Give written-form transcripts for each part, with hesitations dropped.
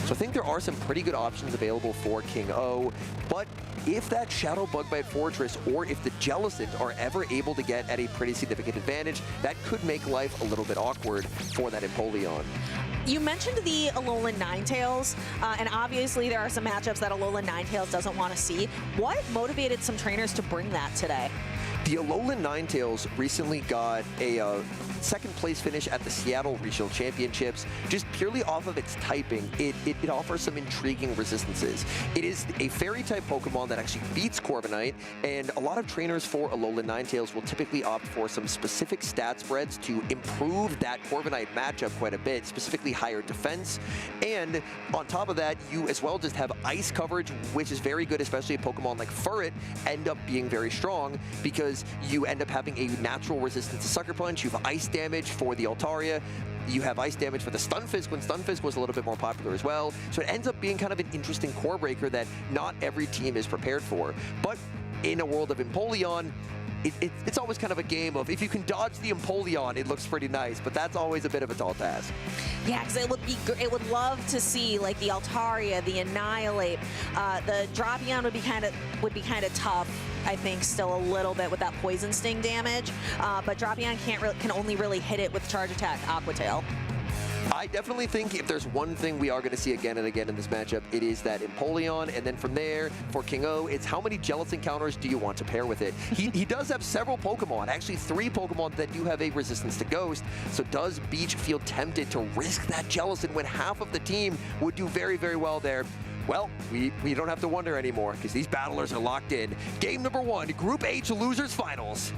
So I think there are some pretty good options available for King O, but if that Shadow Bug-Bite Fortress or if the Jellicent are ever able to get at a pretty significant advantage, that could make life a little bit awkward for that Empoleon. You mentioned the Alolan Ninetales, and obviously there are some matchups that Alolan Ninetales doesn't want to see. What motivated some trainers to bring that today? The Alolan Ninetales recently got a second place finish at the Seattle Regional Championships. Just purely off of its typing, it offers some intriguing resistances. It is a fairy type Pokemon that actually beats Corviknight, and a lot of trainers for Alolan Ninetales will typically opt for some specific stat spreads to improve that Corviknight matchup quite a bit, specifically higher defense. And on top of that, you as well just have ice coverage, which is very good, especially a Pokemon like Furret end up being very strong because you end up having a natural resistance to Sucker Punch. You have ice damage for the Altaria. You have ice damage for the Stunfisk when Stunfisk was a little bit more popular as well. So it ends up being kind of an interesting core breaker that not every team is prepared for. But in a world of Empoleon, it's always kind of a game of if you can dodge the Empoleon, it looks pretty nice, but that's always a bit of a tall task. Yeah, because it would love to see like the Altaria, the Annihilate, the Drapion would be kind of tough. I think still a little bit with that Poison Sting damage, but Drapion can only really hit it with Charge Attack, Aqua Tail. I definitely think if there's one thing we are going to see again and again in this matchup, it is that Empoleon, and then from there, for King O, it's how many Jellicent encounters do you want to pair with it? He does have several Pokemon, actually 3 Pokemon that do have a resistance to Ghost, so does Beach feel tempted to risk that Jellicent when half of the team would do very, very well there? Well, we don't have to wonder anymore because these battlers are locked in. Game number 1, Group H Losers Finals.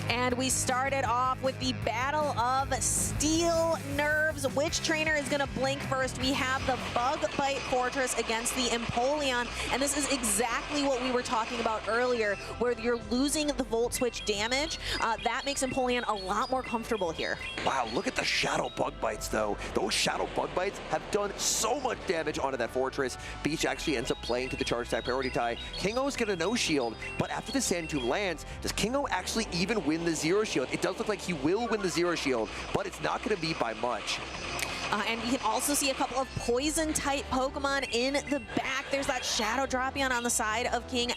And we started off with the Battle of Steel Nerves. Which trainer is going to blink first? We have the Bug-Bite Fortress against the Empoleon. And this is exactly what we were talking about earlier, where you're losing the Volt Switch damage. That makes Empoleon a lot more comfortable here. Wow, look at the Shadow Bug-Bites, though. Those Shadow Bug-Bites have done so much damage onto that Fortress. Beach actually ends up playing to the Charge Attack priority tie. King O's going to no shield, but after the Sand Tomb lands, does King O actually even win the Zero Shield? It does look like he will win the Zero Shield, but it's not going to be by much. And you can also see a couple of Poison-type Pokemon in the back. There's that Shadow Drapion on the side of King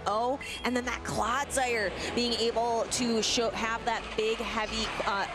O, and then that Clodsire being able to have that big, heavy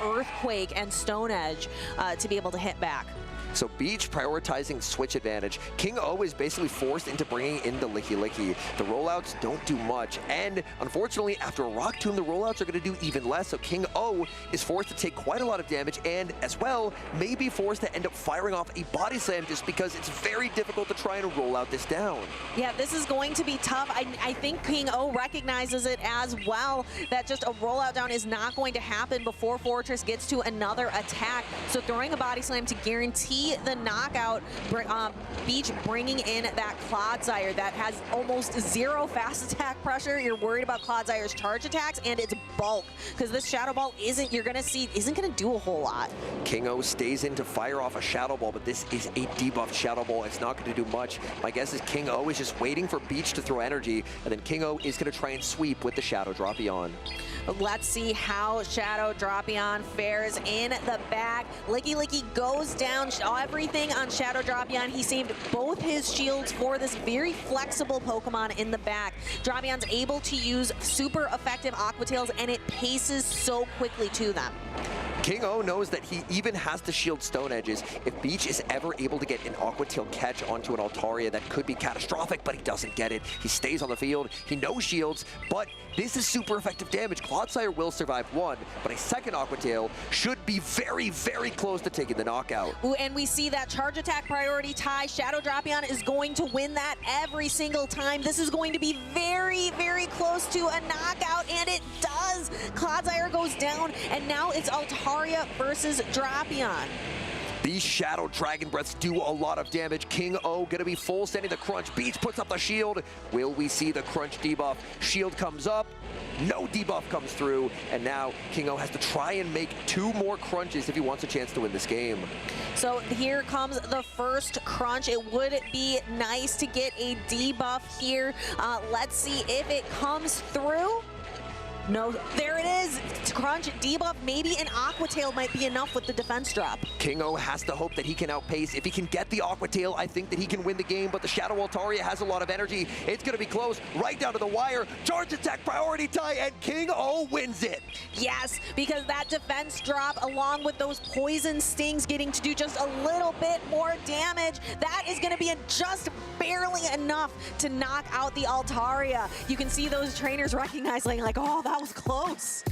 Earthquake and Stone Edge to be able to hit back. So Beach prioritizing switch advantage. King O is basically forced into bringing in the Licky Licky. The rollouts don't do much, and unfortunately after a Rock Tomb, the rollouts are going to do even less, so King O is forced to take quite a lot of damage, and as well, may be forced to end up firing off a Body Slam just because it's very difficult to try and roll out this down. Yeah, this is going to be tough. I think King O recognizes it as well, that just a rollout down is not going to happen before Fortress gets to another attack, so throwing a Body Slam to guarantee the knockout, Beach bringing in that Clodsire that has almost 0 fast attack pressure. You're worried about Clodsire's charge attacks and its bulk, because this Shadow Ball isn't going to do a whole lot. King O stays in to fire off a Shadow Ball, but this is a debuffed Shadow Ball. It's not going to do much. My guess is King O is just waiting for Beach to throw energy, and then King O is going to try and sweep with the Shadow Drapion. Let's see how Shadow Drapion fares in the back. Licky Licky goes down. Everything on Shadow Drapion. He saved both his shields for this very flexible Pokemon in the back. Drapion's able to use super effective Aqua Tails, and it paces so quickly to them. King O knows that he even has to shield Stone Edges. If Beach is ever able to get an Aqua Tail catch onto an Altaria, that could be catastrophic, but he doesn't get it. He stays on the field. He no shields, but this is super effective damage. Clodsire will survive 1, but a second Aqua Tail should be very, very close to taking the knockout. Ooh, and we see that charge attack priority tie. Shadow Drapion is going to win that every single time. This is going to be very, very close to a knockout, and it does. Clodsire goes down, and now it's Altaria versus Drapion. These Shadow Dragon Breaths do a lot of damage. King O gonna be full sending the crunch. Beach puts up the shield. Will we see the crunch debuff? Shield comes up. No debuff comes through. And now King O has to try and make 2 more crunches if he wants a chance to win this game. So here comes the first crunch. It would be nice to get a debuff here. Let's see if it comes through. No, there it is. Crunch, debuff, maybe an Aqua Tail might be enough with the defense drop. King O has to hope that he can outpace. If he can get the Aqua Tail, I think that he can win the game, but the Shadow Altaria has a lot of energy. It's going to be close, right down to the wire. Charge attack, priority tie, and King O wins it. Yes, because that defense drop, along with those poison stings getting to do just a little bit more damage, that is going to be just barely enough to knock out the Altaria. You can see those trainers recognizing like, oh, that was close.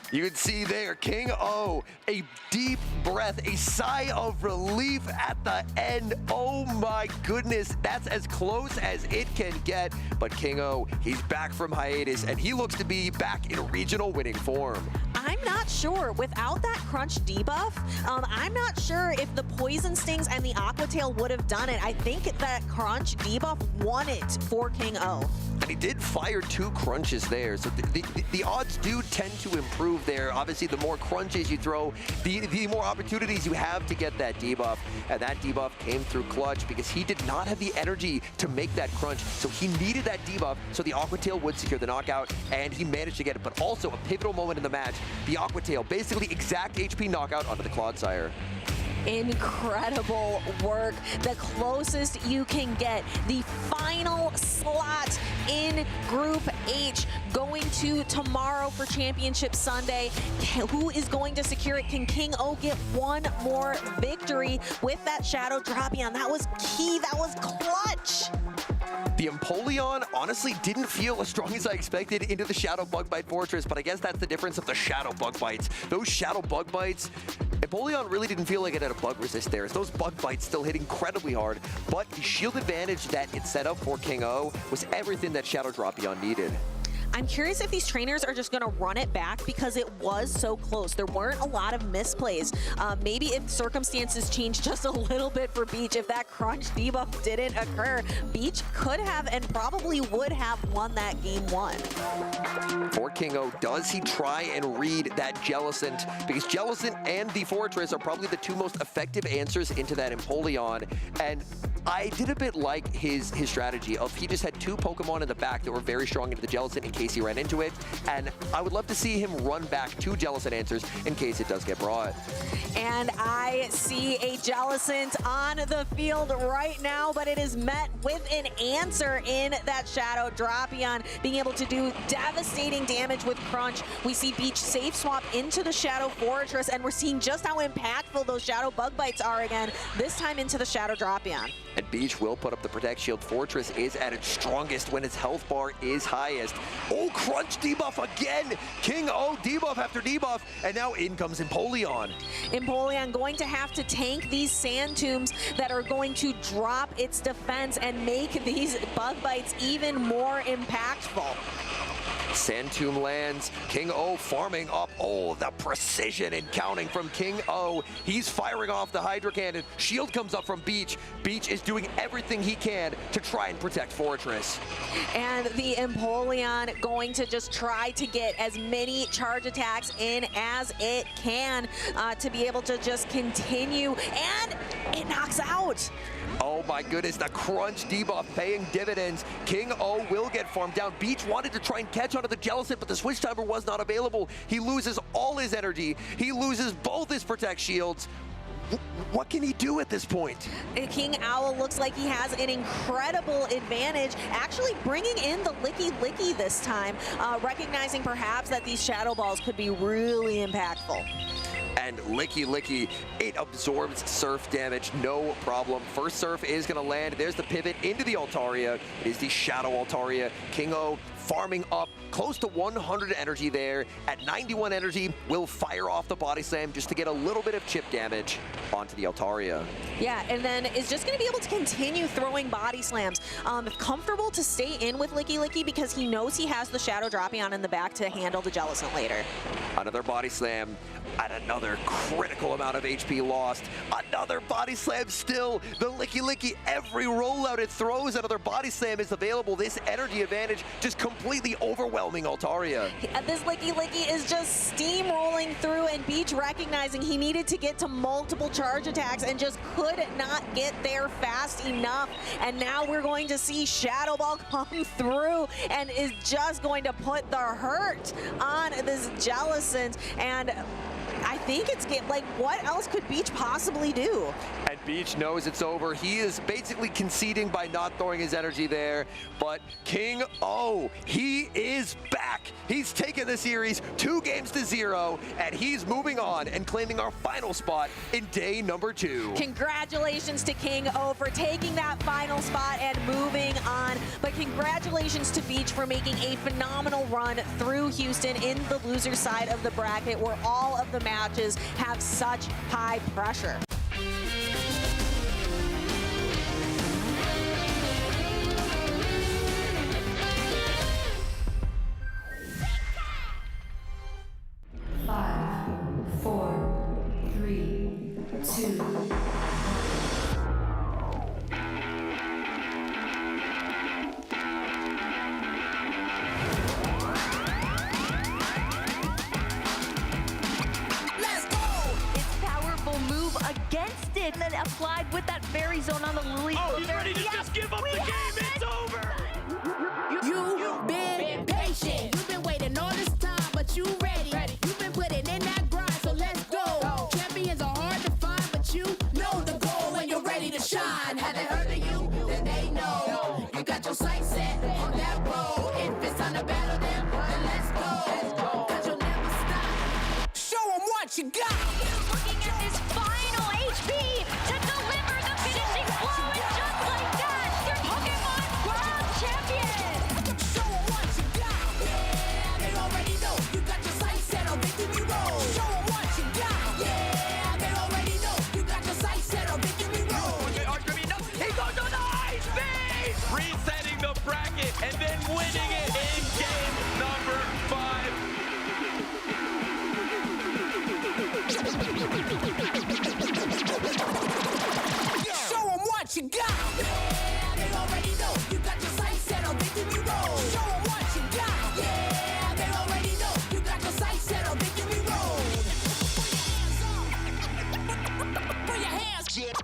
You can see there, King O, a deep breath, a sigh of relief at the end. Oh my goodness, that's as close as it can get. But King O, he's back from hiatus, and he looks to be back in regional winning form. I'm not sure. Without that Crunch debuff, I'm not sure if the Poison Stings and the Aqua Tail would have done it. I think that Crunch debuff won it for King O. And he did fire 2 crunches there, so the odds do tend to improve there. Obviously, the more crunches you throw, the more opportunities you have to get that debuff. And that debuff came through clutch because he did not have the energy to make that crunch, so he needed that debuff so the Aqua Tail would secure the knockout, and he managed to get it. But also a pivotal moment in the match, the Aqua Tail, basically exact HP knockout onto the Clodsire. Incredible work, the closest you can get. The final slot in Group H going to tomorrow for Championship Sunday. Who is going to secure it? Can King O get one more victory with that Shadow Dropion? That was key, that was clutch. The Empoleon honestly didn't feel as strong as I expected into the Shadow Bug Bite Fortress, but I guess that's the difference of the Shadow Bug Bites. Those Shadow Bug Bites, Empoleon really didn't feel like it had a bug resist there. Those Bug Bites still hit incredibly hard, but the shield advantage that it set up for King O was everything that Shadow Dropion needed. I'm curious if these trainers are just going to run it back because it was so close. There weren't a lot of misplays. Maybe if circumstances changed just a little bit for Beach, if that Crunch debuff didn't occur, Beach could have and probably would have won that game 1. For King O, does he try and read that Jellicent? Because Jellicent and the Fortress are probably the 2 most effective answers into that Empoleon. And I did a bit like his strategy of he just had 2 Pokemon in the back that were very strong into the Jellicent in case he ran into it. And I would love to see him run back 2 Jellicent answers in case it does get brought. And I see a Jellicent on the field right now, but it is met with an answer in that Shadow Dropion, being able to do devastating damage with Crunch. We see Beach safe swap into the Shadow Fortress, and we're seeing just how impactful those Shadow Bug Bites are again, this time into the Shadow Dropion. And Beach will put up the Protect Shield. Fortress is at its strongest when its health bar is highest. Oh, Crunch debuff again! King O debuff after debuff, and now in comes Empoleon. Empoleon going to have to tank these Sand Tombs that are going to drop its defense and make these Bug Bites even more impactful. Sand Tomb lands, King O farming up. Oh, the precision in counting from King O. He's firing off the Hydro Cannon. Shield comes up from Beach. Beach is doing everything he can to try and protect Fortress. And the Empoleon going to just try to get as many charge attacks in as it can to be able to just continue, and it knocks out. Oh my goodness, the Crunch debuff paying dividends. King O will get farmed down. Beach wanted to try and catch onto the Jellicent, but the Switch Timer was not available. He loses all his energy. He loses both his Protect Shields. What can he do at this point? King Owl looks like he has an incredible advantage, actually bringing in the Licky Licky this time, recognizing perhaps that these Shadow Balls could be really impactful. And Licky Licky, it absorbs Surf damage, no problem. First Surf is going to land. There's the pivot into the Altaria. It is the Shadow Altaria. King O farming up close to 100 energy there. At 91 energy, will fire off the Body Slam just to get a little bit of chip damage onto the Altaria. Yeah, and then is just going to be able to continue throwing Body Slams. Comfortable to stay in with Licky Licky because he knows he has the Shadow Dropion in the back to handle the Jellicent later. Another Body Slam at another critical amount of HP lost. Another Body Slam still. The Licky Licky, every rollout it throws, another Body Slam is available. This energy advantage just completely completely overwhelming Altaria. This Licky Licky is just steamrolling through, and Beach recognizing he needed to get to multiple charge attacks and just could not get there fast enough. And now we're going to see Shadow Ball come through and is just going to put the hurt on this Jellicent. And I think it's like, what else could Beach possibly do? And Beach knows it's over. He is basically conceding by not throwing his energy there. But King O, he is back. He's taken the series 2-0, and he's moving on and claiming our final spot in day number 2. Congratulations to King O for taking that final spot and moving on. But congratulations to Beach for making a phenomenal run through Houston in the loser side of the bracket, where all of the matches have such high pressure. And then applied with that fairy zone on the Lily. Oh, he's ready to just give up the game. It's over. You've been patient. You've been waiting all this time, but you ready. You've been putting in that grind, so let's go. Champions are hard to find, but you know the goal when you're ready to shine. Have they heard of you? Then they know. You got your sights set on that road. If it's time to battle them, then let's go. Cause you'll never stop. Show them what you got. Looking at this final HP to deliver the finishing blow, and just like that, they're Pokemon World Champions! Show them what you got. Yeah, they already know. You got your sights set on victory road. Show them what you got. Yeah, they already know. You got your sights set on victory road. He goes on the ice base! Resetting the bracket and then winning it in game number 5. Show them what you got. Yeah, they already know. You got your sights set on victory road. Show them what you got. Yeah, they already know. You got your sights set on victory road. Put your hands up.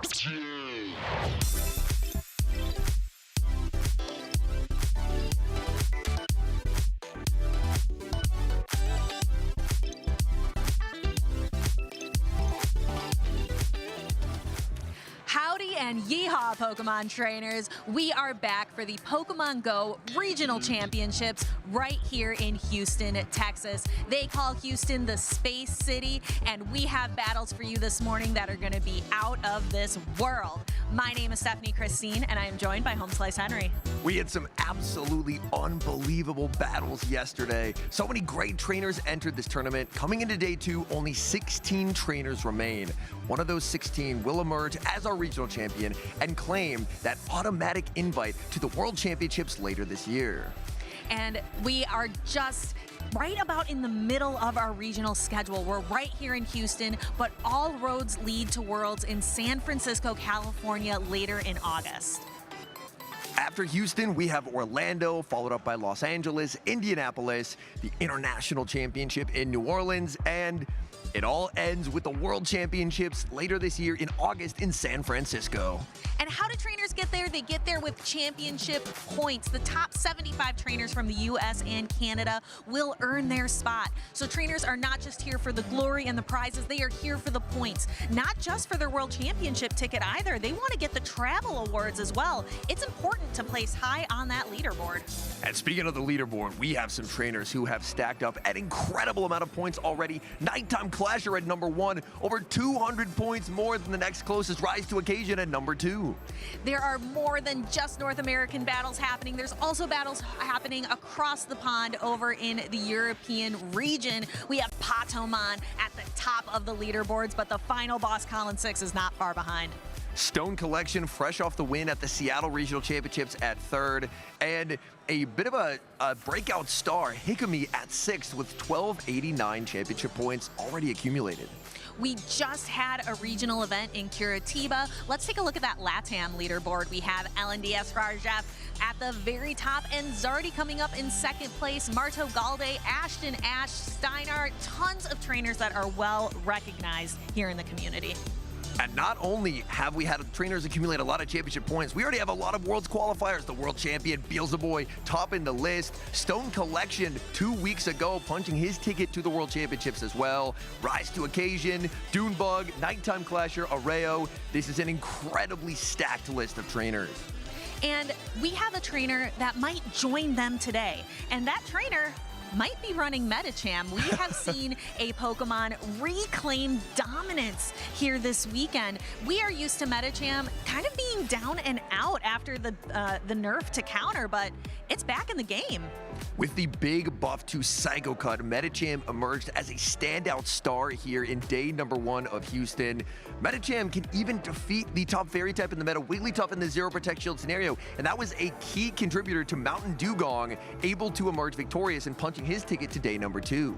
Howdy and yeehaw, Pokemon trainers. We are back for the Pokemon GO Regional Championships right here in Houston, Texas. They call Houston the Space City, and we have battles for you this morning that are going to be out of this world. My name is Stephanie Christine, and I am joined by Home Slice Henry. We had some absolutely unbelievable battles yesterday. So many great trainers entered this tournament. Coming into day 2, only 16 trainers remain. One of those 16 will emerge as our regional champion and claim that automatic invite to the World Championships later this year. And we are just right about in the middle of our regional schedule. We're right here in Houston, but all roads lead to Worlds in San Francisco, California later in August. After Houston, we have Orlando, followed up by Los Angeles, Indianapolis, the International Championship in New Orleans, and it all ends with the World Championships later this year in August in San Francisco. And how do trainers get there? They get there with championship points. The top 75 trainers from the US and Canada will earn their spot. So trainers are not just here for the glory and the prizes, they are here for the points. Not just for their World Championship ticket either. They want to get the travel awards as well. It's important to place high on that leaderboard. And speaking of the leaderboard, we have some trainers who have stacked up an incredible amount of points already. Nighttime Clasher at number 1, over 200 points more than the next closest Rise to Occasion at number 2. There are more than just North American battles happening. There's also battles happening across the pond over in the European region. We have Patomon at the top of the leaderboards, but the final boss, Colin 6, is not far behind. Stone Collection fresh off the win at the Seattle Regional Championships at 3rd, and a bit of a breakout star, Hikami at 6th with 1289 championship points already accumulated. We just had a regional event in Curitiba. Let's take a look at that LATAM leaderboard. We have LNDS Rajev at the very top, and Zardy coming up in 2nd place. Marto Galde, Ashton Ash, Steinar, tons of trainers that are well recognized here in the community. And not only have we had trainers accumulate a lot of championship points, we already have a lot of Worlds qualifiers. The world champion, Beelzeboy, topping the list. Stone Collection 2 weeks ago, punching his ticket to the World Championships as well. Rise to Occasion, Dunebug, Nighttime Clasher, Arreo. This is an incredibly stacked list of trainers. And we have a trainer that might join them today. And that trainer might be running Medicham. We have seen a Pokemon reclaim dominance here this weekend. We are used to Medicham kind of being down and out after the nerf to counter, but it's back in the game. With the big buff to Psycho Cut, Medicham emerged as a standout star here in day number 1 of Houston. Medicham can even defeat the top fairy type in the meta, Wigglytuff, in the Zero Protect Shield scenario, and that was a key contributor to Mountain Dugong able to emerge victorious and punching his ticket to day number 2.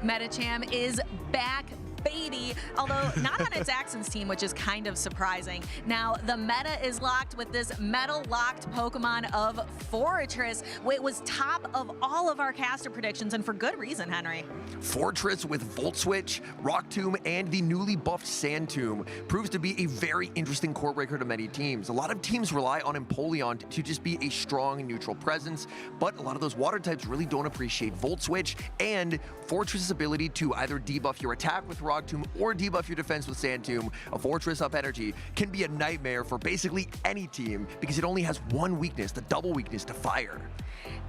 Medicham is back, baby, although not on its Axon's team, which is kind of surprising. Now, the meta is locked with this metal-locked Pokemon of Fortress. It was top of all of our caster predictions, and for good reason, Henry. Fortress with Volt Switch, Rock Tomb, and the newly buffed Sand Tomb proves to be a very interesting core breaker to many teams. A lot of teams rely on Empoleon to just be a strong neutral presence, but a lot of those water types really don't appreciate Volt Switch, and Fortress's ability to either debuff your attack with Rock Tomb or debuff your defense with Sand Tomb, a Fortress up energy, can be a nightmare for basically any team because it only has one weakness, the double weakness to fire.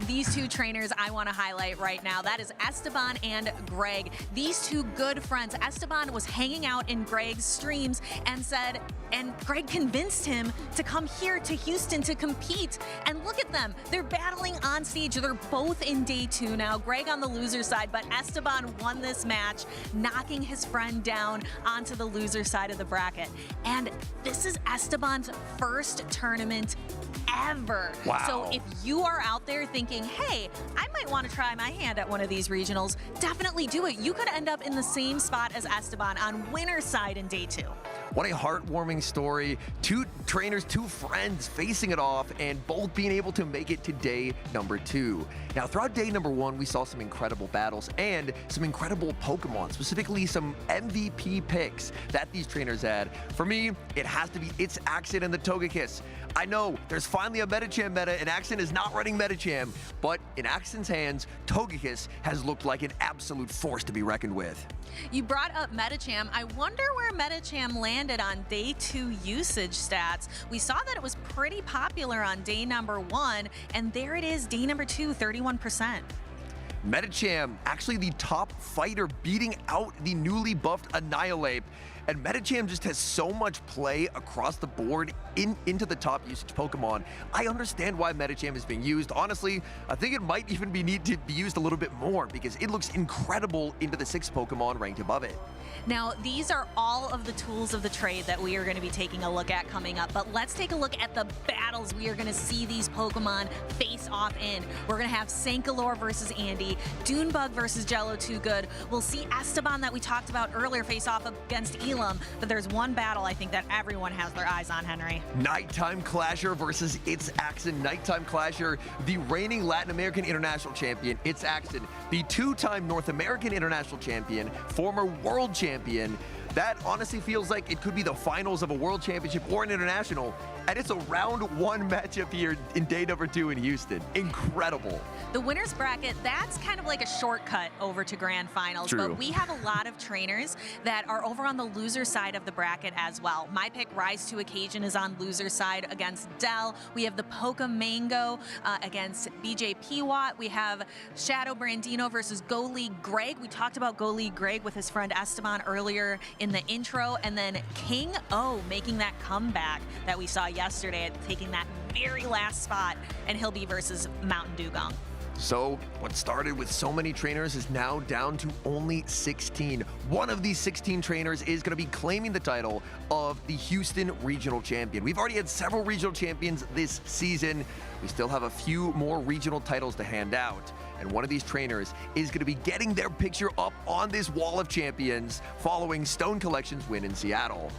These two trainers I want to highlight right now, that is Esteban and Greg. These two good friends. Esteban was hanging out in Greg's streams and Greg convinced him to come here to Houston to compete. And look at them, they're battling on stage. They're both in day 2 now. Greg on the loser side, but Esteban won this match, knocking his friend down onto the loser side of the bracket. And this is Esteban's first tournament ever. Wow. So if you are out there thinking, hey, I might want to try my hand at one of these regionals, definitely do it. You could end up in the same spot as Esteban on winner's side in day 2. What a heartwarming story. 2 trainers, 2 friends facing it off and both being able to make it to day number 2. Now, throughout day number 1, we saw some incredible battles and some incredible Pokemon, specifically some MVP picks that these trainers had. For me, it has to be It's Axon and the Togekiss. I know there's finally a Medicham meta and Axon is not running Medicham, but in Axon's hands, Togekiss has looked like an absolute force to be reckoned with. You brought up Medicham. I wonder where Medicham landed on day 2 usage stats. We saw that it was pretty popular on day number 1, and there it is, day number 2, 31%. Medicham, actually the top fighter, beating out the newly buffed Annihilate. And Medicham just has so much play across the board into the top usage Pokemon. I understand why Medicham is being used. Honestly, I think it might even need to be used a little bit more because it looks incredible into the 6 Pokemon ranked above it. Now, these are all of the tools of the trade that we are going to be taking a look at coming up, but let's take a look at the battles we are going to see these Pokemon face off in. We're going to have Sankalor versus Andy, Dunebug versus Jello Too Good. We'll see Esteban that we talked about earlier face off against Elam, but there's one battle I think that everyone has their eyes on, Henry. Nighttime Clasher versus It's Axon. Nighttime Clasher, the reigning Latin American International Champion. It's Axon, the 2-time North American International Champion, former World Champion. That honestly feels like it could be the finals of a World Championship or an International, and it's a round 1 matchup here in day number 2 in Houston. Incredible. The winner's bracket, that's kind of like a shortcut over to grand finals. True. But we have a lot of trainers that are over on the loser side of the bracket as well. My pick, Rise to Occasion, is on loser side against Dell. We have the Pokemango against BJ Piwat. We have Shadow Brandino versus Go League Greg. We talked about Go League Greg with his friend Esteban earlier in the intro. And then King O making that comeback that we saw yesterday, taking that very last spot, and he'll be versus Mountain Dugong. So what started with so many trainers is now down to only 16. One of these 16 trainers is going to be claiming the title of the Houston Regional Champion. We've already had several regional champions this season. We still have a few more regional titles to hand out. And one of these trainers is going to be getting their picture up on this wall of champions following Stone Collection's win in Seattle.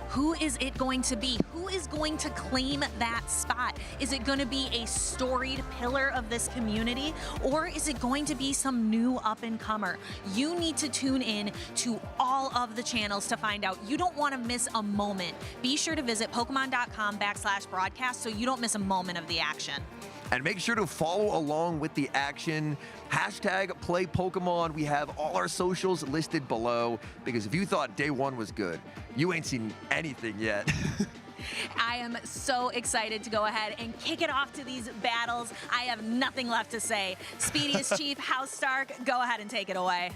Who is it going to be? Who is going to claim that spot? Is it going to be a storied pillar of this community, or is it going to be some new up-and-comer? You need to tune in to all of the channels to find out. You don't want to miss a moment. Be sure to visit Pokemon.com/broadcast so you don't miss a moment of the action. And make sure to follow along with the action. Hashtag play Pokemon. We have all our socials listed below, because if you thought day one was good, you ain't seen anything yet. I am so excited to go ahead and kick it off to these battles. I have nothing left to say. Speediest Chief, House Stark, go ahead and take it away.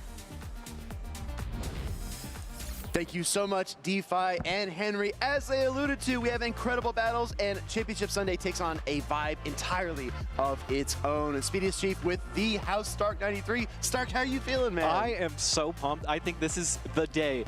Thank you so much, DeFi and Henry. As they alluded to, we have incredible battles, and Championship Sunday takes on a vibe entirely of its own. And Speediest Chief with the House Stark 93. Stark, how are you feeling, man? I am so pumped. I think this is the day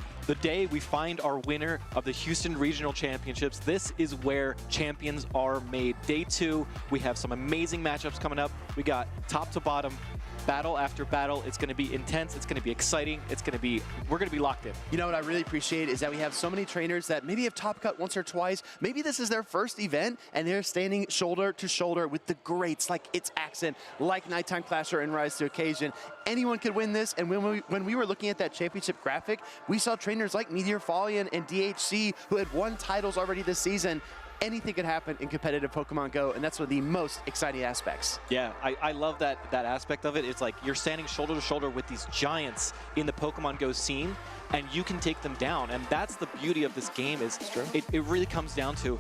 we find our winner of the Houston Regional Championships. This is where champions are made. Day 2, we have some amazing matchups coming up. We got top to bottom, battle after battle. It's going to be intense. It's going to be exciting. We're going to be locked in. You know what I really appreciate is that we have so many trainers that maybe have top cut once or twice. Maybe this is their first event and they're standing shoulder to shoulder with the greats like It's Accent, like Nighttime Clasher and Rise to Occasion. Anyone could win this. And when we were looking at that championship graphic, we saw trainers like Meteor Fallion and DHC who had won titles already this season. Anything could happen in competitive Pokemon Go, and that's one of the most exciting aspects. Yeah, I love that aspect of it. It's like you're standing shoulder to shoulder with these giants in the Pokemon Go scene, and you can take them down. And that's the beauty of this game. Is it really comes down to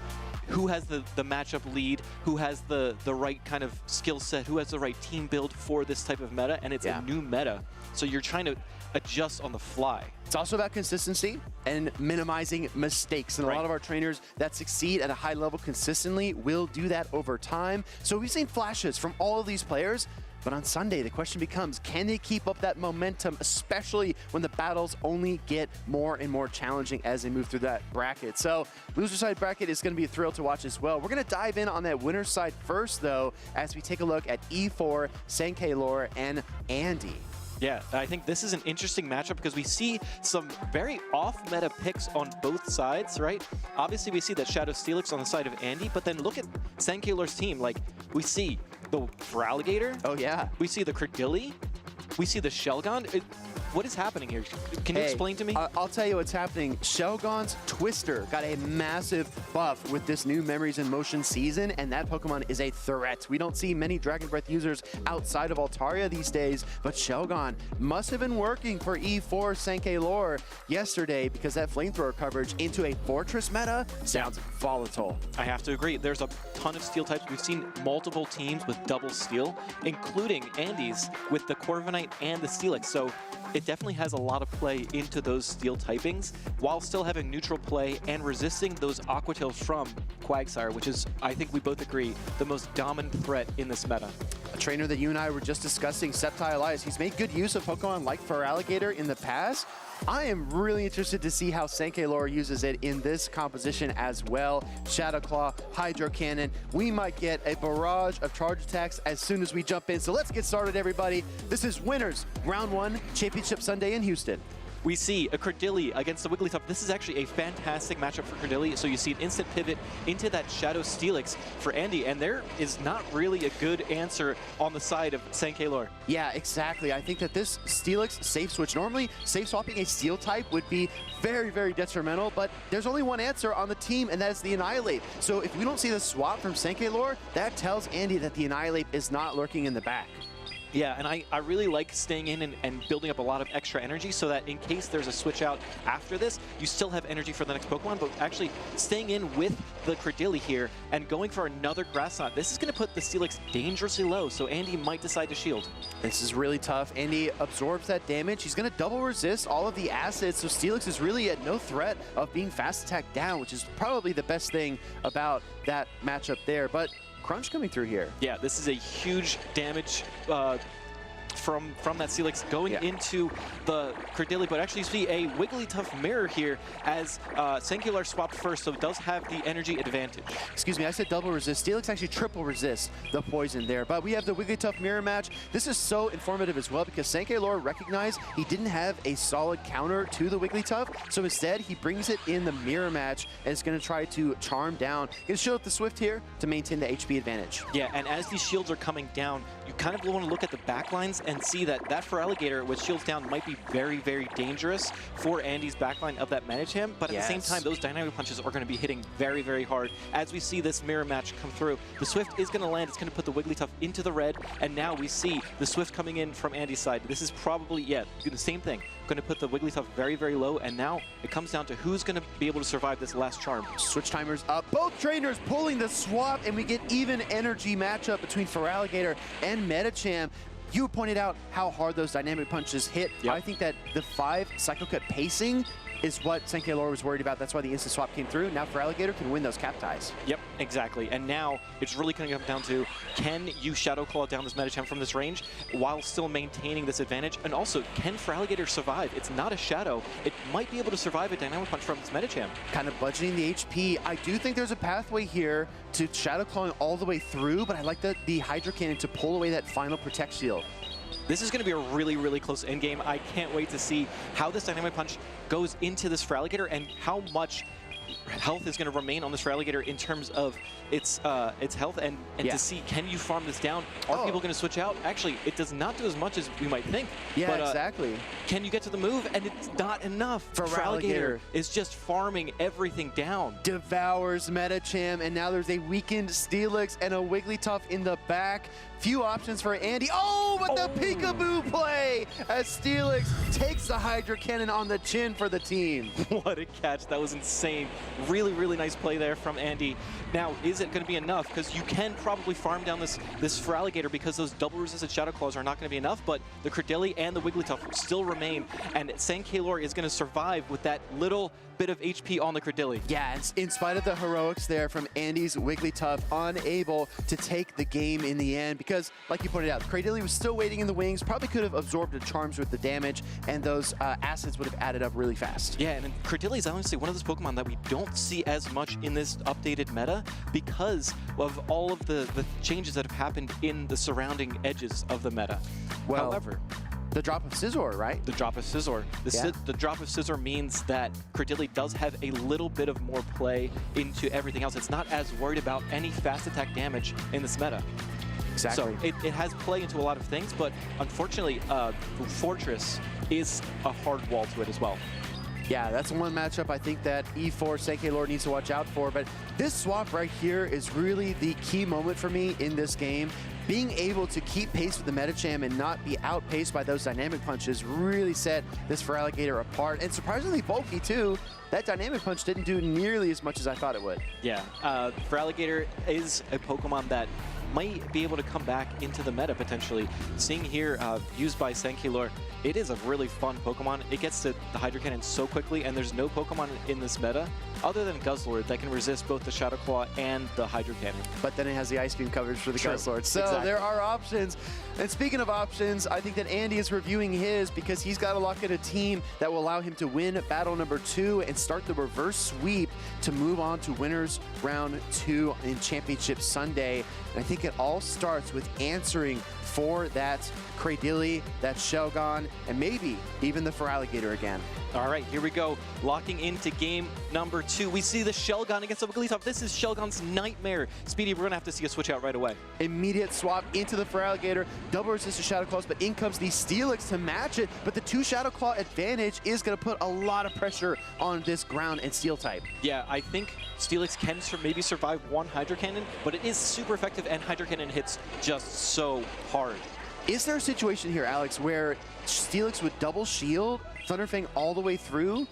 who has the matchup lead, who has the right kind of skill set, who has the right team build for this type of meta, and it's a new meta. So you're trying to adjust on the fly. It's also about consistency and minimizing mistakes. And a lot of our trainers that succeed at a high level consistently will do that over time. So we've seen flashes from all of these players. But on Sunday, the question becomes, can they keep up that momentum, especially when the battles only get more and more challenging as they move through that bracket? So loser side bracket is going to be a thrill to watch as well. We're going to dive in on that winner's side first, though, as we take a look at E4, Sankaylor, and Andy. Yeah, I think this is an interesting matchup because we see some very off-meta picks on both sides, right? Obviously, we see that Shadow Steelix on the side of Andy, but then look at Sankaylor's team. Like, we see the Feraligatr. Oh, yeah. We see the Credilli. We see the Shelgon. What is happening here? Can you explain to me? I'll tell you what's happening. Shelgon's Twister got a massive buff with this new Memories in Motion season, and that Pokemon is a threat. We don't see many Dragon Breath users outside of Altaria these days, but Shelgon must have been working for E4 Sankaylor yesterday because that flamethrower coverage into a Fortress meta sounds volatile. I have to agree. There's a ton of steel types. We've seen multiple teams with double steel, including Andy's with the Corviknight and the Steelix. So it definitely has a lot of play into those steel typings while still having neutral play and resisting those Aqua Tails from Quagsire, which is, I think we both agree, the most dominant threat in this meta. A trainer that you and I were just discussing, Sceptile Elias, he's made good use of Pokemon like Feraligatr in the past. I am really interested to see how Sankaylor uses it in this composition as well. Shadow Claw, Hydro Cannon. We might get a barrage of charge attacks as soon as we jump in. So let's get started, everybody. This is Winners Round 1 Championship Sunday in Houston. We see a Credilli against the Wigglytuff. This is actually a fantastic matchup for Credilli. So you see an instant pivot into that Shadow Steelix for Andy, and there is not really a good answer on the side of Sankaylor. Yeah, exactly. I think that this Steelix safe switch, normally safe swapping a steel type would be very, very detrimental, but there's only one answer on the team, and that is the Annihilate. So if we don't see the swap from Sankaylor, that tells Andy that the Annihilate is not lurking in the back. Yeah, and I really like staying in and building up a lot of extra energy so that in case there's a switch out after this, you still have energy for the next Pokemon, but actually staying in with the Credilli here and going for another Grass Knot. This is going to put the Steelix dangerously low, so Andy might decide to shield. This is really tough. Andy absorbs that damage. He's going to double resist all of the acids, so Steelix is really at no threat of being fast attacked down, which is probably the best thing about that matchup there. But crunch coming through here. Yeah, this is a huge damage from that Steelix going into the Credilli, but actually you see a Wigglytuff mirror here as Sankular swapped first, so it does have the energy advantage. Excuse me, I said double resist. Steelix actually triple resist the poison there, but we have the Wigglytuff mirror match. This is so informative as well because Sankular recognized he didn't have a solid counter to the Wigglytuff, so instead he brings it in the mirror match and is going to try to charm down. Going to shield up the Swift here to maintain the HP advantage. Yeah, and as these shields are coming down, you kind of want to look at the back lines and see that Feraligatr with shields down might be very, very dangerous for Andy's backline of that Medicham, but at the same time, those dynamic punches are going to be hitting very, very hard. As we see this mirror match come through, the Swift is going to land. It's going to put the Wigglytuff into the red, and now we see the Swift coming in from Andy's side. This is probably, the same thing. Going to put the Wigglytuff very, very low, and now it comes down to who's going to be able to survive this last charm. Switch timers up. Both trainers pulling the swap, and we get even energy matchup between Feraligatr and Medicham. You pointed out how hard those dynamic punches hit. Yep. I think that the 5 cycle cut pacing is what Sankular was worried about. That's why the instant swap came through. Now Feraligatr can win those cap ties. Yep, exactly. And now it's really going to come down to, can you Shadow Claw down this Medicham from this range while still maintaining this advantage? And also, can Feraligatr survive? It's not a Shadow. It might be able to survive a dynamic punch from this Medicham. Kind of budgeting the HP. I do think there's a pathway here to Shadow Clawing all the way through, but I like the Hydro Cannon to pull away that final Protect Shield. This is going to be a really, really close endgame. I can't wait to see how this Dynamic Punch goes into this Feraligatr and how much health is going to remain on this Feraligatr in terms of its health, and to see, can you farm this down? Are people going to switch out? Actually, it does not do as much as we might think. Yeah, but, exactly. Can you get to the move? And it's not enough. Feraligatr is just farming everything down. Devours Medicham, and now there's a weakened Steelix and a Wigglytuff in the back. Few options for Andy. Oh, but the peekaboo play as Steelix takes the Hydro Cannon on the chin for the team. What a catch. That was insane. Really, really nice play there from Andy. Now, is it going to be enough? Because you can probably farm down this Feraligatr because those double resisted Shadow Claws are not going to be enough, but the Credilli and the Wigglytuff still remain, and Sankular is going to survive with that little bit of HP on the Credilli. Yeah, in spite of the heroics there from Andy's Wigglytuff, unable to take the game in the end because, like you pointed out, Credilli was still waiting in the wings, probably could have absorbed the charms with the damage, and those assets would have added up really fast. Yeah, and Credilli is honestly one of those Pokemon that we don't see as much in this updated meta because of all of the changes that have happened in the surrounding edges of the meta. Well, however, the drop of Scizor, right? The drop of Scizor. The drop of Scizor means that Credilli does have a little bit of more play into everything else. It's not as worried about any fast attack damage in this meta. Exactly. So it has play into a lot of things, but unfortunately, Fortress is a hard wall to it as well. Yeah, that's one matchup I think that E4 Sankular needs to watch out for, but this swap right here is really the key moment for me in this game. Being able to keep pace with the Medicham and not be outpaced by those dynamic punches really set this Feraligatr apart, and surprisingly bulky too. That dynamic punch didn't do nearly as much as I thought it would. Yeah, Feraligatr is a Pokemon that might be able to come back into the meta potentially. Seeing here, used by Sankular, it is a really fun Pokemon. It gets to the Hydro Cannon so quickly, and there's no Pokemon in this meta other than Guzzlord that can resist both the Shadow Claw and the Hydro Cannon. But then it has the Ice Beam coverage for the Guzzlord. So exactly. There are options. And speaking of options, I think that Andy is reviewing his because he's got to lock in a team that will allow him to win battle number 2 and start the reverse sweep to move on to winners round 2 in Championship Sunday. And I think it all starts with answering for that Credilli, that Shelgon, and maybe even the Feraligatr again. All right, here we go. Locking into game number 2. We see the Shelgon against the Wigglytuff. This is Shelgon's nightmare. Speedy, we're going to have to see a switch out right away. Immediate swap into the Feraligatr. Double resisted Shadow Claws, but in comes the Steelix to match it. But the 2 Shadow Claw advantage is going to put a lot of pressure on this ground and steel type. Yeah, I think Steelix can maybe survive one Hydro Cannon, but it is super effective, and Hydro Cannon hits just so hard. Is there a situation here, Alex, where Steelix would double shield, Thunderfang all the way through,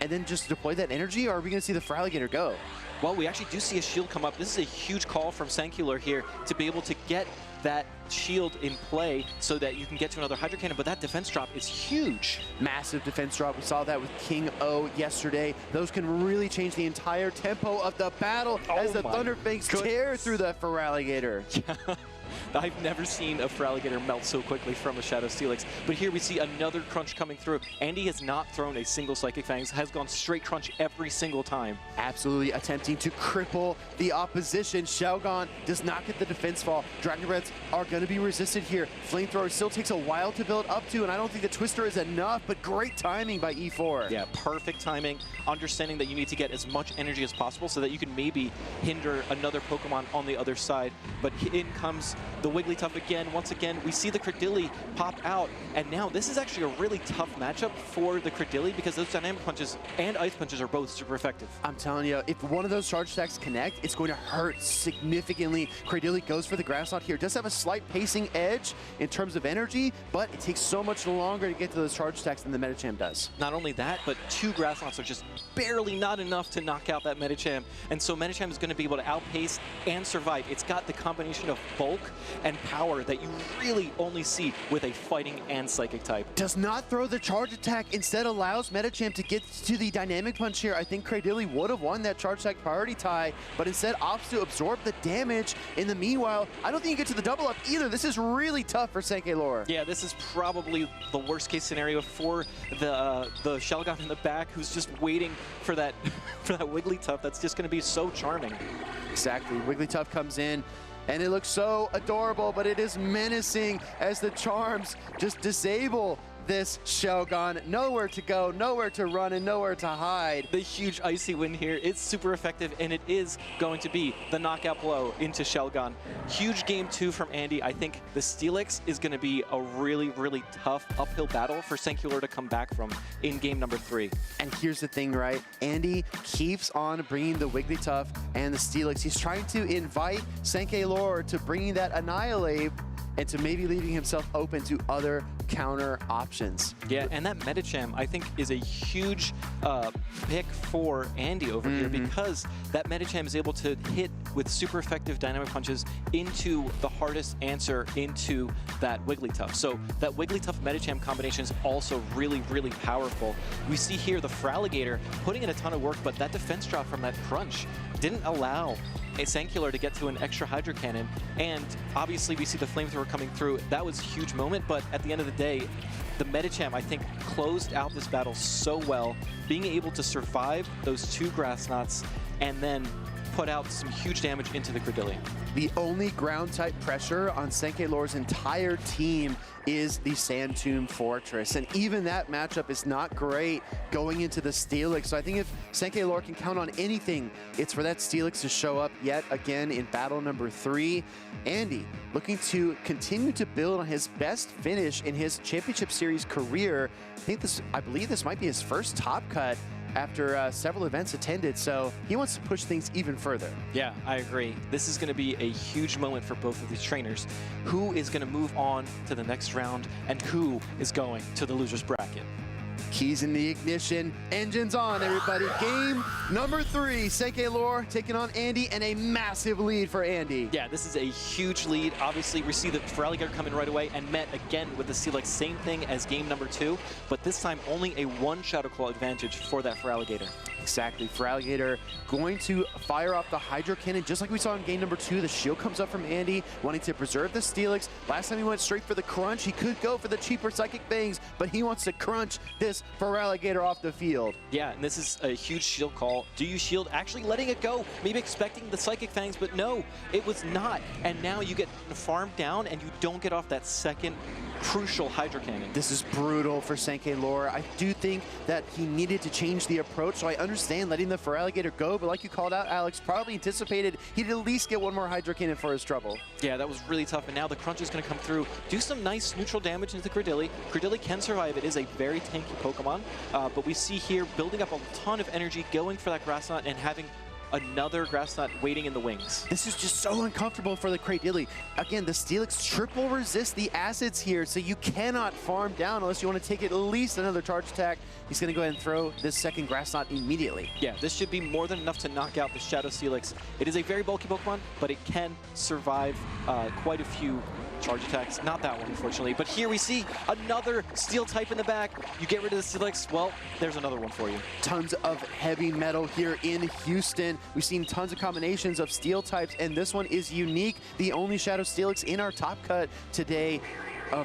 and then just deploy that energy, or are we going to see the Feraligatr go? Well, we actually do see a shield come up. This is a huge call from Sankular here to be able to get that shield in play so that you can get to another Hydro Cannon, but that defense drop is huge. Massive defense drop. We saw that with King O yesterday. Those can really change the entire tempo of the battle as the Thunderfangs tear through the Feraligatr. Yeah. I've never seen a Feraligatr melt so quickly from a Shadow Steelix. But here we see another crunch coming through. Andy has not thrown a single Psychic Fangs, has gone straight crunch every single time. Absolutely attempting to cripple the opposition. Xiaogan does not get the defense fall. Dragon Breaths are going to be resisted here. Flamethrower still takes a while to build up to, and I don't think the Twister is enough, but great timing by E4. Yeah, perfect timing. Understanding that you need to get as much energy as possible so that you can maybe hinder another Pokemon on the other side. But in comes the Wigglytuff again. Once again, we see the Credilli pop out, and now this is actually a really tough matchup for the Credilli because those Dynamic Punches and Ice Punches are both super effective. I'm telling you, if one of those charge attacks connect, it's going to hurt significantly. Credilli goes for the Grass Knot here. Does have a slight pacing edge in terms of energy, but it takes so much longer to get to those charge attacks than the Medicham does. Not only that, but 2 Grass Knots are just barely not enough to knock out that Medicham, and so Medicham is going to be able to outpace and survive. It's got the combination of bulk and power that you really only see with a fighting and psychic type. Does not throw the charge attack, instead allows Medicham to get to the Dynamic Punch here. I think Credilli would have won that charge attack priority tie, but instead opts to absorb the damage. In the meanwhile, I don't think you get to the double up either. This is really tough for Sankey-Lore. Yeah, this is probably the worst case scenario for the Shelgon in the back, who's just waiting for that for that Wigglytuff. That's just going to be so charming. Exactly. Wigglytuff comes in, and it looks so adorable, but it is menacing as the charms just disable this Shelgon. Nowhere to go, nowhere to run, and nowhere to hide. The huge Icy Wind here is super effective, and it is going to be the knockout blow into Shelgon. Huge game 2 from Andy. I think the Steelix is going to be a really, really tough uphill battle for Sankey-Lore to come back from in game number 3. And here's the thing, right? Andy keeps on bringing the Wigglytuff and the Steelix. He's trying to invite Sankey-Lore to bringing that Annihilate and to maybe leaving himself open to other counter options. Yeah, and that Medicham, I think, is a huge pick for Andy over here, because that Medicham is able to hit with super effective Dynamic Punches into the hardest answer into that Wigglytuff. So that Wigglytuff Medicham combination is also really, really powerful. We see here the Feraligatr putting in a ton of work, but that defense drop from that crunch didn't allow a Sankey-Lore to get to an extra Hydro Cannon, and obviously we see the Flamethrower coming through. That was a huge moment, but at the end of the day, the Medicham, I think, closed out this battle so well, being able to survive those 2 Grass Knots and then put out some huge damage into the Credilli. The only ground-type pressure on Sankey-Lore's entire team is the Sand Tomb Fortress, and even that matchup is not great going into the Steelix. So I think if Sankey-Lore can count on anything, it's for that Steelix to show up yet again in battle number 3. Andy looking to continue to build on his best finish in his Championship Series career. I believe this might be his first top cut after several events attended, so he wants to push things even further. Yeah, I agree. This is going to be a huge moment for both of these trainers. Who is going to move on to the next round, and who is going to the loser's bracket? Keys in the ignition, engines on, everybody. Game number 3, Sankey-Lore taking on Andy, and a massive lead for Andy. Yeah, this is a huge lead. Obviously, we see the Feraligatr come in right away and met again with the Steelix. Same thing as game number 2, but this time only a 1 Shadow Claw advantage for that Feraligatr. Exactly. Feraligatr going to fire off the Hydro Cannon, just like we saw in game number 2. The shield comes up from Andy, wanting to preserve the Steelix. Last time he went straight for the crunch. He could go for the cheaper Psychic Fangs, but he wants to crunch this Feraligatr off the field. Yeah, and this is a huge shield call. Do you shield? Actually letting it go. Maybe expecting the Psychic Fangs, but no, it was not. And now you get farmed down, and you don't get off that second crucial Hydro Cannon. This is brutal for Sankey-Lore. I do think that he needed to change the approach, so I understand letting the Feraligatr go, but like you called out, Alex, probably anticipated he'd at least get 1 more Hydro Cannon for his trouble. Yeah, that was really tough, and now the crunch is going to come through, do some nice neutral damage into the Credilli. Credilli can survive. It is a very tanky Pokemon, but we see here building up a ton of energy, going for that Grass Knot, and having another grass knot waiting in the wings. This is just so uncomfortable for the Cradilly. Again, the Steelix triple resist the acids here, so you cannot farm down unless you want to take at least another charge attack. He's going to go ahead and throw this second grass knot immediately. Yeah, this should be more than enough to knock out the Shadow Steelix. It is a very bulky Pokemon, but it can survive quite a few charge attacks. Not that one, unfortunately. But here we see another Steel type in the back. You get rid of the Steelix, well, there's another one for you. Tons of heavy metal here in Houston. We've seen tons of combinations of Steel types, and this one is unique. The only Shadow Steelix in our top cut today.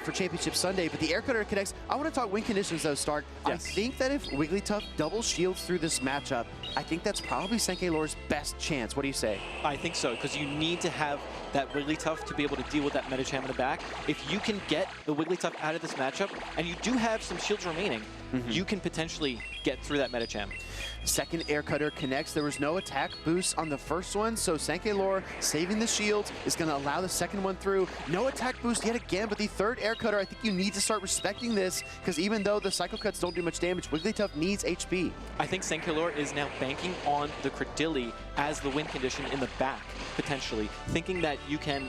For Championship Sunday, but the Air Cutter connects. I want to talk win conditions though, Stark. Yes. I think that if Wigglytuff double shields through this matchup, I think that's probably Senkeilor's best chance. What do you say? I think so, because you need to have that Wigglytuff to be able to deal with that Medicham in the back. If you can get the Wigglytuff out of this matchup, and you do have some shields remaining, you can potentially get through that Medicham. Second Air Cutter connects. There was no attack boost on the first one, so Senkeilor saving the shields is going to allow the second one through. No attack boost yet again, but the third Air Cutter, I think you need to start respecting this, because even though the Cycle Cuts don't do much damage, Wigglytuff needs HP. I think Senkeilor is now banking on the Cradilly as the win condition in the back, potentially, thinking that you can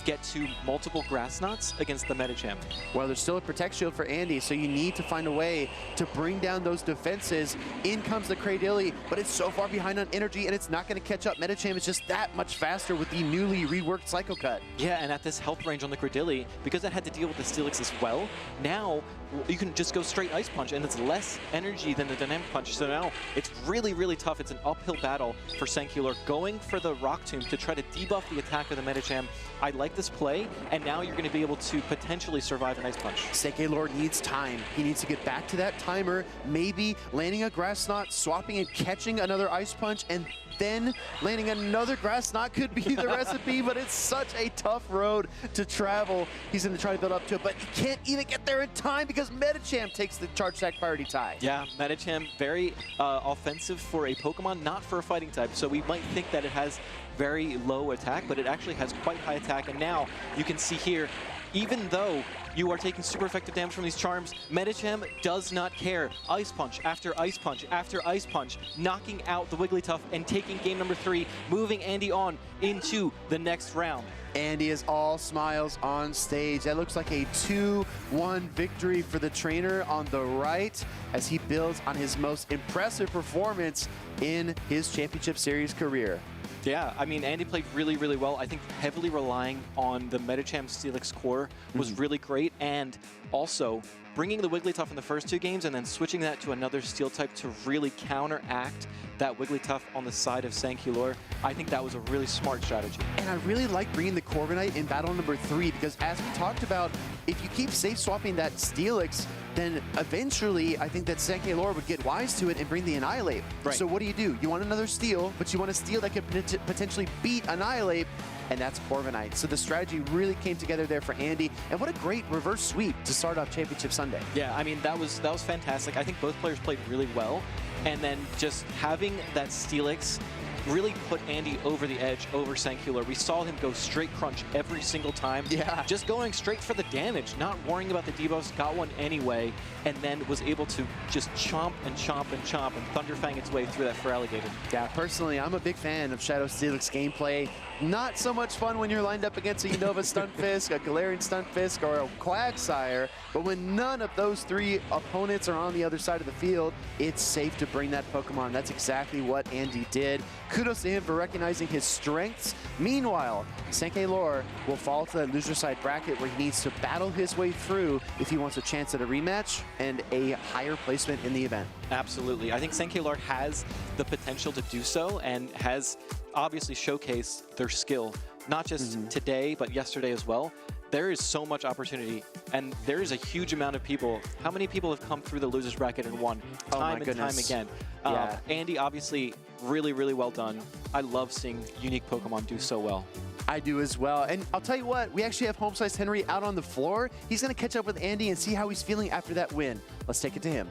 get to multiple grass knots against the Medicham. Well, there's still a Protect Shield for Andy, so you need to find a way to bring down those defenses. In comes the Cradilly, but it's so far behind on energy, and it's not going to catch up. Medicham is just that much faster with the newly reworked Psycho Cut. Yeah, and at this health range on the Cradilly, because it had to deal with the Steelix as well, now you can just go straight Ice Punch, and it's less energy than the Dynamic Punch. So now it's really, really tough. It's an uphill battle for Senkeilor, going for the Rock Tomb to try to debuff the attack of the Medicham. I like this play, and now you're going to be able to potentially survive an Ice Punch. Senkeilor needs time. He needs to get back to that timer, maybe landing a Grass Knot, swapping and catching another Ice Punch, and then landing another Grass Knot could be the recipe, but it's such a tough road to travel. He's going to try to build up to it, but he can't even get there in time because Medicham takes the charge attack priority tie. Yeah, Medicham, very offensive for a Pokemon, not for a fighting type. So we might think that it has very low attack, but it actually has quite high attack. And now you can see here, even though you are taking super effective damage from these charms, Medicham does not care. Ice Punch after Ice Punch after Ice Punch, knocking out the Wigglytuff and taking game number 3, moving Andy on into the next round. Andy is all smiles on stage. That looks like a 2-1 victory for the trainer on the right as he builds on his most impressive performance in his Championship Series career. Yeah, I mean, Andy played really, really well. I think heavily relying on the Medicham Steelix core was really great, and also bringing the Wigglytuff in the first 2 games and then switching that to another Steel type to really counteract that Wigglytuff on the side of Senkeilor. I think that was a really smart strategy. And I really like bringing the Corviknight in battle number 3 because, as we talked about, if you keep safe swapping that Steelix, then eventually I think that Senkeilor would get wise to it and bring the Annihilate. Right. So what do? You want another Steel, but you want a Steel that could potentially beat Annihilate, and that's Corviknight. So the strategy really came together there for Andy, and what a great reverse sweep to start off Championship Sunday. Yeah, I mean, that was fantastic. I think both players played really well, and then just having that Steelix really put Andy over the edge over Senkeilor. We saw him go straight crunch every single time. Yeah. Just going straight for the damage, not worrying about the debuffs, got one anyway, and then was able to just chomp and chomp and chomp and Thunderfang its way through that Feraligatr. Yeah, personally, I'm a big fan of Shadow Steelix gameplay. Not so much fun when you're lined up against a Unova Stunfisk, a Galarian Stunfisk, or a Quagsire, but when none of those 3 opponents are on the other side of the field, it's safe to bring that Pokemon. That's exactly what Andy did. Kudos to him for recognizing his strengths. Meanwhile, Senkeilor will fall to that loser side bracket where he needs to battle his way through if he wants a chance at a rematch and a higher placement in the event. Absolutely. I think Senkeilor has the potential to do so and has obviously showcased their skill, not just today, but yesterday as well. There is so much opportunity, and there is a huge amount of people. How many people have come through the losers bracket and won time and time again? Yeah. Andy, obviously, really, really well done. I love seeing unique Pokemon do so well. I do as well. And I'll tell you what, we actually have Home Slice Henry out on the floor. He's going to catch up with Andy and see how he's feeling after that win. Let's take it to him.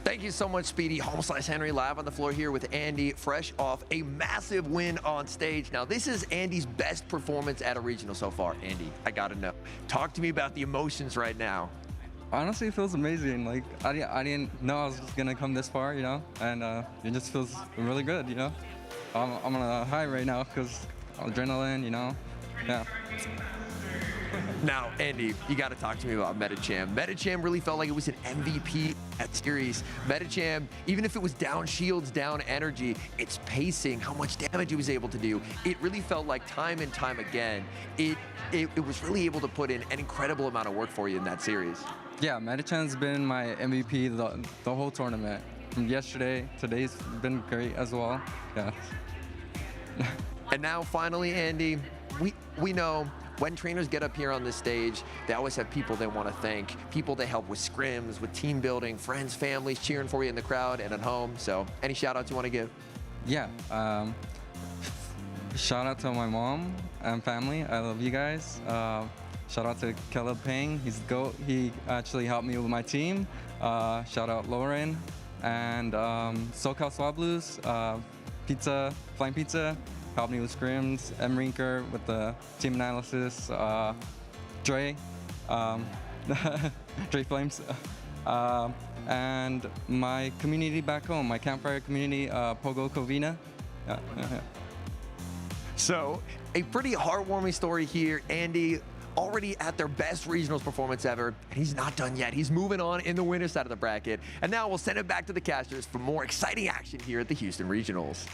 Thank you so much, Speedy. Home Slice Henry live on the floor here with Andy, fresh off a massive win on stage. Now, this is Andy's best performance at a regional so far. Andy, I gotta know. Talk to me about the emotions right now. Honestly, it feels amazing. Like I didn't know I was just gonna come this far, you know, and it just feels really good, you know. I'm on a high right now because adrenaline, you know. Yeah. Now, Andy, you got to talk to me about Medicham. Medicham really felt like it was an MVP at series. Medicham, even if it was down shields, down energy, its pacing, how much damage it was able to do, it really felt like time and time again, it was really able to put in an incredible amount of work for you in that series. Yeah, Medicham's been my MVP the whole tournament. From yesterday, today's been great as well. Yeah. And now, finally, Andy, we know when trainers get up here on this stage, they always have people they want to thank, people they help with scrims, with team building, friends, families cheering for you in the crowd and at home. So any shout outs you want to give? Yeah. Shout out to my mom and family. I love you guys. Shout out to Caleb Pang. He's the GOAT. He actually helped me with my team. Shout out Lauren. And SoCal Swab Blues, Flying Pizza, helped me with scrims. Rinker with the team analysis. Dre, Dre Flames. And my community back home, my campfire community, Pogo Covina. So, a pretty heartwarming story here. Andy, already at their best regionals performance ever, and he's not done yet. He's moving on in the winner's side of the bracket. And now we'll send it back to the casters for more exciting action here at the Houston Regionals.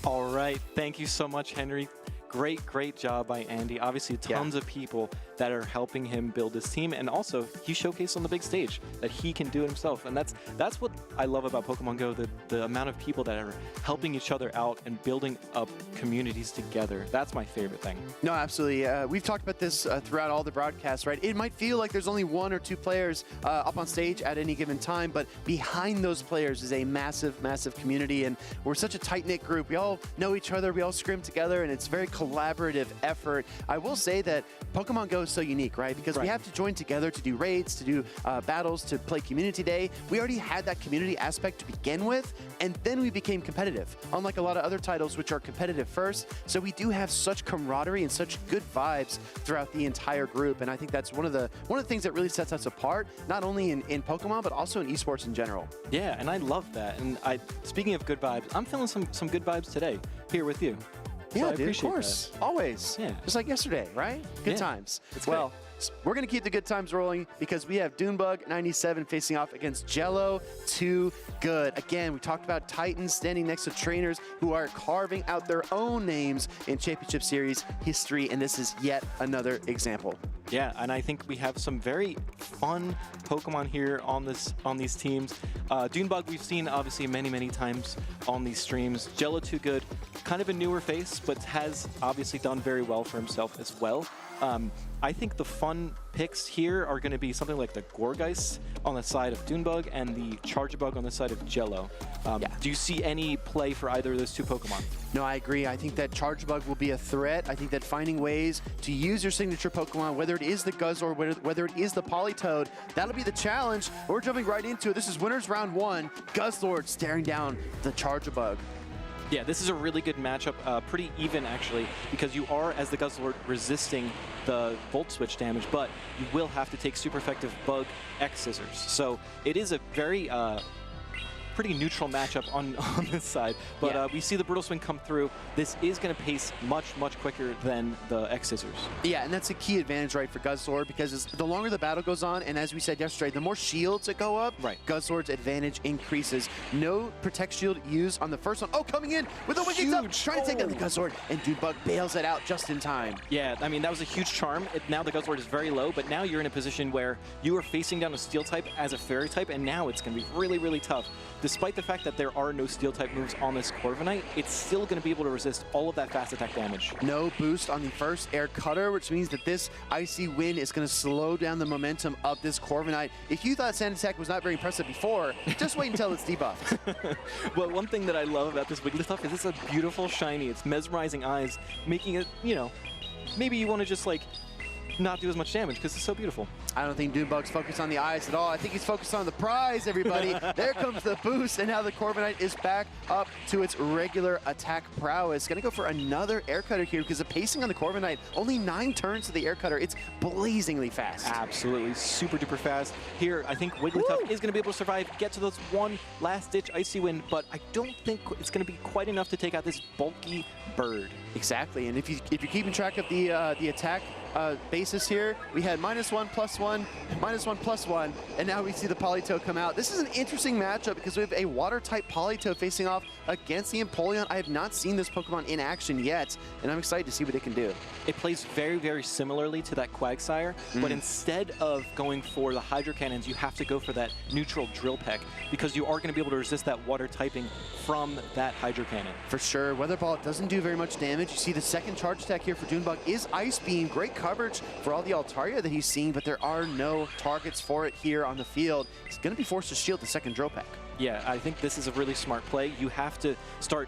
All right, thank you so much, Henry. Great job by Andy. Obviously, tons of people that are helping him build his team, and also he showcased on the big stage that he can do it himself, and that's what I love about Pokemon Go, the amount of people that are helping each other out and building up communities together. That's my favorite thing. No, absolutely. We've talked about this throughout all the broadcasts, right? It might feel like there's only one or two players up on stage at any given time, but behind those players is a massive community, and we're such a tight-knit group. We all know each other, we all scrim together, and it's very collaborative effort. I will say that Pokemon Go is so unique, right? Because we have to join together to do raids, to do battles, to play Community Day. We already had that community aspect to begin with, and then we became competitive, unlike a lot of other titles which are competitive first. So we do have such camaraderie and such good vibes throughout the entire group, and I think that's one of the things that really sets us apart, not only in Pokemon, but also in esports in general. Yeah, and I love that. And speaking of good vibes, I'm feeling some good vibes today here with you. Yeah, so dude, of course. That. Always. Yeah. Just like yesterday, right? Good times. Well, we're going to keep the good times rolling because we have Dunebug97 facing off against Jello Too Good. Again, we talked about Titans standing next to trainers who are carving out their own names in Championship Series history, and this is yet another example. Yeah, and I think we have some very fun Pokemon here on these teams. Dunebug we've seen obviously many times on these streams. Jello Too Good, kind of a newer face, but has obviously done very well for himself as well. I think the fun picks here are going to be something like the Gourgeist on the side of Dunebug and the Charjabug on the side of Jello. Do you see any play for either of those two Pokemon? No, I agree. I think that Charjabug will be a threat. I think that finding ways to use your signature Pokemon, whether it is the Guzzlord, whether it is the Politoed, that'll be the challenge. We're jumping right into it. This is winners round one. Guzzlord staring down the Charjabug. Yeah, this is a really good matchup, pretty even actually, because you are, as the Guzzlord, resisting the Volt Switch damage, but you will have to take super effective Bug X Scissors. So it is a very pretty neutral matchup on this side, but we see the Brutal Swing come through. This is going to pace much quicker than the X Scissors. Yeah, and that's a key advantage, right, for Guzzlord, because the longer the battle goes on, and as we said yesterday, the more shields that go up, Guzzlord's advantage increases. No Protect Shield used on the first one. Oh, coming in with a Wicked Up, trying to take down the Guzzlord, and Dunebug bails it out just in time. Yeah, I mean, that was a huge charm. Now the Guzzlord is very low, but now you're in a position where you are facing down a Steel type as a Fairy type, and now it's going to be really tough. Despite the fact that there are no Steel type moves on this Corviknight, it's still going to be able to resist all of that fast attack damage. No boost on the first Air Cutter, which means that this Icy Wind is going to slow down the momentum of this Corviknight. If you thought Sand Attack was not very impressive before, just wait until it's debuffed. Well, one thing that I love about this Wigglytuff is it's a beautiful shiny. It's mesmerizing eyes, making it, you know, maybe you want to just like not do as much damage because it's so beautiful. I don't think Doonbug's focused on the eyes at all. I think he's focused on the prize, everybody. There comes the boost, and now the Corviknight is back up to its regular attack prowess. Gonna go for another air cutter here because the pacing on the Corviknight, only 9 turns to the air cutter. It's blazingly fast. Absolutely, super duper fast. Here, I think Wigglytuff is gonna be able to survive, get to those one last ditch Icy Wind, but I don't think it's gonna be quite enough to take out this bulky bird. Exactly, and if you're keeping track of the attack basis here, we had -1, +1, -1, +1, and now we see the Politoed come out. This is an interesting matchup because we have a water-type Politoed facing off against the Empoleon. I have not seen this Pokemon in action yet, and I'm excited to see what it can do. It plays very, very similarly to that Quagsire, but instead of going for the Hydro Cannons, you have to go for that neutral Drill Peck because you are going to be able to resist that water typing from that Hydro Cannon. For sure. Weather Ball doesn't do very much damage. You see the second charge attack here for Doonbug is Ice Beam. Great coverage for all the Altaria that he's seeing, but there are no targets for it here on the field. He's going to be forced to shield the second Drill Peck. Yeah, I think this is a really smart play. You have to start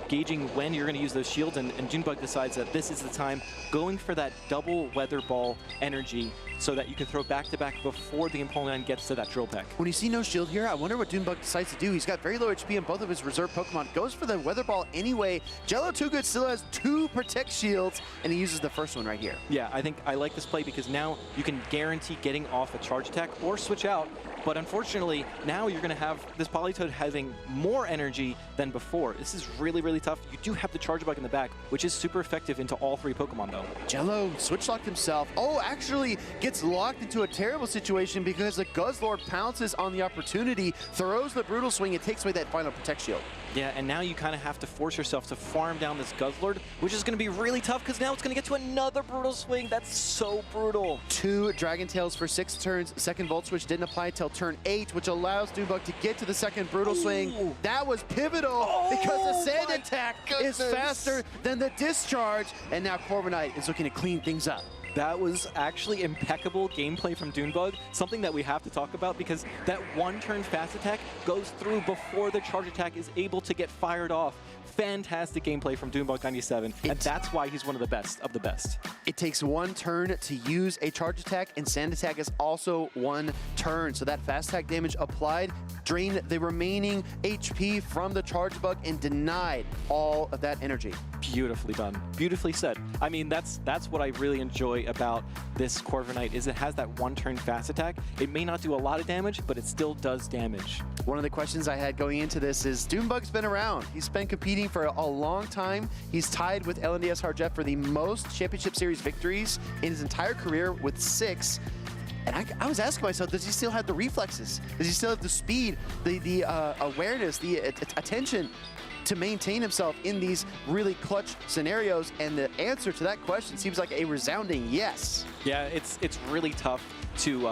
gauging when you're going to use those shields, and Doonbug decides that this is the time, going for that double Weather Ball energy so that you can throw back-to-back before the Empoleon gets to that Drill Peck. When you see no shield here, I wonder what Doonbug decides to do. He's got very low HP on both of his reserve Pokemon. Goes for the Weather Ball anyway. Jello Too Good still has 2 Protect Shields, and he uses the first one right here. Yeah, I think I like this play because now you can guarantee getting off a charge attack or switch out. But unfortunately, now you're going to have this Politoed having more energy than before. This is really, really tough. You do have the Charge Bug in the back, which is super effective into all 3 Pokemon, though. Jello switch locked himself. Oh, actually gets locked into a terrible situation because the Guzzlord pounces on the opportunity, throws the Brutal Swing, and takes away that final Protect Shield. Yeah, and now you kind of have to force yourself to farm down this Guzzlord, which is going to be really tough because now it's going to get to another Brutal Swing. That's so brutal. 2 Dragon Tails for 6 turns. Second Volt Switch didn't apply till turn 8, which allows Doonbug to get to the second Brutal Swing. That was pivotal because the Sand Attack is faster than the Discharge, and now Corviknight is looking to clean things up. That was actually impeccable gameplay from Doonbug, something that we have to talk about because that 1-turn fast attack goes through before the charge attack is able to get fired off. Fantastic gameplay from Doonbug 97, and that's why he's one of the best of the best. It takes 1 turn to use a charge attack, and Sand Attack is also 1 turn. So that fast attack damage applied, drained the remaining HP from the charge bug, and denied all of that energy. Beautifully done. Beautifully said. I mean, that's what I really enjoy about this Corviknight is it has that 1-turn fast attack. It may not do a lot of damage, but it still does damage. One of the questions I had going into this is Doonbug's been around. He's been competing for a long time. He's tied with LNDS Harjeff for the most Championship Series victories in his entire career with 6. And I was asking myself, does he still have the reflexes? Does he still have the speed, the awareness, the attention to maintain himself in these really clutch scenarios? And the answer to that question seems like a resounding yes. Yeah, it's really tough to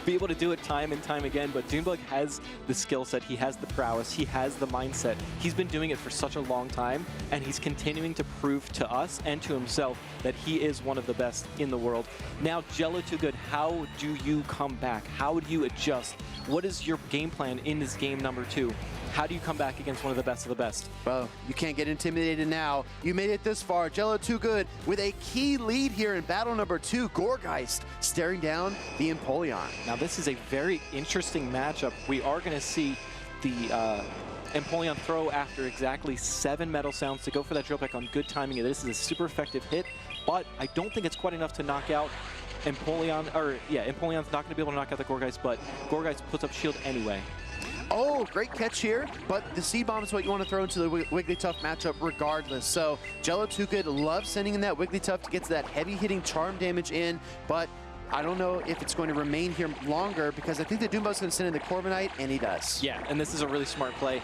be able to do it time and time again, but Doonbug has the skill set, he has the prowess, he has the mindset. He's been doing it for such a long time, and he's continuing to prove to us and to himself that he is one of the best in the world. Now, Jello Too Good, how do you come back? How do you adjust? What is your game plan in this game number 2? How do you come back against one of the best of the best? Well, you can't get intimidated now. You made it this far. Jello Too Good with a key lead here in battle number 2. Gorgeist staring down the Empoleon. Now, this is a very interesting matchup. We are going to see the Empoleon throw after exactly 7 Metal Sounds to go for that Drill Peck on good timing. This is a super effective hit, but I don't think it's quite enough to knock out Empoleon. Empoleon's not going to be able to knock out the Gorgeist, but Gorgeist puts up shield anyway. Oh, great catch here, but the Seed Bomb is what you want to throw into the Wigglytuff matchup regardless. So Jello Too Good loves sending in that Wigglytuff to get to that heavy-hitting charm damage in, but I don't know if it's going to remain here longer because I think that Doonbug's going to send in the Corviknight, and he does. Yeah, and this is a really smart play.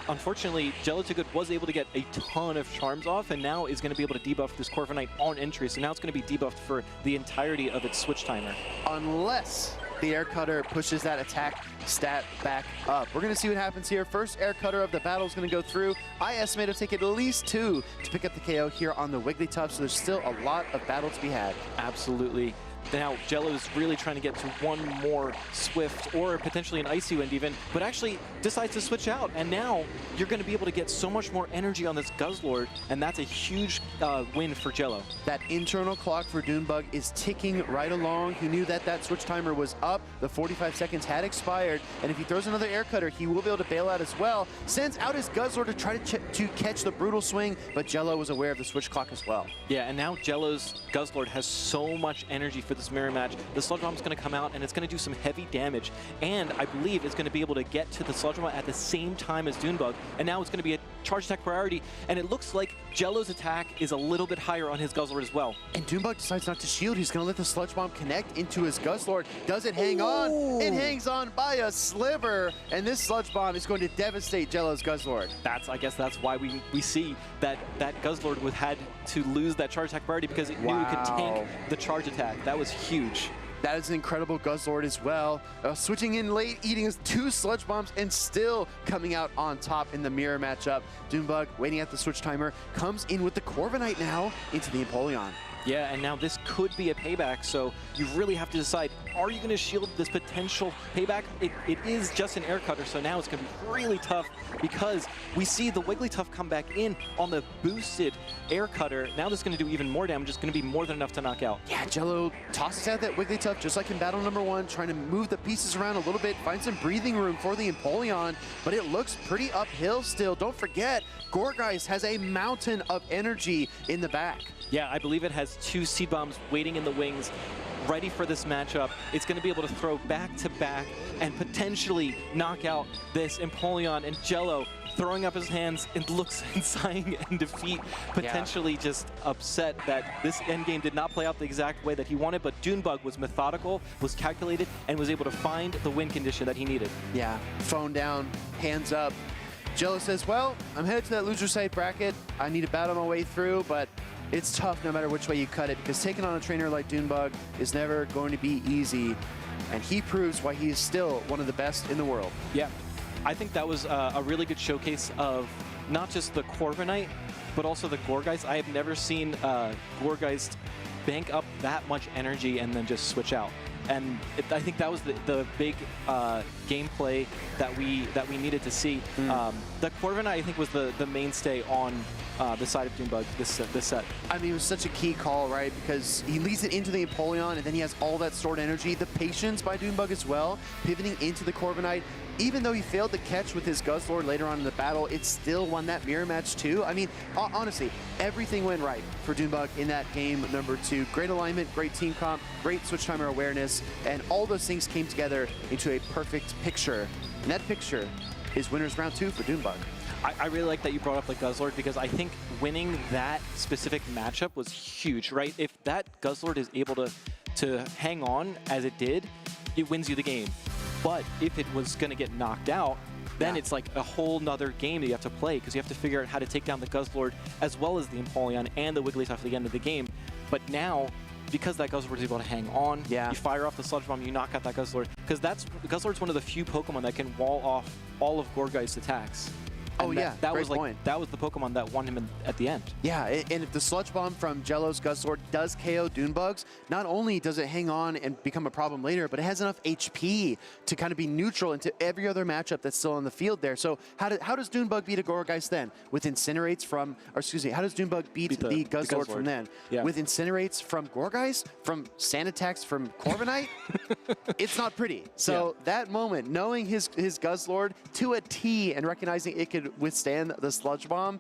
Unfortunately, Jello Too Good was able to get a ton of charms off, and now is going to be able to debuff this Corviknight on entry, so now it's going to be debuffed for the entirety of its switch timer. Unless the Air Cutter pushes that attack stat back up. We're going to see what happens here. First Air Cutter of the battle is going to go through. I estimate it'll take at least 2 to pick up the KO here on the Wigglytuff, so there's still a lot of battle to be had. Absolutely. Now, Jello's really trying to get to one more Swift or potentially an Icy Wind even, but actually decides to switch out. And now you're going to be able to get so much more energy on this Guzzlord, and that's a huge win for Jello. That internal clock for Doonbug is ticking right along. He knew that that switch timer was up. The 45 seconds had expired, and if he throws another air cutter, he will be able to bail out as well. Sends out his Guzzlord to try to catch the brutal swing, but Jello was aware of the switch clock as well. Yeah, and now Jello's Guzzlord has so much energy for this mirror match. The Sludge Bomb's going to come out, and it's going to do some heavy damage, and I believe it's going to be able to get to the Sludge Bomb at the same time as Doonbug, and now it's going to be a charge attack priority, and it looks like Jello's attack is a little bit higher on his Guzzlord as well. And Doonbug decides not to shield. He's going to let the Sludge Bomb connect into his Guzzlord. Does it hang on? It hangs on by a sliver, and this Sludge Bomb is going to devastate Jello's Guzzlord. I guess that's why we see that Guzzlord had to lose that charge attack priority, because it knew it could tank the charge attack. That was huge. That is an incredible Guzzlord as well. Switching in late, eating his 2 Sludge Bombs, and still coming out on top in the mirror matchup. Doonbug, waiting at the switch timer, comes in with the Corviknight now into the Empoleon. Yeah, and now this could be a payback, so you really have to decide, are you going to shield this potential payback? It is just an air cutter, so now it's going to be really tough, because we see the Wigglytuff come back in on the boosted air cutter. Now this is going to do even more damage. It's going to be more than enough to knock out. Yeah, Jello tosses out that Wigglytuff just like in battle number 1, trying to move the pieces around a little bit, find some breathing room for the Empoleon, but it looks pretty uphill still. Don't forget, Gourgeist has a mountain of energy in the back. Yeah, I believe it has 2 Seed Bombs waiting in the wings, ready for this matchup. It's going to be able to throw back to back and potentially knock out this Empoleon, and Jello throwing up his hands and looks and sighing in defeat, potentially just upset that this endgame did not play out the exact way that he wanted, but Doonbug was methodical, was calculated, and was able to find the win condition that he needed. Yeah, phone down, hands up. Jello says, well, I'm headed to that loser side bracket. I need to battle my way through, but it's tough no matter which way you cut it, because taking on a trainer like Doonbug is never going to be easy, and he proves why he is still one of the best in the world. Yeah, I think that was a really good showcase of not just the Corviknight, but also the Gourgeist. I have never seen Gourgeist bank up that much energy and then just switch out. And I think that was the big gameplay that we needed to see. The Corviknight, I think, was the mainstay on the side of Doonbug this set. I mean, it was such a key call, right? Because he leads it into the Empoleon, and then he has all that stored energy. The patience by Doonbug as well, pivoting into the Corviknight. Even though he failed to catch with his Guzzlord later on in the battle, it still won that mirror match too. I mean, honestly, everything went right for Doonbug in that game number 2. Great alignment, great team comp, great switch timer awareness, and all those things came together into a perfect picture. And that picture is winners round 2 for Doonbug. I really like that you brought up the Guzzlord, because I think winning that specific matchup was huge, right? If that Guzzlord is able to hang on as it did, it wins you the game. But if it was going to get knocked out, then it's like a whole nother game that you have to play, because you have to figure out how to take down the Guzzlord as well as the Empoleon and the Wigglytuff at the end of the game. But now, because that Guzzlord is able to hang on, you fire off the Sludge Bomb, you knock out that Guzzlord, because Guzzlord's one of the few Pokemon that can wall off all of Gourgeist's attacks. And that was the Pokemon that won him at the end. Yeah, and if the Sludge Bomb from Jello's Guzzlord does KO Doonbug's, not only does it hang on and become a problem later, but it has enough HP to kind of be neutral into every other matchup that's still on the field there. So how does Doonbug beat a Gourgeist then? With Incinerates from, or excuse me, how does Doonbug beat the Guzzlord from then? Yeah. With Incinerates from Gourgeist, from Sand Attacks from Corviknight? It's not pretty. So that moment, knowing his Guzzlord to a T and recognizing it could withstand the Sludge Bomb,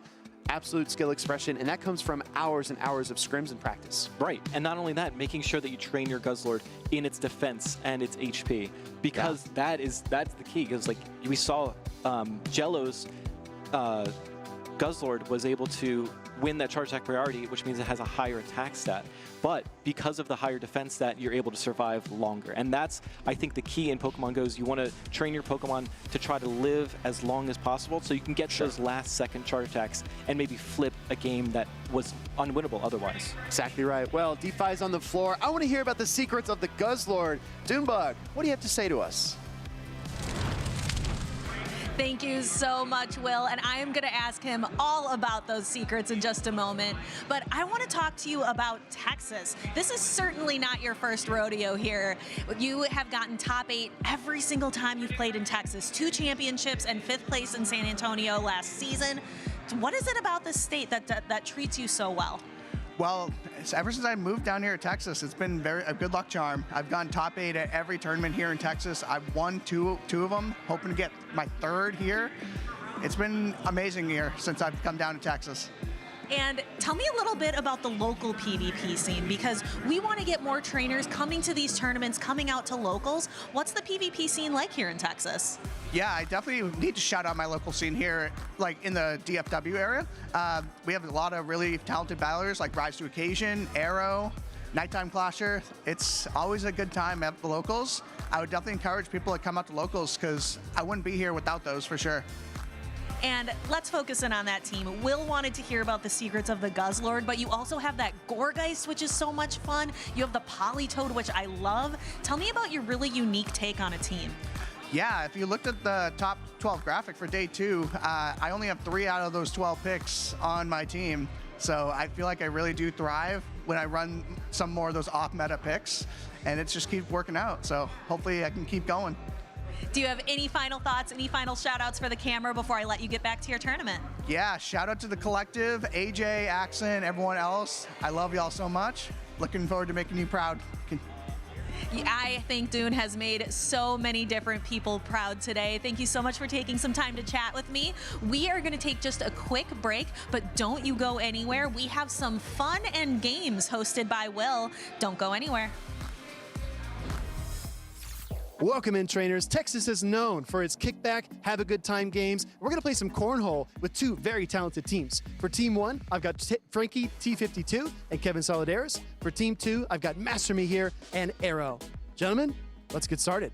absolute skill expression, and that comes from hours and hours of scrims and practice. Right, and not only that, making sure that you train your Guzzlord in its defense and its HP, because that's the key. Because like we saw, Jello's Guzzlord was able to win that charge attack priority, which means it has a higher attack stat. But because of the higher defense stat, you're able to survive longer. And that's, I think, the key in Pokemon Go is you want to train your Pokemon to try to live as long as possible so you can get those last second charge attacks and maybe flip a game that was unwinnable otherwise. Exactly right. Well, DeFi's on the floor. I want to hear about the secrets of the Guzzlord. Doonbug, what do you have to say to us? Thank you so much, Will. And I am going to ask him all about those secrets in just a moment. But I want to talk to you about Texas. This is certainly not your first rodeo here. You have gotten top 8 every single time you've played in Texas. 2 championships and 5th place in San Antonio last season. What is it about this state that treats you so well? Well, ever since I moved down here to Texas, it's been a good luck charm. I've gone top 8 at every tournament here in Texas. I've won two of them, hoping to get my 3rd here. It's been amazing here since I've come down to Texas. And tell me a little bit about the local PvP scene, because we want to get more trainers coming to these tournaments, coming out to locals. What's the PvP scene like here in Texas? Yeah, I definitely need to shout out my local scene here, like in the DFW area. We have a lot of really talented battlers like Rise to Occasion, Arrow, Nighttime Clasher. It's always a good time at the locals. I would definitely encourage people to come out to locals because I wouldn't be here without those for sure. And let's focus in on that team. Will wanted to hear about the secrets of the Guzzlord, but you also have that Gourgeist, which is so much fun. You have the Politoed, which I love. Tell me about your really unique take on a team. Yeah, if you looked at the top 12 graphic for day 2, I only have 3 out of those 12 picks on my team. So I feel like I really do thrive when I run some more of those off-meta picks, and it's just keep working out. So hopefully I can keep going. Do you have any final thoughts, any final shout-outs for the camera before I let you get back to your tournament? Yeah, shout out to the collective, AJ, Axon, everyone else. I love y'all so much. Looking forward to making you proud. I think Dune has made so many different people proud today. Thank you so much for taking some time to chat with me. We are going to take just a quick break, but don't you go anywhere. We have some fun and games hosted by Will. Don't go anywhere. Welcome in, trainers. Texas is known for its kickback, have a good time games. We're going to play some cornhole with 2 very talented teams. For Team 1, I've got Frankie T52 and Kevin Solidaris. For Team 2, I've got Master Me here and Arrow. Gentlemen, let's get started.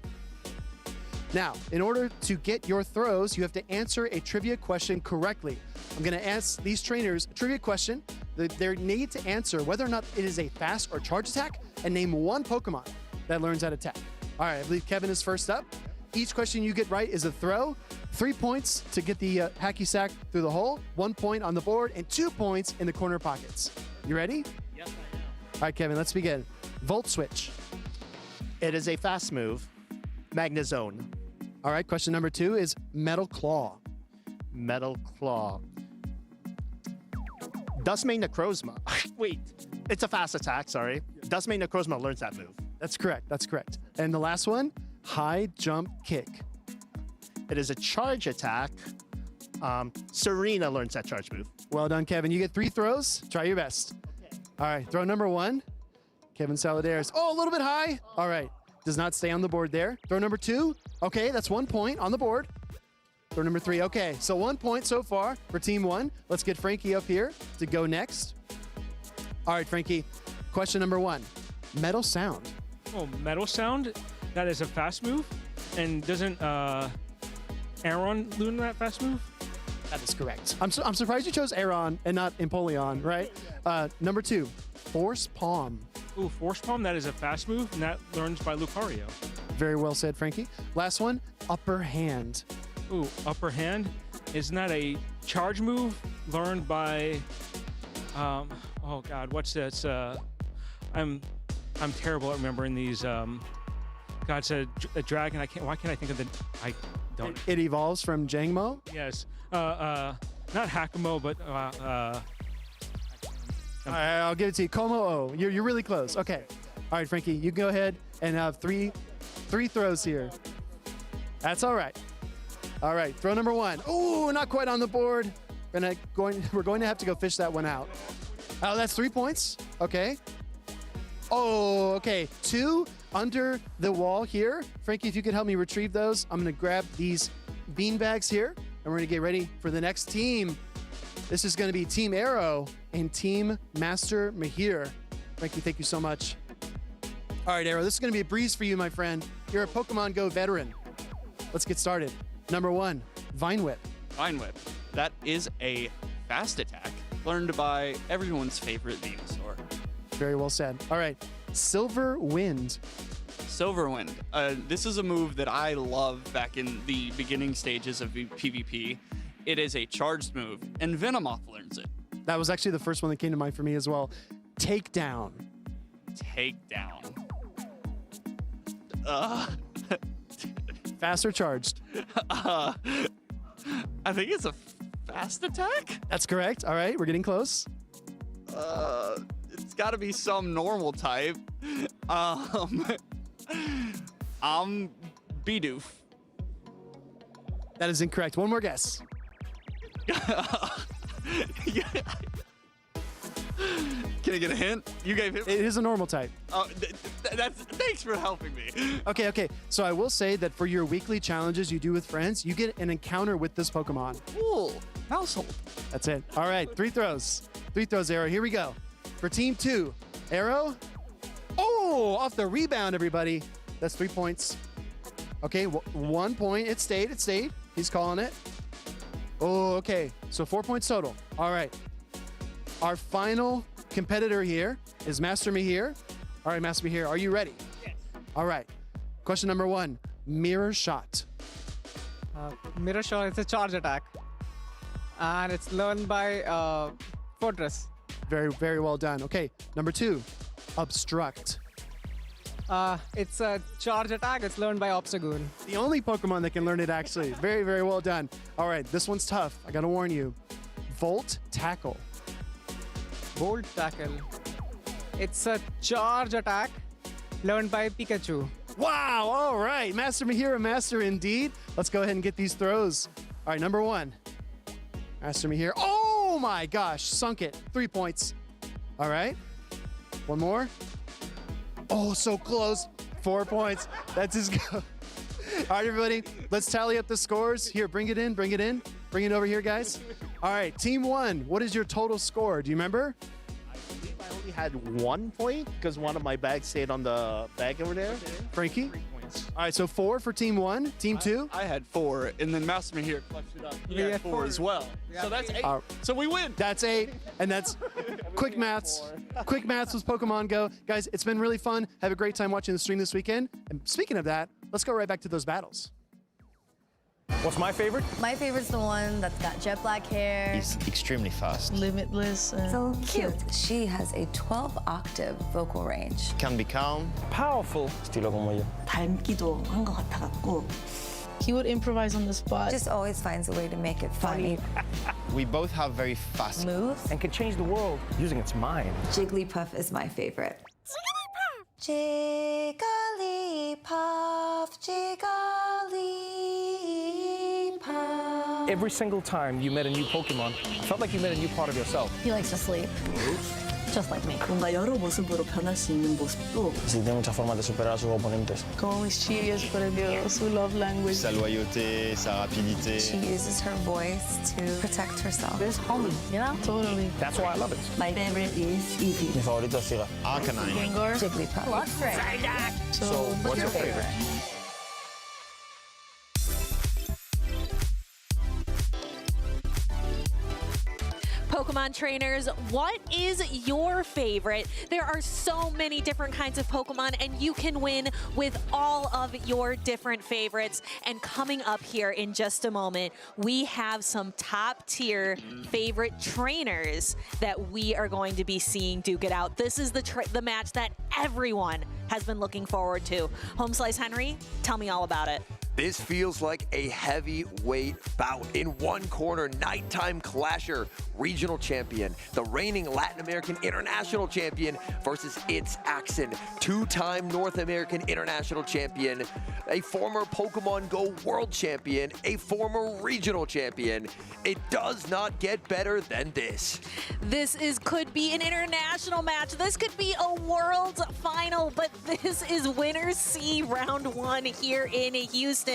Now, in order to get your throws, you have to answer a trivia question correctly. I'm going to ask these trainers a trivia question. They need to answer whether or not it is a fast or charge attack and name 1 Pokemon that learns that attack. All right, I believe Kevin is first up. Each question you get right is a throw. 3 points to get the hacky sack through the hole, 1 point on the board, and 2 points in the corner pockets. You ready? Yes, I am. All right, Kevin, let's begin. Volt Switch. It is a fast move. Magnezone. All right, question number 2 is Metal Claw. Metal Claw. Dustmane Necrozma. Wait, it's a fast attack, sorry. Dustmane Necrozma learns that move. That's correct, that's correct. And the last one, High Jump Kick. It is a charge attack. Serena learns that charge move. Well done, Kevin. You get 3 throws. Try your best. Okay. All right, throw number 1, Kevin Solidaris. Oh, a little bit high. All right, does not stay on the board there. Throw number 2. Okay, that's 1 point on the board. Throw number 3. Okay, so 1 point so far for Team 1. Let's get Frankie up here to go next. All right, Frankie, question number 1, Metal Sound. Oh, Metal Sound? That is a fast move? And doesn't Aron learn that fast move? That is correct. I'm surprised you chose Aron and not Empoleon, right? Number 2, Force Palm. Ooh, Force Palm, that is a fast move, and that learns by Lucario. Very well said, Frankie. Last one, Upper Hand. Ooh, Upper Hand? Isn't that a charge move learned by, oh God, what's this? I'm terrible at remembering these. God said a dragon. Why can't I think of the? I don't. It evolves from Jangmo. Yes. Not Hakamo, but. I'll give it to you. Como-o. You're really close. Okay. All right, Frankie, you can go ahead and have three throws here. That's all right. All right, throw number 1. Ooh, not quite on the board. We're going to have to go fish that one out. Oh, that's 3 points. Okay. Oh, okay. 2 under the wall here. Frankie, if you could help me retrieve those, I'm going to grab these bean bags here, and we're going to get ready for the next team. This is going to be Team Arrow and Team Master Mahir. Frankie, thank you so much. All right, Arrow, this is going to be a breeze for you, my friend. You're a Pokemon GO veteran. Let's get started. Number 1, Vine Whip. Vine Whip. That is a fast attack learned by everyone's favorite Venusaur. Very well said. All right, Silver Wind. Silverwind. This is a move that I love back in the beginning stages of PvP. It is a charged move, and Venomoth learns it. That was actually the first one that came to mind for me as well. Takedown. Takedown. Fast or charged? I think it's a fast attack? That's correct. All right, we're getting close. It's got to be some normal type. Bidoof. That is incorrect. One more guess. Can I get a hint? You gave him. It is a normal type. Thanks for helping me. Okay. So I will say that for your weekly challenges you do with friends, you get an encounter with this Pokemon. Cool. Household. That's it. All right, 3 throws. 3 throws, Arrow. Here we go. For team 2, Arrow. Oh, off the rebound, everybody. That's 3 points. Okay, 1 point. It stayed. He's calling it. Oh, okay. So 4 points total. All right. Our final competitor here is Master Mihir. All right, Master Mihir, are you ready? Yes. All right. Question number 1, Mirror Shot. Mirror Shot is a charge attack. And it's learned by Fortress. Very, very well done. Okay, number 2, Obstruct. It's a charge attack. It's learned by Obstagoon. The only Pokemon that can learn it, actually. Very, very well done. All right, this one's tough. I gotta warn you. Volt Tackle. Volt Tackle. It's a charge attack learned by Pikachu. Wow, all right. Master Mihira, master indeed. Let's go ahead and get these throws. All right, number 1. Master Mihira. Oh my gosh, sunk it. 3 points. All right. One more. Oh, so close. 4 points. That's his go. All right, everybody, let's tally up the scores. Here, bring it in. Bring it over here, guys. All right, team 1, what is your total score? Do you remember? I only had 1 point because one of my bags stayed on the bag over there. Frankie? All right, so 4 for team 1. Team 2? I had 4, and then Master here clutched it up. He had 4 as well. So that's 8. So we win. That's 8, and that's quick maths. Quick maths with Pokemon Go. Guys, it's been really fun. Have a great time watching the stream this weekend. And speaking of that, let's go right back to those battles. What's my favorite? My favorite's the one that's got jet black hair. He's extremely fast. Limitless. So cute. She has a 12-octave vocal range. Can be calm. Powerful. Estilo como yo. 닮기도 한 것 같아갖고. He would improvise on the spot. Just always finds a way to make it funny. We both have very fast moves. and can change the world using its mind. Jigglypuff is my favorite. Jigglypuff, Jigglypuff. Every single time you met a new Pokemon, it felt like you met a new part of yourself. He likes to sleep. Just like me. 뭔가 여러 모습으로 변할 수 있는 모습도. Sí, tiene muchas formas de superar a sus oponentes. Como mis chillas, por Dios, su love language. Sa loyauté, sa rapidité. She uses her voice to protect herself. It's home, you know? Totally. That's why I love it. My favorite is Eevee. Mi favorito es Arcanine. Gengar. Jigglypuff. Psyduck. So, what's your favorite? Pokemon trainers, what is your favorite? There are so many different kinds of Pokemon, and you can win with all of your different favorites. And coming up here in just a moment, we have some top-tier favorite trainers that we are going to be seeing duke it out. This is the match that everyone has been looking forward to. Home Slice Henry, tell me all about it. This feels like a heavyweight bout. In one corner, Nighttime Clasher, regional champion, the reigning Latin American international champion versus its Axon, 2-time North American international champion, a former Pokemon GO world champion, a former regional champion. It does not get better than this. This could be an international match. This could be a world final, but this is Winner's C round 1 here in Houston.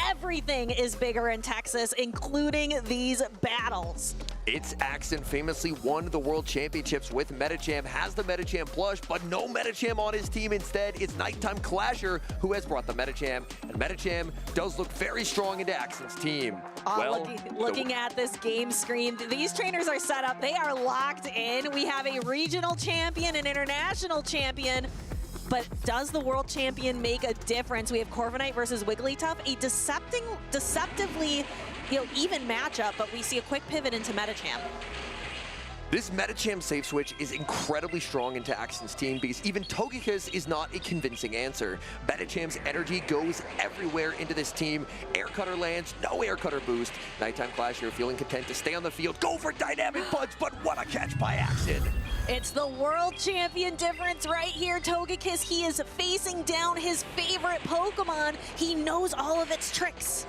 Everything is bigger in Texas, including these battles. Its Axon famously won the World Championships with Medicham, has the Medicham plush, but no Medicham on his team. Instead, it's Nighttime Clasher who has brought the Medicham, and Medicham does look very strong into Axon's team. Looking at this game screen, these trainers are set up. They are locked in. We have a regional champion, an international champion. but does the world champion make a difference? We have Corviknight versus Wigglytuff, a deceptively even matchup, but we see a quick pivot into Medicham. This Medicham safe switch is incredibly strong into Axon's team because even Togekiss is not a convincing answer. Medicham's energy goes everywhere into this team. Air Cutter lands, no Air Cutter boost. Nighttime Clasher feeling content to stay on the field, go for Dynamic Punch, but what a catch by Axon. It's the world champion difference right here, Togekiss. He is facing down his favorite Pokemon. He knows all of its tricks.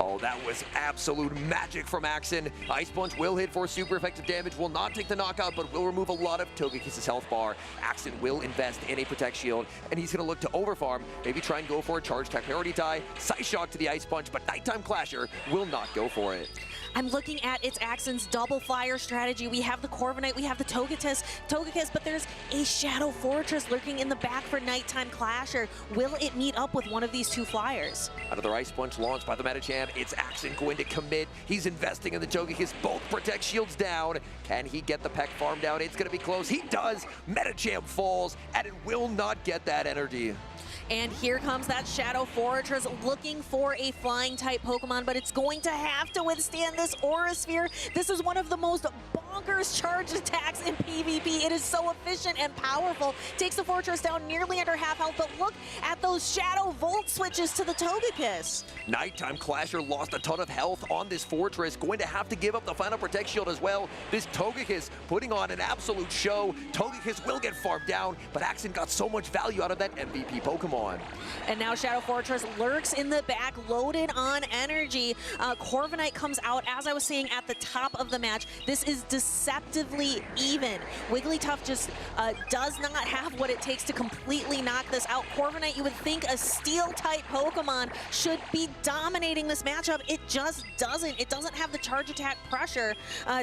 Oh, that was absolute magic from Axon. Ice Punch will hit for super effective damage, will not take the knockout, but will remove a lot of Togekiss's health bar. Axon will invest in a Protect Shield, and he's going to look to overfarm, maybe try and go for a Charge Type Priority Tie, Size Shock to the Ice Punch, but Nighttime Clasher will not go for it. I'm looking at its Axon's double flyer strategy. We have the Corviknight, we have the Togekiss, but there's a Shadow Fortress lurking in the back for Nighttime Clasher. Will it meet up with one of these two flyers? Another Ice Punch launched by the Medicham. It's Axon going to commit. He's investing in the Togekiss. Both Protect Shields down. Can he get the Peck farm down? It's going to be close. He does. Medicham falls, and it will not get that energy. And here comes that Shadow Fortress looking for a flying type Pokemon, but it's going to have to withstand this Aura Sphere. This is one of the most bonkers charge attacks in PvP. It is so efficient and powerful. Takes the Fortress down nearly under half health, but look at those Shadow Volt switches to the Togekiss. Nighttime Clasher lost a ton of health on this Fortress, going to have to give up the final Protect Shield as well. This Togekiss putting on an absolute show. Togekiss will get farmed down, but Axon got so much value out of that MVP Pokemon. And now Shadow Fortress lurks in the back, loaded on energy. Corviknight comes out, as I was saying, at the top of the match. This is deceptively even. Wigglytuff just does not have what it takes to completely knock this out. Corviknight, you would think a Steel-type Pokemon should be dominating this matchup. It just doesn't. It doesn't have the charge attack pressure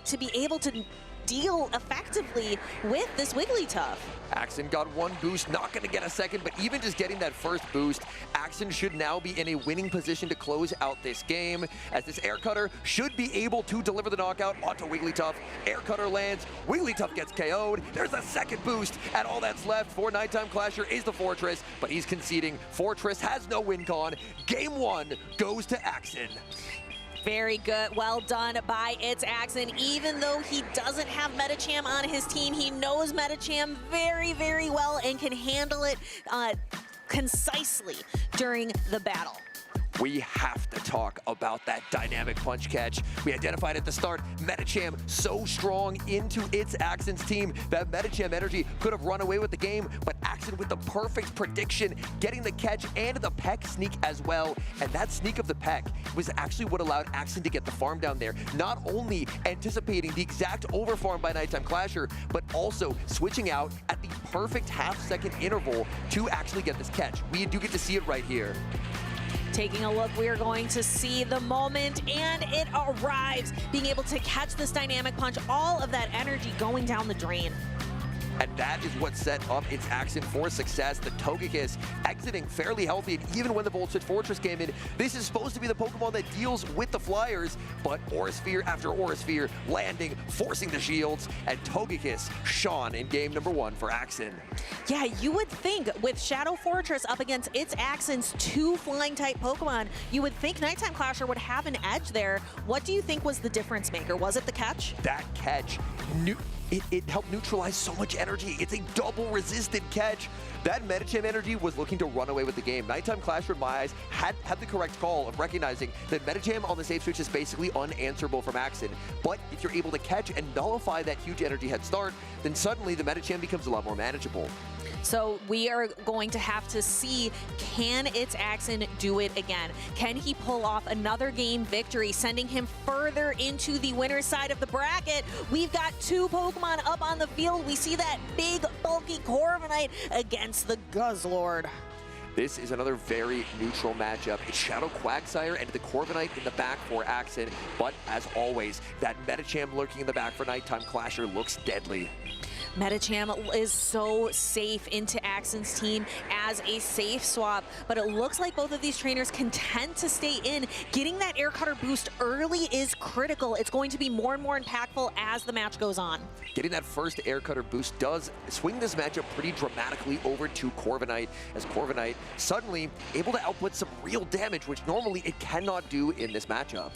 to be able to deal effectively with this Wigglytuff. Axon got one boost, not going to get a second, but even just getting that first boost, Axon should now be in a winning position to close out this game, as this Air Cutter should be able to deliver the knockout onto Wigglytuff. Air Cutter lands, Wigglytuff gets KO'd, there's a second boost, and all that's left for Nighttime Clasher is the Fortress, but he's conceding. Fortress has no win con. Game 1 goes to Axon. Very good. Well done by its Axon. Even though he doesn't have Medicham on his team, he knows Medicham very, very well and can handle it concisely during the battle. We have to talk about that Dynamic Punch catch. We identified at the start, Medicham so strong into its Axon's team that Medicham energy could have run away with the game, but Axon with the perfect prediction, getting the catch and the Peck sneak as well. And that sneak of the Peck was actually what allowed Axon to get the farm down there. Not only anticipating the exact overfarm by Nighttime Clasher, but also switching out at the perfect half-second interval to actually get this catch. We do get to see it right here. Taking a look, we are going to see the moment, and it arrives. Being able to catch this Dynamic Punch, all of that energy going down the drain. And that is what set up its Axon for success. The Togekiss exiting fairly healthy, and even when the Volt Switch Fortress came in, this is supposed to be the Pokemon that deals with the Flyers, but Aura Sphere after Aura Sphere landing, forcing the shields, and Togekiss shone in game number 1 for Axon. Yeah, you would think with Shadow Fortress up against its Axon's 2 flying-type Pokemon, you would think Nighttime Clasher would have an edge there. What do you think was the difference maker? Was it the catch? That catch, it helped neutralize so much energy. It's a double resisted catch. That Medicham energy was looking to run away with the game. Nighttime Clasher, in my eyes, had the correct call of recognizing that Medicham on the safe switch is basically unanswerable from Axon. But if you're able to catch and nullify that huge energy head start, then suddenly the Medicham becomes a lot more manageable. So we are going to have to see, can its Axon do it again? Can he pull off another game victory, sending him further into the winner's side of the bracket? We've got 2 Pokemon up on the field. We see that big, bulky Corviknight against the Guzzlord. This is another very neutral matchup. It's Shadow Quagsire and the Corviknight in the back for Axon. But as always, that Medicham lurking in the back for Nighttime Clasher looks deadly. Medicham is so safe into Axon's team as a safe swap, but it looks like both of these trainers can tend to stay in. Getting that air cutter boost early is critical. It's going to be more and more impactful as the match goes on. Getting that first air cutter boost does swing this matchup pretty dramatically over to Corviknight, as Corviknight suddenly able to output some real damage, which normally it cannot do in this matchup.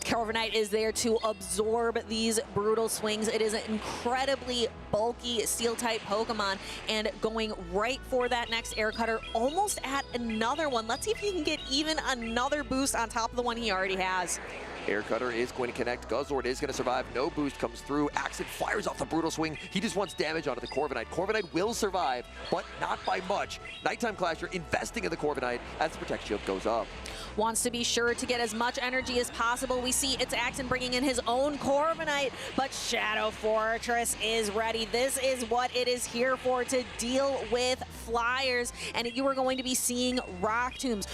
Corviknight is there to absorb these brutal swings. It is an incredibly bulky Steel-type Pokemon, and going right for that next air cutter, almost at another one. Let's see if he can get even another boost on top of the one he already has. Air cutter is going to connect. Guzzlord is going to survive. No boost comes through. Axon fires off the brutal swing. He just wants damage onto the Corviknight. Corviknight will survive, but not by much. Nighttime Clasher investing in the Corviknight as the Protect Shield goes up. Wants to be sure to get as much energy as possible. We see it's Axon bringing in his own Corviknight, but Shadow Fortress is ready. This is what it is here for, to deal with flyers, and you are going to be seeing Rock Tombs.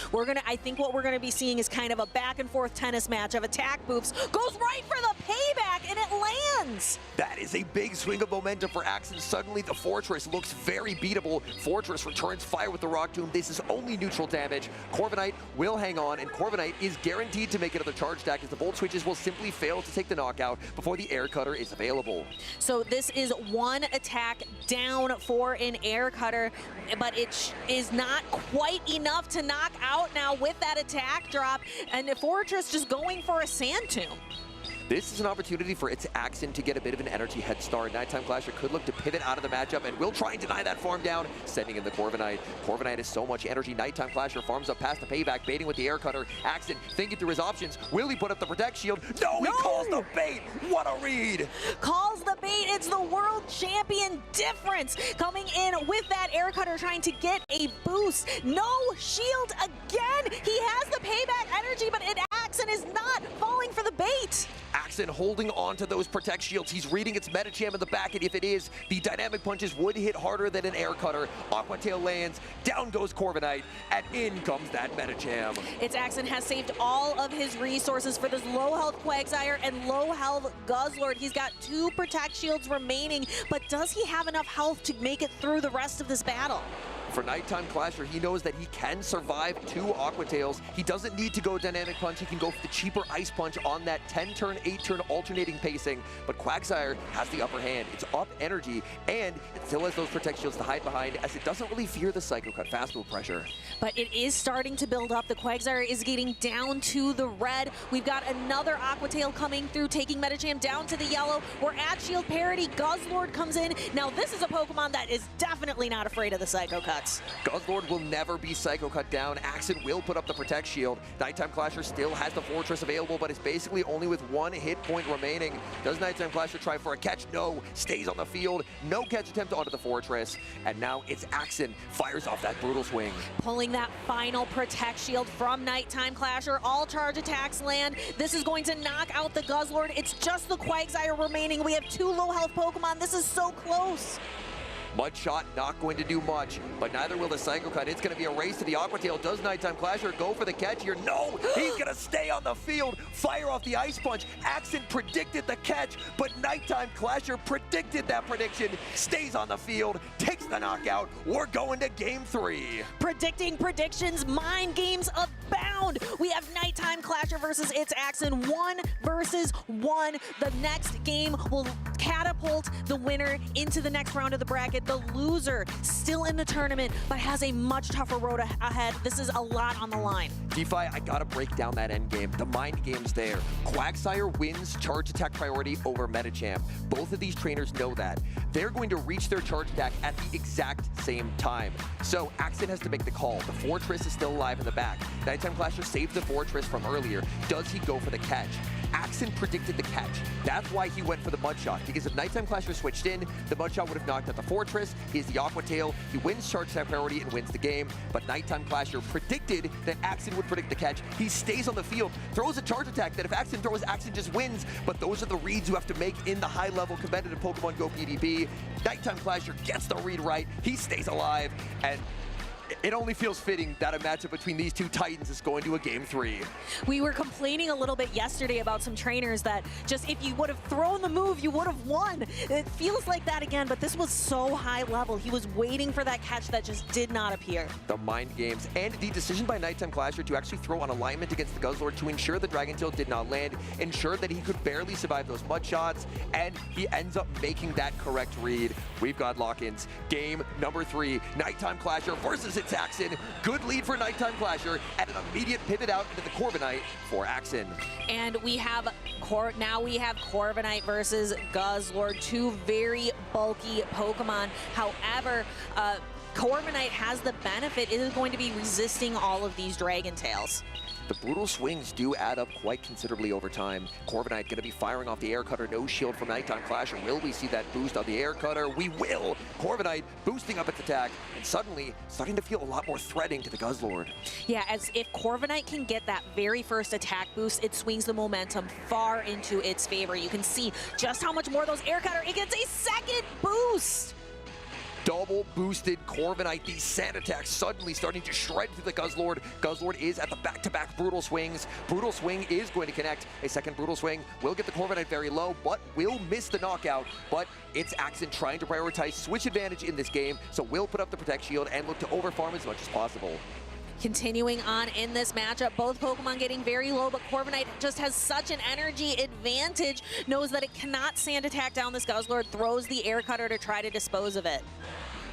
I think what we're going to be seeing is kind of a back and forth tennis match of attack boops. Goes right for the payback, and it lands. That is a big swing of momentum for Axon. Suddenly the Fortress looks very beatable. Fortress returns fire with the Rock Tomb. This is only neutral damage. Corviknight will hang on, and Corviknight is guaranteed to make another charge stack, as the Volt Switches will simply fail to take the knockout before the air cutter is available. So this is one attack down for an air cutter, but it is not quite enough to knock out now with that attack drop, and the Fortress just going for a Sand Tomb. This is an opportunity for its Axon to get a bit of an energy head start. Nighttime Clasher could look to pivot out of the matchup and will try and deny that farm down, sending in the Corviknight. Corviknight has so much energy. Nighttime Clasher farms up past the payback, baiting with the air cutter. Axon thinking through his options. Will he put up the Protect Shield? No, he calls the bait. What a read. Calls the bait. It's the world champion difference coming in with that air cutter, trying to get a boost. No shield again. He has the payback energy, but Axon is not falling for the bait. Axon holding on to those Protect Shields. He's reading its Medicham in the back, and if it is, the dynamic punches would hit harder than an air cutter. Aqua Tail lands, down goes Corviknight, and in comes that Medicham. Its Axon has saved all of his resources for this low health Quagsire and low health Guzzlord. He's got 2 Protect Shields remaining, but does he have enough health to make it through the rest of this battle? For Nighttime Clasher, he knows that he can survive 2 Aqua Tails. He doesn't need to go Dynamic Punch. He can go for the cheaper Ice Punch on that 10-turn, 8-turn alternating pacing. But Quagsire has the upper hand. It's up energy, and it still has those Protect Shields to hide behind, as it doesn't really fear the Psycho Cut fast move pressure. But it is starting to build up. The Quagsire is getting down to the red. We've got another Aqua Tail coming through, taking Medicham down to the yellow. We're at shield parity. Guzzlord comes in. Now this is a Pokemon that is definitely not afraid of the Psycho Cuts. Guzzlord will never be Psycho Cut down. Axon will put up the Protect Shield. Nighttime Clasher still has the Fortress available, but it's basically only with 1 hit point remaining. Does Nighttime Clasher try for a catch? No. Stays on the field. No catch attempt onto the Fortress. And now it's Axon. Fires off that brutal swing. Pulling that final Protect Shield from Nighttime Clasher. All charge attacks land. This is going to knock out the Guzzlord. It's just the Quagsire remaining. We have 2 low health Pokemon. This is so close. Mudshot not going to do much, but neither will the Psycho Cut. It's going to be a race to the Aqua Tail. Does Nighttime Clasher go for the catch here? No! He's going to stay on the field, fire off the Ice Punch. Axon predicted the catch, but Nighttime Clasher predicted that prediction. Stays on the field, takes the knockout. We're going to Game 3. Predicting predictions, mind games abound. We have Nighttime Clasher versus its Axon, 1 versus 1. The next game will catapult the winner into the next round of the bracket. The loser still in the tournament, but has a much tougher road ahead. This is a lot on the line. DeFi, I gotta break down that end game. The mind game's there. Quagsire wins charge attack priority over Medicham. Both of these trainers know that. They're going to reach their charge attack at the exact same time. So Axon has to make the call. The Fortress is still alive in the back. Nighttime Clasher saved the Fortress from earlier. Does he go for the catch? Axon predicted the catch. That's why he went for the Mudshot, because if Nighttime Clasher switched in, the Mudshot would have knocked out the Fortress. He's the Aqua Tail. He wins charge attack priority and wins the game. But Nighttime Clasher predicted that Axon would predict the catch. He stays on the field, throws a charge attack that if Axon throws, Axon just wins. But those are the reads you have to make in the high-level competitive Pokemon Go PvP. Nighttime Clasher gets the read right. He stays alive, and it only feels fitting that a matchup between these two titans is going to a Game 3. We were complaining a little bit yesterday about some trainers that just if you would have thrown the move, you would have won. It feels like that again, but this was so high level. He was waiting for that catch that just did not appear. The mind games and the decision by Nighttime Clasher to actually throw on alignment against the Guzzlord to ensure the Dragon Tail did not land, ensured that he could barely survive those mud shots, and he ends up making that correct read. We've got lock-ins. Game number 3, Nighttime Clasher versus its Axon. Good lead for Nighttime Clasher and an immediate pivot out into the Corviknight for Axon. And we have now we have Corviknight versus Guzzlord, two very bulky Pokemon. However, Corviknight has the benefit, it is going to be resisting all of these Dragon Tails. The brutal swings do add up quite considerably over time. Corviknight going to be firing off the Air Cutter, no shield from Nighttime Clasher. Will we see that boost on the Air Cutter? We will! Corviknight boosting up its attack and suddenly starting to feel a lot more threatening to the Guzzlord. Yeah, as if Corviknight can get that very first attack boost, it swings the momentum far into its favor. You can see just how much more those Air Cutter, it gets a second boost! Double boosted Corviknight, the sand attack suddenly starting to shred through the Guzzlord. Guzzlord is at the back-to-back brutal swings. Brutal swing is going to connect. A second brutal swing will get the Corviknight very low, but will miss the knockout. But it's Axon trying to prioritize switch advantage in this game, so will put up the Protect Shield and look to overfarm as much as possible. Continuing on in this matchup, both Pokemon getting very low, but Corviknight just has such an energy advantage, knows that it cannot sand attack down this Guzzlord, throws the Air Cutter to try to dispose of it.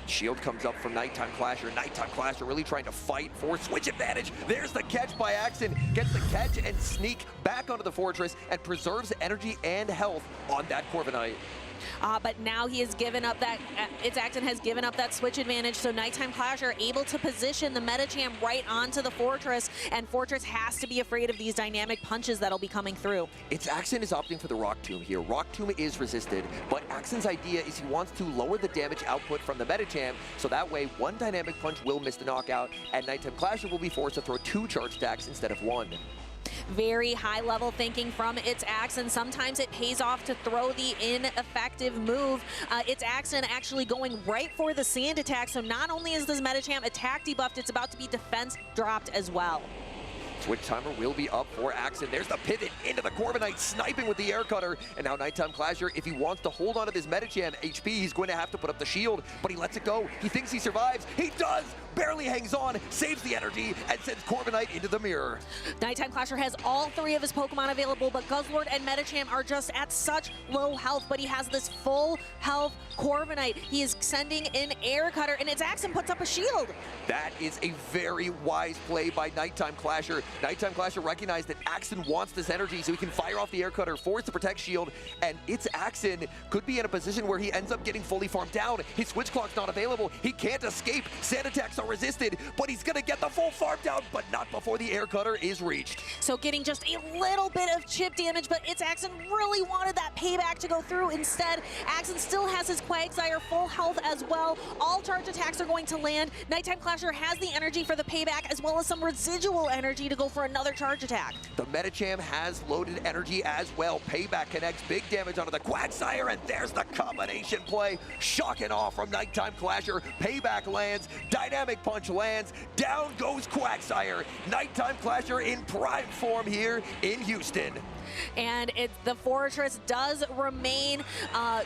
Shield comes up from Nighttime Clasher. Nighttime Clasher really trying to fight for switch advantage. There's the catch by Axon. Gets the catch and sneak back onto the fortress and preserves energy and health on that Corviknight. But now he has given up that, its Axon has given up that switch advantage, so Nighttime Clasher able to position the Medicham right onto the Fortress, and Fortress has to be afraid of these dynamic punches that'll be coming through. Its Axon is opting for the Rock Tomb here. Rock Tomb is resisted, but Axon's idea is he wants to lower the damage output from the Medicham, so that way one dynamic punch will miss the knockout, and Nighttime Clasher will be forced to throw 2 charge attacks instead of 1. Very high level thinking from its Axon. Sometimes it pays off to throw the ineffective move. Its Axon actually going right for the sand attack, so not only is this Medicham attack debuffed, it's about to be defense dropped as well. Switch timer will be up for Axon. There's the pivot into the Corviknight, sniping with the Air Cutter. And now Nighttime Clasher, if he wants to hold on to this Medicham HP, he's going to have to put up the shield, but he lets it go. He thinks he survives. He does! Barely hangs on, saves the energy, and sends Corviknight into the mirror. Nighttime Clasher has all 3 of his Pokemon available, but Guzzlord and Medicham are just at such low health, but he has this full health Corviknight. He is sending an Air Cutter, and its Axon puts up a shield. That is a very wise play by Nighttime Clasher. Nighttime Clasher recognized that Axon wants this energy, so he can fire off the Air Cutter, force the Protect Shield, and its Axon could be in a position where he ends up getting fully farmed down. His Switch Clock's not available. He can't escape. Sand attacks are resisted, but he's gonna get the full farm down, but not before the Air Cutter is reached. So getting just a little bit of chip damage, but its Axon really wanted that payback to go through. Instead, Axon still has his Quagsire full health as well. All charge attacks are going to land. Nighttime Clasher has the energy for the payback as well as some residual energy to go for another charge attack. The Medicham has loaded energy as well. Payback connects, big damage onto the Quagsire, and there's the combination play. Shock and awe from Nighttime Clasher. Payback lands, dynamic punch lands, down goes Quagsire. Nighttime Clasher in prime form here in Houston. And the Fortress does remain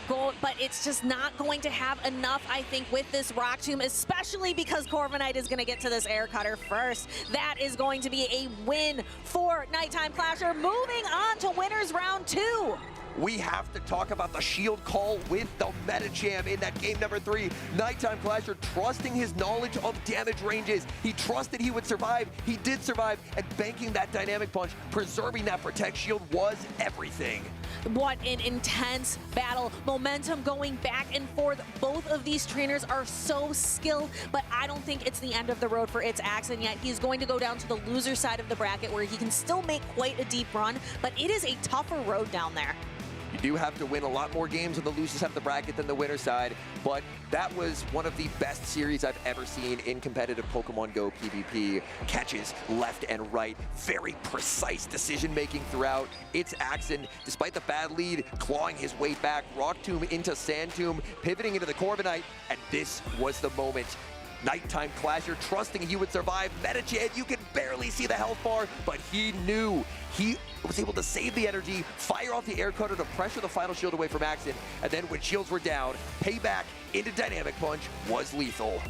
gold, but it's just not going to have enough, I think, with this Rock Tomb, especially because Corviknight is going to get to this Air Cutter first. That is going to be a win for Nighttime Clasher. Moving on to winners round 2. We have to talk about the shield call with the Medicham in that game number 3. Nighttime Clasher trusting his knowledge of damage ranges. He trusted he would survive. He did survive, and banking that dynamic punch, preserving that Protect Shield was everything. What an intense battle. Momentum going back and forth. Both of these trainers are so skilled, but I don't think it's the end of the road for its Axon yet. He's going to go down to the loser side of the bracket where he can still make quite a deep run, but it is a tougher road down there. You do have to win a lot more games on the loser side of the bracket than the winner side, but that was one of the best series I've ever seen in competitive Pokemon GO PvP. Catches left and right, very precise decision-making throughout. It's Axon, despite the bad lead, clawing his way back, Rock Tomb into Sand Tomb, pivoting into the Corviknight, and this was the moment. Nighttime Clasher, trusting he would survive. Metachan, you can barely see the health bar, but he knew. He was able to save the energy, fire off the air cutter to pressure the final shield away from Axon, and then when shields were down, payback into Dynamic Punch was lethal.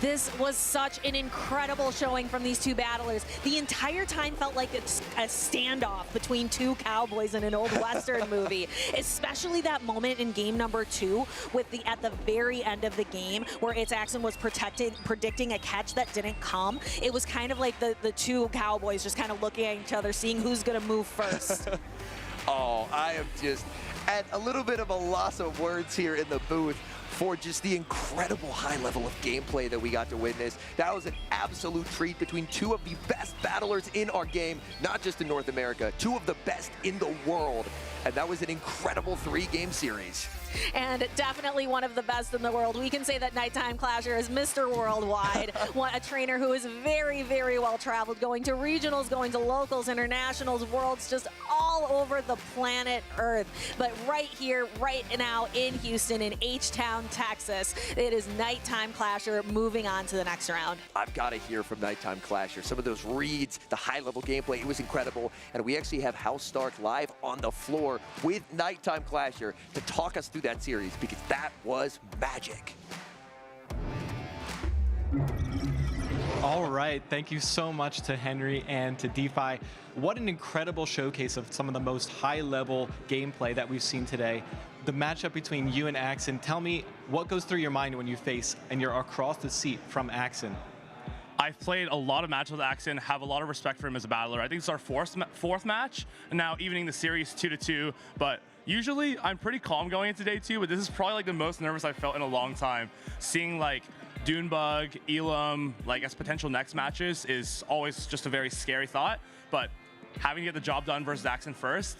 This was such an incredible showing from these two battlers. The entire time felt like it's a standoff between two cowboys in an old Western movie, especially that moment in game number 2 with at the very end of the game where its Axon was predicting a catch that didn't come. It was kind of like the two cowboys just kind of looking at each other, seeing who's going to move first. Oh, I am just at a little bit of a loss of words here in the booth for just the incredible high level of gameplay that we got to witness. That was an absolute treat between two of the best battlers in our game, not just in North America, two of the best in the world. And that was an incredible 3-game series. And definitely one of the best in the world. We can say that Nighttime Clasher is Mr. Worldwide, a trainer who is very, very well traveled, going to regionals, going to locals, internationals, worlds, just all over the planet Earth. But right here, right now in Houston, in H-Town, Texas, it is Nighttime Clasher moving on to the next round. I've got to hear from Nighttime Clasher. Some of those reads, the high-level gameplay, it was incredible. And we actually have House Stark live on the floor with Nighttime Clasher to talk us through that series, because that was magic. All right, thank you so much to Henry and to DeFi. What an incredible showcase of some of the most high-level gameplay that we've seen today. The matchup between you and Axon, tell me what goes through your mind when you face and you're across the seat from Axon. I've played a lot of matches with Axon, have a lot of respect for him as a battler. I think it's our fourth match, and now evening the series 2-2, but usually I'm pretty calm going into day 2, but this is probably like the most nervous I've felt in a long time. Seeing like Dunebug, Elam, like as potential next matches is always just a very scary thought, but having to get the job done versus Axon first,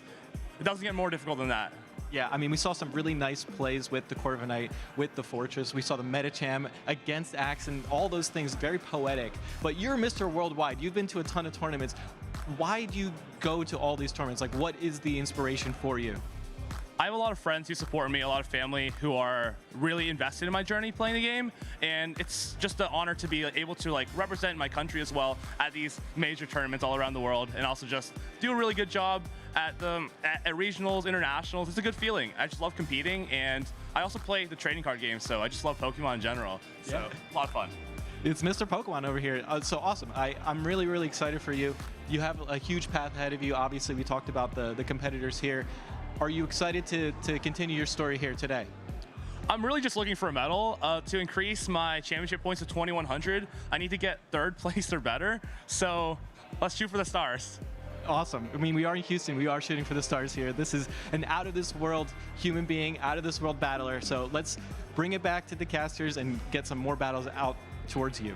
it doesn't get more difficult than that. Yeah, I mean, we saw some really nice plays with the Court of a Knight, with the Fortress. We saw the Metacham against Axon, all those things, very poetic. But you're Mr. Worldwide. You've been to a ton of tournaments. Why do you go to all these tournaments? Like, what is the inspiration for you? I have a lot of friends who support me, a lot of family who are really invested in my journey playing the game, and it's just an honor to be able to like represent my country as well at these major tournaments all around the world, and also just do a really good job at regionals, internationals. It's a good feeling. I just love competing, and I also play the trading card game, so I just love Pokemon in general. So a lot of fun. It's Mr. Pokemon over here. So awesome. I'm really, really excited for you. You have a huge path ahead of you. Obviously, we talked about the competitors here. Are you excited to continue your story here today? I'm really just looking for a medal. To increase my championship points to 2,100, I need to get 3rd place or better. So let's shoot for the stars. Awesome. I mean, we are in Houston. We are shooting for the stars here. This is an out-of-this-world human being, out-of-this-world battler. So let's bring it back to the casters and get some more battles out towards you.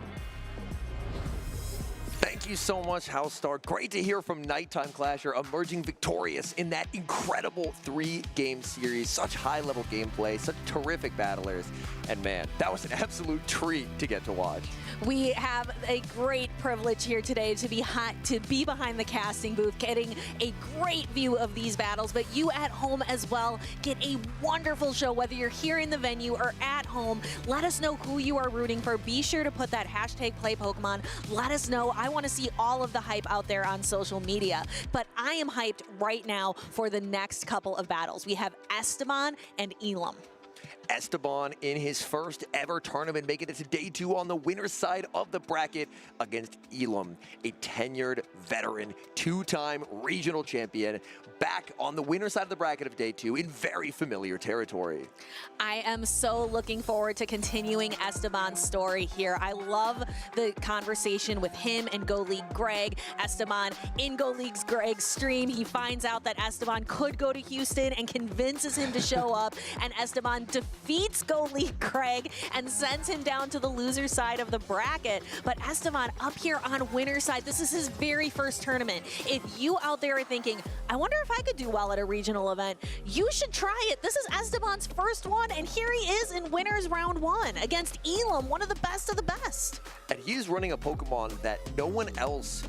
Thank you so much, House Stark. Great to hear from Nighttime Clasher emerging victorious in that incredible 3-game series. Such high-level gameplay, such terrific battlers. And man, that was an absolute treat to get to watch. We have a great privilege here today to be behind the casting booth, getting a great view of these battles, but you at home as well get a wonderful show, whether you're here in the venue or at home. Let us know who you are rooting for. Be sure to put that hashtag #PlayPokemon. Let us know. I want to see all of the hype out there on social media, but I am hyped right now for the next couple of battles. We have Esteban and Elam. Esteban in his first ever tournament, making it to day 2 on the winner's side of the bracket against Elam, a tenured veteran, 2-time regional champion, back on the winner's side of the bracket of day 2 in very familiar territory. I am so looking forward to continuing Esteban's story here. I love the conversation with him and Go League Greg. Esteban in Go League's Greg's stream, he finds out that Esteban could go to Houston and convinces him to show up, and Esteban defeats Go League Greg and sends him down to the loser side of the bracket. But Esteban up here on winner's side, this is his very first tournament. If you out there are thinking, I wonder if I could do well at a regional event, you should try it. This is Esteban's first one, and here he is in winners round 1 against Elam, one of the best of the best. And he's running a Pokemon that no one else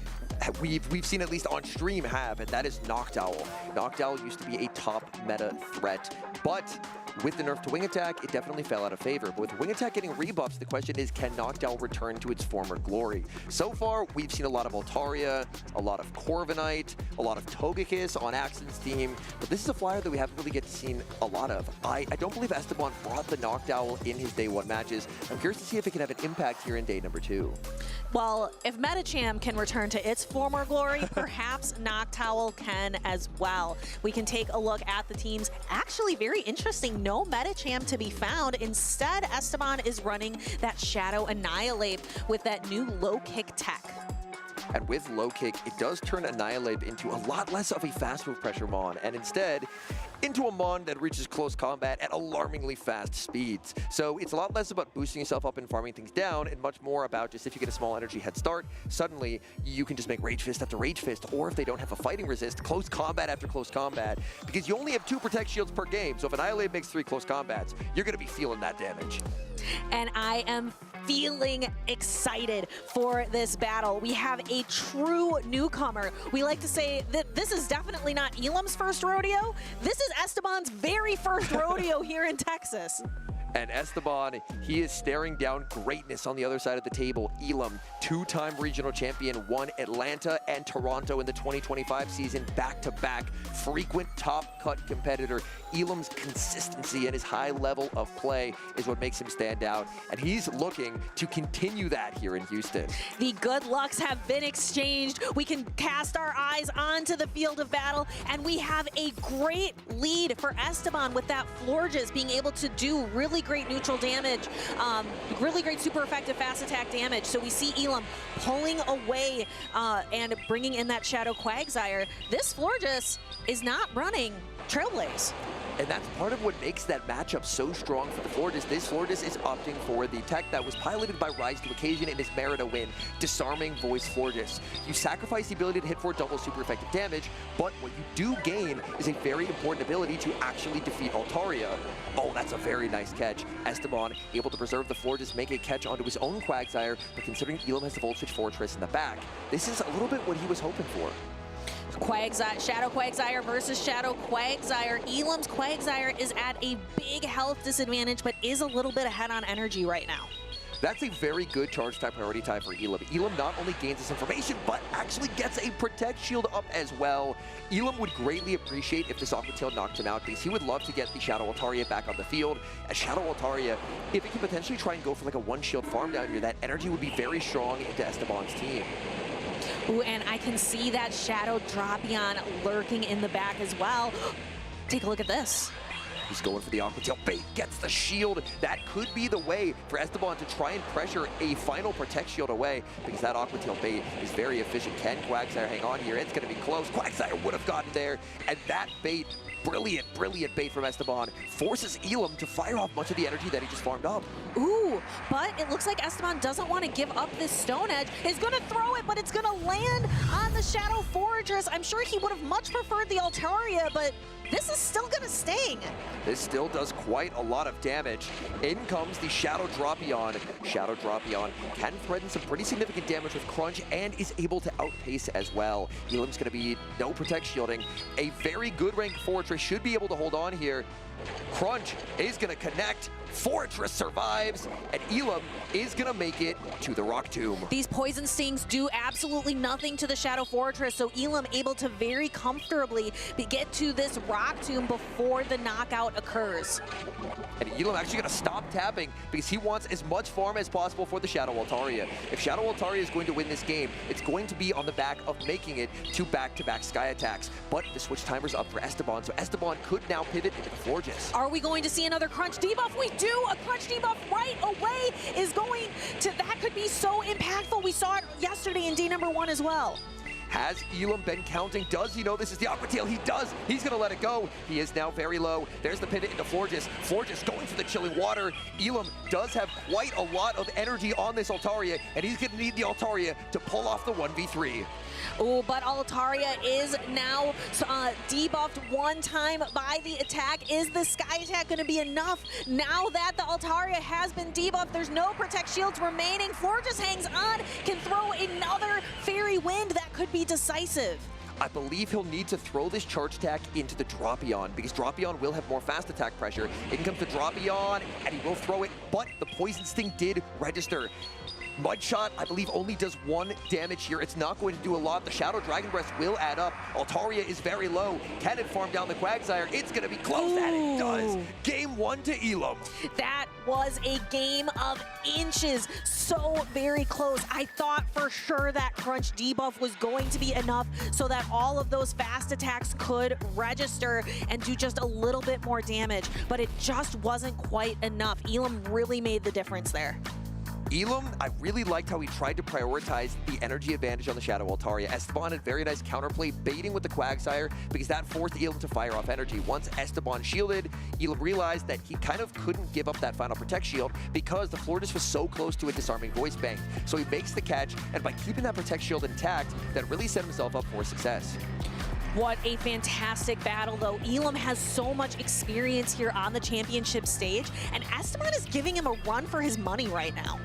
we've seen at least on stream have, and that is Noctowl. Noctowl used to be a top meta threat, but with the nerf to Wing Attack, it definitely fell out of favor. But with Wing Attack getting rebuffs, the question is, can Noctowl return to its former glory? So far, we've seen a lot of Altaria, a lot of Corviknight, a lot of Togekiss on Axon's team, but this is a flyer that we haven't really seen a lot of. I don't believe Esteban brought the Noctowl in his day 1 matches. I'm curious to see if it can have an impact here in day number 2. Well, if Medicham can return to its former glory, perhaps Noctowl can as well. We can take a look at the teams. Actually, very interesting. No Medicham to be found. Instead, Esteban is running that Shadow Annihilate with that new low kick tech. And with low kick, it does turn Annihilate into a lot less of a fast move pressure Mon, and instead into a Mon that reaches close combat at alarmingly fast speeds. So it's a lot less about boosting yourself up and farming things down, and much more about just if you get a small energy head start, suddenly you can just make Rage Fist after Rage Fist, or if they don't have a fighting resist, close combat after close combat, because you only have 2 Protect Shields per game, so if Annihilate makes 3 close combats, you're going to be feeling that damage. And I am feeling excited for this battle. We have a true newcomer. We like to say that this is definitely not Elam's first rodeo. This is Esteban's very first rodeo here in Texas. And Esteban, he is staring down greatness on the other side of the table. Elam, 2-time regional champion, won Atlanta and Toronto in the 2025 season, back-to-back, frequent top-cut competitor. Elam's consistency and his high level of play is what makes him stand out, and he's looking to continue that here in Houston. The good lucks have been exchanged. We can cast our eyes onto the field of battle, and we have a great lead for Esteban with that Florges being able to do really great neutral damage, really great super effective fast attack damage. So we see Elam pulling away and bringing in that Shadow Quagsire. This Florges is not running Trailblaze. And that's part of what makes that matchup so strong for the Florges. This Florges is opting for the tech that was piloted by Rise to Occasion in his Merida win, Disarming Voice Florges. You sacrifice the ability to hit for double super effective damage, but what you do gain is a very important ability to actually defeat Altaria. Oh, that's a very nice catch. Esteban able to preserve the Florges, make a catch onto his own Quagsire, but considering Elam has the Voltage Fortress in the back, this is a little bit what he was hoping for. Shadow Quagsire versus Shadow Quagsire. Elam's Quagsire is at a big health disadvantage, but is a little bit ahead on energy right now. That's a very good charge type priority time for Elam. Elam not only gains this information, but actually gets a Protect Shield up as well. Elam would greatly appreciate if this Aqua Tail knocked him out, because he would love to get the Shadow Altaria back on the field. As Shadow Altaria, if it can potentially try and go for like a 1-shield farm down here, that energy would be very strong into Esteban's team. Ooh, and I can see that Shadow Drapion lurking in the back as well. Take a look at this. He's going for the Aqua Tail bait, gets the shield. That could be the way for Esteban to try and pressure a final Protect Shield away, because that Aqua Tail bait is very efficient. Can Quagsire hang on here? It's going to be close. Quagsire would have gotten there, and that bait, brilliant, brilliant bait from Esteban, forces Elam to fire off much of the energy that he just farmed up. Ooh, but it looks like Esteban doesn't want to give up this Stone Edge. He's going to throw it, but it's going to land on the Shadow Fortress. I'm sure he would have much preferred the Altaria, but this is still going to sting. This still does quite a lot of damage. In comes the Shadow Drapion. Shadow Drapion can threaten some pretty significant damage with Crunch and is able to outpace as well. Elam's going to be no Protect Shielding. A very good ranked Fortress should be able to hold on here. Crunch is going to connect. Fortress survives, and Elam is going to make it to the Rock Tomb. These Poison Stings do absolutely nothing to the Shadow Fortress, so Elam able to very comfortably get to this Rock Tomb before the knockout occurs. And Elam actually going to stop tapping because he wants as much farm as possible for the Shadow Altaria. If Shadow Altaria is going to win this game, it's going to be on the back of making it to back-to-back Sky attacks. But the switch timer's up for Esteban, so Esteban could now pivot into the Fortress. Are we going to see another Crunch debuff? We do! A Crunch debuff right away is going to, that could be so impactful. We saw it yesterday in day number 1 as well. Has Elam been counting? Does he know this is the Aqua Tail? He does. He's going to let it go. He is now very low. There's the pivot into Florges. Florges going for the Chilling Water. Elam does have quite a lot of energy on this Altaria, and he's going to need the Altaria to pull off the 1v3. Oh, but Altaria is now debuffed one time by the attack. Is the Sky attack going to be enough? Now that the Altaria has been debuffed, there's no Protect Shields remaining. Florges hangs on, can throw another Fairy fairy wind that could be decisive. I believe he'll need to throw this charge attack into the Dropion because Dropion will have more fast attack pressure. In comes the Dropion, and he will throw it, but the Poison Sting did register. Mudshot, I believe, only does 1 damage here. It's not going to do a lot. The Shadow Dragon Breath will add up. Altaria is very low. Can it farm down the Quagsire? It's going to be close, and it does. Game 1 to Elam. That was a game of inches. So very close. I thought for sure that Crunch debuff was going to be enough so that all of those fast attacks could register and do just a little bit more damage, but it just wasn't quite enough. Elam really made the difference there. Elam, I really liked how he tried to prioritize the energy advantage on the Shadow Altaria. Esteban had very nice counterplay, baiting with the Quagsire, because that forced Elam to fire off energy. Once Esteban shielded, Elam realized that he kind of couldn't give up that final Protect Shield because the Florges was so close to a Disarming Voice bank. So he makes the catch, and by keeping that Protect Shield intact, that really set himself up for success. What a fantastic battle, though. Elam has so much experience here on the championship stage, and Esteban is giving him a run for his money right now.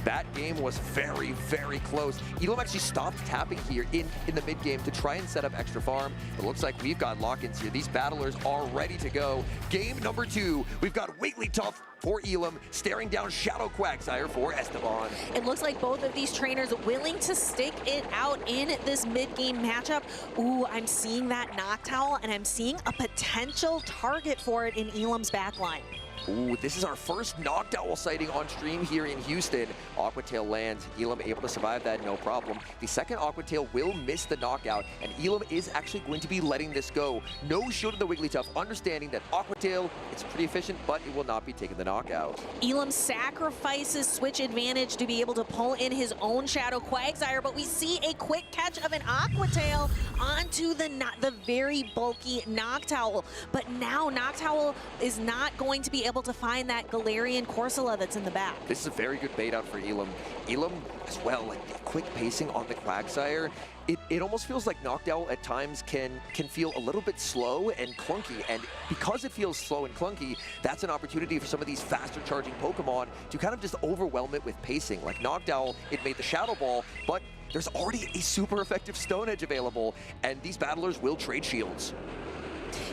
That game was very, very close. Elam actually stopped tapping here in the mid-game to try and set up extra farm. It looks like we've got lock-ins here. These battlers are ready to go. Game number 2, we've got Wigglytuff for Elam, staring down Shadow Quagsire for Esteban. It looks like both of these trainers willing to stick it out in this mid-game matchup. Ooh, I'm seeing that Noctowl, and I'm seeing a potential target for it in Elam's backline. Ooh, this is our first Noctowl sighting on stream here in Houston. Aquatail lands. Elam able to survive that, no problem. The second Aquatail will miss the knockout, and Elam is actually going to be letting this go. No shield of the Wigglytuff, understanding that Aquatail, it's pretty efficient, but it will not be taking the knockout. Elam sacrifices switch advantage to be able to pull in his own Shadow Quagsire, but we see a quick catch of an Aquatail onto the very bulky Noctowl. But now Noctowl is not going to be able to find that Galarian Corsola that's in the back. This is a very good bait out for Elam. Elam as well, like quick pacing on the Quagsire. It almost feels like Noctowl at times can feel a little bit slow and clunky, and because it feels slow and clunky, that's an opportunity for some of these faster charging Pokemon to kind of just overwhelm it with pacing. Like Noctowl, it made the Shadow Ball, but there's already a super effective Stone Edge available, and these battlers will trade shields.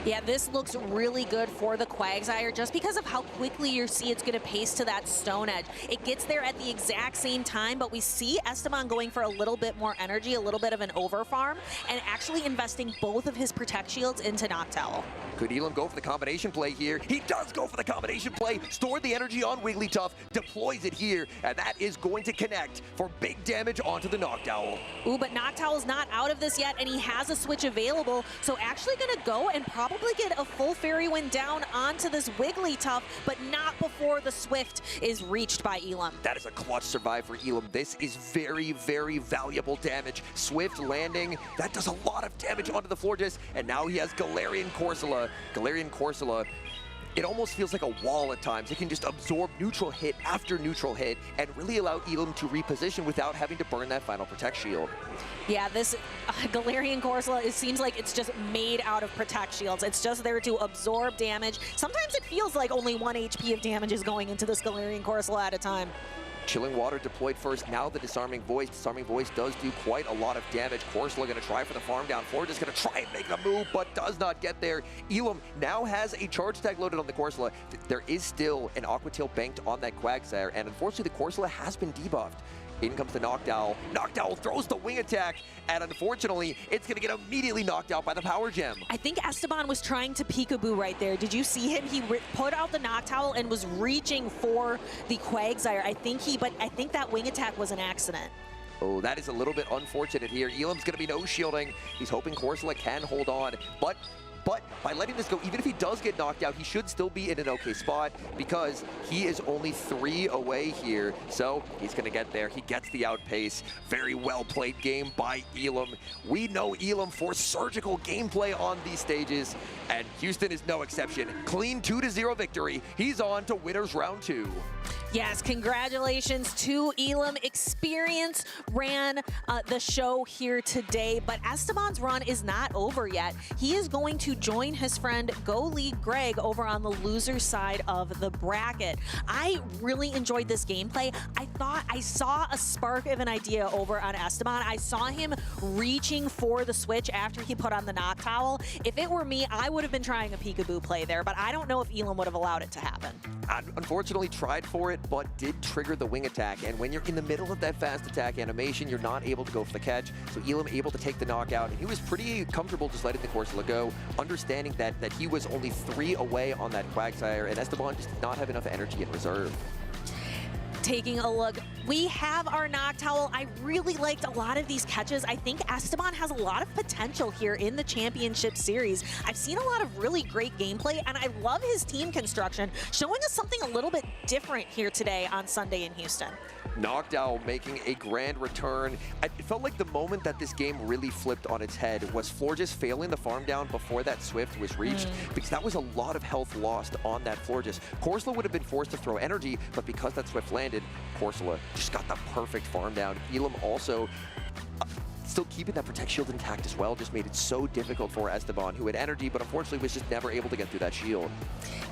Yeah, this looks really good for the Quagsire just because of how quickly you see it's going to pace to that Stone Edge. It gets there at the exact same time, but we see Esteban going for a little bit more energy, a little bit of an overfarm, and actually investing both of his Protect Shields into Noctowl. Could Elam go for the combination play here? He does go for the combination play, stored the energy on Wigglytuff, deploys it here, and that is going to connect for big damage onto the Noctowl. Ooh, but Noctowl's not out of this yet, and he has a switch available, so actually going to go and probably get a full Fairy Wind down onto this Wigglytuff, but not before the Swift is reached by Elam. That is a clutch survive for Elam. This is very, very valuable damage. Swift landing, that does a lot of damage onto the Florges, and now he has Galarian Corsola. Galarian Corsola, it almost feels like a wall at times. It can just absorb neutral hit after neutral hit and really allow Elam to reposition without having to burn that final Protect Shield. Yeah, this Galarian Corsola, it seems like it's just made out of Protect Shields. It's just there to absorb damage. Sometimes it feels like only 1 HP of damage is going into this Galarian Corsola at a time. Chilling Water deployed first, now the Disarming Voice. Disarming Voice does do quite a lot of damage. Corsola going to try for the farm down. Florida's going to try and make the move, but does not get there. Elam now has a charge tag loaded on the Corsola. There is still an Aquatail banked on that Quagsire, and unfortunately the Corsola has been debuffed. In comes the Noctowl. Noctowl throws the wing attack, and unfortunately, it's going to get immediately knocked out by the Power Gem. I think Esteban was trying to peekaboo right there. Did you see him? He put out the Noctowl and was reaching for the Quagsire. But I think that wing attack was an accident. Oh, that is a little bit unfortunate here. Elam's going to be no shielding. He's hoping Corsola can hold on, but by letting this go, even if he does get knocked out, he should still be in an okay spot because he is only 3 away here. So he's going to get there. He gets the outpace. Very well played game by Elam. We know Elam for surgical gameplay on these stages, and Houston is no exception. Clean 2-0 victory. He's on to winners round 2. Yes, congratulations to Elam. Experience ran the show here today, but Esteban's run is not over yet. He is going to to join his friend Go League Greg over on the loser side of the bracket. I really enjoyed this gameplay. I thought I saw a spark of an idea over on Esteban. I saw him reaching for the switch after he put on the knock towel. If it were me, I would have been trying a peekaboo play there, but I don't know if Elam would have allowed it to happen. Unfortunately tried for it, but did trigger the wing attack. And when you're in the middle of that fast attack animation, you're not able to go for the catch. So Elam able to take the knockout, and he was pretty comfortable just letting the Corsola go, understanding that he was only 3 away on that Quagsire, and Esteban just did not have enough energy in reserve. Taking a look, we have our knock towel. I really liked a lot of these catches. I think Esteban has a lot of potential here in the championship series. I've seen a lot of really great gameplay, and I love his team construction, showing us something a little bit different here today on Sunday in Houston. Noctowl making a grand return. It felt like the moment that this game really flipped on its head was Florges failing the farm down before that Swift was reached, because that was a lot of health lost on that Florges. Corsola would have been forced to throw energy, but because that Swift landed, Corsola just got the perfect farm down. Elam also still keeping that Protect Shield intact as well just made it so difficult for Esteban, who had energy, but unfortunately was just never able to get through that shield.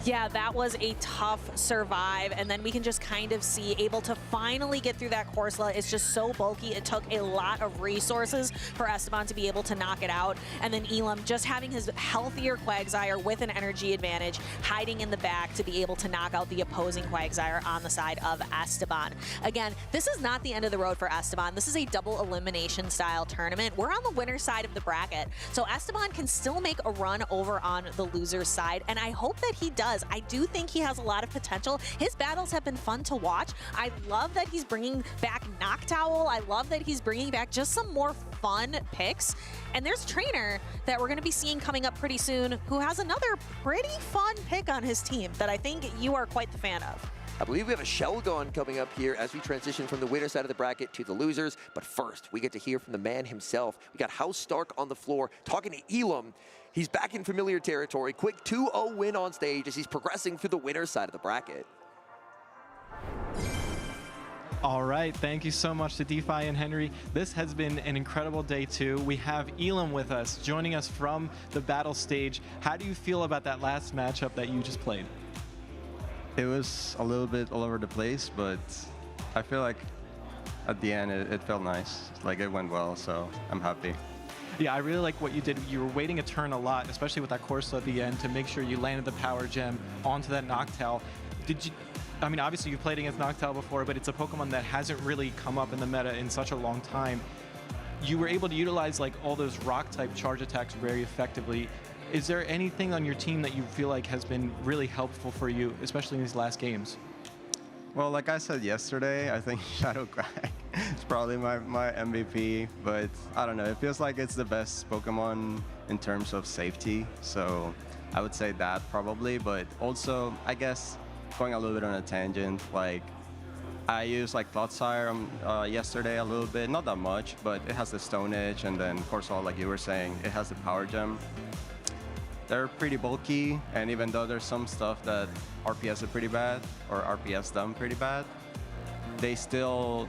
Yeah, that was a tough survive, and then we can just kind of see able to finally get through that Corsola. It's just so bulky. It took a lot of resources for Esteban to be able to knock it out, and then Elam just having his healthier Quagsire with an energy advantage, hiding in the back to be able to knock out the opposing Quagsire on the side of Esteban. Again, this is not the end of the road for Esteban. This is a double elimination style tournament. We're on the winner's side of the bracket, so Esteban can still make a run over on the loser's side, and I hope that he does. I do think he has a lot of potential. His battles have been fun to watch. I love that he's bringing back Noctowl. I love that he's bringing back just some more fun picks. And there's a trainer that we're going to be seeing coming up pretty soon who has another pretty fun pick on his team that I think you are quite the fan of. I believe we have a Shelgon coming up here as we transition from the winner side of the bracket to the losers. But first, we get to hear from the man himself. We got House Stark on the floor talking to Elam. He's back in familiar territory. Quick 2-0 win on stage as he's progressing through the winner side of the bracket. All right, thank you so much to DeFi and Henry. This has been an incredible day too. We have Elam with us, joining us from the battle stage. How do you feel about that last matchup that you just played? It was a little bit all over the place, but I feel like at the end it felt nice. Like it went well, so I'm happy. Yeah, I really like what you did. You were waiting a turn a lot, especially with that Corsola at the end, to make sure you landed the power gem onto that Noctowl. Did you? I mean, obviously you played against Noctowl before, but it's a Pokemon that hasn't really come up in the meta in such a long time. You were able to utilize like all those rock-type charge attacks very effectively. Is there anything on your team that you feel like has been really helpful for you, especially in these last games? Well, like I said yesterday, I think Shadow Quag is probably my MVP, but I don't know. It feels like it's the best Pokemon in terms of safety, so I would say that probably. But also, I guess, going a little bit on a tangent, like I used like Clodsire yesterday a little bit, not that much, but it has the Stone Edge, and then Corsola, like you were saying, it has the Power Gem. They're pretty bulky, and even though there's some stuff that RPS are pretty bad, or RPS them pretty bad, they still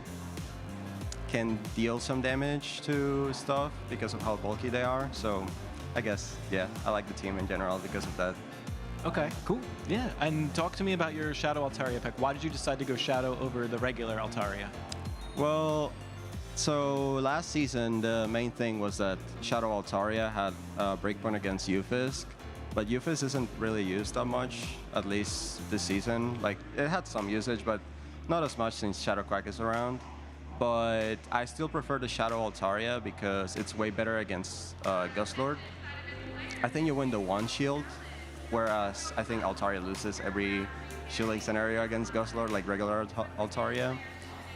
can deal some damage to stuff because of how bulky they are. So I guess, yeah, I like the team in general because of that. Okay, cool. Yeah, and talk to me about your Shadow Altaria pick. Why did you decide to go Shadow over the regular Altaria? Well, so last season, the main thing was that Shadow Altaria had a breakpoint against Ufisk, but Ufisk isn't really used that much, at least this season. Like, it had some usage, but not as much since Shadow Quack is around. But I still prefer the Shadow Altaria because it's way better against Guzzlord. I think you win the one shield, whereas I think Altaria loses every shielding scenario against Guzzlord, like regular Altaria.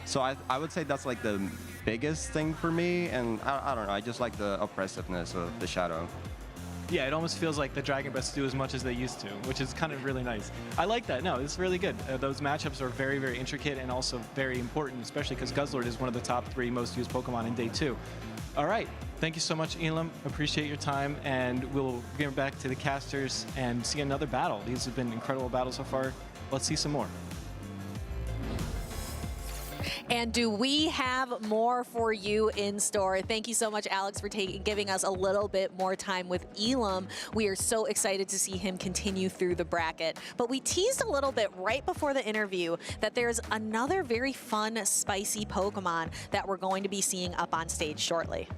So I would say that's like the biggest thing for me, and I don't know, I just like the oppressiveness of the Shadow. Yeah, it almost feels like the Dragon Breaths do as much as they used to, which is kind of really nice. I like that. No, it's really good. Those matchups are very, very intricate and also very important, especially because Guzzlord is one of the top 3 most used Pokemon in Day 2. All right, thank you so much, Elam. Appreciate your time, and we'll get back to the casters and see another battle. These have been incredible battles so far. Let's see some more. And do we have more for you in store? Thank you so much, Alex, for giving us a little bit more time with Elam. We are so excited to see him continue through the bracket. But we teased a little bit right before the interview that there's another very fun, spicy Pokemon that we're going to be seeing up on stage shortly.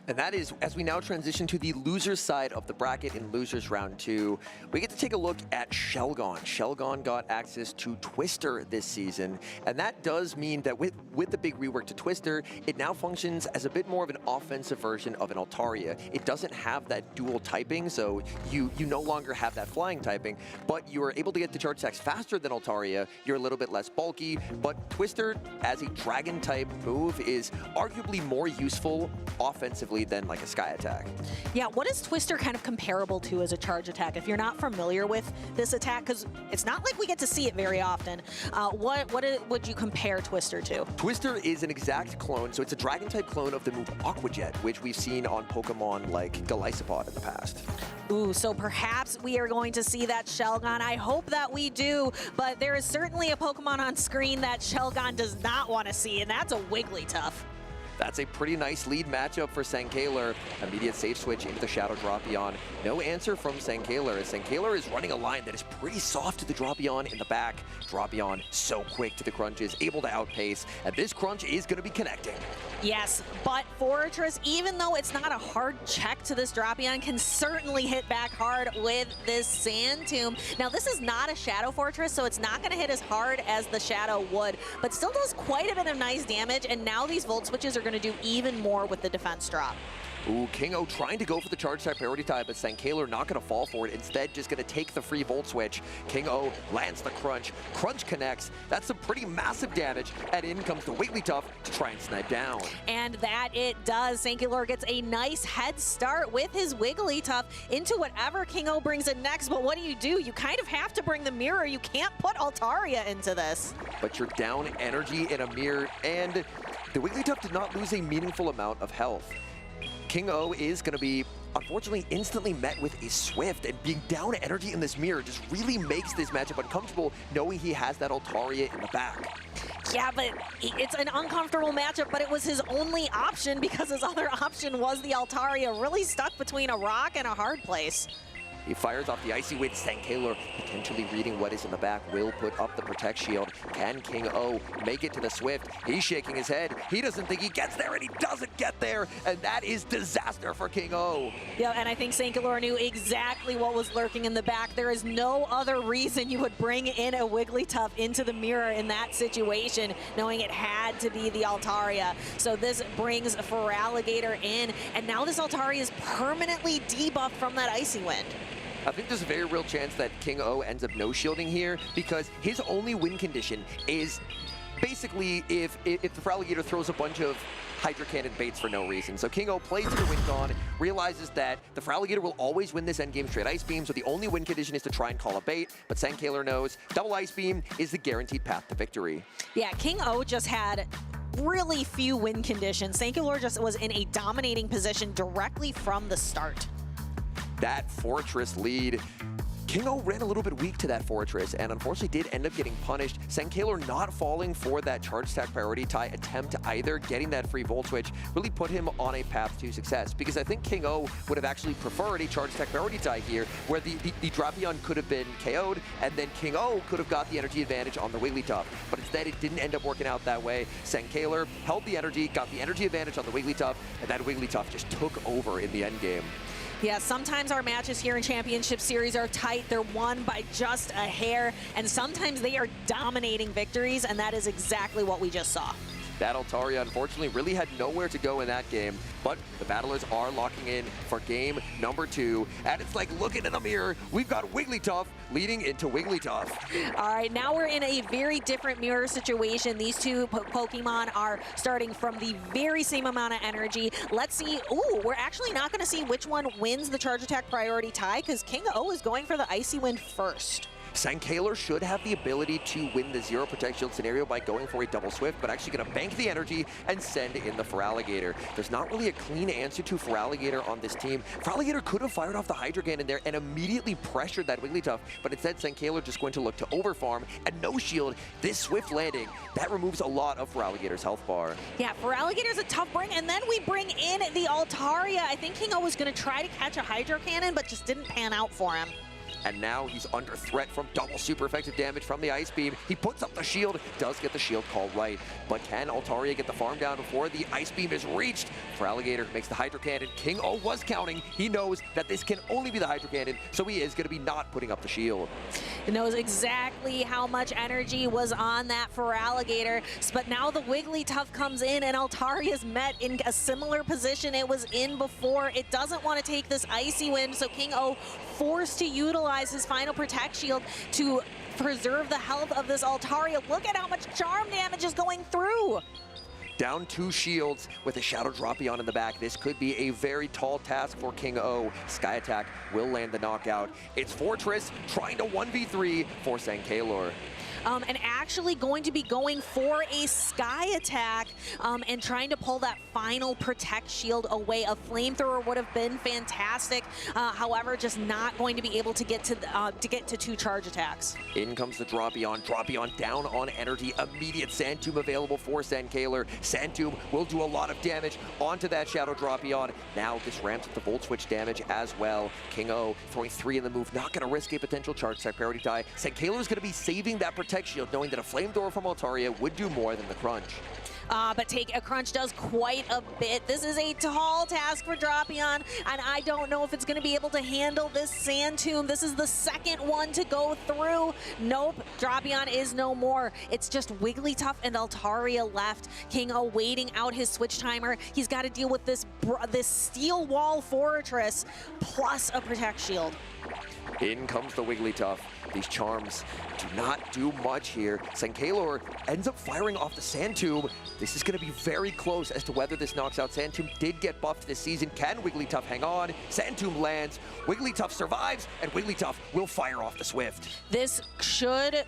And that is, as we now transition to the losers side of the bracket in losers round 2, we get to take a look at Shelgon. Shelgon got access to Twister this season, and that does mean that with the big rework to Twister, it now functions as a bit more of an offensive version of an Altaria. It doesn't have that dual typing, so you no longer have that flying typing, but you are able to get the charge attacks faster than Altaria. You're a little bit less bulky, but Twister as a dragon type move is arguably more useful offensively than like a Sky attack. Yeah, what is Twister kind of comparable to as a charge attack? If you're not familiar with this attack, because it's not like we get to see it very often, what would you compare Twister to? Twister is an exact clone, so it's a dragon type clone of the move Aqua Jet, which we've seen on Pokemon like Golisopod in the past. Ooh, so perhaps we are going to see that Shelgon. I hope that we do, but there is certainly a Pokemon on screen that Shelgon does not want to see, and that's a Wigglytuff. That's a pretty nice lead matchup for Sankaler. Immediate safe switch into the Shadow Dropion. No answer from Sankaler, as Sankaler is running a line that is pretty soft to the Dropion in the back. Dropion so quick to the crunches, able to outpace, and this crunch is going to be connecting. Yes, but Fortress, even though it's not a hard check to this Dropion, can certainly hit back hard with this Sand Tomb. Now, this is not a Shadow Fortress, so it's not going to hit as hard as the Shadow would, but still does quite a bit of nice damage, and now these Volt Switches are going to do even more with the defense drop. Ooh, King O trying to go for the charge type priority type, but Sankaler not going to fall for it. Instead, just going to take the free Volt Switch. King O lands the Crunch. Crunch connects. That's some pretty massive damage. And in comes the Wigglytuff to try and snipe down. And that it does. Sankaler gets a nice head start with his Wigglytuff into whatever King O brings in next. But what do? You kind of have to bring the mirror. You can't put Altaria into this. But you're down energy in a mirror, and the Wigglytuff did not lose a meaningful amount of health. King O is going to be, unfortunately, instantly met with a Swift, and being down energy in this mirror just really makes this matchup uncomfortable, knowing he has that Altaria in the back. Yeah, but it's an uncomfortable matchup, but it was his only option because his other option was the Altaria, really stuck between a rock and a hard place. He fires off the Icy Wind. Sankaler, potentially reading what is in the back, will put up the Protect Shield. Can King O make it to the Swift? He's shaking his head. He doesn't think he gets there, and he doesn't get there, and that is disaster for King O. Yeah, and I think Sankaler knew exactly what was lurking in the back. There is no other reason you would bring in a Wigglytuff into the mirror in that situation, knowing it had to be the Altaria. So this brings Feraligatr in, and now this Altaria is permanently debuffed from that Icy Wind. I think there's a very real chance that King O ends up no-shielding here, because his only win condition is basically if the Feraligatr throws a bunch of Hydro Cannon baits for no reason. So King O plays to the win con, realizes that the Feraligatr will always win this endgame straight Ice Beam, so the only win condition is to try and call a bait, but Sankaler knows double Ice Beam is the guaranteed path to victory. Yeah, King O just had really few win conditions. Sankaler just was in a dominating position directly from the start. That Fortress lead. King O ran a little bit weak to that Fortress, and unfortunately did end up getting punished. Sankaler not falling for that charge stack priority tie attempt either, getting that free Volt Switch, really put him on a path to success, because I think King O would have actually preferred a charge stack priority tie here, where the Dropion could have been KO'd, and then King O could have got the energy advantage on the Wigglytuff. But instead, it didn't end up working out that way. Sankaler held the energy, got the energy advantage on the Wigglytuff, and that Wigglytuff just took over in the endgame. Yeah, sometimes our matches here in Championship Series are tight. They're won by just a hair, and sometimes they are dominating victories, and that is exactly what we just saw. That Altaria, unfortunately, really had nowhere to go in that game, but the battlers are locking in for game number 2, and it's like looking in the mirror. We've got Wigglytuff leading into Wigglytuff. All right, now we're in a very different mirror situation. These two Pokemon are starting from the very same amount of energy. Let's see. Ooh, we're actually not going to see which one wins the charge attack priority tie, because King O is going for the Icy Wind first. Sankaler should have the ability to win the zero Protect Shield scenario by going for a double Swift, but actually going to bank the energy and send in the Feraligatr. There's not really a clean answer to Feraligatr on this team. Feraligatr could have fired off the Hydro Cannon there and immediately pressured that Wigglytuff, but instead Sankaler just going to look to overfarm and no shield. This Swift landing, that removes a lot of Feraligatr's health bar. Yeah, Feraligatr's a tough bring, and then we bring in the Altaria. I think King O was going to try to catch a Hydro Cannon, but just didn't pan out for him. And now he's under threat from double super effective damage from the Ice Beam. He puts up the shield, does get the shield call right. But can Altaria get the farm down before the Ice Beam is reached? Feraligatr makes the Hydro Cannon. King O was counting. He knows that this can only be the Hydro Cannon, so he is going to be not putting up the shield. He knows exactly how much energy was on that Feraligatr, but now the Wigglytuff comes in and Altaria's met in a similar position it was in before. It doesn't want to take this Icy Wind, so King O forced to utilize his final Protect Shield to preserve the health of this Altaria. Look at how much charm damage is going through. Down 2 shields with a Shadow Dropion in the back. This could be a very tall task for King O. Sky Attack will land the knockout. It's Fortress trying to 1v3 for Sankaler. And actually going to be going for a Sky Attack and trying to pull that final Protect Shield away. A Flamethrower would have been fantastic. However, just not going to be able to get to 2 charge attacks. In comes the Dropion. Dropion down on energy. Immediate Sand Tomb available for Sankaler. Sand Tomb will do a lot of damage onto that Shadow Dropion. Now this ramps up the Volt Switch damage as well. King O throwing 3 in the move. Not going to risk a potential charge attack priority die. Sankaler is going to be saving that Protect Shield, knowing that a Flamethrower from Altaria would do more than the Crunch. But take a Crunch does quite a bit. This is a tall task for Dropion, and I don't know if it's going to be able to handle this Sand Tomb. This is the second one to go through. Nope, Dropion is no more. It's just Wigglytuff and Altaria left. King O waiting out his switch timer. He's got to deal with this Steel Wall Fortress plus a Protect Shield. In comes the Wigglytuff. These charms do not do much here. Sankaler ends up firing off the Sand Tomb. This is going to be very close as to whether this knocks out. Sand Tomb did get buffed this season. Can Wigglytuff hang on? Sand Tomb lands. Wigglytuff survives, and Wigglytuff will fire off the Swift. This could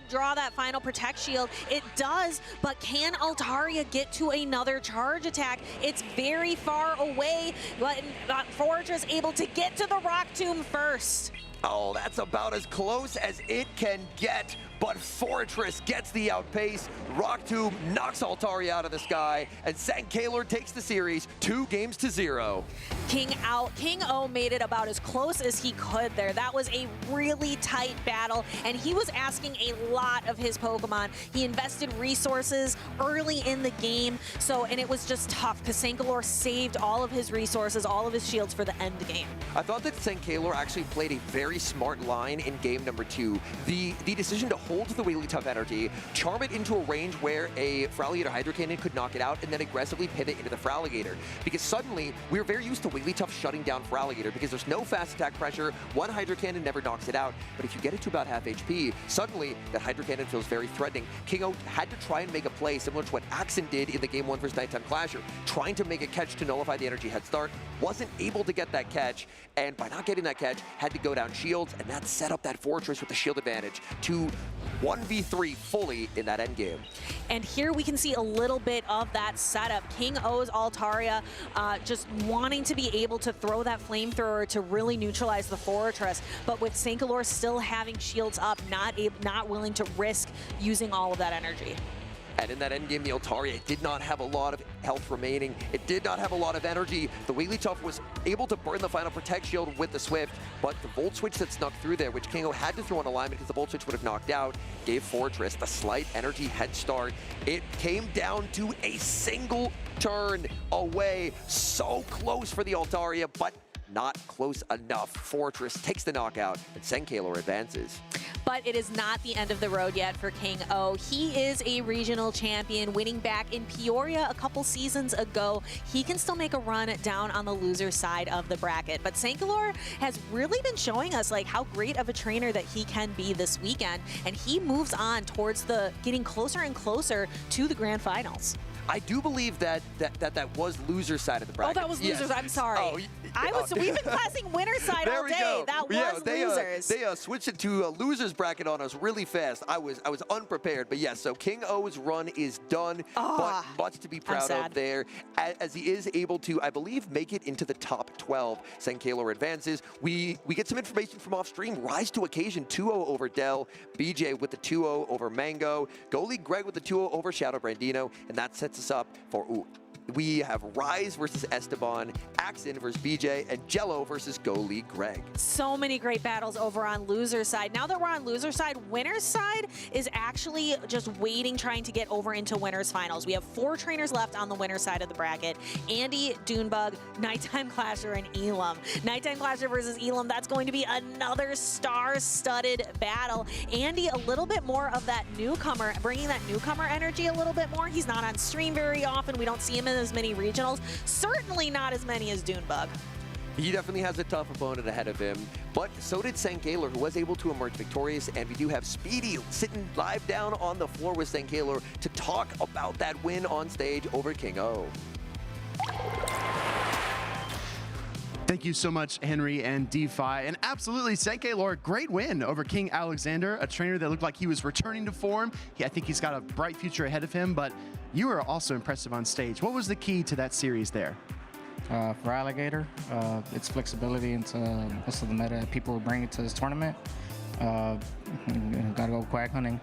draw that final Protect Shield. It does, but can Altaria get to another charge attack? It's very far away, but Fortress able to get to the Rock Tomb first. Oh, that's about as close as it can get, but Fortress gets the outpace. Rock Tomb knocks Altaria out of the sky, and Sankaler takes the series 2-0. King O made it about as close as he could there. That was a really tight battle, and he was asking a lot of his Pokemon. He invested resources early in the game, and it was just tough because Sankaler saved all of his resources, all of his shields for the end game. I thought that Sankaler actually played a very smart line in game number 2. The decision to hold the Wigglytuff energy, charm it into a range where a Feraligatr Hydro Cannon could knock it out, and then aggressively pivot into the Feraligatr. Because suddenly, we were very used to Wigglytuff shutting down Feraligatr because there's no fast attack pressure, one Hydro Cannon never knocks it out, but if you get it to about half HP, suddenly that Hydro Cannon feels very threatening. King O had to try and make a play similar to what Axon did in the Game 1 vs. Nighttime Clasher, trying to make a catch to nullify the energy head start, wasn't able to get that catch, and by not getting that catch, had to go down shields, and that set up that Fortress with the shield advantage to 1v3 fully in that endgame. And here we can see a little bit of that setup. King O's Altaria just wanting to be able to throw that Flamethrower to really neutralize the Fortress, but with Sankaler still having shields up, not willing to risk using all of that energy. And in that endgame, the Altaria did not have a lot of health remaining. It did not have a lot of energy. The Wigglytuff was able to burn the final Protect Shield with the Swift, but the Volt Switch that snuck through there, which King O had to throw on alignment because the Volt Switch would have knocked out, gave Fortress the slight energy head start. It came down to a single turn away. So close for the Altaria, but not close enough. Fortress takes the knockout, and Sankaler advances. But it is not the end of the road yet for King O. He is a regional champion, winning back in Peoria a couple seasons ago. He can still make a run down on the loser side of the bracket. But Sankaler has really been showing us how great of a trainer that he can be this weekend, and he moves on towards getting closer and closer to the grand finals. I do believe that was loser side of the bracket. Oh, that was losers. Yes. I'm sorry. Oh, We've been classing winner side all day. That was losers. They switched it to a losers bracket on us really fast. I was unprepared, but yes. So King O's run is done, but much to be proud of there, as he is able to, I believe, make it into the top 12. Sankaylor advances. We get some information from off stream. Rise to occasion 2-0 over Dell. BJ with the 2-0 over Mango. Go League Greg with the 2-0 over Shadow Brandino, and that sets us up for we have Rise versus Esteban, Axon versus BJ, and Jello versus Go League Greg. So many great battles over on loser side. Now that we're on loser side, winner's side is actually just waiting, trying to get over into winners finals. We have 4 trainers left on the winner's side of the bracket. Andy, Dunebug, Nighttime Clasher, and Elam. Nighttime Clasher versus Elam, that's going to be another star-studded battle. Andy, a little bit more of that newcomer, bringing that newcomer energy a little bit more. He's not on stream very often. We don't see him in as many regionals, certainly not as many as Dunebug. He definitely has a tough opponent ahead of him, but so did Sankaylor, who was able to emerge victorious, and we do have Speedy sitting live down on the floor with Sankaylor to talk about that win on stage over King O. Thank you so much, Henry and DeFi. And absolutely, Sankaylor, great win over King Alexander, a trainer that looked like he was returning to form. I think he's got a bright future ahead of him, but you were also impressive on stage. What was the key to that series there? For Alligator, its flexibility into most of the meta people will bring it to this tournament. Gotta go quack hunting.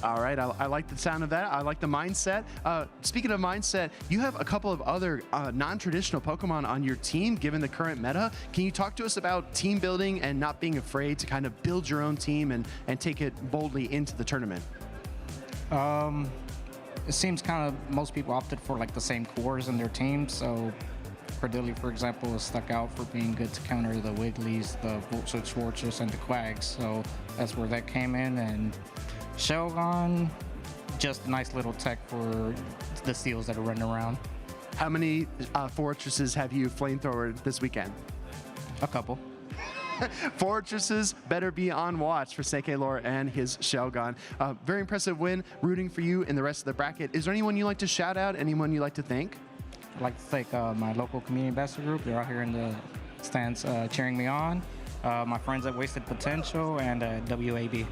All right, I like the sound of that. I like the mindset. Speaking of mindset, you have a couple of other non-traditional Pokemon on your team, given the current meta. Can you talk to us about team building and not being afraid to kind of build your own team and take it boldly into the tournament? It seems kind of most people opted for like the same cores in their team. So Cordilli, for example, is stuck out for being good to counter the Wigglies, the Schwartzers, and the Quags. So that's where that came in. And Shelgon, just a nice little tech for the seals that are running around. How many fortresses have you flamethrowered this weekend? A couple. Fortresses better be on watch for Sankaylor and his Shelgon. Very impressive win. Rooting for you in the rest of the bracket. Is there anyone you'd like to shout out? Anyone you'd like to thank? I'd like to thank my local community ambassador group. They're out here in the stands cheering me on. My friends at Wasted Potential and WAB.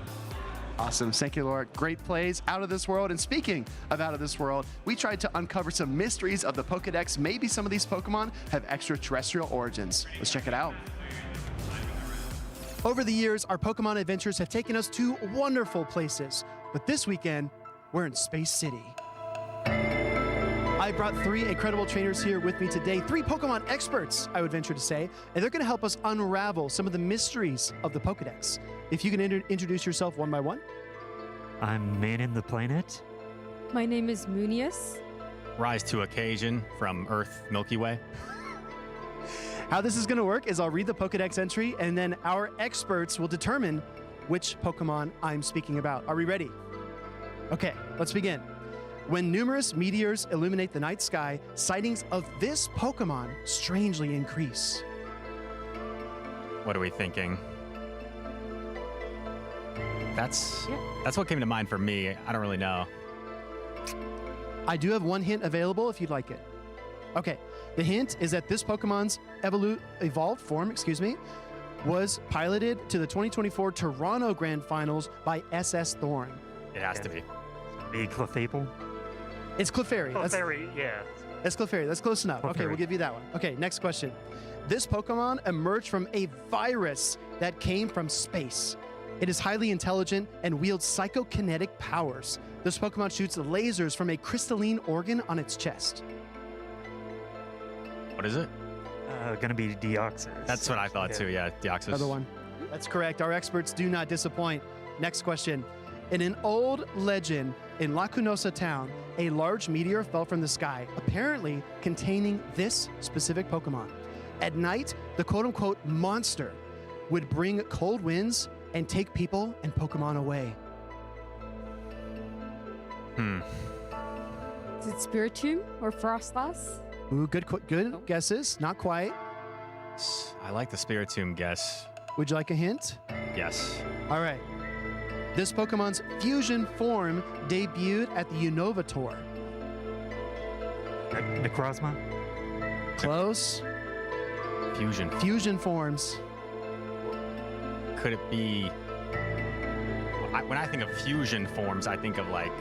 Awesome. Sankaylor, great plays, out of this world. And speaking of out of this world, we tried to uncover some mysteries of the Pokedex. Maybe some of these Pokemon have extraterrestrial origins. Let's check it out. Over the years, our Pokemon adventures have taken us to wonderful places. But this weekend, we're in Space City. I brought 3 incredible trainers here with me today, 3 Pokemon experts, I would venture to say, and they're going to help us unravel some of the mysteries of the Pokedex. If you can introduce yourself one by one. I'm Manin the Planet. My name is Munius. Rise to Occasion from Earth Milky Way. How this is going to work is I'll read the Pokedex entry, and then our experts will determine which Pokemon I'm speaking about. Are we ready? Okay, let's begin. When numerous meteors illuminate the night sky, sightings of this Pokemon strangely increase. What are we thinking? That's what came to mind for me. I don't really know. I do have one hint available if you'd like it. Okay, the hint is that this Pokemon's evolved form, was piloted to the 2024 Toronto Grand Finals by SS Thorn. It has to be. Be Clefable? It's Clefairy. Clefairy, yeah. That's Clefairy. That's close enough. Okay, we'll give you that one. Okay, next question. This Pokemon emerged from a virus that came from space. It is highly intelligent and wields psychokinetic powers. This Pokemon shoots lasers from a crystalline organ on its chest. What is it? Gonna be Deoxys. That's what I thought too, yeah, Deoxys. Another one. That's correct. Our experts do not disappoint. Next question. In an old legend in Lacunosa town, a large meteor fell from the sky, apparently containing this specific Pokemon. At night, the quote-unquote monster would bring cold winds and take people and Pokemon away. Is it Spiritomb or Frostlass? Ooh, good guesses. Not quite. I like the Spiritomb guess. Would you like a hint? Yes. All right. This Pokemon's fusion form debuted at the Unova Tour. Necrozma? Close. Fusion. Fusion forms. Could it be... When I think of fusion forms, I think of like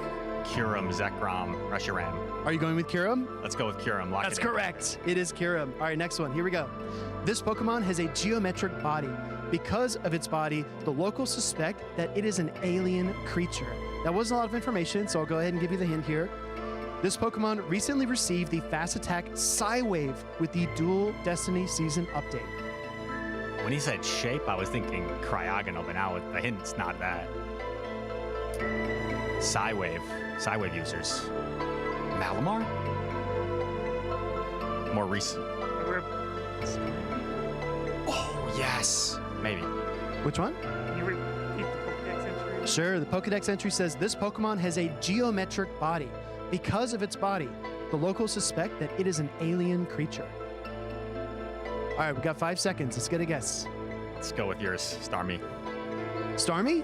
Kyurem, Zekrom, Reshiram. Are you going with Kyurem? Let's go with Kyurem. Lock That's it in. correct. It is Kyurem. All right, next one. Here we go. This Pokemon has a geometric body. Because of its body, the locals suspect that it is an alien creature. That wasn't a lot of information, so I'll go ahead and give you the hint here. This Pokemon recently received the Fast Attack Psywave with the Dual Destiny Season update. When he said shape, I was thinking Cryogonal, but now the hint's not that. Psywave users. Malamar? More recent. Oh, yes. Maybe. Which one? Can you repeat the Pokédex entry? Sure, the Pokédex entry says this Pokemon has a geometric body. Because of its body, the locals suspect that it is an alien creature. All right, we got 5 seconds. Let's get a guess. Let's go with yours, Starmie. Starmie?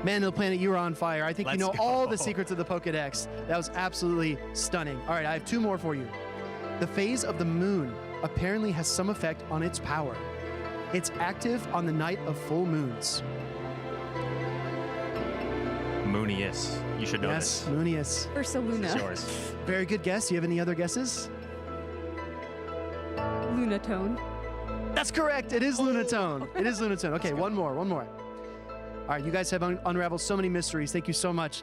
Man of the Planet, you are on fire. I think you Let's know all go. the secrets of the Pokédex. That was absolutely stunning. All right, I have 2 more for you. The phase of the moon apparently has some effect on its power. It's active on the night of full moons. Moonius. You should know Yes, this. Moonius. Ursaluna. This is yours. Very good guess. Do you have any other guesses? Lunatone. That's correct. It is Lunatone. It is Lunatone. Okay, one more. All right, you guys have unraveled so many mysteries. Thank you so much.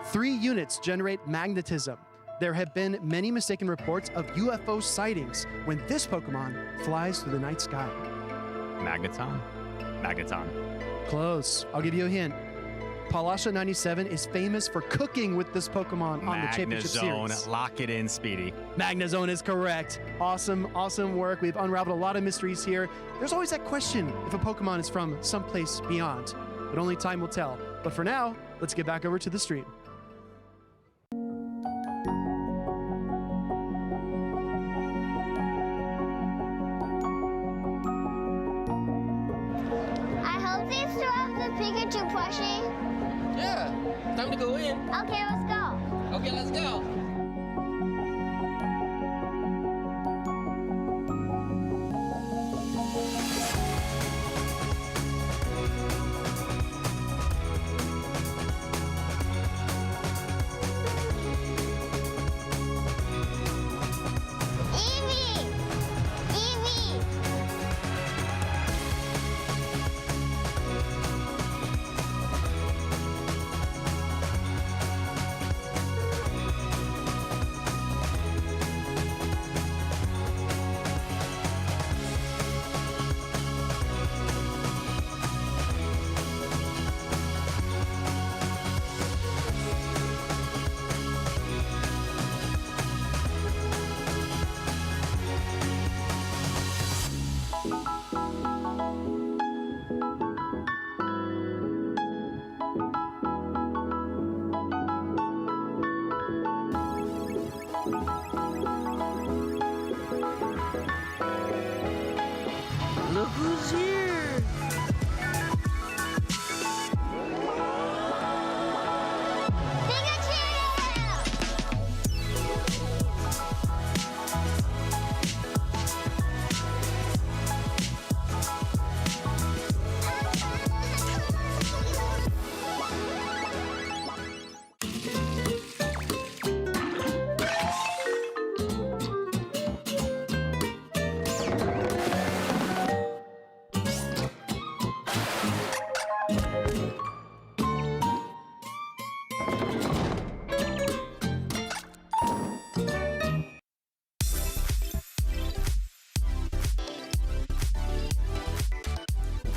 3 units generate magnetism. There have been many mistaken reports of UFO sightings when this Pokemon flies through the night sky. Magneton? Magneton. Close. I'll give you a hint. Palasha 97 is famous for cooking with this Pokemon on the Championship Magnezone. Series. Lock it in, Speedy. Magnezone is correct. Awesome work. We've unraveled a lot of mysteries here. There's always that question if a Pokemon is from someplace beyond, but only time will tell. But for now, let's get back over to the stream. I hope they still have the Pikachu plushie. Yeah, time to go in. Okay, let's go. Okay, let's go. Eevee! Eevee! Look who's here.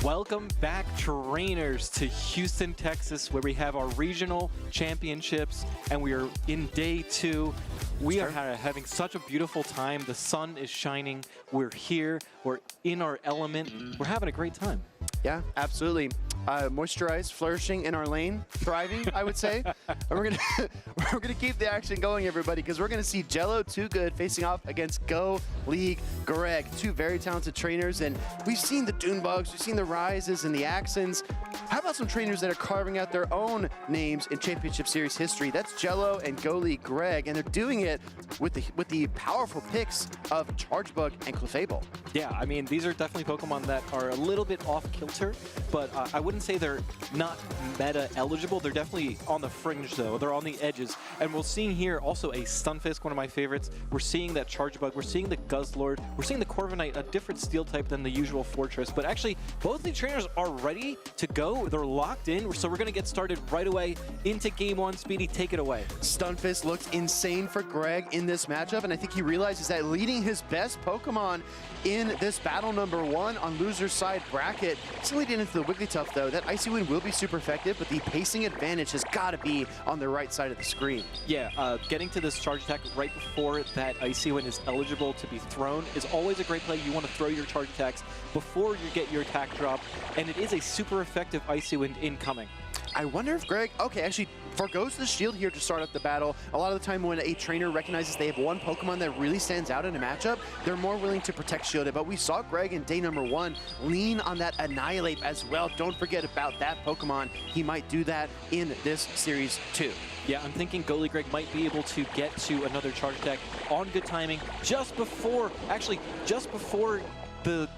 Welcome back, trainers, to Houston, Texas, where we have our regional championships, and we are in day 2. We are having such a beautiful time. The sun is shining. We're here. We're in our element. We're having a great time. Yeah, absolutely. Moisturized, flourishing in our lane, thriving, I would say. And we're gonna keep the action going, everybody, because we're gonna see Jello Too Good facing off against Go, League, Greg, 2 very talented trainers. And we've seen the Dune Bugs, we've seen the Rises and the Axons. How about some trainers that are carving out their own names in Championship Series history? That's Jello and Goalie Greg, and they're doing it with the powerful picks of Chargebug and Clefable. Yeah, I mean, these are definitely Pokemon that are a little bit off kilter, but I wouldn't say they're not meta eligible. They're definitely on the fringe, though. They're on the edges. And we're seeing here also a Stunfisk, one of my favorites. We're seeing that Chargebug. We're seeing the Guzzlord. We're seeing the Corviknight, a different steel type than the usual Fortress. But actually, both the trainers are ready to go. They're locked in, so we're going to get started right away into Game 1. Speedy, take it away. Stunfisk looks insane for Greg in this matchup, and I think he realizes that leading his best Pokemon in this battle number 1 on loser's side bracket. Still leading into the Wigglytuff, though. That Icy Wind will be super effective, but the pacing advantage has got to be on the right side of the screen. Yeah, getting to this charge attack right before that Icy Wind is eligible to be thrown is always a great play. You want to throw your charge attacks before you get your attack drop, and it is a super effective Icy Wind incoming. I wonder if Greg, okay, actually forgoes the shield here to start up the battle. A lot of the time when a trainer recognizes they have one Pokemon that really stands out in a matchup, they're more willing to protect shielded. But we saw Greg in day number 1 lean on that Annihilate as well. Don't forget about that Pokemon. He might do that in this series too. Yeah, I'm thinking Goalie Greg might be able to get to another charge attack on good timing just before the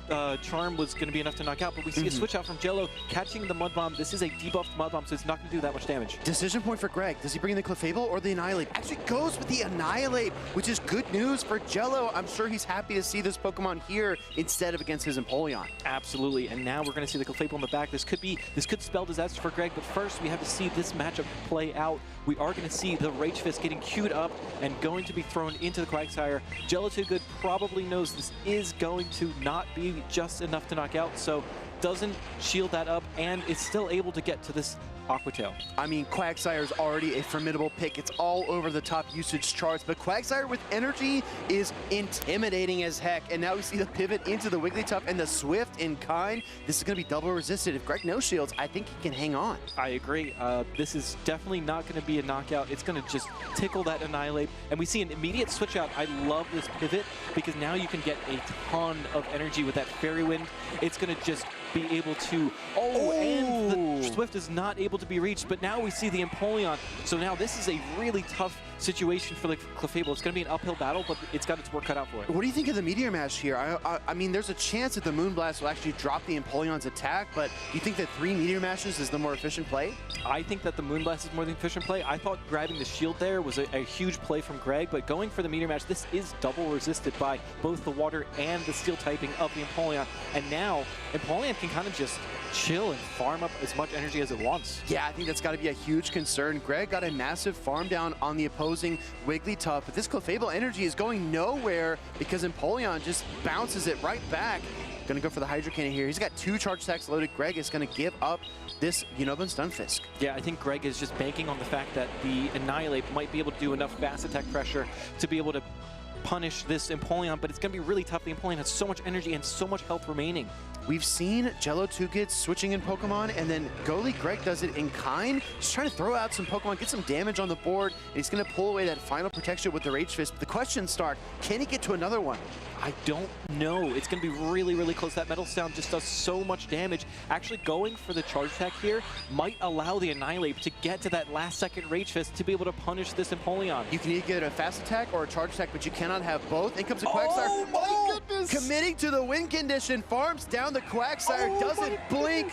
Charm was going to be enough to knock out, but we see a switch out from Jello catching the Mud Bomb. This is a debuffed Mud Bomb, so it's not going to do that much damage. Decision point for Greg. Does he bring in the Clefable or the Annihilate? Actually goes with the Annihilate, which is good news for Jello. I'm sure he's happy to see this Pokemon here instead of against his Empoleon. Absolutely, and now we're going to see the Clefable in the back. This could spell disaster for Greg, but first we have to see this matchup play out. We are going to see the Rage Fist getting queued up and going to be thrown into the Quagsire. Jello Too Good probably knows this is going to not be just enough to knock out, so doesn't shield that up and is still able to get to this Aqua Tail. I mean, Quagsire is already a formidable pick. It's all over the top usage charts, but Quagsire with energy is intimidating as heck. And now we see the pivot into the Wigglytuff and the Swift in kind. This is going to be double resisted. If Greg no shields, I think he can hang on. I agree. This is definitely not going to be a knockout. It's going to just tickle that Annihilate. And we see an immediate switch out. I love this pivot because now you can get a ton of energy with that Fairy Wind. It's going to just be able to... and the Swift is not able to be reached, but now we see the Empoleon. So now this is a really tough situation for the Clefable. It's going to be an uphill battle, but it's got its work cut out for it. What do you think of the Meteor Mash here? I mean, there's a chance that the Moonblast will actually drop the Empoleon's attack, but do you think that 3 Meteor Mashes is the more efficient play? I think that the Moonblast is more the efficient play. I thought grabbing the shield there was a huge play from Greg, but going for the Meteor Mash, this is double resisted by both the water and the steel typing of the Empoleon. And now Empoleon can kind of just chill and farm up as much energy as it wants. Yeah, I think that's got to be a huge concern. Greg got a massive farm down on the opposing Wigglytuff, but this Clefable energy is going nowhere because Empoleon just bounces it right back. Gonna go for the Hydro Cannon here. He's got 2 charge attacks loaded. Greg is gonna give up this Unobin Stunfisk. Yeah, I think Greg is just banking on the fact that the Annihilate might be able to do enough fast attack pressure to be able to punish this Empoleon, but it's going to be really tough. The Empoleon has so much energy and so much health remaining. We've seen Jello Too Good switching in Pokemon, and then Goalie Greg does it in kind. Just trying to throw out some Pokemon, get some damage on the board, and he's going to pull away that final protection with the Rage Fist. But the question, Stark, can he get to another one? I don't know. It's going to be really, really close. That Metal Sound just does so much damage. Actually going for the charge attack here might allow the Annihilate to get to that last second Rage Fist to be able to punish this Empoleon. You can either get a fast attack or a charge attack, but you cannot have both. In comes the Quagsire. Oh my goodness! Committing to the win condition, farms down the Quagsire, doesn't blink.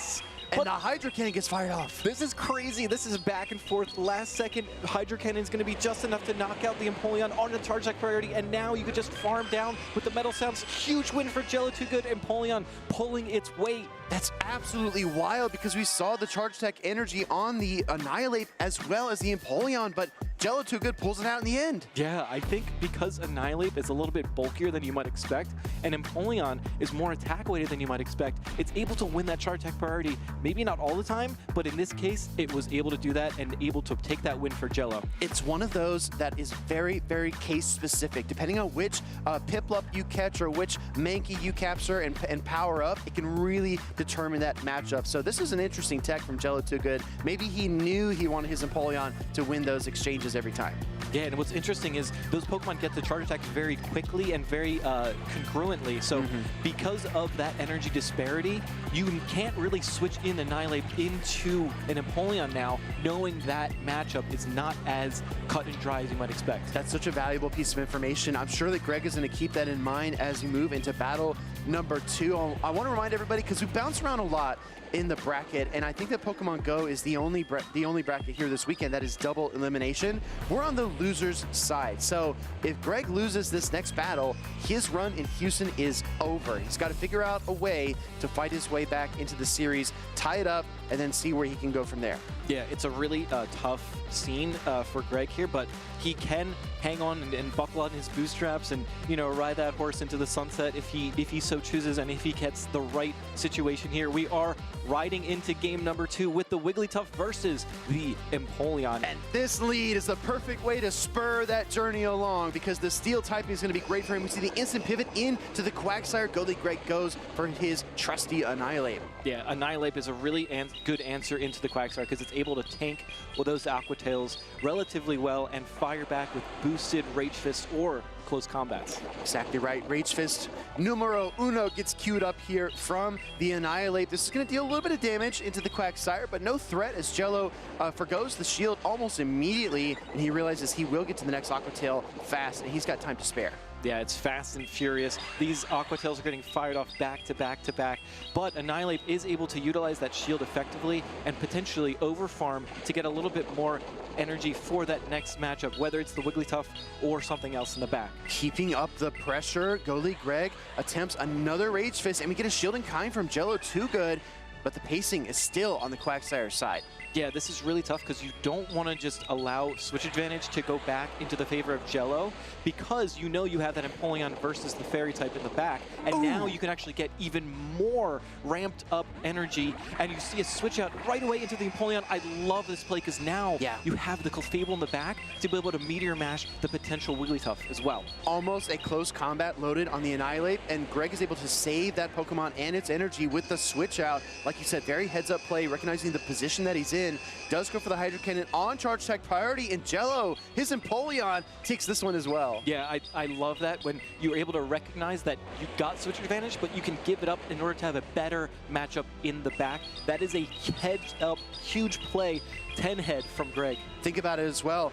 And the Hydro Cannon gets fired off. This is crazy. This is back and forth. Last second, Hydro Cannon is going to be just enough to knock out the Empoleon on the charge attack priority. And now you could just farm down with the Metal Sounds. Huge win for Jello Too Good. Empoleon pulling its weight. That's absolutely wild because we saw the charge attack energy on the Annihilate as well as the Empoleon, but Jello Too Good pulls it out in the end. Yeah, I think because Annihilate is a little bit bulkier than you might expect, and Empoleon is more attack weighted than you might expect, it's able to win that charge attack priority. Maybe not all the time, but in this case, it was able to do that and able to take that win for Jello. It's one of those that is very, very case specific. Depending on which Piplup you catch or which Mankey you capture and power up, it can really determine that matchup. So this is an interesting tech from Jello Too Good. Maybe he knew he wanted his Empoleon to win those exchanges challenges every time. Yeah, and what's interesting is those Pokemon get the charge attack very quickly and very congruently. So because of that energy disparity, you can't really switch in Annihilate into an Empoleon now, knowing that matchup is not as cut and dry as you might expect. That's such a valuable piece of information. I'm sure that Greg is going to keep that in mind as you move into battle number 2. I want to remind everybody, because we bounce around a lot in the bracket, and I think that Pokemon Go is the only bracket here this weekend that is double elimination. We're on the loser's side. So if Greg loses this next battle, his run in Houston is over. He's got to figure out a way to fight his way back into the series, tie it up, and then see where he can go from there. Yeah, it's a really tough scene for Greg here, but he can hang on and buckle on his bootstraps and, you know, ride that horse into the sunset if he so chooses, and if he gets the right situation here. We are riding into game number 2 with the Wigglytuff versus the Empoleon. And this lead is the perfect way to spur that journey along, because the steel typing is going to be great for him. We see the instant pivot into the Quagsire. Greg goes for his trusty Annihilate. Yeah, Annihilate is a really good answer into the Quagsire, because it's able to tank those Aqua Tails relatively well and fire back with boosted Rage Fist or close combats. Exactly right. Rage Fist numero uno gets queued up here from the Annihilate. This is going to deal a little bit of damage into the Quagsire, but no threat as Jello forgoes the shield almost immediately, and he realizes he will get to the next Aqua Tail fast, and he's got time to spare. Yeah, it's fast and furious. These Aqua Tails are getting fired off back to back to back, but Annihilate is able to utilize that shield effectively and potentially overfarm to get a little bit more energy for that next matchup, whether it's the Wigglytuff or something else in the back. Keeping up the pressure, Greg attempts another Rage Fist, and we get a Shield in Kind from Jello. Too good, but the pacing is still on the Quagsire side. Yeah, this is really tough because you don't want to just allow switch advantage to go back into the favor of Jello, because you know you have that Empoleon versus the Fairy type in the back, and now you can actually get even more ramped up energy, and you see a switch out right away into the Empoleon. I love this play because now you have the Clefable in the back to be able to Meteor Mash the potential Wigglytuff as well. Almost a close combat loaded on the Annihilate, and Greg is able to save that Pokemon and its energy with the switch out. Like you said, very heads-up play, recognizing the position that he's in. Does go for the Hydro Cannon on Charge Attack priority, and Jello, his Empoleon, takes this one as well. Yeah, I love that when you're able to recognize that you got switch advantage, but you can give it up in order to have a better matchup in the back. That is a heads-up, huge play, 10-head from Greg. Think about it as well.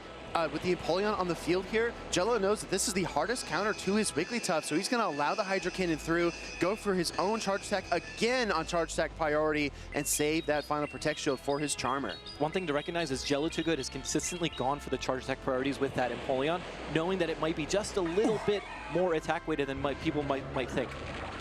With the Empoleon on the field here, Jello knows that this is the hardest counter to his Wigglytuff, so he's going to allow the Hydro Cannon through, go for his own Charge Attack again on Charge Attack priority, and save that final Protect Shield for his Charmer. One thing to recognize is Jello Too Good has consistently gone for the Charge Attack priorities with that Empoleon, knowing that it might be just a little bit more attack weighted than people might think.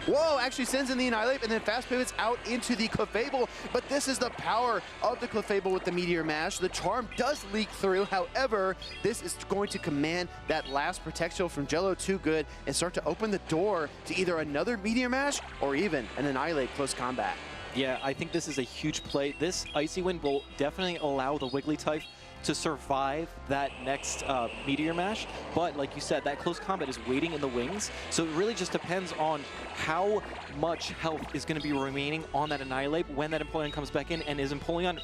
Whoa, actually sends in the Annihilate and then fast pivots out into the Clefable, but this is the power of the Clefable with the Meteor Mash. The Charm does leak through, however, this is going to command that last Protect Shield from Jello Too Good and start to open the door to either another Meteor Mash or even an Annihilate close combat. Yeah, I think this is a huge play. This Icy Wind will definitely allow the Wigglytuff to survive that next Meteor Mash, but like you said, that close combat is waiting in the wings, so it really just depends on how much health is going to be remaining on that Annihilate when that Empoleon comes back in, and is Empoleon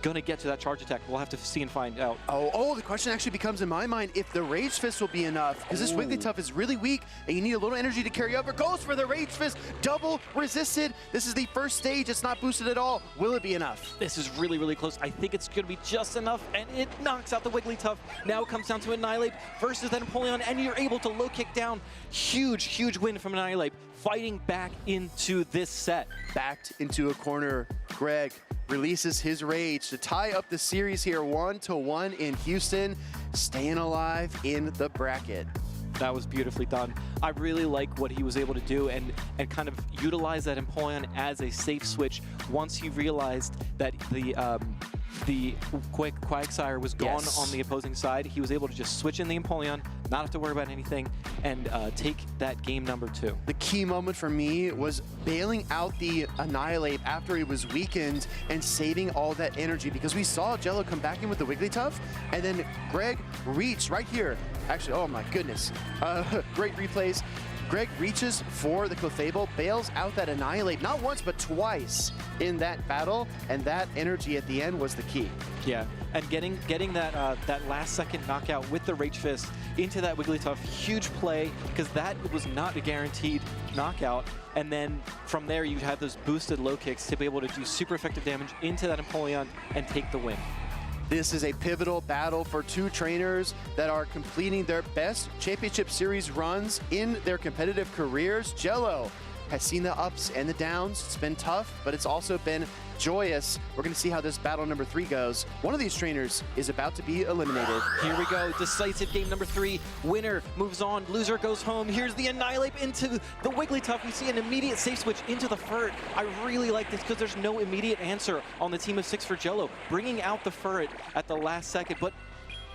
going to get to that charge attack? We'll have to see and find out. Oh, the question actually becomes in my mind if the Rage Fist will be enough, because this Wigglytuff is really weak and you need a little energy to carry over. Goes for the Rage Fist, double resisted. This is the first stage, it's not boosted at all. Will it be enough? This is really, really close. I think it's going to be just enough, and it knocks out the Wigglytuff. Now it comes down to Annihilate versus that Empoleon, and you're able to low kick down. Huge, huge win from Annihilate, fighting back into this set. Backed into a corner, Greg releases his rage to tie up the series here 1-1 in Houston, staying alive in the bracket. That was beautifully done. I really like what he was able to do and kind of utilize that Empoleon as a safe switch once he realized that the Quagsire was gone on the opposing side. He was able to just switch in the Empoleon, not have to worry about anything, and take that game number 2. The key moment for me was bailing out the Annihilate after he was weakened and saving all that energy, because we saw Jello come back in with the Wigglytuff, and then Greg reached right here. Actually, oh my goodness. Great replays. Greg reaches for the Clefable, bails out that Annihilate, not once, but twice in that battle, and that energy at the end was the key. Yeah, and getting that that last second knockout with the Rage Fist into that Wigglytuff, huge play, because that was not a guaranteed knockout. And then from there, you had those boosted low kicks to be able to do super effective damage into that Empoleon and take the win. This is a pivotal battle for two trainers that are completing their best championship series runs in their competitive careers. Jello has seen the ups and the downs. It's been tough, but it's also been joyous. We're going to see how this battle number 3 goes. One of these trainers is about to be eliminated. Here we go, decisive game number 3. Winner moves on, loser goes home. Here's the Annihilate into the Wigglytuff. We see an immediate safe switch into the Furret. I really like this because there's no immediate answer on the team of 6 for Jello, bringing out the Furret at the last second, but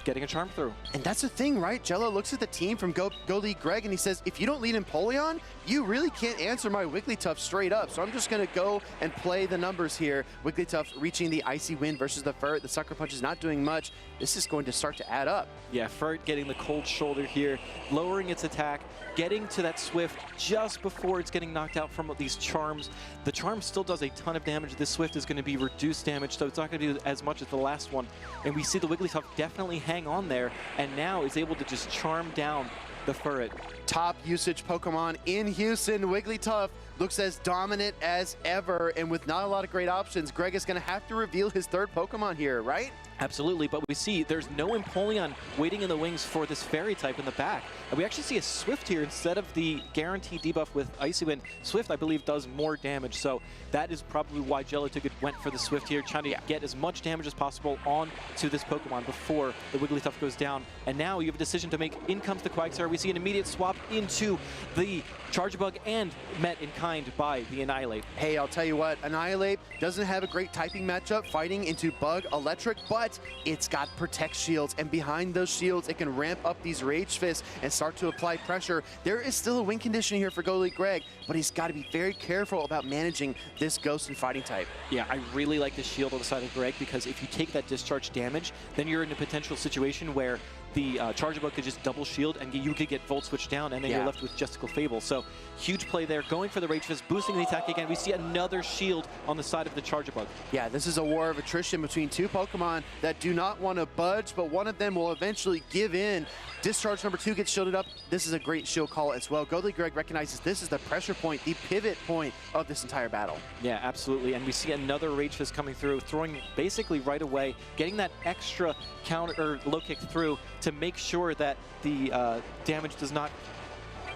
getting a charm through. And that's the thing, right? Jello looks at the team from Go League Greg and he says, if you don't lead Empoleon, you really can't answer my Wigglytuff straight up. So I'm just going to go and play the numbers here. Wigglytuff reaching the icy win versus the Furret. The Sucker Punch is not doing much. This is going to start to add up. Yeah, Furret getting the cold shoulder here, lowering its attack, getting to that Swift just before it's getting knocked out from these charms. The charm still does a ton of damage. This Swift is going to be reduced damage, so it's not going to do as much as the last one. And we see the Wigglytuff definitely hang on there, and now is able to just charm down the Furret. Top usage Pokemon in Houston. Wigglytuff looks as dominant as ever, and with not a lot of great options, Greg is going to have to reveal his third Pokemon here, right? Absolutely, but we see there's no Empoleon waiting in the wings for this Fairy type in the back. And we actually see a Swift here instead of the guaranteed debuff with Icy Wind. Swift, I believe, does more damage, so that is probably why Jello went for the Swift here, trying to get as much damage as possible on to this Pokemon before the Wigglytuff goes down. And now you have a decision to make. In comes the Quagsire. We see an immediate swap into the Charjabug and met in kind by the Annihilate. Hey, I'll tell you what, Annihilate doesn't have a great typing matchup fighting into Bug Electric, but it's got Protect Shields, and behind those shields, it can ramp up these Rage Fists and start to apply pressure. There is still a win condition here for Go League Greg, but he's got to be very careful about managing this Ghost and Fighting type. Yeah, I really like the shield on the side of Greg, because if you take that discharge damage, then you're in a potential situation where the Charjabug could just double shield and you could get Volt Switch down, and then you're left with just Clefable. So huge play there, going for the Rage Fist, boosting the attack again. We see another shield on the side of the Charjabug. Yeah, this is a war of attrition between two Pokemon that do not want to budge, but one of them will eventually give in. Discharge number 2 gets shielded up. This is a great shield call as well. Go League Greg recognizes this is the pressure point, the pivot point of this entire battle. Yeah, absolutely. And we see another Rage Fist coming through, throwing basically right away, getting that extra counter or low kick through to make sure that the damage does not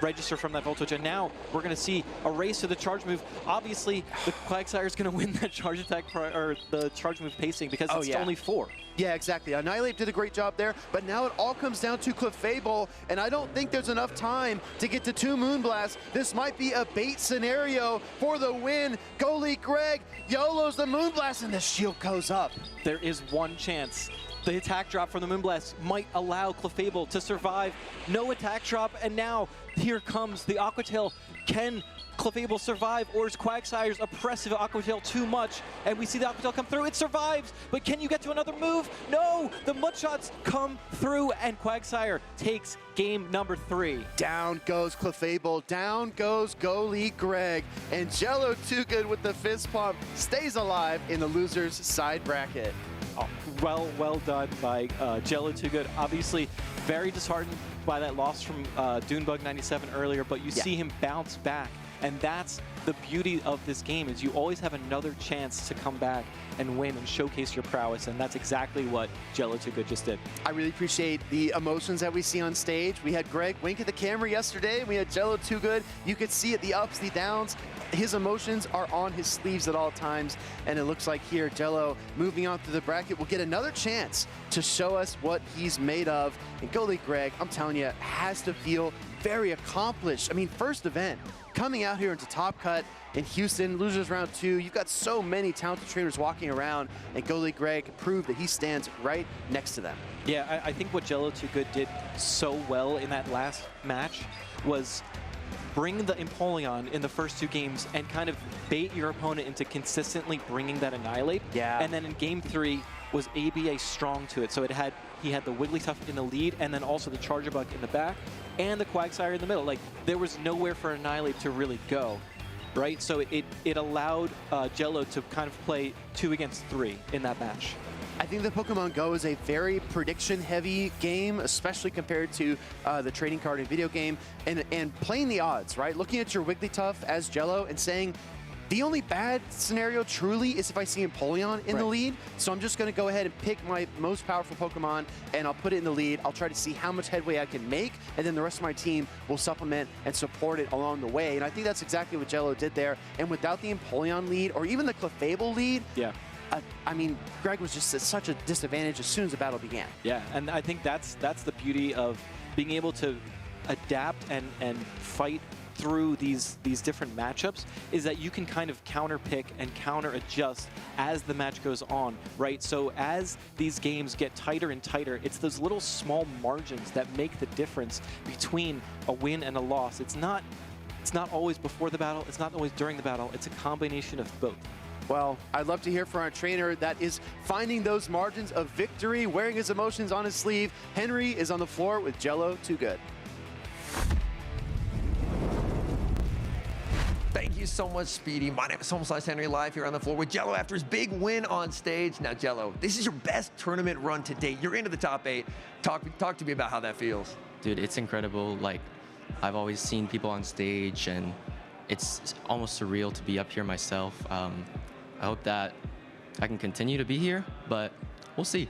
register from that Volt Switch. And now we're going to see a race to the charge move. Obviously, the Quagsire is going to win that charge attack or the charge move pacing, because it's only 4. Yeah, exactly. Annihilate did a great job there, but now it all comes down to Clefable, and I don't think there's enough time to get to 2 Moonblasts. This might be a bait scenario for the win. Go League Greg YOLOs the Moonblast, and the shield goes up. There is one chance. The attack drop from the Moonblast might allow Clefable to survive. No attack drop, and now here comes the Aqua Tail. Can Clefable survive, or is Quagsire's oppressive Aqua Tail too much? And we see the Aqua Tail come through. It survives, but can you get to another move? No! The Mudshots come through, and Quagsire takes game number 3. Down goes Clefable, down goes Go League Greg, and Jello Too Good with the fist pump stays alive in the loser's side bracket. Oh, well done by Jello Too Good. Obviously, very disheartened by that loss from Dunebug 97 earlier, but you see him bounce back. And that's the beauty of this game, is you always have another chance to come back and win and showcase your prowess, and that's exactly what Jello Too Good just did. I really appreciate the emotions that we see on stage. We had Greg wink at the camera yesterday, and we had Jello Too Good. You could see it, the ups, the downs. His emotions are on his sleeves at all times, and it looks like here Jello, moving on through the bracket, will get another chance to show us what he's made of. And Go League Greg, I'm telling you, has to feel very accomplished. I mean, first event, coming out here into Top Cut in Houston, losers round 2. You've got so many talented trainers walking around, and Go League Greg proved that he stands right next to them. Yeah, I think what Jello Too Good did so well in that last match was bring the Empoleon in the first 2 games and kind of bait your opponent into consistently bringing that Annihilate. Yeah. And then in game 3 was ABA strong to it. So it had he had the Wigglytuff in the lead, and then also the Charjabug in the back, and the Quagsire in the middle. Like, there was nowhere for Annihilate to really go, right? So it allowed Jello to kind of play 2 against 3 in that match. I think the Pokemon Go is a very prediction-heavy game, especially compared to the trading card and video game, and playing the odds, right? Looking at your Wigglytuff as Jello and saying, the only bad scenario truly is if I see Empoleon in the lead, so I'm just going to go ahead and pick my most powerful Pokemon, and I'll put it in the lead. I'll try to see how much headway I can make, and then the rest of my team will supplement and support it along the way. And I think that's exactly what Jello did there. And without the Empoleon lead, or even the Clefable lead, I mean, Greg was just at such a disadvantage as soon as the battle began. Yeah, and I think that's the beauty of being able to adapt and fight through these different matchups, is that you can kind of counter-pick and counter-adjust as the match goes on, right? So as these games get tighter and tighter, it's those little small margins that make the difference between a win and a loss. It's not always before the battle, it's not always during the battle, it's a combination of both. Well, I'd love to hear from our trainer that is finding those margins of victory, wearing his emotions on his sleeve. Henry is on the floor with Jello Too Good. Thank you so much, Speedy. My name is Home/Henry, live here on the floor with Jello after his big win on stage. Now, Jello, this is your best tournament run to date. You're into the top 8. Talk to me about how that feels. Dude, it's incredible. Like, I've always seen people on stage, and it's almost surreal to be up here myself. I hope that I can continue to be here, but we'll see.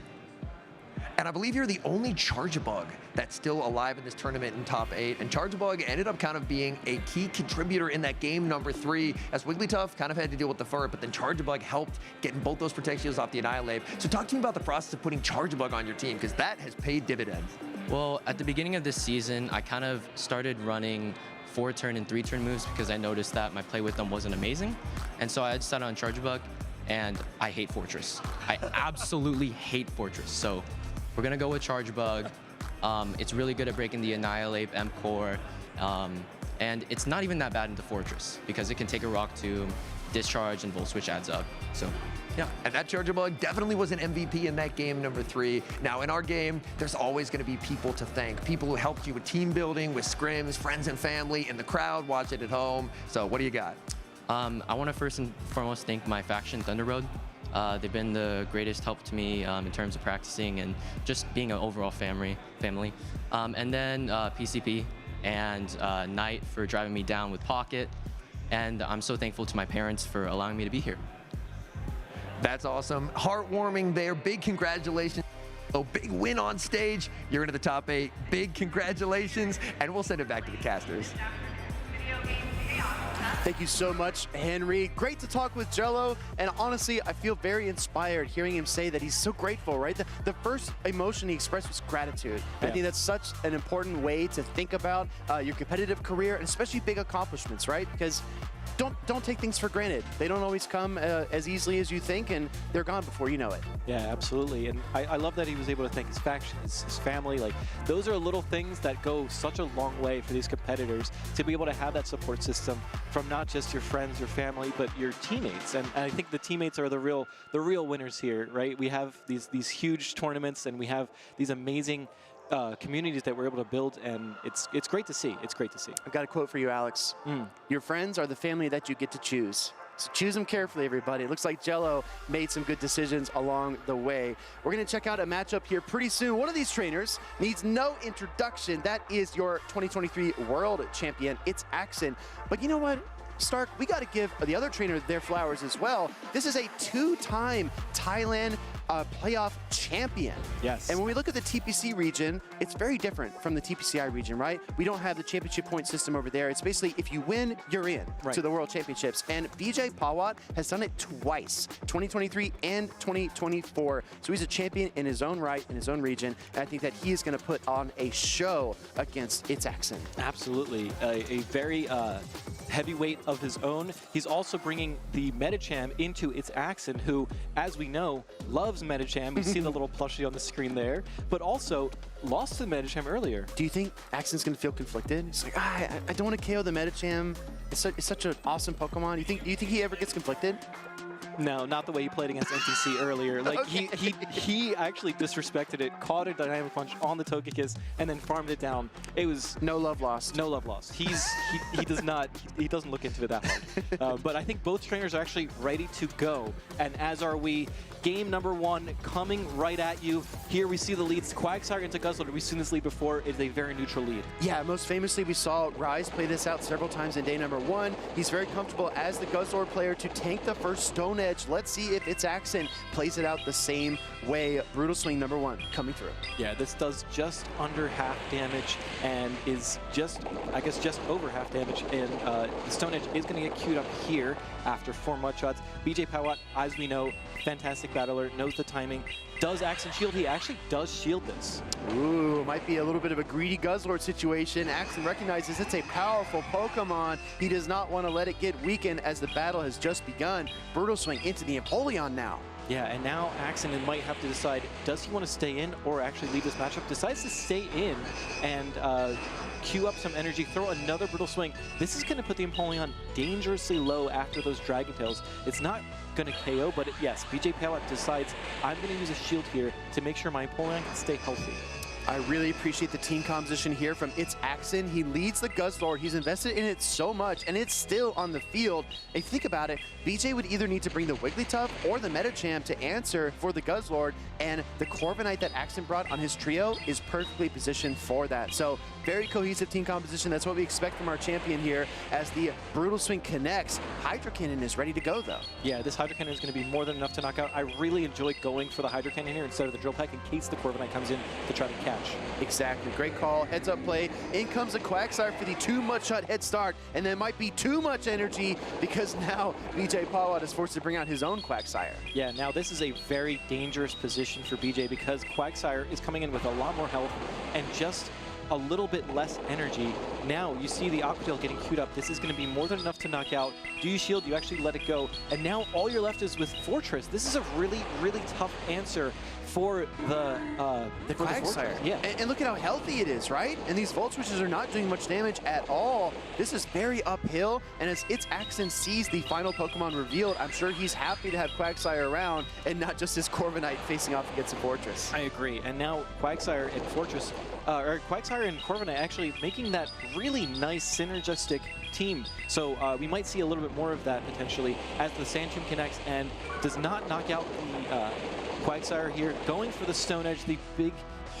And I believe you're the only Charjabug that's still alive in this tournament in top 8. And Charjabug ended up kind of being a key contributor in that game number 3, as Wigglytuff kind of had to deal with the fur, but then Charjabug helped getting both those protections off the Annihilate. So talk to me about the process of putting Charjabug on your team, because that has paid dividends. Well, at the beginning of this season, I kind of started running 4-turn and 3-turn moves because I noticed that my play with them wasn't amazing. And so I decided on Charjabug, and I hate Fortress. I absolutely hate Fortress. So we're gonna go with Charjabug. It's really good at breaking the Annihilate, M-Core, and it's not even that bad into Fortress because it can take a Rock Tomb, Discharge, and Volt Switch adds up. So yeah. And that Charjabug definitely was an MVP in that game number 3. Now, in our game, there's always going to be people to thank. People who helped you with team building, with scrims, friends and family, in the crowd, watch it at home. So what do you got? I want to first and foremost thank my faction, Thunder Road. They've been the greatest help to me in terms of practicing and just being an overall family. And then PCP and Knight for driving me down with Pocket. And I'm so thankful to my parents for allowing me to be here. That's awesome. Heartwarming there. Big congratulations. Oh, big win on stage. You're into the top 8. Big congratulations. And we'll send it back to the casters. Thank you so much, Henry. Great to talk with Jello, and honestly, I feel very inspired hearing him say that he's so grateful, right? The first emotion he expressed was gratitude. Yeah. I think that's such an important way to think about your competitive career, and especially big accomplishments, right? Because don't take things for granted. They don't always come as easily as you think, and they're gone before you know it. Yeah, absolutely. And I love that he was able to thank his faction, his family. Like, those are little things that go such a long way for these competitors to be able to have that support system from not just your friends, your family, but your teammates. And I think the teammates are the real winners here, right? We have these huge tournaments, and we have these amazing communities that we're able to build, and it's great to see. It's great to see. I've got a quote for you, Alex. Your friends are the family that you get to choose. So choose them carefully, everybody. It looks like Jello made some good decisions along the way. We're going to check out a matchup here pretty soon. One of these trainers needs no introduction. That is your 2023 World Champion. It's Axon. But you know what, Stark? We got to give the other trainer their flowers as well. This is a 2-time Thailand playoff champion. Yes. And when we look at the TPC region, it's very different from the TPCI region, right? We don't have the championship point system over there. It's basically if you win, you're in to the World Championships. And BJ Pawat has done it twice, 2023 and 2024. So he's a champion in his own right, in his own region. And I think that he is going to put on a show against It's Axon. Absolutely. A very heavyweight of his own. He's also bringing the Medicham into It's Axon, who, as we know, loves Medicham. We see the little plushie on the screen there, but also lost to Medicham earlier. Do you think Axon's going to feel conflicted? He's like, I don't want to KO the Medicham. It's such an awesome Pokemon. Do you think he ever gets conflicted? No, not the way he played against NTC earlier. Like he actually disrespected it, caught a dynamic punch on the Togekiss, and then farmed it down. It was no love lost. No love lost. He doesn't look into it that hard. But I think both trainers are actually ready to go, and as are we. Game number 1 coming right at you. Here we see the leads. Quagsire into Guzzlord. We've seen this lead before. It's a very neutral lead. Yeah, most famously we saw Rise play this out several times in day number 1. He's very comfortable as the Guzzlord player to tank the first Stone Edge. Let's see if It's Accent plays it out the same way. Brutal Swing number 1 coming through. Yeah, this does just under half damage and is just, I guess, just over half damage. And the Stone Edge is going to get queued up here after 4 mud shots. BJ Pawat, as we know, fantastic battler, knows the timing. Does Accent shield? He actually does shield this. Ooh, might be a little bit of a greedy Guzzlord situation. Accent recognizes it's a powerful Pokemon. He does not want to let it get weakened as the battle has just begun. Brutal Swing into the Empoleon now. Yeah, and now Accent might have to decide, does he want to stay in or actually leave this matchup? Decides to stay in and queue up some energy, throw another Brutal Swing. This is going to put the Empoleon dangerously low after those Dragon Tails. It's not going to KO, but yes, BJ Pawat decides, I'm going to use a shield here to make sure my Empoleon can stay healthy. I really appreciate the team composition here from It's Accent. He leads the Guzzlord. He's invested in it so much, and it's still on the field. If you think about it, BJ would either need to bring the Wigglytuff or the Medicham to answer for the Guzzlord, and the Corviknight that Accent brought on his trio is perfectly positioned for that. So very cohesive team composition. That's what we expect from our champion here as the Brutal Swing connects. Hydro Cannon is ready to go, though. Yeah, this Hydro Cannon is going to be more than enough to knock out. I really enjoy going for the Hydro Cannon here instead of the Drill Peck in case the Corviknight comes in to try to catch. Exactly. Great call. Heads up play. In comes the Quagsire for the 2 mud shot head start, and there might be too much energy because now BJ Pawat is forced to bring out his own Quagsire. Yeah, now this is a very dangerous position for BJ because Quagsire is coming in with a lot more health and just a little bit less energy. Now you see the Aqua Tail getting queued up. This is going to be more than enough to knock out. Do you shield? You actually let it go. And now all you're left is with Fortress. This is a really, really tough answer for the Quagsire. Yeah. And look at how healthy it is, right? And these Volt Switches are not doing much damage at all. This is very uphill, and as It's Accent sees the final Pokemon revealed, I'm sure he's happy to have Quagsire around and not just his Corviknight facing off against a Fortress. I agree. And now Quagsire and Fortress, or Quagsire and Corviknight actually making that really nice synergistic team. So we might see a little bit more of that potentially as the Sandtomb connects and does not knock out the Quagsire here, going for the Stone Edge, the big,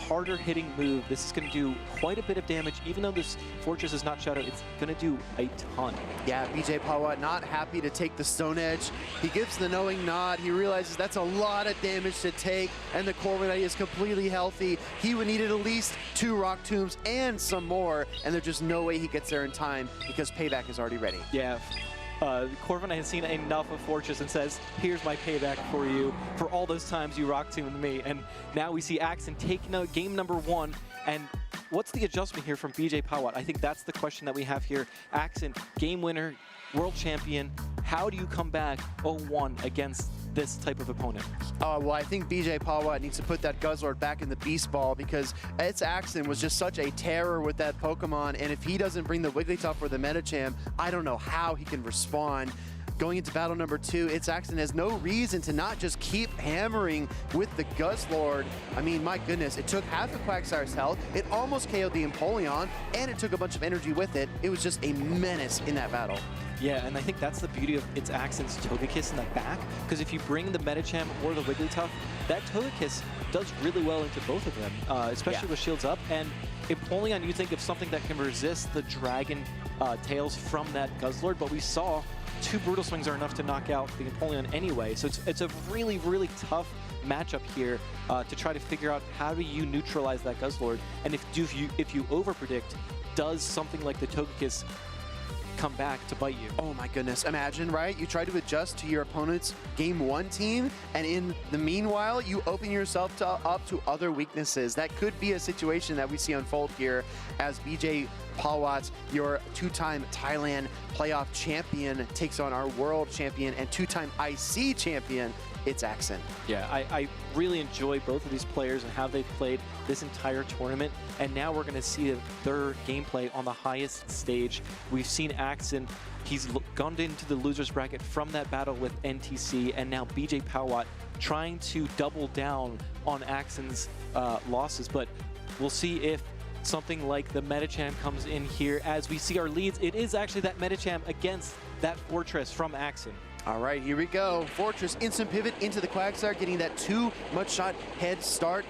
harder hitting move. This is going to do quite a bit of damage. Even though this Fortress is not Shadow, it's going to do a ton. Yeah, BJ Pawat not happy to take the Stone Edge. He gives the knowing nod. He realizes that's a lot of damage to take, and the Corviknight is completely healthy. He would need at least 2 Rock Tombs and some more, and there's just no way he gets there in time because payback is already ready. Yeah. Corviknight has seen enough of Fortress and says, here's my payback for you for all those times you rock tombed me. And now we see Accent taking out game number 1. And what's the adjustment here from BJ Pawat? I think that's the question that we have here. Accent, game winner, world champion. How do you come back 0-1 against this type of opponent? Well, I think BJ Pawat needs to put that Guzzlord back in the Beast Ball because It's Accent was just such a terror with that Pokemon, and if he doesn't bring the Wigglytuff or the Medicham, I don't know how he can respond. Going into battle number 2, It's Accent has no reason to not just keep hammering with the Guzzlord. I mean, my goodness, it took half of Quagsire's health, it almost KO'd the Empoleon, and it took a bunch of energy with it. It was just a menace in that battle. Yeah, and I think that's the beauty of It's Accent's Togekiss in the back, because if you bring the Medicham or the Wigglytuff, that Togekiss does really well into both of them, especially with shields up. And Empoleon, you think of something that can resist the Dragon Tails from that Guzzlord, but we saw 2 Brutal Swings are enough to knock out the Empoleon anyway. So it's a really, really tough matchup here to try to figure out how do you neutralize that Guzzlord. And if you overpredict, does something like the Togekiss come back to bite you? Oh my goodness, imagine, right? You try to adjust to your opponent's game 1 team, and in the meanwhile, you open yourself up to other weaknesses. That could be a situation that we see unfold here as BJ Pawat, your two-time Thailand playoff champion, takes on our world champion and two-time IC champion. It's Axin. Yeah, I really enjoy both of these players and how they've played this entire tournament. And now we're going to see their gameplay on the highest stage. We've seen Axin. He's gone into the loser's bracket from that battle with NTC, and now BJ Pawat trying to double down on Axin's losses. But we'll see if something like the Medicham comes in here. As we see our leads, it is actually that Medicham against that Fortress from Axin. All right, here we go. Fortress instant pivot into the Quagsire, getting that 2 shot head start.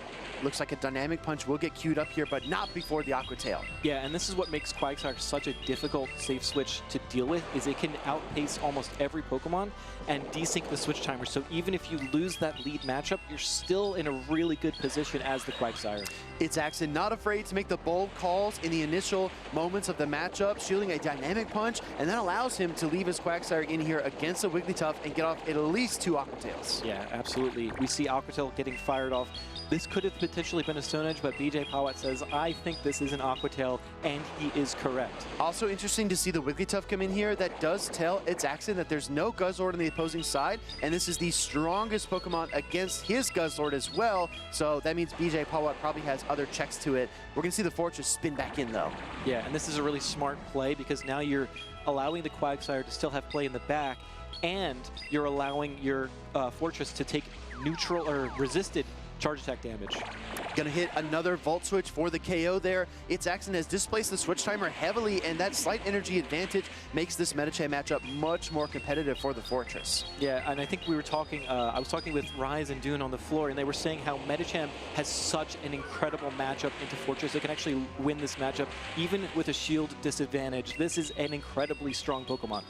Looks like a dynamic punch will get queued up here, but not before the Aqua Tail. Yeah, and this is what makes Quagsire such a difficult safe switch to deal with, is it can outpace almost every Pokemon and desync the switch timer. So even if you lose that lead matchup, you're still in a really good position as the Quagsire. It's Axin not afraid to make the bold calls in the initial moments of the matchup, shielding a dynamic punch, and that allows him to leave his Quagsire in here against a Wigglytuff and get off at least 2 Aqua Tails. Yeah, absolutely. We see Aqua Tail getting fired off. This could have potentially been a Stone Edge, but BJ Pawat says, I think this is an Aqua Tail, and he is correct. Also interesting to see the Wigglytuff come in here. That does tell It's Axin that there's no Guzzlord on the opposing side, and this is the strongest Pokemon against his Guzzlord as well, so that means BJ Pawat probably has other checks to it. We're going to see the Fortress spin back in, though. Yeah, and this is a really smart play because now you're allowing the Quagsire to still have play in the back, and you're allowing your Fortress to take neutral or resisted charge attack damage. Gonna hit another Volt Switch for the KO there. It's Axin has displaced the switch timer heavily, and that slight energy advantage makes this Medicham matchup much more competitive for the Fortress. Yeah, and I think we were talking, I was talking with Rise and Dune on the floor, and they were saying how Medicham has such an incredible matchup into Fortress. They can actually win this matchup even with a shield disadvantage. This is an incredibly strong Pokemon.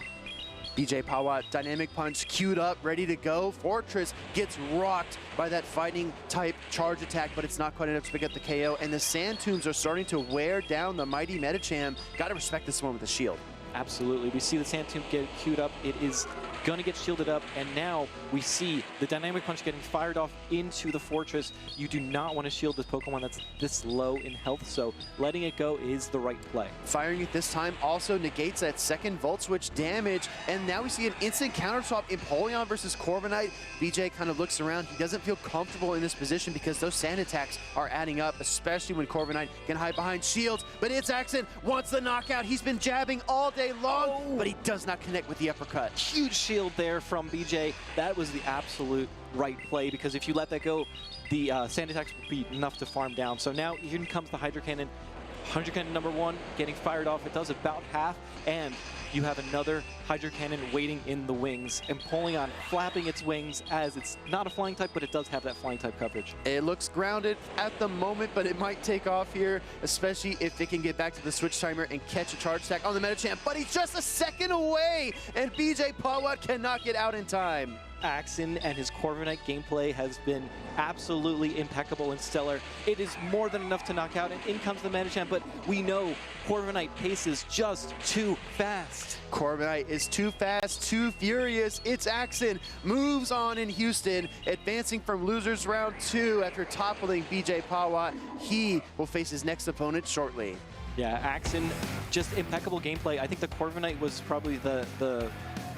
BJ Pawat, dynamic punch queued up, ready to go. Fortress gets rocked by that fighting type charge attack, but it's not quite enough to pick up the KO. And the Sand Tombs are starting to wear down the mighty Medicham. Got to respect this one with the shield. Absolutely. We see the Sand Tomb get queued up. It is going to get shielded up, and now we see the dynamic punch getting fired off into the Fortress. You do not want to shield this Pokemon that's this low in health, so letting it go is the right play. Firing it this time also negates that second Volt Switch damage, and now we see an instant counter swap. Empoleon versus Corviknight. BJ kind of looks around. He doesn't feel comfortable in this position because those sand attacks are adding up, especially when Corviknight can hide behind shields. But It's Axin wants the knockout. He's been jabbing all day long, but he does not connect with the uppercut. Huge shield there from BJ. That was the absolute right play, because if you let that go, the sand attacks will be enough to farm down. So now here comes the Hydro Cannon. Hydro Cannon number 1 getting fired off. It does about half, and you have another Hydro Cannon waiting in the wings. Empoleon flapping its wings, as it's not a flying type, but it does have that flying type coverage. It looks grounded at the moment, but it might take off here, especially if it can get back to the switch timer and catch a charge attack on the Medicham. But he's just a second away, and BJ Pawat cannot get out in time. Axin and his Corviknight gameplay has been absolutely impeccable and stellar. It is more than enough to knock out, and in comes the Medicham, but we know Corviknight paces just too fast. Corviknight is too fast, too furious. It's Axin moves on in Houston, advancing from losers round 2 after toppling BJ Pawat. He will face his next opponent shortly. Yeah, Axin, just impeccable gameplay. I think the Corviknight was probably the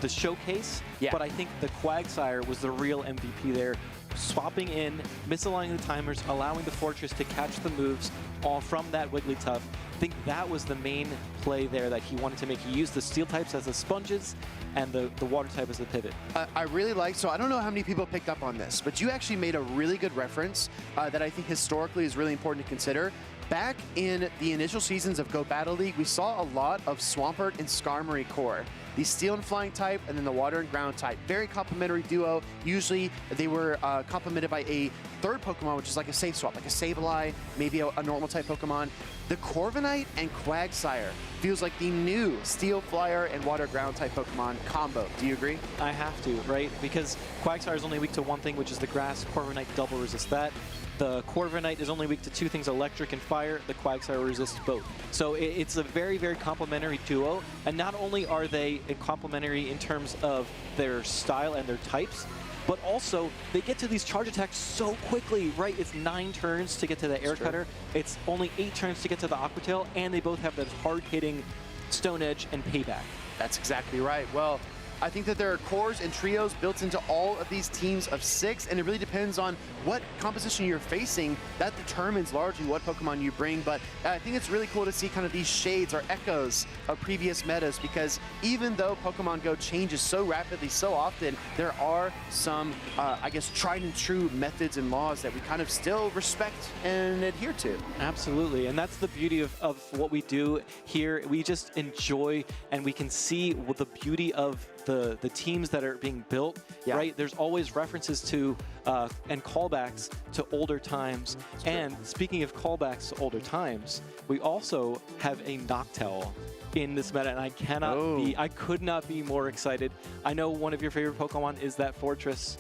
showcase, but I think the Quagsire was the real MVP there. Swapping in, misaligning the timers, allowing the Fortress to catch the moves all from that Wigglytuff. I think that was the main play there that he wanted to make. He used the Steel types as the sponges and the Water type as the pivot. I really like, so I don't know how many people picked up on this, but you actually made a really good reference that I think historically is really important to consider. Back in the initial seasons of Go Battle League, we saw a lot of Swampert and Skarmory core. The Steel and Flying type, and then the Water and Ground type. Very complementary duo. Usually they were complemented by a third Pokemon, which is like a safe swap, like a Sableye, maybe a normal type Pokemon. The Corviknight and Quagsire feels like the new Steel Flyer and Water Ground type Pokemon combo. Do you agree? I have to, right? Because Quagsire is only weak to one thing, which is the grass. Corviknight double resists that. The Corviknight is only weak to 2 things, electric and fire. The Quagsire resists both. So it's a very, very complementary duo. And not only are they complementary in terms of their style and their types, but also they get to these charge attacks so quickly, right? It's 9 turns to get to the air cutter. It's only 8 turns to get to the Aqua Tail, and they both have that hard-hitting Stone Edge and Payback. That's exactly right. Well, I think that there are cores and trios built into all of these teams of 6, and it really depends on what composition you're facing. That determines largely what Pokemon you bring, but I think it's really cool to see kind of these shades or echoes of previous metas, because even though Pokemon Go changes so rapidly so often, there are some, I guess, tried and true methods and laws that we kind of still respect and adhere to. Absolutely, and that's the beauty of what we do here. We just enjoy, and we can see the beauty of the teams that are being built, right? There's always references to and callbacks to older times. And speaking of callbacks to older times, we also have a Noctowl in this meta, and I could not be more excited. I know one of your favorite Pokemon is that Fortress.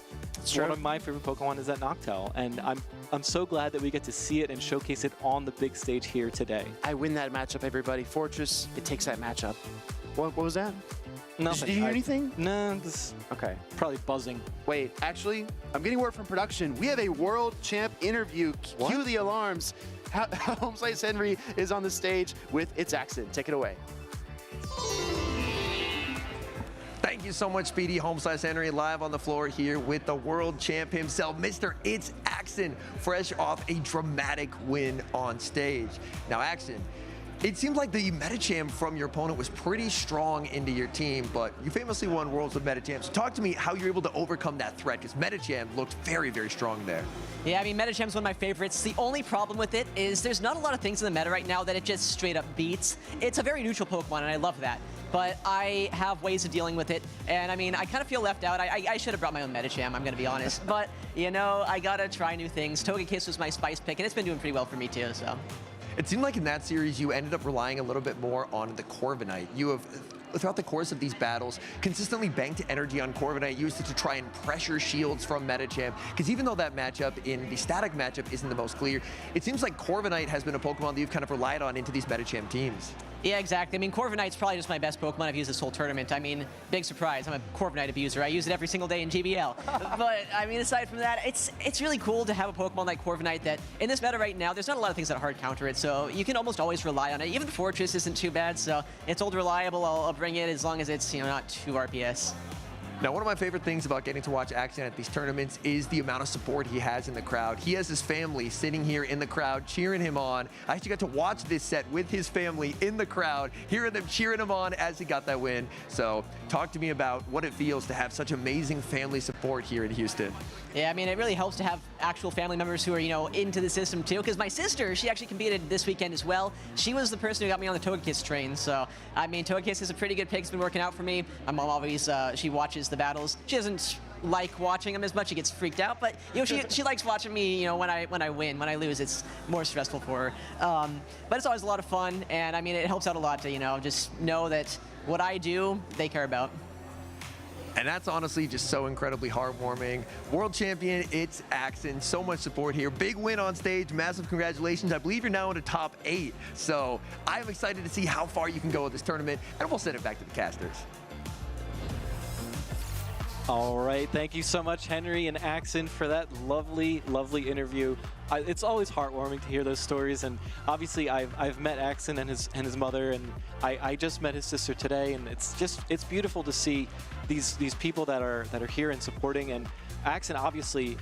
One of my favorite Pokemon is that Noctowl, and I'm so glad that we get to see it and showcase it on the big stage here today. I win that matchup, everybody. Fortress, it takes that matchup. What was that? Nothing. Did you hear anything? No, this okay. Probably buzzing. Wait, actually, I'm getting word from production. We have a world champ interview. Cue the alarms. Homeslice Henry is on the stage with It's Accent. Take it away. Thank you so much, Speedy. Homeslice Henry live on the floor here with the world champ himself, Mr. It's Axon, fresh off a dramatic win on stage. Now, Axon, it seems like the Metacham from your opponent was pretty strong into your team, but you famously won Worlds with Metacham. So talk to me how you're able to overcome that threat, because Metacham looked very, very strong there. Yeah, I mean, Metacham's one of my favorites. The only problem with it is there's not a lot of things in the meta right now that it just straight up beats. It's a very neutral Pokemon, and I love that. But I have ways of dealing with it, and I mean, I kind of feel left out. I should have brought my own Metacham, I'm gonna be honest. But, you know, I gotta try new things. Togekiss was my spice pick, and it's been doing pretty well for me too, so. It seemed like in that series, you ended up relying a little bit more on the Corviknight. You have, throughout the course of these battles, consistently banked energy on Corviknight, used it to try and pressure shields from Metacham. Because even though that matchup in the static matchup isn't the most clear, it seems like Corviknight has been a Pokemon that you've kind of relied on into these Metacham teams. Yeah, exactly. I mean, Corviknight's probably just my best Pokemon I've used this whole tournament. I mean, big surprise. I'm a Corviknight abuser. I use it every single day in GBL. But, I mean, aside from that, it's really cool to have a Pokemon like Corviknight that, in this meta right now, there's not a lot of things that hard counter it, so you can almost always rely on it. Even the Fortress isn't too bad, so it's old reliable. I'll bring it as long as it's, you know, not 2 RPS. Now, one of my favorite things about getting to watch Axon at these tournaments is the amount of support he has in the crowd. He has his family sitting here in the crowd cheering him on. I actually got to watch this set with his family in the crowd, hearing them cheering him on as he got that win. So talk to me about what it feels to have such amazing family support here in Houston. Yeah, I mean, it really helps to have actual family members who are, you know, into the system too. Because my sister, she actually competed this weekend as well. She was the person who got me on the Togekiss train. So, I mean, Togekiss is a pretty good pick. It's been working out for me. My mom always, she watches the battles. She doesn't like watching them as much. She gets freaked out. But, you know, she likes watching me, you know, when I win. When I lose, it's more stressful for her. But it's always a lot of fun. And, I mean, it helps out a lot to, you know, just know that what I do, they care about. And that's honestly just so incredibly heartwarming. World champion, It's Axon. So much support here. Big win on stage. Massive congratulations. I believe you're now in the top 8. So I'm excited to see how far you can go with this tournament. And we'll send it back to the casters. All right, thank you so much, Henry and Axon, for that lovely, lovely interview. It's always heartwarming to hear those stories, and obviously I've met Axon and his mother, and I just met his sister today, and it's beautiful to see these people that are here and supporting. And Axon, obviously,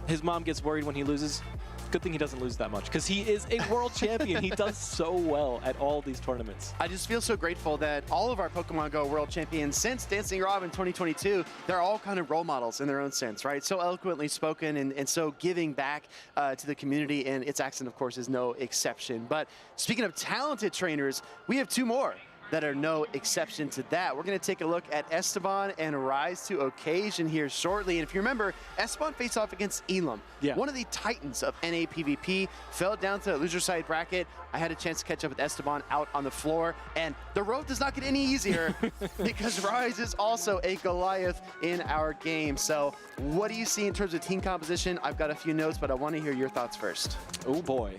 his mom gets worried when he loses. Good thing he doesn't lose that much, because he is a world champion. He does so well at all these tournaments. I just feel so grateful that all of our Pokemon Go world champions since Dancing Rob in 2022, they're all kind of role models in their own sense, right? So eloquently spoken and so giving back to the community, and It's Axon, of course, is no exception. But speaking of talented trainers, we have 2 more that are no exception to that. We're going to take a look at Esteban and Rise to Occasion here shortly. And if you remember, Esteban faced off against Elam, one of the titans of NA PvP, fell down to the loser side bracket. I had a chance to catch up with Esteban out on the floor, and the road does not get any easier because Rise is also a Goliath in our game. So what do you see in terms of team composition? I've got a few notes, but I want to hear your thoughts first. Oh boy.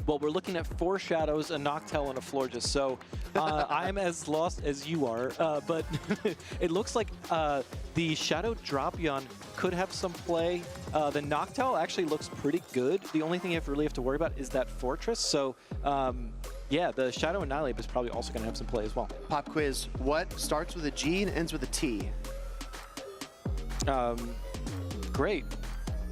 Well, we're looking at 4 Shadows, a Noctowl, and a Florges. So I'm as lost as you are. But it looks like the Shadow Drapion could have some play. The Noctowl actually looks pretty good. The only thing you really have to worry about is that Fortress. So yeah, the Shadow Annihilate is probably also going to have some play as well. Pop quiz, what starts with a G and ends with a T? Great.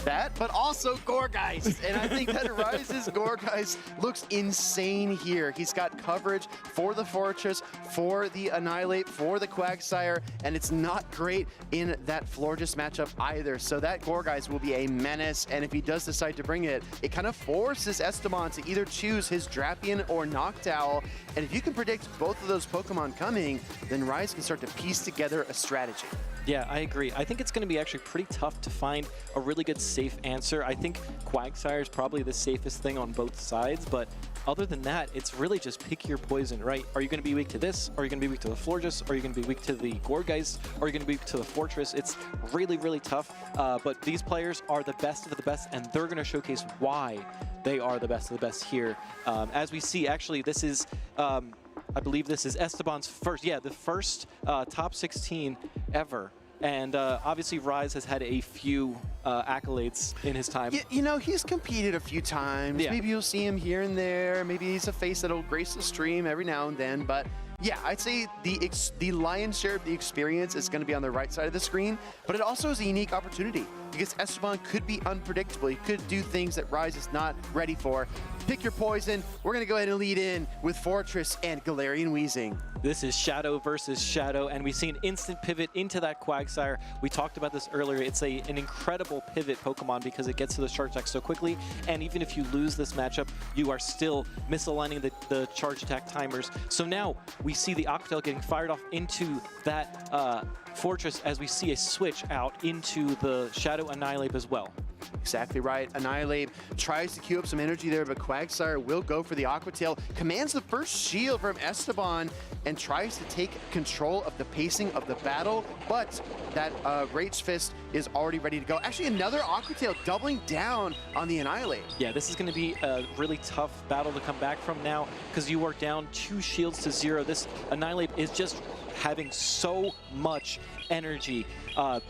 That, but also Gourgeist. And I think that Rise's Gourgeist looks insane here. He's got coverage for the Fortress, for the Annihilate, for the Quagsire, and it's not great in that Florges matchup either. So that Gourgeist will be a menace, and if he does decide to bring it, it kind of forces Esteban to either choose his Drapion or Noctowl. And if you can predict both of those Pokemon coming, then Rise can start to piece together a strategy. Yeah, I agree. I think it's going to be actually pretty tough to find a really good safe answer. I think Quagsire is probably the safest thing on both sides, but other than that, it's really just pick your poison, right? Are you going to be weak to this? Are you going to be weak to the Florges? Are you going to be weak to the Gourgeist? Are you going to be weak to the Fortress? It's really, really tough, but these players are the best of the best, and they're going to showcase why they are the best of the best here. As we see, actually, this is... I believe this is Esteban's first, the first top 16 ever. And obviously Rise has had a few accolades in his time. You know, he's competed a few times. Yeah. Maybe you'll see him here and there. Maybe he's a face that'll grace the stream every now and then. But yeah, I'd say the lion's share of the experience is going to be on the right side of the screen. But it also is a unique opportunity because Esteban could be unpredictable. He could do things that Rise is not ready for. Pick your poison. We're going to go ahead and lead in with Fortress and Galarian Weezing. This is Shadow versus Shadow, and we see an instant pivot into that Quagsire. We talked about this earlier. It's an incredible pivot Pokemon because it gets to the charge attack so quickly, and even if you lose this matchup, you are still misaligning the charge attack timers. So now we see the Aquatail getting fired off into that Fortress as we see a switch out into the Shadow Annihilate as well. Exactly right. Annihilate tries to queue up some energy there, but Quagsire will go for the Aqua Tail, commands the first shield from Esteban, and tries to take control of the pacing of the battle, but that Rage Fist is already ready to go. Actually, another Aqua Tail doubling down on the Annihilate. Yeah, this is going to be a really tough battle to come back from now because you are down 2 shields to 0. This Annihilate is just having so much energy.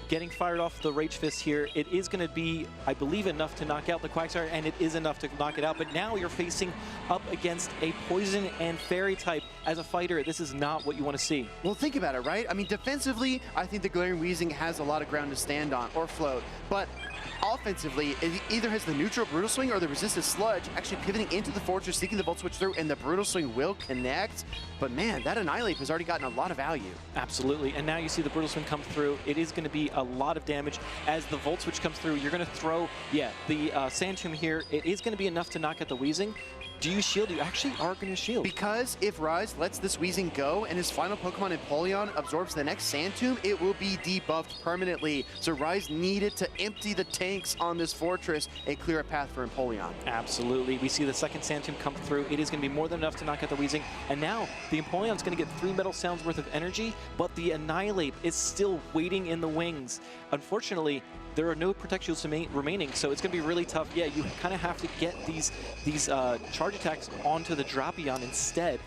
Getting fired off the Rage Fist here, it is going to be, I believe, enough to knock out the Quagsire, and it is enough to knock it out, but now you're facing up against a Poison and Fairy type. As a fighter, this is not what you want to see. Well, think about it, right? I mean, defensively, I think the Galarian Weezing has a lot of ground to stand on, or float, but offensively, it either has the neutral Brutal Swing or the Resisted Sludge, actually pivoting into the Fortress, seeking the Volt Switch through, and the Brutal Swing will connect. But man, that Annihilate has already gotten a lot of value. Absolutely, and now you see the Brutal Swing come through. It is going to be a lot of damage. As the Volt Switch comes through, you're going to throw, the Sand Tomb here. It is going to be enough to knock out the Weezing. Do you shield? You actually are going to shield. Because if Rise lets this Weezing go and his final Pokemon Empoleon absorbs the next Sand Tomb, it will be debuffed permanently. So Rise needed to empty the tanks on this Fortress and clear a path for Empoleon. Absolutely. We see the second Sand Tomb come through. It is going to be more than enough to knock out the Weezing. And now the Empoleon's going to get 3 Metal Sounds worth of energy, but the Annihilate is still waiting in the wings. Unfortunately, there are no Protect Shields remaining, so it's going to be really tough. Yeah, you kind of have to get these charge attacks onto the Drapion instead.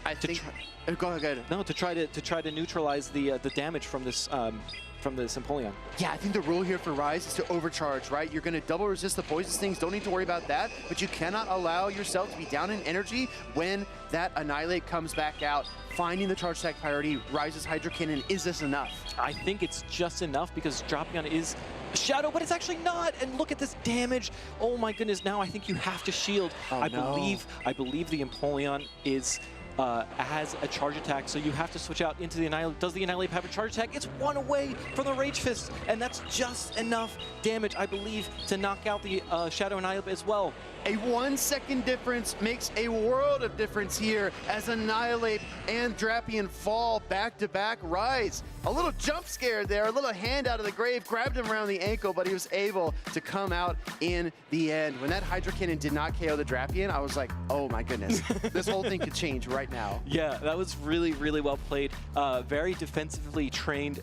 Go ahead. No, to try to neutralize the damage from this Empoleon. Yeah, I think the rule here for Rise is to overcharge, right? You're going to double resist the Poison Stings. Don't need to worry about that, but you cannot allow yourself to be down in energy when that Annihilate comes back out. Finding the charge attack priority, Rise's Hydro Cannon, is this enough? I think it's just enough because Drapion is Shadow, but it's actually not. And look at this damage. Oh my goodness, now I think you have to shield. Oh, I believe the Empoleon is has a charge attack, so you have to switch out into the Annihilate. Does the Annihilate have a charge attack? It's 1 away from the Rage Fist, and that's just enough damage, I believe, to knock out the Shadow Annihilate as well. A 1 second difference makes a world of difference here as Annihilate and Drapion fall back to back. Rise, a little jump scare there, a little hand out of the grave, grabbed him around the ankle, but he was able to come out in the end. When that Hydro Cannon did not KO the Drapion, I was like, oh my goodness, this whole thing could change right now. Yeah, that was really, really well played. Very defensively trained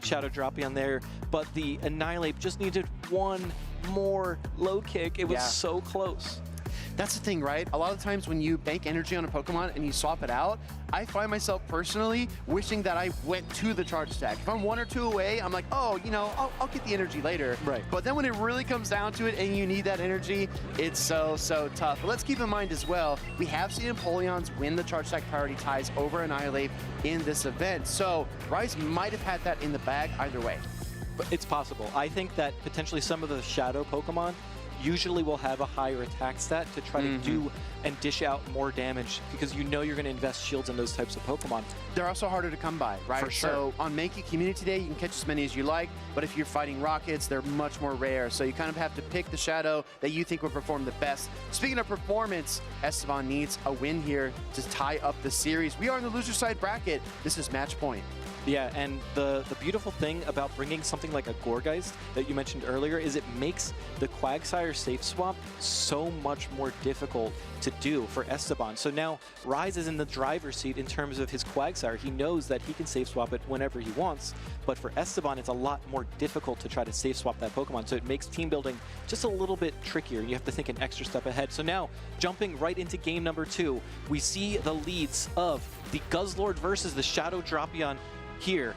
Shadow Drapion there, but the Annihilate just needed one more low kick. It was so close. That's the thing, right? A lot of times when you bank energy on a Pokemon and you swap it out, I find myself personally wishing that I went to the charge attack. If I'm 1 or 2 away, I'm like, oh, you know, I'll get the energy later. Right. But then when it really comes down to it and you need that energy, it's so tough. But let's keep in mind as well, we have seen Empoleons win the charge attack priority ties over Annihilate in this event. So Rise might have had that in the bag either way. But it's possible. I think that potentially some of the Shadow Pokemon usually will have a higher attack stat to try to do and dish out more damage because you know you're going to invest shields in those types of Pokemon. They're also harder to come by, right? For sure. So on Mankey Community Day, you can catch as many as you like, but if you're fighting Rockets, they're much more rare. So you kind of have to pick the Shadow that you think will perform the best. Speaking of performance, Esteban needs a win here to tie up the series. We are in the loser side bracket. This is match point. Yeah, and the beautiful thing about bringing something like a Gourgeist that you mentioned earlier is it makes the Quagsire safe swap so much more difficult to do for Esteban. So now Rise is in the driver's seat in terms of his Quagsire. He knows that he can safe swap it whenever he wants, but for Esteban, it's a lot more difficult to try to safe swap that Pokemon. So it makes team building just a little bit trickier. You have to think an extra step ahead. So now, jumping right into game number 2, we see the leads of the Guzzlord versus the Shadow Drapion here.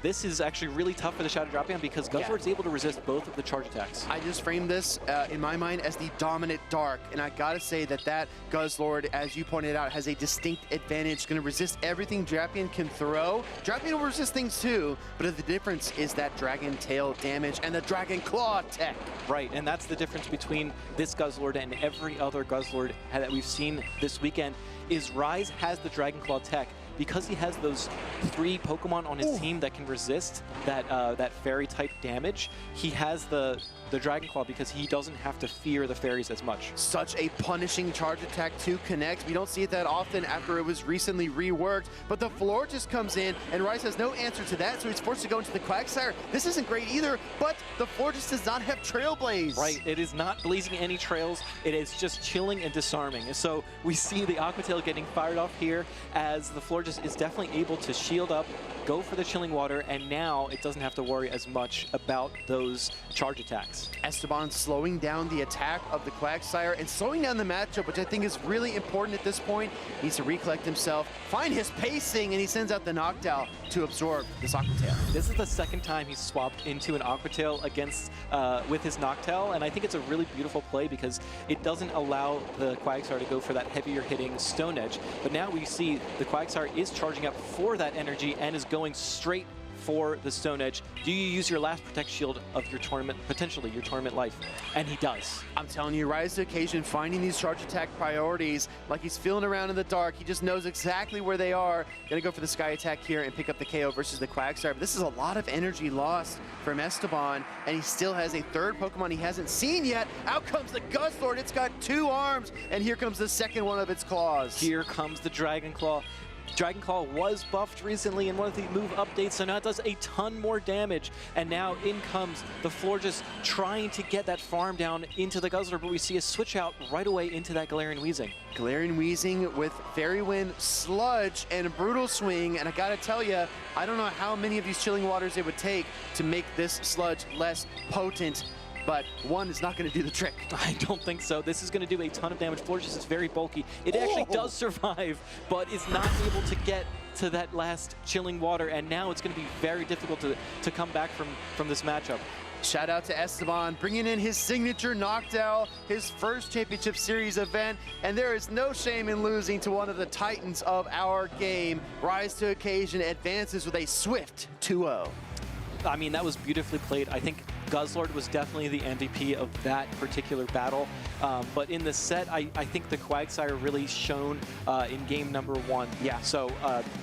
This is actually really tough for the Shadow Drapion because Guzzlord's able to resist both of the charge attacks. I just framed this in my mind as the dominant Dark, and I gotta say that Guzzlord, as you pointed out, has a distinct advantage. Gonna resist everything Drapion can throw. Drapion will resist things too, but the difference is that Dragon Tail damage and the Dragon Claw tech. Right, and that's the difference between this Guzzlord and every other Guzzlord that we've seen this weekend, is Rise has the Dragon Claw tech. Because he has those 3 Pokemon on his team that can resist that fairy type damage, he has the Dragon Claw because he doesn't have to fear the fairies as much. Such a punishing charge attack to connect. We don't see it that often after it was recently reworked, but the floor just comes in and Rise has no answer to that, so he's forced to go into the Quagsire. This isn't great either, but the floor just does not have Trail Blaze. Right, it is not blazing any trails, it is just chilling and disarming. So we see the Aqua Tail getting fired off here as the floor just is definitely able to shield up, go for the Chilling Water, and now it doesn't have to worry as much about those charge attacks. Esteban slowing down the attack of the Quagsire and slowing down the matchup, which I think is really important at this point. He needs to recollect himself, find his pacing, and he sends out the Noctowl to absorb this Aqua Tail. This is the second time he's swapped into an Aqua Tail against with his Noctowl, and I think it's a really beautiful play because it doesn't allow the Quagsire to go for that heavier hitting Stone Edge. But now we see the Quagsire is charging up for that energy and is going straight for the Stone Edge. Do you use your last Protect Shield of your tournament, potentially your tournament life? And he does. I'm telling you, Rise to Occasion finding these charge attack priorities like he's feeling around in the dark. He just knows exactly where they are. Gonna go for the Sky Attack here and pick up the KO versus the Quagsire. But this is a lot of energy lost from Esteban, and he still has a 3rd Pokemon he hasn't seen yet. Out comes the Guzzlord. It's got 2 arms, and here comes the second one of its claws. Here comes the Dragon Claw. Dragon Claw was buffed recently in one of the move updates, so now it does a ton more damage. And now in comes the floor just trying to get that farm down into the Guzzler, but we see a switch out right away into that Galarian Weezing. Galarian Weezing with Fairy Wind, Sludge, and Brutal Swing. And I gotta tell you, I don't know how many of these Chilling Waters it would take to make this Sludge less potent, but one is not going to do the trick. I don't think so. This is going to do a ton of damage. Florges is very bulky. It actually does survive, but is not able to get to that last Chilling Water, and now it's going to be very difficult to come back from this matchup. Shout out to Esteban, bringing in his signature Noctowl, his first Championship Series event, and there is no shame in losing to one of the titans of our game. Rise to Occasion advances with a swift 2-0. I mean, that was beautifully played. I think Guzzlord was definitely the MVP of that particular battle. But in the set, I think the Quagsire really shone in game number 1. Yeah. So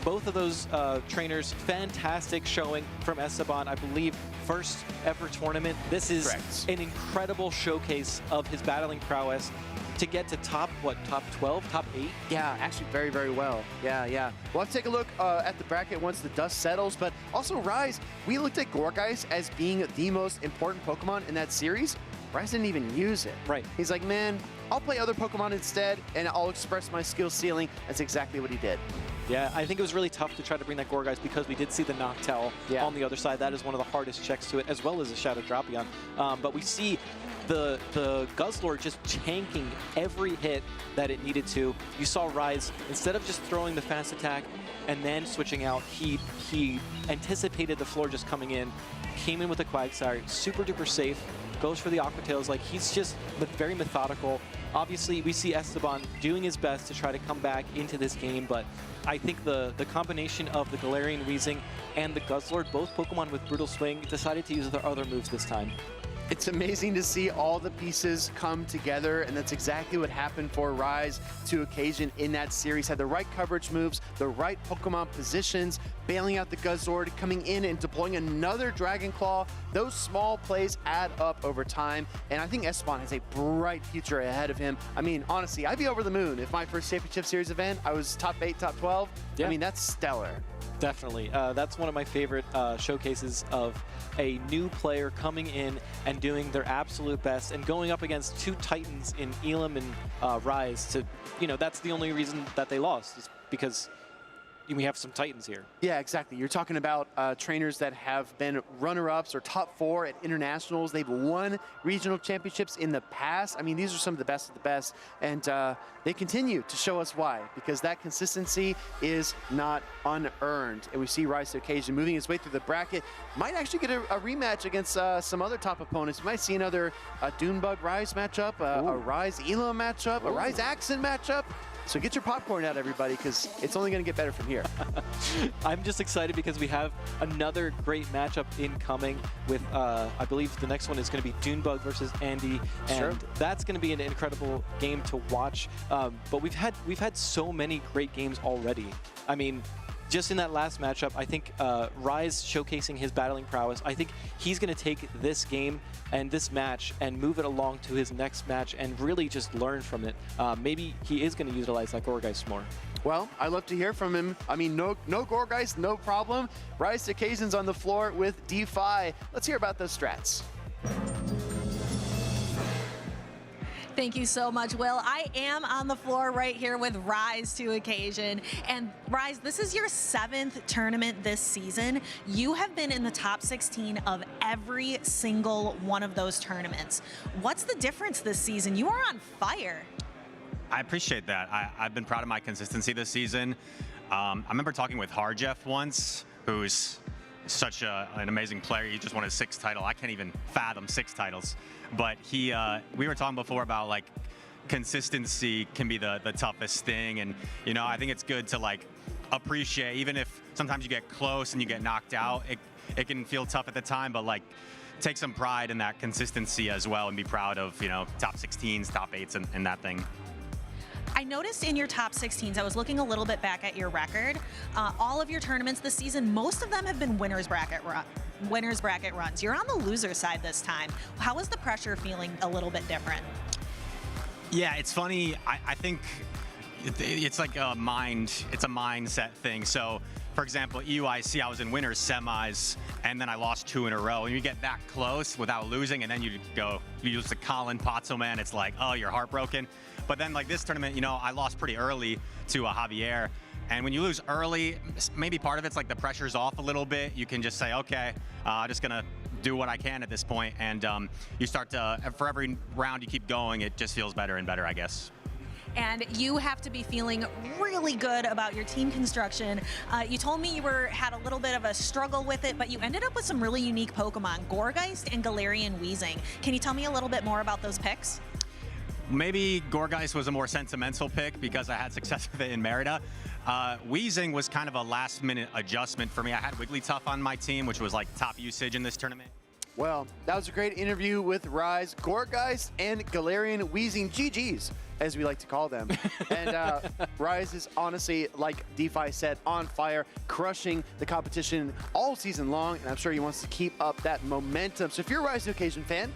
both of those trainers, fantastic showing from Esteban. I believe first ever tournament. This is an incredible showcase of his battling prowess. To get to top 12, top 8? Yeah, actually very, very well. Yeah. We'll have to take a look at the bracket once the dust settles, but also Rise, we looked at Gourgeist as being the most important Pokemon in that series. Rise didn't even use it. Right. He's like, man, I'll play other Pokemon instead, and I'll express my skill ceiling. That's exactly what he did. Yeah, I think it was really tough to try to bring that Gourgeist because we did see the Noctowl on the other side. That is one of the hardest checks to it, as well as a Shadow Drapion. But we see the Guzzlord just tanking every hit that it needed to. You saw Rise, instead of just throwing the fast attack and then switching out, he anticipated the floor just coming in, came in with a Quagsire, super duper safe, goes for the Aqua Tails. Like, he's just very methodical. Obviously, we see Esteban doing his best to try to come back into this game, but I think the combination of the Galarian Weezing and the Guzzlord, both Pokemon with Brutal Swing, decided to use their other moves this time. It's amazing to see all the pieces come together, and that's exactly what happened for Rise to Occasion in that series. Had the right coverage moves, the right Pokemon positions, bailing out the Guzzlord, coming in and deploying another Dragon Claw. Those small plays add up over time, and I think Esteban has a bright future ahead of him. I mean, honestly, I'd be over the moon if my first Championship Series event, I was top 8, top 12. Yeah. I mean, that's stellar. Definitely. That's one of my favorite showcases of a new player coming in and doing their absolute best and going up against two titans in Elam and Rise. To, you know, that's the only reason that they lost, is because we have some titans here. Yeah, exactly. You're talking about trainers that have been runner-ups or top 4 at internationals. They've won regional championships in the past. I mean, these are some of the best of the best, and they continue to show us why, because that consistency is not unearned. And we see Rise to Occasion moving his way through the bracket. Might actually get a rematch against some other top opponents. You might see another Dunebug Rise matchup, a Rise Elam matchup, a Rise Accent matchup. So get your popcorn out, everybody, because it's only going to get better from here. I'm just excited because we have another great matchup incoming with, I believe the next one is going to be Dunebug versus Andy, and that's going to be an incredible game to watch. But we've had so many great games already. I mean, just in that last matchup, I think Rise showcasing his battling prowess, I think he's going to take this game and this match and move it along to his next match and really just learn from it. Maybe he is going to utilize that Gourgeist more. Well, I'd love to hear from him. I mean, no Gourgeist, no problem. Rise to Occasion's on the floor with DeFi. Let's hear about those strats. Thank you so much, Will. I am on the floor right here with Rise to Occasion. And Rise, this is your 7th tournament this season. You have been in the top 16 of every single one of those tournaments. What's the difference this season? You are on fire. I appreciate that. I've been proud of my consistency this season. I remember talking with Harjeff once, who's such an amazing player. He just won his 6th title. I can't even fathom 6 titles. But we were talking before about, like, consistency can be the toughest thing. And, you know, I think it's good to, like, appreciate, even if sometimes you get close and you get knocked out, it can feel tough at the time, but, like, take some pride in that consistency as well and be proud of, you know, top 16s, top 8s and that thing. I noticed in your top 16s, I was looking a little bit back at your record. All of your tournaments this season, most of them have been winners bracket runs. You're on the loser side this time. How is the pressure feeling a little bit different? Yeah, it's funny. I think it's like a mindset thing. So, for example, EUIC, I was in winners semis, and then I lost 2 in a row. And you get that close without losing, and then you lose to Colin Pozzo, man. It's like, oh, you're heartbroken. But then, like, this tournament, you know, I lost pretty early to Javier. And when you lose early, maybe part of it's like the pressure's off a little bit. You can just say, okay, I'm just going to do what I can at this point. And you start to, for every round you keep going, it just feels better and better, I guess. And you have to be feeling really good about your team construction. You told me you had a little bit of a struggle with it, but you ended up with some really unique Pokemon, Gourgeist and Galarian Weezing. Can you tell me a little bit more about those picks? Maybe Gourgeist was a more sentimental pick because I had success with it in Merida. Weezing was kind of a last-minute adjustment for me. I had Wigglytuff on my team, which was like top usage in this tournament. Well, that was a great interview with Rise, Gourgeist, and Galarian Weezing, GGs, as we like to call them. And Rise is honestly, like DeFi said, on fire, crushing the competition all season long, and I'm sure he wants to keep up that momentum. So if you're a Rise to Occasion fan,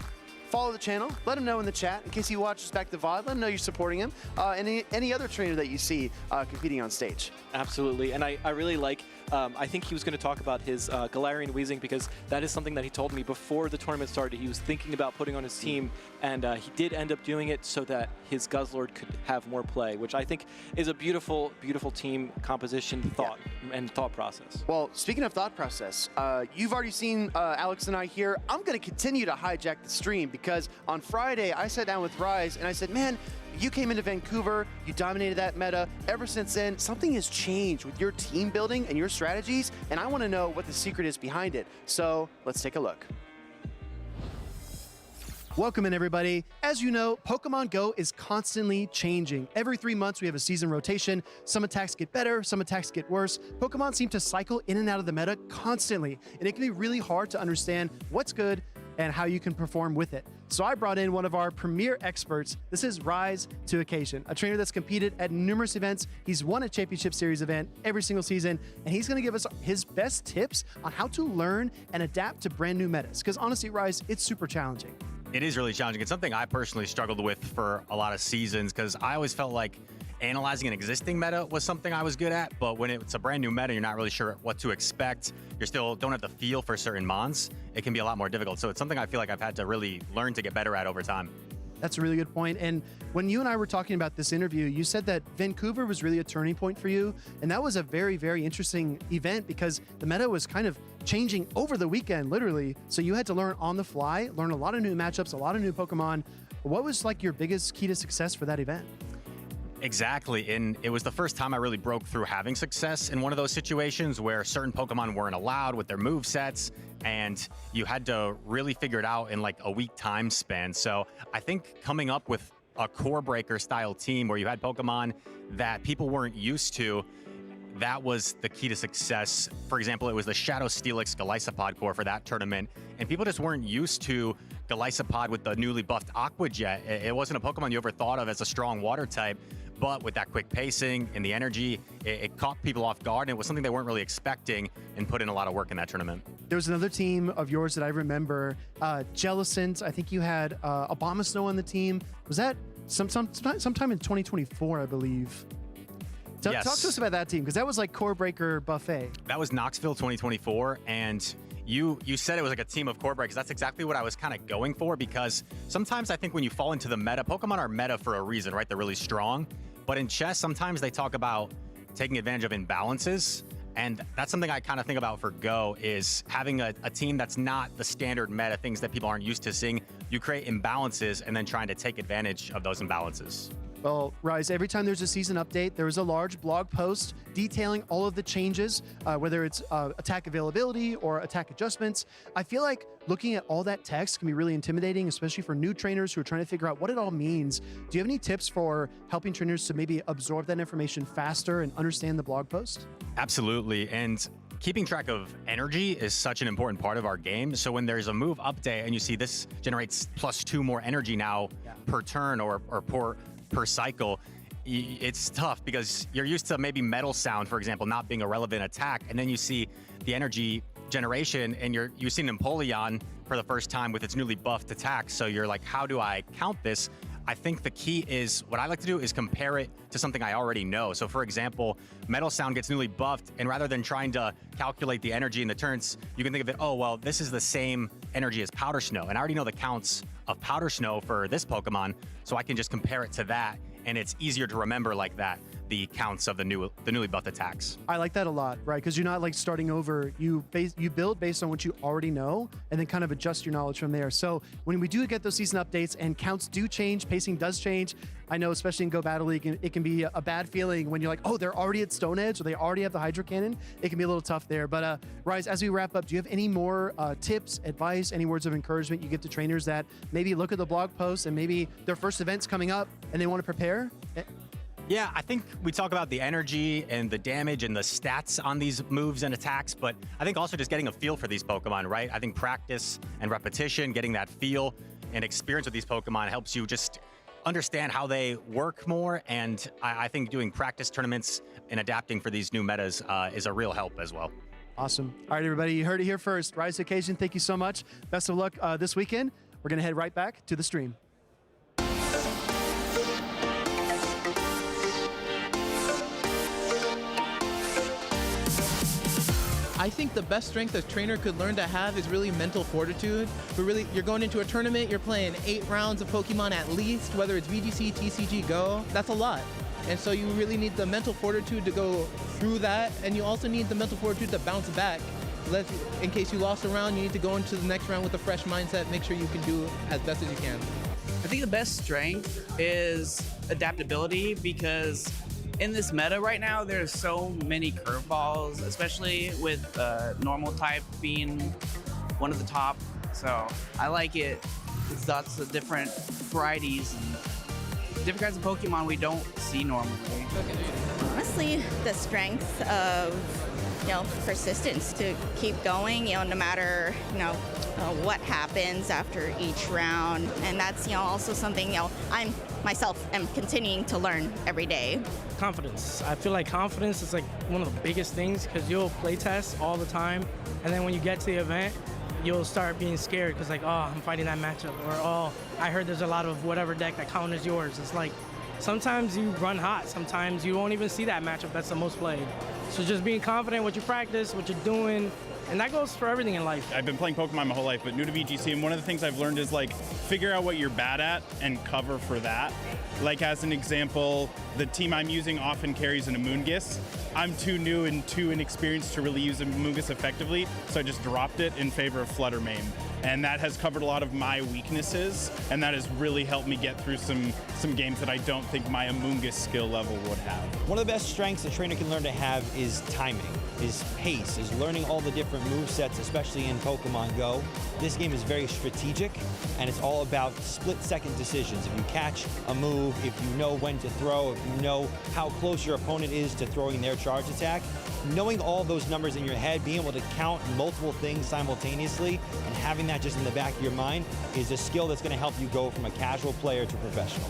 follow the channel, let him know in the chat, in case he watches back the VOD, let him know you're supporting him, any other trainer that you see competing on stage. Absolutely, and I really like I think he was going to talk about his Galarian Weezing, because that is something that he told me before the tournament started. He was thinking about putting on his team, and he did end up doing it so that his Guzzlord could have more play, which I think is a beautiful, beautiful team composition thought and thought process. Well, speaking of thought process, you've already seen Alex and I here. I'm going to continue to hijack the stream, because on Friday I sat down with Rise and I said, man, you came into Vancouver, you dominated that meta. Ever since then, something has changed with your team building and your strategies, and I want to know what the secret is behind it. So let's take a look. Welcome in, everybody. As you know, Pokemon Go is constantly changing. Every 3 months, we have a season rotation. Some attacks get better, some attacks get worse. Pokemon seem to cycle in and out of the meta constantly, and it can be really hard to understand what's good and how you can perform with it. So I brought in one of our premier experts. This is Rise to Occasion, a trainer that's competed at numerous events. He's won a championship series event every single season, and he's gonna give us his best tips on how to learn and adapt to brand new metas. Because honestly, Rise, it's super challenging. It is really challenging. It's something I personally struggled with for a lot of seasons, because I always felt like analyzing an existing meta was something I was good at, but when it's a brand new meta, you're not really sure what to expect. You still don't have the feel for certain mons. It can be a lot more difficult. So it's something I feel like I've had to really learn to get better at over time. That's a really good point. And when you and I were talking about this interview, you said that Vancouver was really a turning point for you. And that was a very, very interesting event, because the meta was kind of changing over the weekend, literally. So you had to learn on the fly, learn a lot of new matchups, a lot of new Pokemon. What was like your biggest key to success for that event? Exactly, and it was the first time I really broke through having success in one of those situations where certain Pokemon weren't allowed with their move sets, and you had to really figure it out in like a week time span. So I think coming up with a core breaker style team where you had Pokemon that people weren't used to, that was the key to success. For example, it was the Shadow Steelix Golisopod core for that tournament, and people just weren't used to Golisopod with the newly buffed Aqua Jet. It wasn't a Pokemon you ever thought of as a strong water type, but with that quick pacing and the energy, it caught people off guard, and it was something they weren't really expecting, and put in a lot of work in that tournament. There was another team of yours that I remember, Jellicent. I think you had Abomasnow on the team. Was that sometime in 2024, I believe? Yes. Talk to us about that team, because that was like core breaker buffet. That was Knoxville 2024, and you said it was like a team of core breakers. That's exactly what I was kind of going for, because sometimes I think when you fall into the meta, Pokemon are meta for a reason, right? They're really strong. But in chess, sometimes they talk about taking advantage of imbalances. And that's something I kind of think about for Go, is having a team that's not the standard meta, things that people aren't used to seeing. You create imbalances and then trying to take advantage of those imbalances. Well, Rise, every time there's a season update, there is a large blog post detailing all of the changes, whether it's attack availability or attack adjustments. I feel like looking at all that text can be really intimidating, especially for new trainers who are trying to figure out what it all means. Do you have any tips for helping trainers to maybe absorb that information faster and understand the blog post? Absolutely. And keeping track of energy is such an important part of our game. So when there's a move update and you see this generates +2 more energy now per turn or per cycle, it's tough, because you're used to maybe Metal Sound, for example, not being a relevant attack, and then you see the energy generation and you see Empoleon for the first time with its newly buffed attack. So you're like, how do I count this? I think the key is, what I like to do is compare it to something I already know. So for example, Metal Sound gets newly buffed, and rather than trying to calculate the energy in the turns, you can think of it, oh, well, this is the same energy as Powder Snow, and I already know the counts of Powder Snow for this Pokemon, so I can just compare it to that, and it's easier to remember like that, the counts of the newly buffed attacks. I like that a lot, right? Because you're not like starting over. You build based on what you already know, and then kind of adjust your knowledge from there. So when we do get those season updates and counts do change, pacing does change, I know especially in Go Battle League, it can be a bad feeling when you're like, oh, they're already at Stone Edge, or they already have the Hydro Cannon. It can be a little tough there. But Rise, as we wrap up, do you have any more tips, advice, any words of encouragement you give to trainers that maybe look at the blog posts and maybe their first event's coming up and they want to prepare? Yeah, I think we talk about the energy and the damage and the stats on these moves and attacks, but I think also just getting a feel for these Pokemon, right? I think practice and repetition, getting that feel and experience with these Pokemon helps you just understand how they work more, and I think doing practice tournaments and adapting for these new metas is a real help as well. Awesome. All right, everybody, you heard it here first. Rise to Occasion, thank you so much. Best of luck this weekend. We're going to head right back to the stream. I think the best strength a trainer could learn to have is really mental fortitude. You're going into a tournament, you're playing 8 rounds of Pokemon at least, whether it's VGC, TCG, GO, that's a lot. And so you really need the mental fortitude to go through that, and you also need the mental fortitude to bounce back. In case you lost a round, you need to go into the next round with a fresh mindset, make sure you can do as best as you can. I think the best strength is adaptability, because in this meta right now, there's so many curveballs, especially with normal type being one of the top. So I like it. It's lots of different varieties and different kinds of Pokemon we don't see normally. Honestly, the strength of, persistence to keep going, no matter, what happens after each round. And that's, also something, I'm myself am continuing to learn every day. Confidence. I feel like confidence is like one of the biggest things, because you'll play test all the time, and then when you get to the event, you'll start being scared because like, oh, I'm fighting that matchup, or oh, I heard there's a lot of whatever deck that counters yours. It's like sometimes you run hot, sometimes you won't even see that matchup that's the most played. So just being confident what you practice, what you're doing, and that goes for everything in life. I've been playing Pokemon my whole life, but new to VGC, and one of the things I've learned is like figure out what you're bad at and cover for that. Like as an example, the team I'm using often carries an Amoonguss. I'm too new and too inexperienced to really use Amoonguss effectively, so I just dropped it in favor of Fluttermane. And that has covered a lot of my weaknesses, and that has really helped me get through some games that I don't think my Amoonguss skill level would have. One of the best strengths a trainer can learn to have is timing, is pace, is learning all the different movesets, especially in Pokemon GO. This game is very strategic, and it's all about split-second decisions. If you catch a move, if you know when to throw, if you know how close your opponent is to throwing their charge attack, knowing all those numbers in your head, being able to count multiple things simultaneously, and having that just in the back of your mind is a skill that's going to help you go from a casual player to professional.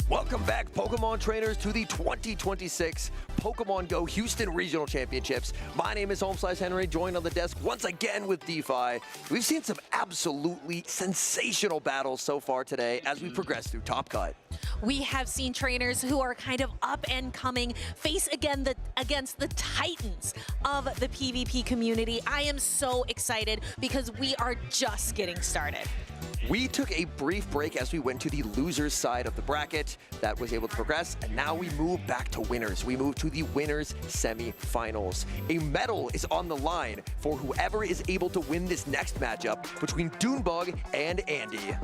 Welcome back, Pokemon trainers, to the 2026 Pokemon GO Houston Regional Championships. My name is Henry, joined on the desk once again with DeFi. We've seen some absolutely sensational battles so far today as we progress through Top Cut. We have seen trainers who are kind of up and coming face against the titans of the PvP community. I am so excited because we are just getting started. We took a brief break as we went to the losers side of the bracket that was able to progress, and now we move back to winners. We move to the winners semifinals. A medal is on the line for whoever is able to win this next matchup between Dunebug and Andy.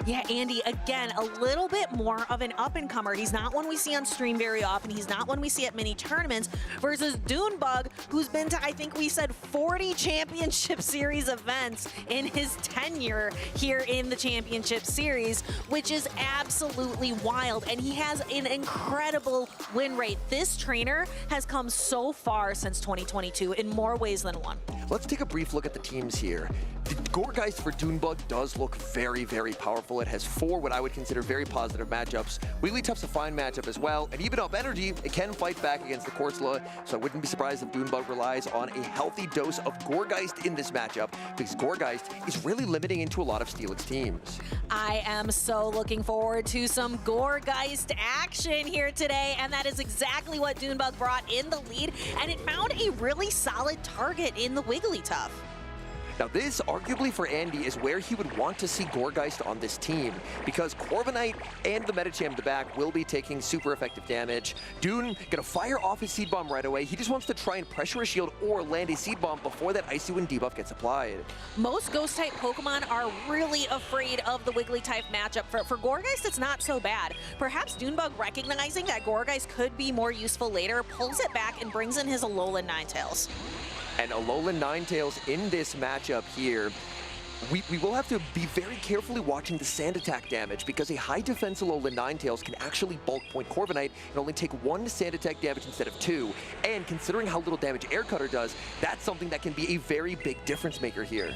Yeah, Andy, again, a little bit more of an up-and-comer. He's not one we see on stream very often. He's not one we see at many tournaments, versus Dunebug, who's been to, I think we said, 40 championship series events in his tenure here in the championship series, which is absolutely wild. And he has an incredible win rate. This trainer has come so far since 2022 in more ways than one. Let's take a brief look at the teams here. The Gourgeist for Dunebug does look very, very powerful. It has 4 what I would consider very positive matchups. Wigglytuff's a fine matchup as well, and even up energy, it can fight back against the Corsola, so I wouldn't be surprised if Dunebug relies on a healthy dose of Gourgeist in this matchup, because Gourgeist is really limiting into a lot of Steelix teams. I am so looking forward to some Gourgeist action here today, and that is exactly what Dunebug brought in the lead, and it found a really solid target in the Wigglytuff. Now this, arguably for Andy, is where he would want to see Gourgeist on this team, because Corviknight and the Medicham in the back will be taking super effective damage. Dune gonna fire off his Seed Bomb right away. He just wants to try and pressure a shield or land a Seed Bomb before that Icy Wind debuff gets applied. Most Ghost-type Pokemon are really afraid of the Wiggly-type matchup. For Gourgeist, it's not so bad. Perhaps Dunebug, recognizing that Gourgeist could be more useful later, pulls it back and brings in his Alolan Ninetales. And Alolan Ninetales in this matchup here, we will have to be very carefully watching the Sand Attack damage, because a high defense Alolan Ninetales can actually bulk point Corviknight and only take 1 Sand Attack damage instead of 2. And considering how little damage Air Cutter does, that's something that can be a very big difference maker here.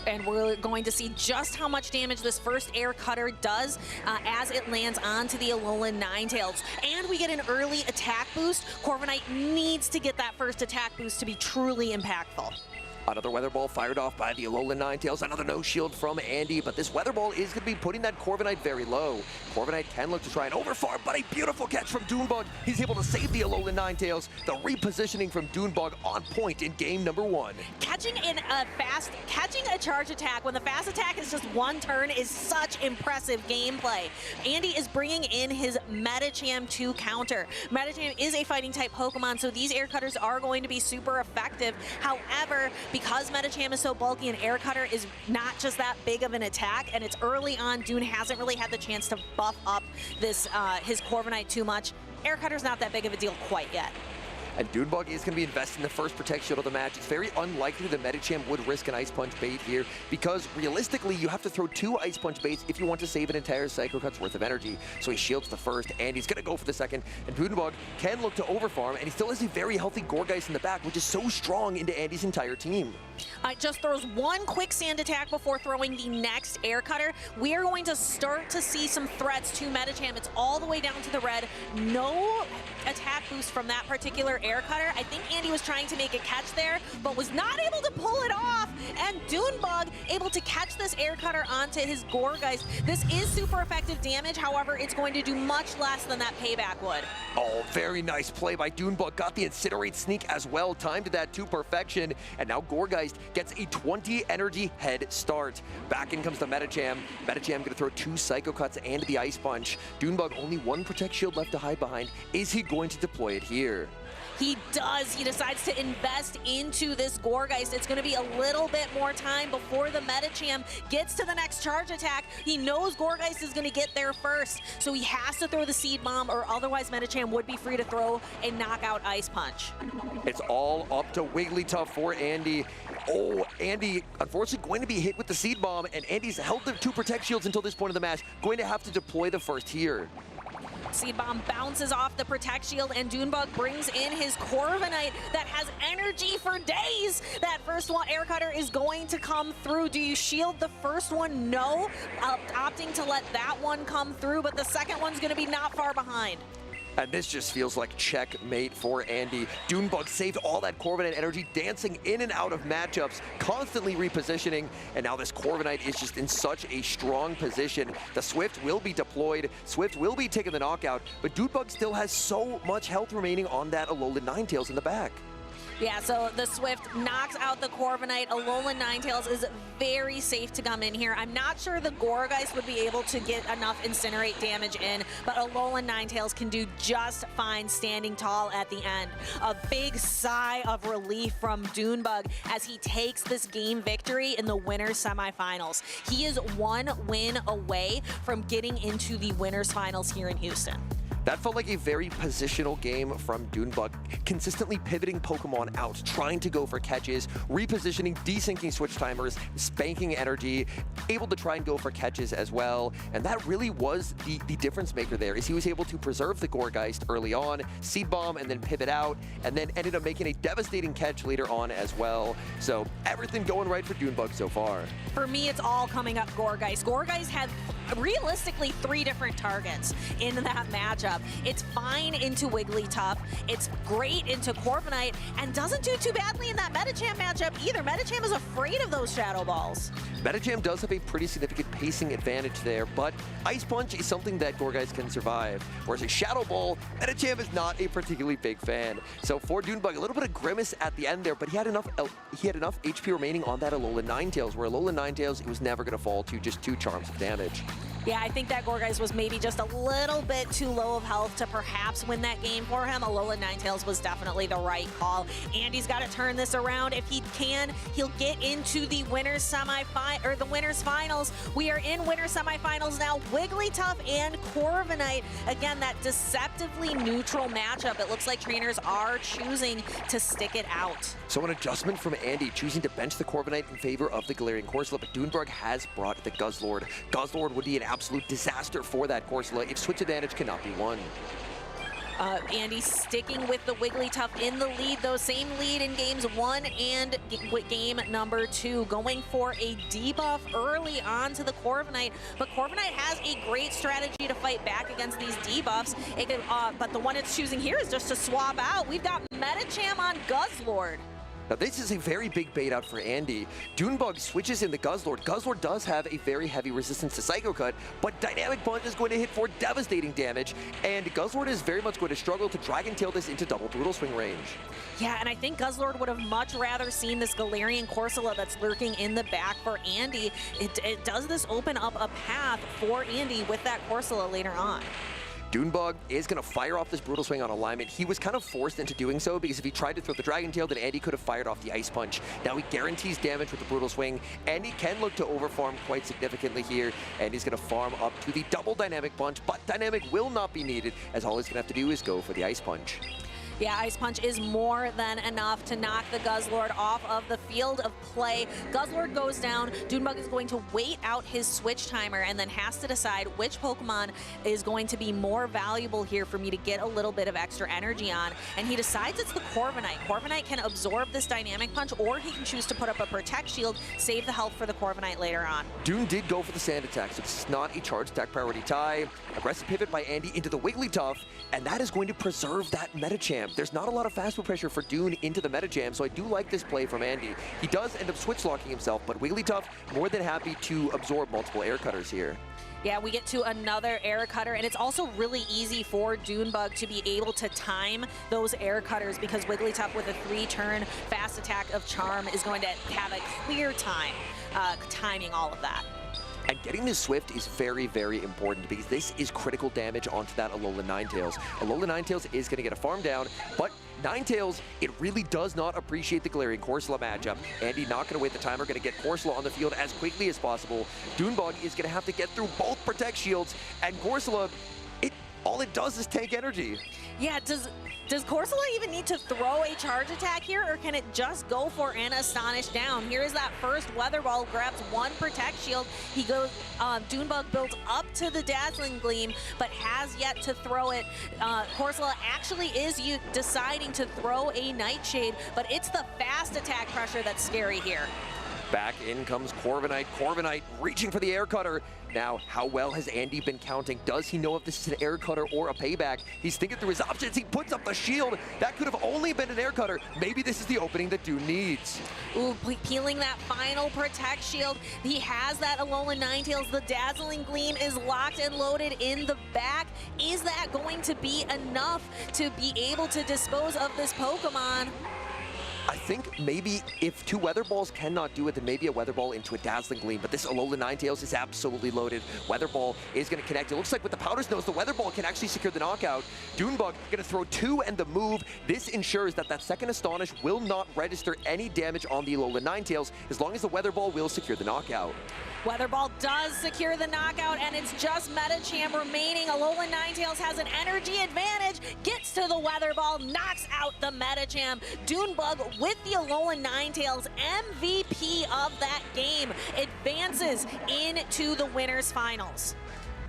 And we're going to see just how much damage this first air cutter does as it lands onto the Alolan Ninetales. And we get an early attack boost. Corviknight needs to get that first attack boost to be truly impactful. Another Weather Ball fired off by the Alolan Ninetales. Another no shield from Andy, but this Weather Ball is going to be putting that Corviknight very low. Corviknight can look to try and overfarm, but a beautiful catch from Doonbug. He's able to save the Alolan Ninetales. The repositioning from Doonbug on point in game number 1. Catching a charge attack when the fast attack is just one turn is such impressive gameplay. Andy is bringing in his Medicham to counter. Medicham is a fighting type Pokemon, so these air cutters are going to be super effective. However, because Medicham is so bulky, an air cutter is not just that big of an attack, and it's early on. Dune hasn't really had the chance to buff up this his Corviknight too much. Air cutter's not that big of a deal quite yet. And Doonbug is going to be investing the first Protect Shield of the match. It's very unlikely that Medicham would risk an Ice Punch bait here because realistically, you have to throw 2 Ice Punch baits if you want to save an entire Psycho Cut's worth of energy. So he shields the first, and he's going to go for the second. And Doonbug can look to overfarm, and he still has a very healthy Gourgeist in the back, which is so strong into Andy's entire team. Just throws one quicksand attack before throwing the next air cutter. We are going to start to see some threats to Medicham. It's all the way down to the red. No attack boost from that particular air cutter. I think Andy was trying to make a catch there, but was not able to pull it off. And Doonbug able to catch this air cutter onto his Gourgeist. This is super effective damage. However, it's going to do much less than that payback would. Oh, very nice play by Doonbug. Got the Incinerate sneak as well. Timed that to perfection. And now Gourgeist gets a 20 energy head start. Back in comes the Medicham. Medicham going to throw 2 Psycho Cuts and the Ice Punch. Doonbug only 1 Protect Shield left to hide behind. Is he going to deploy it here? He does. He decides to invest into this Gourgeist. It's going to be a little bit more time before the Medicham gets to the next charge attack. He knows Gourgeist is going to get there first, so he has to throw the Seed Bomb, or otherwise Medicham would be free to throw a knockout Ice Punch. It's all up to Wigglytuff for Andy. Oh, Andy, unfortunately, going to be hit with the Seed Bomb, and Andy's held the 2 Protect Shields until this point of the match. Going to have to deploy the first here. Seed Bomb bounces off the Protect Shield, and Doonbug brings in his Corviknight that has energy for days. That first one, air cutter, is going to come through. Do you shield the first one? No. Opting to let that one come through, but the second one's going to be not far behind. And this just feels like checkmate for Andy. Doonbug saved all that Corviknight energy, dancing in and out of matchups, constantly repositioning, and now this Corviknight is just in such a strong position. The Swift will be deployed, Swift will be taking the knockout, but Doonbug still has so much health remaining on that Alolan Ninetales in the back. Yeah, so the Swift knocks out the Corviknight. Alolan Ninetales is very safe to come in here. I'm not sure the Gourgeist would be able to get enough Incinerate damage in, but Alolan Ninetales can do just fine standing tall at the end. A big sigh of relief from Doonbug as he takes this game victory in the winners semifinals. He is 1 win away from getting into the winners finals here in Houston. That felt like a very positional game from Doonbug, consistently pivoting Pokemon out, trying to go for catches, repositioning, desyncing switch timers, spanking energy, able to try and go for catches as well. And that really was the difference maker there, is he was able to preserve the Gourgeist early on, Seed Bomb, and then pivot out, and then ended up making a devastating catch later on as well. So everything going right for Doonbug so far. For me, it's all coming up Gourgeist. Gourgeist had realistically 3 different targets in that matchup. It's fine into Wigglytuff, it's great into Corviknight, and doesn't do too badly in that Medicham matchup either. Medicham is afraid of those Shadow Balls. Medicham does have a pretty significant pacing advantage there, but Ice Punch is something that Gourgeist can survive, whereas a Shadow Ball, Medicham is not a particularly big fan. So for Doonbug, a little bit of grimace at the end there, but he had enough HP remaining on that Alolan Ninetales, where Alolan Ninetales, it was never going to fall to just 2 charms of damage. Yeah, I think that Gourgeist was maybe just a little bit too low of health to perhaps win that game for him. Alolan Ninetales was definitely the right call. Andy's got to turn this around. If he can, he'll get into the winners the winners finals. We are in winners semifinals now. Wigglytuff and Corviknight. Again, that deceptively neutral matchup. It looks like trainers are choosing to stick it out. So an adjustment from Andy, choosing to bench the Corviknight in favor of the Galarian Corsola, but Doonbug has brought the Guzzlord. Guzzlord would be an absolute disaster for that Corsola if switch advantage cannot be won. Andy sticking with the Wigglytuff in the lead, though same lead in games 1 and game number 2, going for a debuff early on to the Corviknight, but Corviknight has a great strategy to fight back against these debuffs. But the one it's choosing here is just to swap out. We've got Medicham on Guzzlord. Now this is a very big bait out for Andy. Dunebug switches in the Guzzlord. Guzzlord does have a very heavy resistance to Psycho Cut, but Dynamic Punch is going to hit for devastating damage, and Guzzlord is very much going to struggle to Dragon Tail this into double Brutal Swing range. Yeah, and I think Guzzlord would have much rather seen this Galarian Corsola that's lurking in the back for Andy. It does this open up a path for Andy with that Corsola later on. Dunebug is going to fire off this Brutal Swing on alignment. He was kind of forced into doing so because if he tried to throw the Dragon Tail, then Andy could have fired off the Ice Punch. Now he guarantees damage with the Brutal Swing, and he can look to overfarm quite significantly here, and he's going to farm up to the double Dynamic Punch, but Dynamic will not be needed, as all he's going to have to do is go for the Ice Punch. Yeah, Ice Punch is more than enough to knock the Guzzlord off of the field of play. Guzzlord goes down. Dunebug is going to wait out his switch timer and then has to decide which Pokemon is going to be more valuable here for me to get a little bit of extra energy on. And he decides it's the Corviknight. Corviknight can absorb this Dynamic Punch, or he can choose to put up a Protect Shield, save the health for the Corviknight later on. Dune did go for the Sand Attack, so this is not a charge attack priority tie. Aggressive pivot by Andy into the Wigglytuff, and that is going to preserve that Medicham. There's not a lot of fast move pressure for Dune into the Medicham, so I do like this play from Andy. He does end up switch locking himself, but Wigglytuff more than happy to absorb multiple Air Cutters here. Yeah, we get to another Air Cutter, and it's also really easy for Dunebug to be able to time those Air Cutters because Wigglytuff with a 3-turn fast attack of Charm is going to have a clear time timing all of that. And getting this Swift is very, very important because this is critical damage onto that Alola Ninetales. Alola Ninetales is going to get a farm down, but Ninetales, it really does not appreciate the Galarian Corsola matchup. Andy not going to wait the timer, going to get Corsola on the field as quickly as possible. Dunebug is going to have to get through both Protect Shields, and Corsola, all it does is tank energy. Yeah, does Corsola even need to throw a charge attack here, or can it just go for an Astonish down? Here is that first Weather Ball, grabs one Protect Shield. He goes, Dunebug builds up to the Dazzling Gleam, but has yet to throw it. Corsola actually is deciding to throw a Nightshade, but it's the fast attack pressure that's scary here. Back in comes Corviknight. Corviknight reaching for the Air Cutter. Now, how well has Andy been counting? Does he know if this is an Air Cutter or a payback? He's thinking through his options. He puts up the shield. That could have only been an Air Cutter. Maybe this is the opening that Dune needs. Ooh, peeling that final Protect Shield. He has that Alola Ninetales. The Dazzling Gleam is locked and loaded in the back. Is that going to be enough to be able to dispose of this Pokemon? I think maybe if 2 Weather Balls cannot do it, then maybe a Weather Ball into a Dazzling Gleam, but this Alola Ninetales is absolutely loaded. Weather Ball is going to connect. It looks like with the Powder Snows, the Weather Ball can actually secure the knockout. Dunebug going to throw 2 and the move. This ensures that that second Astonish will not register any damage on the Alola Ninetales as long as the Weather Ball will secure the knockout. Weather Ball does secure the knockout, and it's just Medicham remaining. Alola Ninetales has an energy advantage, gets to the Weather Ball, knocks out the Medicham. Dunebug with the Alola Ninetales, MVP of that game, advances into the winners finals.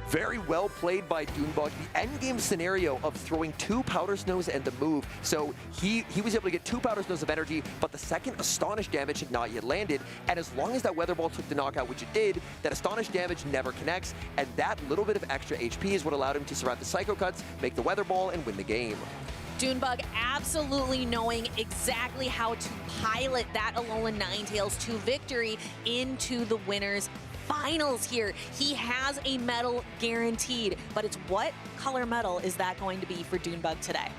Very well played by Dunebug. The endgame scenario of throwing 2 Powder Snows and the move. So he was able to get 2 Powder Snows of energy, but the second Astonish damage had not yet landed. And as long as that Weather Ball took the knockout, which it did, that Astonish damage never connects. And that little bit of extra HP is what allowed him to survive the Psycho Cuts, make the Weather Ball, and win the game. Dunebug absolutely knowing exactly how to pilot that Alola Ninetales to victory into the winners finals here. He has a medal guaranteed, but it's what color medal is that going to be for Dunebug today?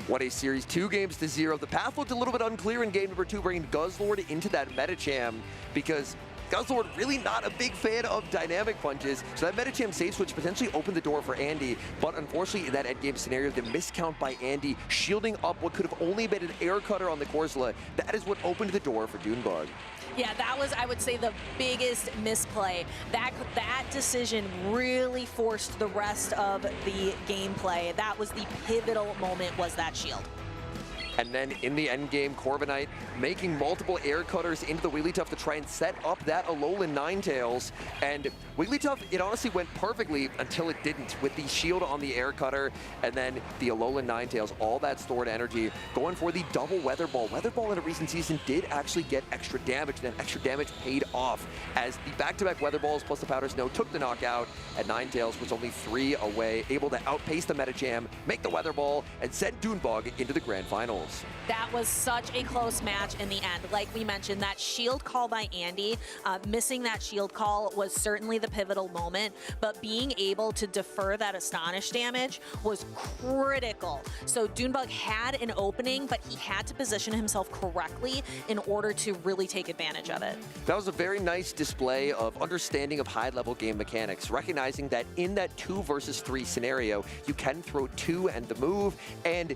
What a series, 2-0. The path looked a little bit unclear in game number 2, bringing Guzzlord into that Medicham because Guzzlord really not a big fan of Dynamic Punches, so that Medicham save switch potentially opened the door for Andy, but unfortunately in that endgame scenario, the miscount by Andy, shielding up what could have only been an Air Cutter on the Corsola, that is what opened the door for Dunebug. Yeah, that was, I would say, the biggest misplay. That decision really forced the rest of the gameplay. That was the pivotal moment, was that shield. And then in the end game, Corviknight making multiple air cutters into the Wigglytuff to try and set up that Alolan Ninetales. And Wigglytuff, it honestly went perfectly until it didn't, with the shield on the air cutter and then the Alolan Ninetales, all that stored energy, going for the double Weather Ball. Weather Ball in a recent season did actually get extra damage, and that extra damage paid off as the back-to-back Weather Balls plus the Powder Snow took the knockout, and Ninetales was only 3 away, able to outpace the Metacham, make the Weather Ball, and send Dunebug into the Grand Finals. That was such a close match in the end. Like we mentioned, that shield call by Andy, missing that shield call was certainly the pivotal moment, but being able to defer that Astonish damage was critical. So Dunebug had an opening, but he had to position himself correctly in order to really take advantage of it. That was a very nice display of understanding of high-level game mechanics, recognizing that in that 2 versus 3 scenario, you can throw 2 and the move, and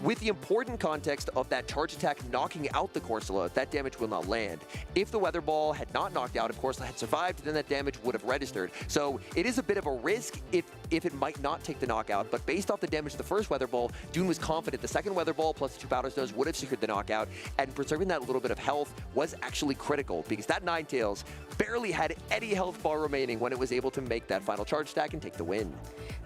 with the important context of that charge attack knocking out the Corsola, that damage will not land. If the Weather Ball had not knocked out, if Corsola had survived, then that damage would have registered. So it is a bit of a risk if it might not take the knockout, but based off the damage of the first Weather Ball, Dune was confident the second Weather Ball plus the 2 Powder Snows would have secured the knockout, and preserving that little bit of health was actually critical, because that Ninetales barely had any health bar remaining when it was able to make that final charge stack and take the win.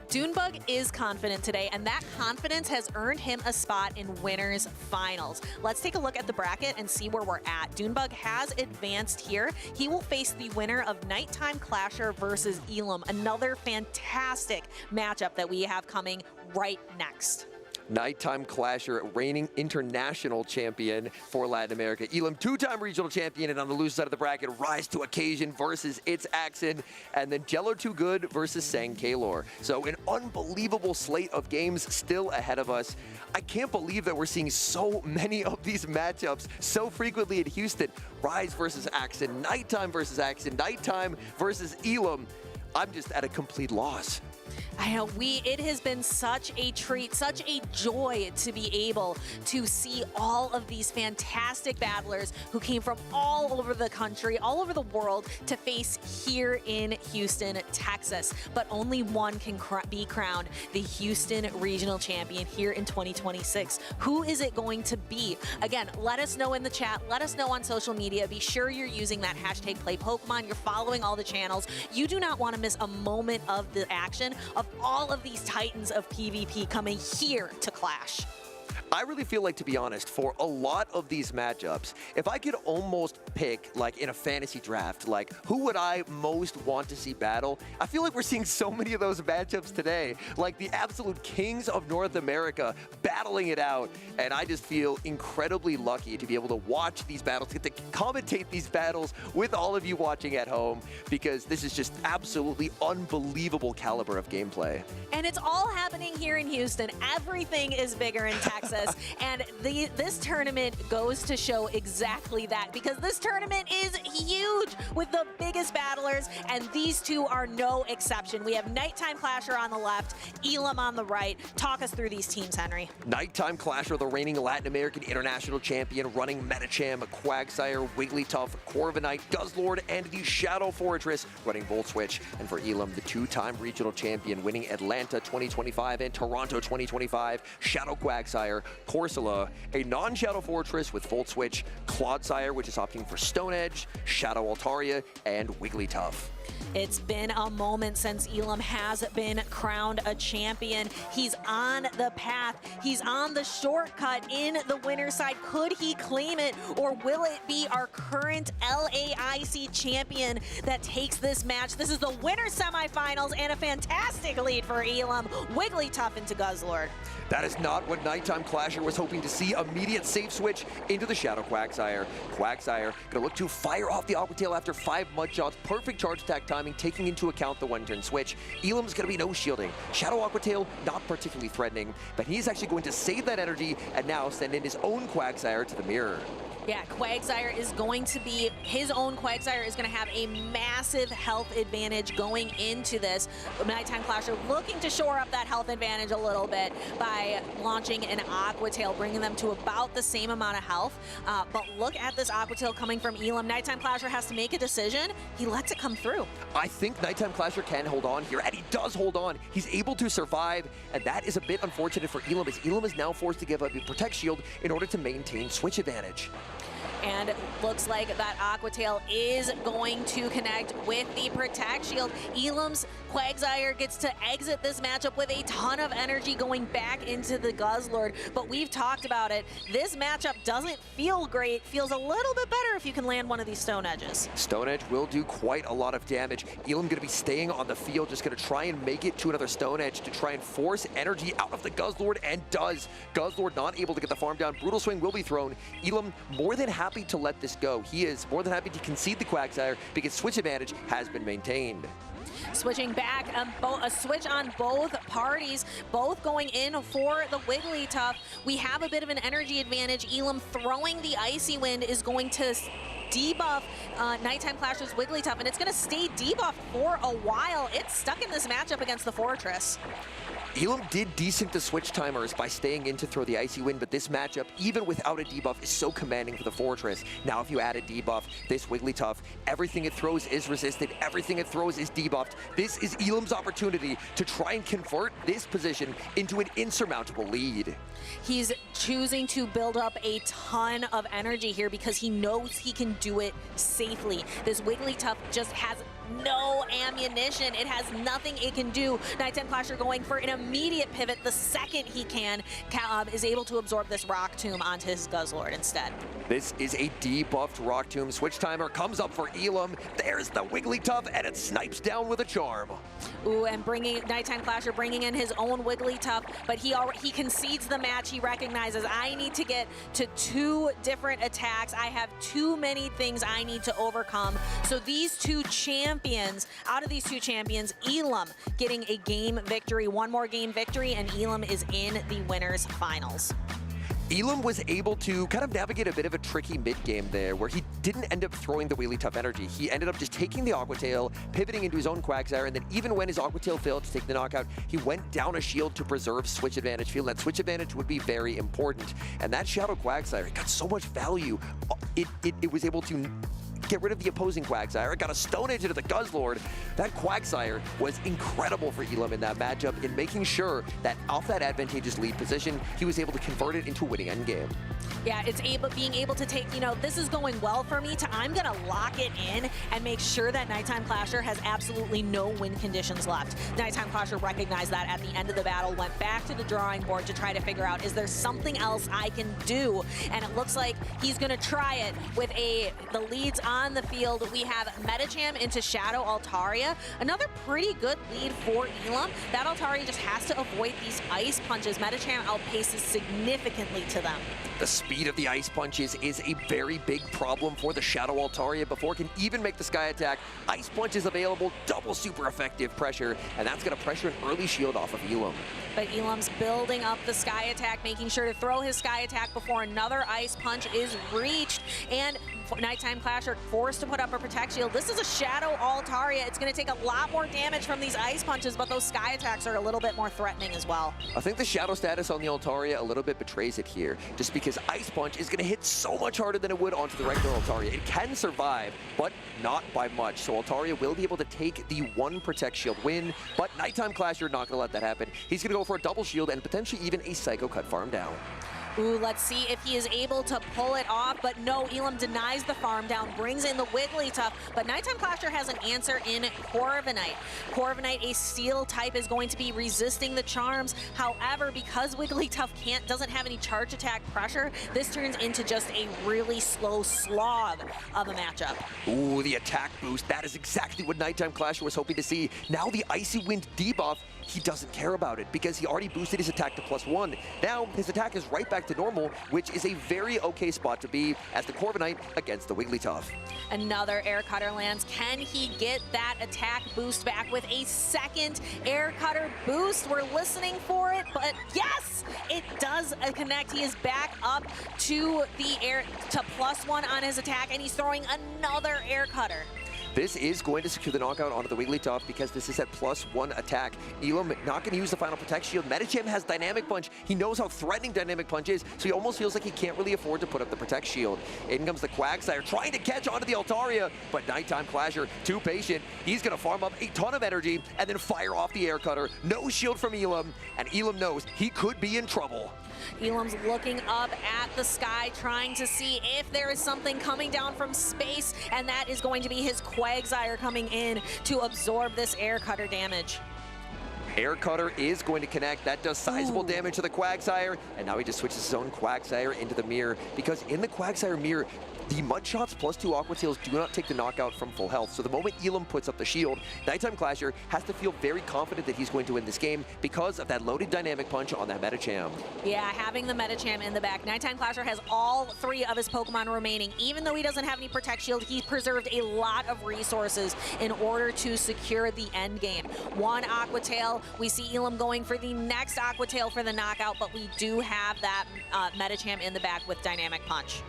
Dunebug is confident today, and that confidence has earned him a spot in winners finals. Let's take a look at the bracket and see where we're at. Dunebug has advanced here. He will face the winner of Nighttime Clasher versus Elam, another fantastic matchup that we have coming right next. Nighttime Clasher, reigning international champion for Latin America. Elam, 2-time regional champion, and on the loose side of the bracket, Rise to Occasion versus It's Axon, and then Jello Too Good versus Sang Kalor. So an unbelievable slate of games still ahead of us. I can't believe that we're seeing so many of these matchups so frequently in Houston. Rise versus Axon, Nighttime versus Axon, Nighttime versus Elam. I'm just at a complete loss. I know, it has been such a treat, such a joy to be able to see all of these fantastic battlers who came from all over the country, all over the world to face here in Houston, Texas. But only one can be crowned the Houston Regional Champion here in 2026. Who is it going to be? Again, let us know in the chat. Let us know on social media. Be sure you're using that hashtag #PlayPokemon. You're following all the channels. You do not want to miss a moment of the action of all of these titans of PvP coming here to clash. I really feel like, to be honest, for a lot of these matchups, if I could almost pick, like in a fantasy draft, like who would I most want to see battle, I feel like we're seeing so many of those matchups today, like the absolute kings of North America battling it out, and I just feel incredibly lucky to be able to watch these battles, get to commentate these battles with all of you watching at home, because this is just absolutely unbelievable caliber of gameplay. And it's all happening here in Houston. Everything is bigger in Texas. And this tournament goes to show exactly that, because this tournament is huge with the biggest battlers, and these two are no exception. We have Nighttime Clasher on the left, Elam on the right. Talk us through these teams, Henry. Nighttime Clasher, the reigning Latin American international champion, running Metacham, Quagsire, Wigglytuff, Corviknight, Guzzlord, and the Shadow Fortress, running Volt Switch. And for Elam, the 2-time regional champion, winning Atlanta 2025 and Toronto 2025, Shadow Quagsire, Corsola, a non-Shadow Fortress with Volt Switch, Clodsire, which is opting for Stone Edge, Shadow Altaria, and Wigglytuff. It's been a moment since Elam has been crowned a champion. He's on the path. He's on the shortcut in the winner's side. Could he claim it, or will it be our current LAIC champion that takes this match? This is the winner's semifinals, and a fantastic lead for Elam. Wigglytuff into Guzzlord. That is not what Nighttime Clasher was hoping to see. Immediate safe switch into the Shadow Quagsire. Quagsire gonna look to fire off the Aqua Tail after 5 mud shots. Perfect charge attack timing, taking into account the 1-turn switch. Elam's gonna be no shielding. Shadow Aqua Tail, not particularly threatening, but he's actually going to save that energy and now send in his own Quagsire to the mirror. Yeah, Quagsire is going to be, his own Quagsire is going to have a massive health advantage going into this. Nighttime Clasher looking to shore up that health advantage a little bit by launching an Aqua Tail, bringing them to about the same amount of health. But look at this Aqua Tail coming from Elam. Nighttime Clasher has to make a decision. He lets it come through. I think Nighttime Clasher can hold on here, and he does hold on. He's able to survive, and that is a bit unfortunate for Elam, as Elam is now forced to give up a Protect Shield in order to maintain switch advantage. And it looks like that Aqua Tail is going to connect with the Protect Shield. Elam's Quagsire gets to exit this matchup with a ton of energy going back into the Guzzlord. But we've talked about it. This matchup doesn't feel great. Feels a little bit better if you can land one of these Stone Edges. Stone Edge will do quite a lot of damage. Elam going to be staying on the field, just going to try and make it to another Stone Edge to try and force energy out of the Guzzlord, and does. Guzzlord not able to get the farm down. Brutal Swing will be thrown. Elam more than happy to let this go. He is more than happy to concede the Quagsire because switch advantage has been maintained. Switching back, a switch on both parties, both going in for the Wigglytuff. We have a bit of an energy advantage. Elam throwing the Icy Wind is going to debuff Nighttime Clasher's Wigglytuff, and it's going to stay debuffed for a while. It's stuck in this matchup against the Fortress. Elam did decent to switch timers by staying in to throw the Icy Wind, but this matchup, even without a debuff, is so commanding for the Fortress. Now if you add a debuff, this Wigglytuff, everything it throws is resisted, everything it throws is debuffed. This is Elam's opportunity to try and convert this position into an insurmountable lead. He's choosing to build up a ton of energy here because he knows he can do it safely. This Wigglytuff just has no ammunition. It has nothing it can do. Nighttime Clasher going for an immediate pivot the second he can, is able to absorb this Rock Tomb onto his Guzzlord instead. This is a debuffed Rock Tomb. Switch timer comes up for Elam. There's the Wigglytuff, and it snipes down with a charm. Ooh, and Nighttime Clasher bringing in his own Wigglytuff, but he concedes the match. He recognizes, I need to get to 2 different attacks. I have too many things I need to overcome. So these two champions, out of these 2 champions, Elam getting a game victory, 1 more game victory, and Elam is in the winners finals. Elam was able to kind of navigate a bit of a tricky mid-game there, where he didn't end up throwing the Wigglytuff energy. He ended up just taking the Aqua Tail, pivoting into his own Quagsire, and then even when his Aqua Tail failed to take the knockout, he went down a shield to preserve switch advantage, feeling that switch advantage would be very important. And that Shadow Quagsire, it got so much value. It was able to get rid of the opposing Quagsire. It got a Stone Edge into the Guzzlord. That Quagsire was incredible for Elam in that matchup in making sure that off that advantageous lead position, he was able to convert it into a winning endgame. Yeah, it's being able to take, this is going well for me, to I'm gonna lock it in and make sure that Nighttime Clasher has absolutely no win conditions left. Nighttime Clasher recognized that at the end of the battle, went back to the drawing board to try to figure out, is there something else I can do? And it looks like he's gonna try it with the leads on the field. We have Metacham into Shadow Altaria. Another pretty good lead for Elam. That Altaria just has to avoid these ice punches. Metacham outpaces significantly to them. The speed of the ice punches is a very big problem for the Shadow Altaria before it can even make the Sky Attack. Ice punch is available, double super effective pressure, and that's going to pressure an early shield off of Elam. But Elam's building up the Sky Attack, making sure to throw his Sky Attack before another ice punch is reached. And Nighttime Clasher forced to put up a Protect Shield. This is a Shadow Altaria. It's going to take a lot more damage from these ice punches, but those Sky Attacks are a little bit more threatening as well. I think the Shadow status on the Altaria a little bit betrays it here, just because Ice Punch is going to hit so much harder than it would onto the regular Altaria. It can survive, but not by much. So Altaria will be able to take the 1 Protect Shield win, but Nighttime Clasher not going to let that happen. He's going to go for a double shield and potentially even a Psycho Cut farm down. Ooh, let's see if he is able to pull it off, but no, Elam denies the farm down, brings in the Wigglytuff, but Nighttime Clasher has an answer in Corviknight. Corviknight, a steel type, is going to be resisting the charms. However, because Wigglytuff doesn't have any charge attack pressure, this turns into just a really slow slog of a matchup. Ooh, the attack boost. That is exactly what Nighttime Clasher was hoping to see. Now the Icy Wind debuff, he doesn't care about it because he already boosted his attack to +1. Now his attack is right back to normal, which is a very okay spot to be as the Corviknight against the Wigglytuff. Another Air Cutter lands. Can he get that attack boost back with a second Air Cutter boost? We're listening for it, but yes, it does connect. He is back up to the air, to +1 on his attack, and he's throwing another air cutter. This is going to secure the knockout onto the Wigglytuff because this is at +1 attack. Elam not going to use the final Protect Shield. Medicham has Dynamic Punch. He knows how threatening Dynamic Punch is, so he almost feels like he can't really afford to put up the Protect Shield. In comes the Quagsire, trying to catch onto the Altaria, but Nighttime Clasher, too patient. He's going to farm up a ton of energy and then fire off the air cutter. No shield from Elam, and Elam knows he could be in trouble. Elam's looking up at the sky, trying to see if there is something coming down from space, and that is going to be his Quagsire coming in to absorb this air cutter damage. Air Cutter is going to connect. That does sizable damage to the Quagsire, and now he just switches his own Quagsire into the mirror, because in the Quagsire mirror, the Mud Shots +2 Aqua Tails do not take the knockout from full health. So the moment Elam puts up the shield, Nighttime Clasher has to feel very confident that he's going to win this game because of that loaded Dynamic Punch on that Medicham. Yeah, having the Medicham in the back. Nighttime Clasher has all 3 of his Pokemon remaining. Even though he doesn't have any Protect Shield, he preserved a lot of resources in order to secure the end game. 1 Aqua Tail. We see Elam going for the next Aqua Tail for the knockout, but we do have that Medicham in the back with Dynamic Punch.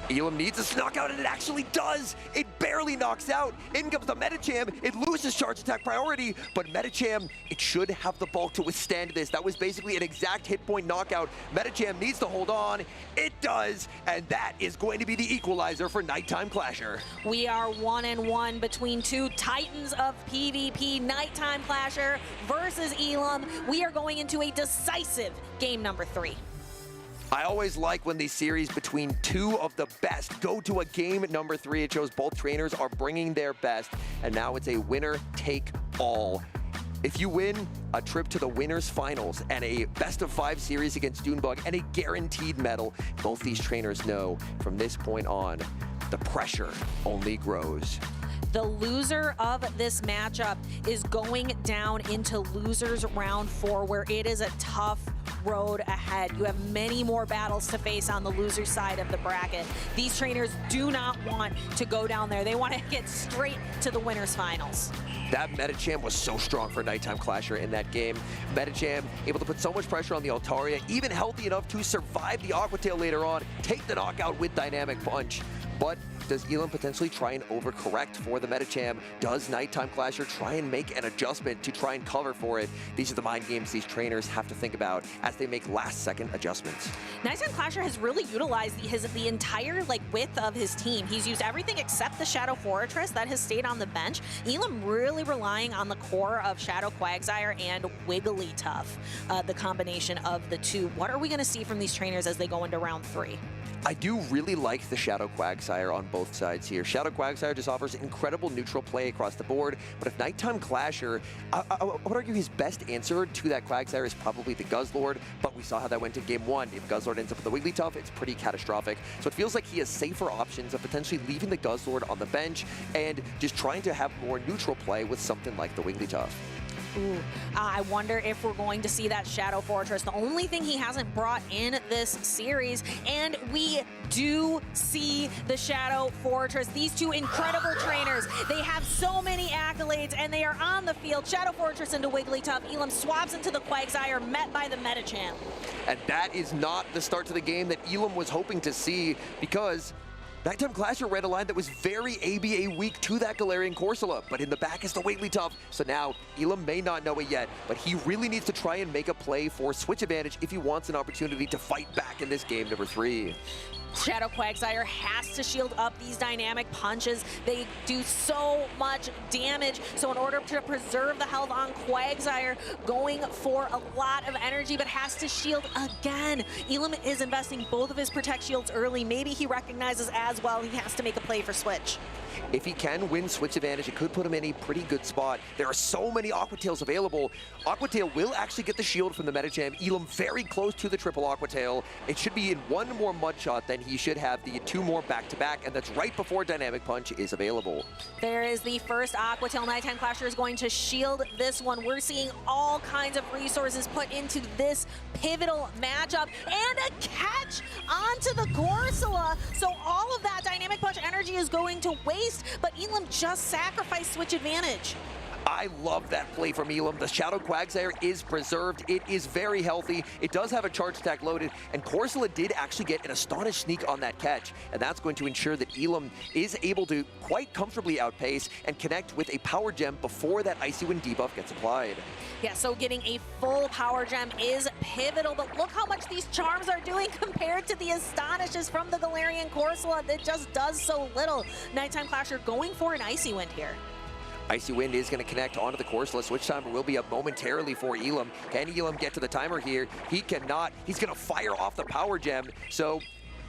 Elam needs this knockout, and it actually does. It barely knocks out. In comes the Medicham. It loses charge attack priority, but Medicham, it should have the bulk to withstand this. That was basically an exact hit point knockout. Medicham needs to hold on. It does, and that is going to be the equalizer for Nighttime Clasher. We are 1-1 between 2 titans of PvP. Nighttime Clasher versus Elam. We are going into a decisive game number 3. I always like when these series between 2 of the best go to a game number 3. It shows both trainers are bringing their best, and now it's a winner take all. If you win a trip to the winners finals and a best-of-5 series against Dunebug and a guaranteed medal, both these trainers know from this point on, the pressure only grows. The loser of this matchup is going down into losers round 4, where it is a tough road ahead. You have many more battles to face on the loser side of the bracket. These trainers do not want to go down there. They want to get straight to the winners finals. That Medicham was so strong for Nighttime Clasher in that game. Medicham able to put so much pressure on the Altaria, even healthy enough to survive the Aqua Tail later on, take the knockout with Dynamic Punch. But does Elam potentially try and overcorrect for the Medicham? Does Nighttime Clasher try and make an adjustment to try and cover for it? These are the mind games these trainers have to think about as they make last-second adjustments. Nighttime Clasher has really utilized the entire width of his team. He's used everything except the Shadow Fortress that has stayed on the bench. Elam really relying on the core of Shadow Quagsire and Wigglytuff, the combination of the 2. What are we going to see from these trainers as they go into round 3? I do really like the Shadow Quagsire on both sides here. Shadow Quagsire just offers incredible neutral play across the board, but if Nighttime Clasher, I would argue his best answer to that Quagsire is probably the Guzzlord, but we saw how that went in game 1. If Guzzlord ends up with the Wigglytuff, it's pretty catastrophic. So it feels like he has safer options of potentially leaving the Guzzlord on the bench and just trying to have more neutral play with something like the Wigglytuff. Ooh, I wonder if we're going to see that Shadow Fortress. The only thing he hasn't brought in this series, and we do see the Shadow Fortress. These 2 incredible trainers, they have so many accolades, and they are on the field. Shadow Fortress into Wigglytuff. Elam swaps into the Quagsire, met by the Medicham. And that is not the start to the game that Elam was hoping to see, because Nighttime Clasher ran a line that was very ABA weak to that Galarian Corsola, but in the back is the Wigglytuff. So now, Elam may not know it yet, but he really needs to try and make a play for switch advantage if he wants an opportunity to fight back in this game number 3. Shadow Quagsire has to shield up these dynamic punches. They do so much damage. So in order to preserve the health on Quagsire, going for a lot of energy, but has to shield again. Elam is investing both of his Protect Shields early. Maybe he recognizes as well he has to make a play for switch. If he can win switch advantage, it could put him in a pretty good spot. There are so many Aqua Tails available. Aqua Tail will actually get the shield from the Medicham. Elam very close to the triple Aqua Tail. It should be in 1 more Mud Shot, then he should have the 2 more back-to-back, and that's right before Dynamic Punch is available. There is the first Aqua Tail. Nighttime Clasher is going to shield this one. We're seeing all kinds of resources put into this pivotal matchup, and a catch onto the Corsola. So all of that Dynamic Punch energy is going to waste, but Elam just sacrificed switch advantage. I love that play from Elam. The Shadow Quagsire is preserved. It is very healthy. It does have a charge attack loaded, and Corsola did actually get an Astonished Sneak on that catch, and that's going to ensure that Elam is able to quite comfortably outpace and connect with a Power Gem before that Icy Wind debuff gets applied. Yeah, so getting a full Power Gem is pivotal, but look how much these charms are doing compared to the Astonishes from the Galarian Corsola that just does so little. Nighttime Clasher going for an Icy Wind here. Icy Wind is going to connect onto the Corsola. Switch timer will be up momentarily for Elam. Can Elam get to the timer here? He cannot. He's going to fire off the Power Gem. So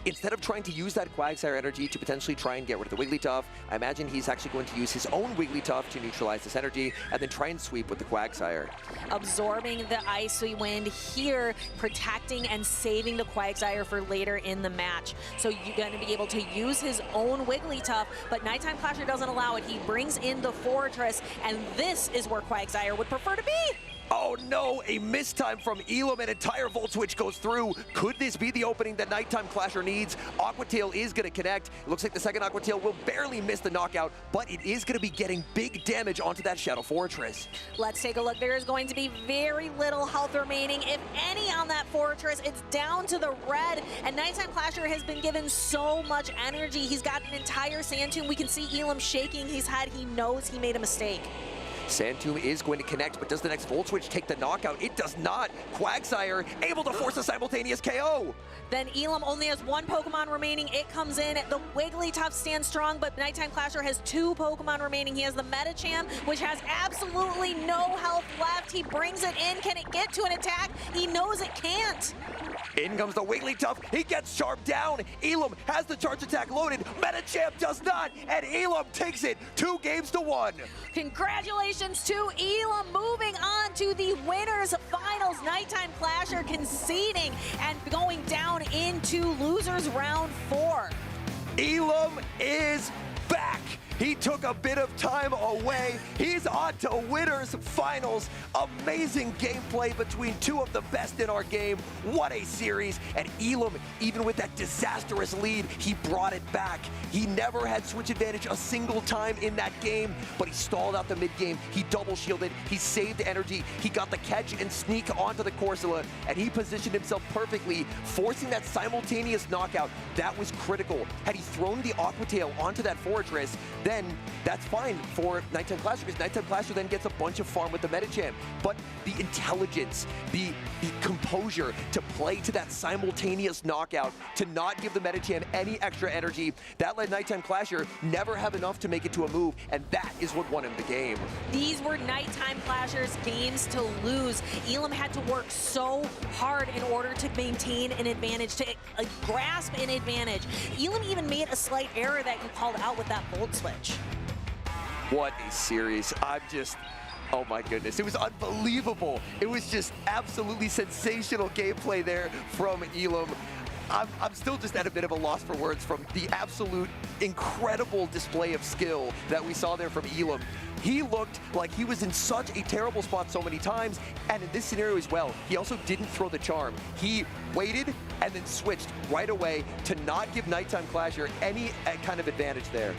instead of trying to use that Quagsire energy to potentially try and get rid of the Wigglytuff, I imagine he's actually going to use his own Wigglytuff to neutralize this energy and then try and sweep with the Quagsire. Absorbing the Icy Wind here, protecting and saving the Quagsire for later in the match. So you're going to be able to use his own Wigglytuff, but Nighttime Clasher doesn't allow it. He brings in the Fortress, and this is where Quagsire would prefer to be. Oh no, a mistime from Elam. An entire Volt Switch goes through. Could this be the opening that Nighttime Clasher needs? Aqua Tail is going to connect. It looks like the second Aqua Tail will barely miss the knockout, but it is going to be getting big damage onto that Shadow Fortress. Let's take a look. There is going to be very little health remaining, if any, on that Fortress. It's down to the red, and Nighttime Clasher has been given so much energy. He's got an entire Sand Tomb. We can see Elam shaking his head. He knows he made a mistake. Sand Tomb is going to connect, but does the next Volt Switch take the knockout? It does not. Quagsire able to force a simultaneous KO. Then Elam only has one Pokemon remaining. It comes in. The Wigglytuff stands strong, but Nighttime Clasher has two Pokemon remaining. He has the Medicham, which has absolutely no health left. He brings it in. Can it get to an attack? He knows it can't. In comes the Wigglytuff. He gets Sharp down. Elam has the charge attack loaded. Medicham does not, and Elam takes it 2-1. Congratulations to Elam, moving on to the winners finals. Nighttime Clasher conceding and going down into losers round 4. Elam is back. He took a bit of time away. He's on to winners finals. Amazing gameplay between two of the best in our game. What a series. And Elam, even with that disastrous lead, he brought it back. He never had switch advantage a single time in that game, but he stalled out the mid game. He double shielded. He saved energy. He got the catch and sneak onto the Corsola, and he positioned himself perfectly, forcing that simultaneous knockout. That was critical. Had he thrown the Aqua Tail onto that Fortress, then that's fine for Nighttime Clasher, because Nighttime Clasher then gets a bunch of farm with the Medicham. But the intelligence, the composure to play to that simultaneous knockout, to not give the Medicham any extra energy, that let Nighttime Clasher never have enough to make it to a move, and that is what won him the game. These were Nighttime Clasher's games to lose. Elam had to work so hard in order to maintain an advantage, to grasp an advantage. Elam even made a slight error that you called out with that Volt Switch. What a series. Oh my goodness, it was unbelievable. It was just absolutely sensational gameplay there from Elam. I'm still just at a bit of a loss for words from the absolute incredible display of skill that we saw there from Elam. He looked like he was in such a terrible spot so many times, and in this scenario as well, he also didn't throw the charm. He waited and then switched right away to not give Nighttime Clasher any kind of advantage there.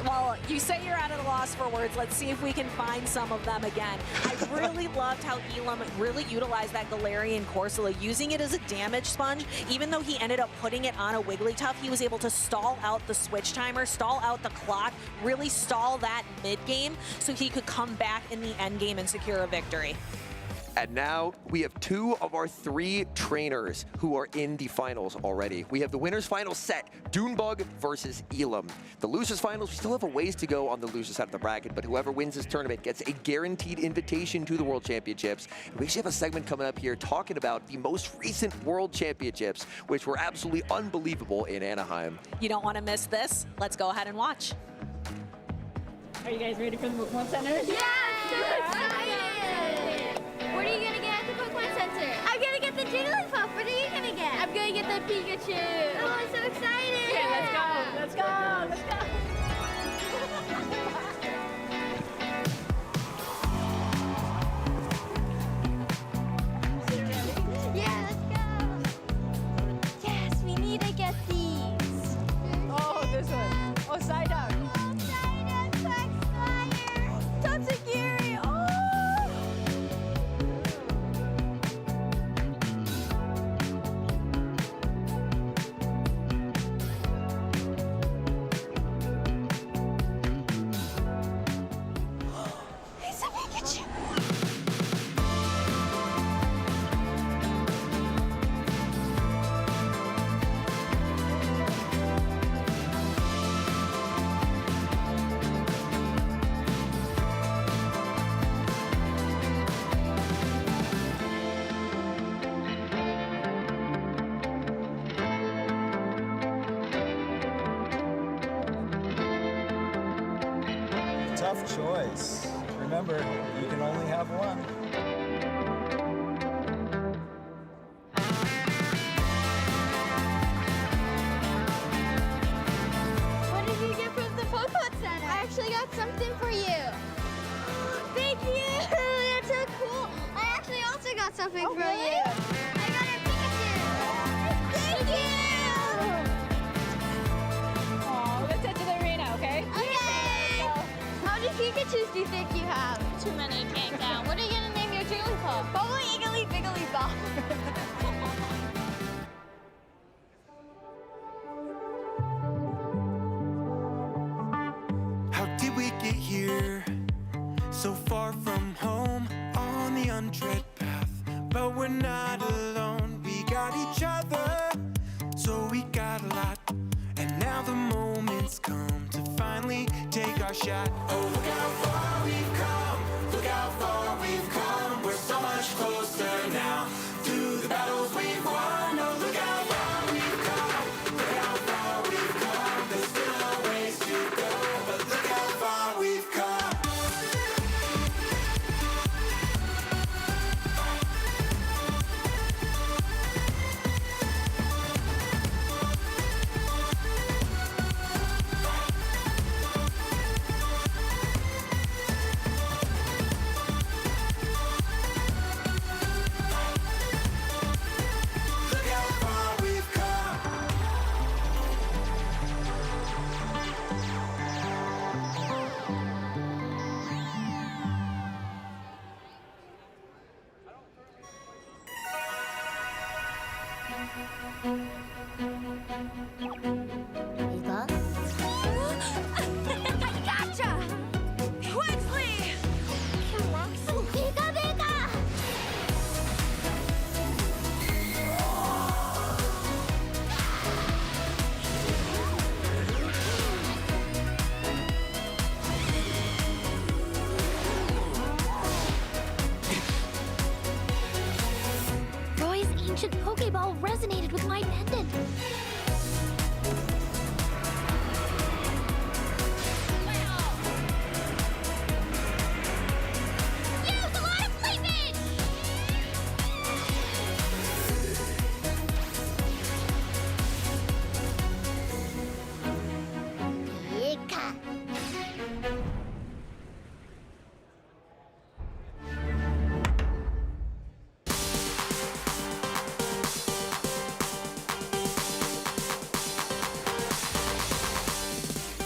Well, you say you're at a loss for words. Let's see if we can find some of them again. I really loved how Elam really utilized that Galarian Corsola, using it as a damage sponge. Even though he ended up putting it on a Wigglytuff, he was able to stall out the switch timer, stall out the clock, really stall that mid-game so he could come back in the end game and secure a victory. And now we have 2 of our 3 trainers who are in the finals already. We have the winners finals set, Dunebug versus Elam. The losers finals, we still have a ways to go on the loser side of the bracket, but whoever wins this tournament gets a guaranteed invitation to the World Championships. And we actually have a segment coming up here talking about the most recent World Championships, which were absolutely unbelievable in Anaheim. You don't want to miss this. Let's go ahead and watch. Are you guys ready for the Pokémon Center? Yeah, so excited! What are you gonna get at the Pokémon Center? I'm gonna get the Jigglypuff. What are you gonna get? I'm gonna get the Pikachu. Oh, I'm so excited! Okay, let's go. Let's go. Let's go. Yeah, let's go. Yes, we need to get these. Oh, this one. Oh, Psyduck. Oh, Psyduck, Quagsire, Tatsugiri. tough choice. Remember, you can only have one. What did you get from the Pokémon Center? I actually got something for you. Thank you. That's so cool. I actually also got something for you. I got a Pikachu. Thank you. Aw, let's head to the arena, okay? Okay. How many Pikachus do you think you have? Too many, can't count. What are you gonna name your Jigglypuff? Probably Iggly Biggly Bop. How did we get here? So far from home, on the untread path. But we're not alone, we got each other. So we got a lot, and now the moment's come to finally take our shot. Oh, look how far we've come, look how far we've come. We're so much closer now, through the battles we've won. Oh, look how far we've come, look how far we've come. There's still a ways to go, but look how far we've come. Gotcha! Quixley! Pika Pika! Roy's ancient Pokeball resonated with my pendant. Use a lot of fleetness! Pika.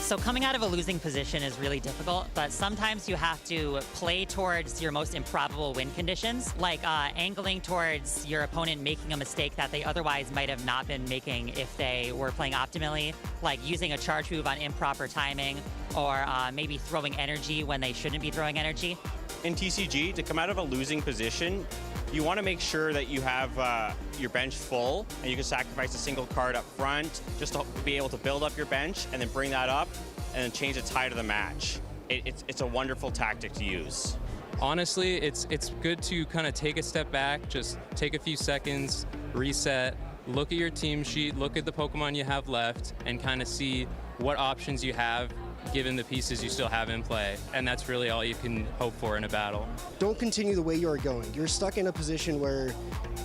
So coming out of a losing position is really difficult, but sometimes you have to play towards your most improbable win conditions, like angling towards your opponent making a mistake that they otherwise might have not been making if they were playing optimally, like using a charge move on improper timing, or maybe throwing energy when they shouldn't be throwing energy. In TCG, to come out of a losing position, you want to make sure that you have your bench full, and you can sacrifice a single card up front just to be able to build up your bench and then bring that up and then change the tide of the match. It's a wonderful tactic to use. Honestly, it's good to kind of take a step back, just take a few seconds, reset, look at your team sheet, look at the Pokemon you have left, and kind of see what options you have given the pieces you still have in play. And that's really all you can hope for in a battle. Don't continue the way you are going. You're stuck in a position where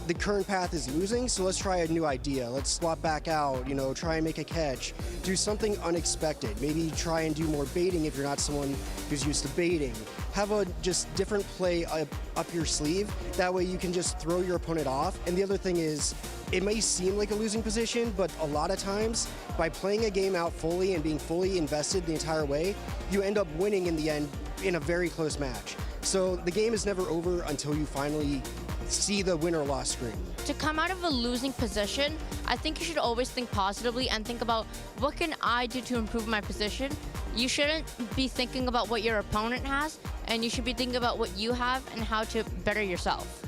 the current path is losing, so let's try a new idea. Let's swap back out, try and make a catch. Do something unexpected. Maybe try and do more baiting if you're not someone who's used to baiting. Have a just different play up your sleeve. That way you can just throw your opponent off. And the other thing is, it may seem like a losing position, but a lot of times, by playing a game out fully and being fully invested the entire way, you end up winning in the end in a very close match. So the game is never over until you finally see the win or loss screen. To come out of a losing position, I think you should always think positively and think about, what can I do to improve my position? You shouldn't be thinking about what your opponent has, and you should be thinking about what you have and how to better yourself.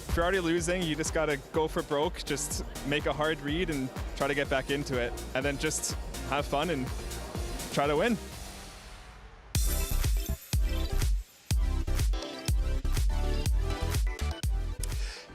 If you're already losing, you just gotta go for broke, just make a hard read and try to get back into it. And then just have fun and try to win.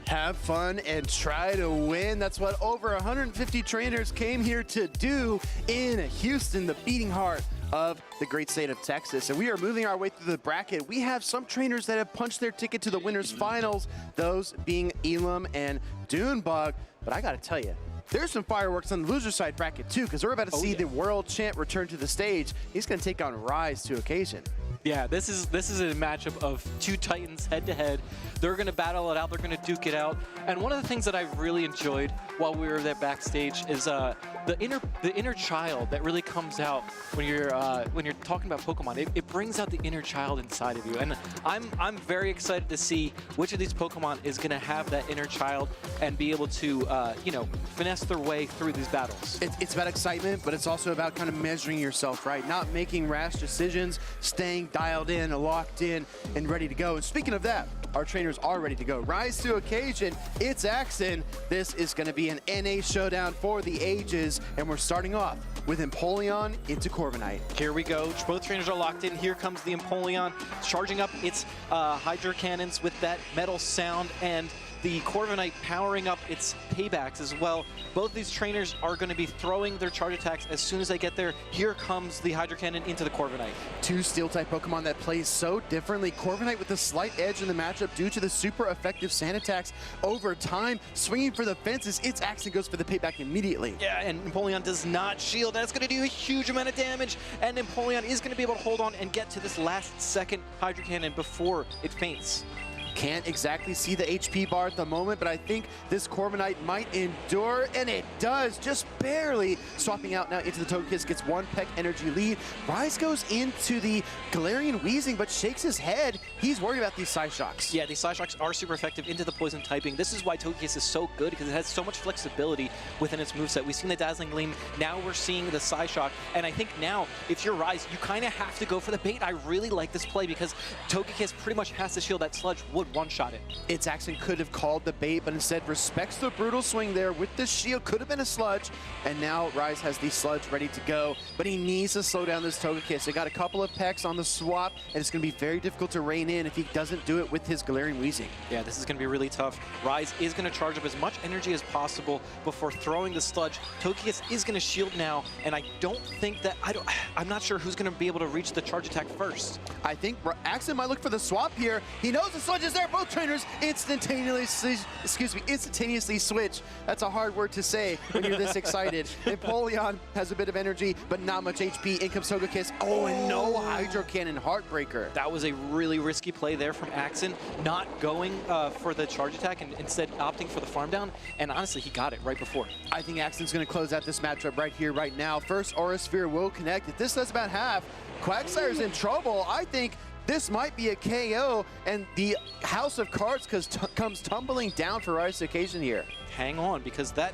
Have fun and try to win. That's what over 150 trainers came here to do in Houston, the beating heart of the great state of Texas. And we are moving our way through the bracket. We have some trainers that have punched their ticket to the winners finals, those being Elam and Dunebug. But I gotta tell you, there's some fireworks on the loser side bracket too, because we're about to see the world champ return to the stage. He's gonna take on Rise to occasion. Yeah, this is a matchup of two titans head-to-head. They're going to battle it out. They're going to duke it out. And one of the things that I really enjoyed while we were there backstage is the inner child that really comes out when you're talking about Pokemon. It brings out the inner child inside of you, and I'm very excited to see which of these Pokemon is going to have that inner child and be able to finesse their way through these battles. It's about excitement, but it's also about kind of measuring yourself, right? Not making rash decisions, staying dialed in, locked in, and ready to go. And speaking of that, our trainers are ready to go. Rise to occasion, it's Axon. This is going to be an NA showdown for the ages, and we're starting off with Empoleon into Corviknight. Here we go. Both trainers are locked in. Here comes the Empoleon, charging up its Hydro Cannons with that metal sound, and the Corviknight powering up its paybacks as well. Both these trainers are going to be throwing their charge attacks as soon as they get there. Here comes the Hydro Cannon into the Corviknight. Two Steel-type Pokemon that play so differently. Corviknight with a slight edge in the matchup due to the super effective sand attacks over time. Swinging for the fences, its Axon goes for the payback immediately. Yeah, and Empoleon does not shield. That's going to do a huge amount of damage, and Empoleon is going to be able to hold on and get to this last second Hydro Cannon before it faints. Can't exactly see the HP bar at the moment, but I think this Corviknight might endure, and it does, just barely. Swapping out now into the Togekiss, gets one Peck Energy lead. Rise goes into the Galarian Wheezing, but shakes his head. He's worried about these Psyshocks. Yeah, these Psyshocks are super effective into the poison typing. This is why Togekiss is so good, because it has so much flexibility within its moveset. We've seen the Dazzling Gleam, now we're seeing the Psyshock, and I think now, if you're Rise, you kind of have to go for the bait. I really like this play, because Togekiss pretty much has to shield that Sludge would one-shot it. Its Axon could have called the bait, but instead respects the brutal swing there with the shield. Could have been a Sludge, and now Rise has the Sludge ready to go, but he needs to slow down this Togekiss. It got a couple of pecks on the swap, and it's going to be very difficult to rein in if he doesn't do it with his Galarian Wheezing. Yeah, this is going to be really tough. Rise is going to charge up as much energy as possible before throwing the Sludge. Togekiss is going to shield now, and I don't think that, I'm not sure who's going to be able to reach the charge attack first. I think Axon might look for the swap here. He knows the Sludge is there. Both trainers instantaneously switch. That's a hard word to say when you're this excited. Empoleon has a bit of energy, but not much HP. In comes Togekiss. Oh, and no Hydro Cannon, Heartbreaker. That was a really risky play there from Axon, not going for the charge attack and instead opting for the farm down, and honestly, he got it right before. I think Axon's going to close out this matchup right here, right now. First, Aura Sphere will connect. If this does about half, Quagsire's in trouble. I think this might be a KO, and the House of Cards comes tumbling down for Rise occasion here. Hang on, because that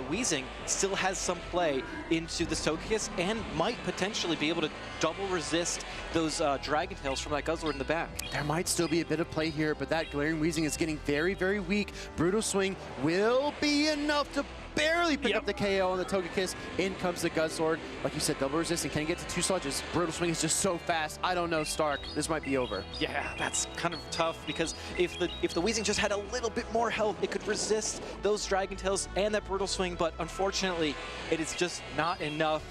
Wheezing still has some play into the Togekiss and might potentially be able to double resist those Dragon Tails from that Guzzlord in the back. There might still be a bit of play here, but that Galarian Wheezing is getting very, very weak. Brutal Swing will be enough to barely pick up the KO on the Togekiss. In comes the Guzzlord. Like you said, double resisting. Can he get to two Sludges? Brutal Swing is just so fast. I don't know, Stark. This might be over. Yeah, that's kind of tough, because if the Wheezing just had a little bit more health, it could resist those Dragon Tails and that Brutal Swing, but unfortunately, it is just not enough.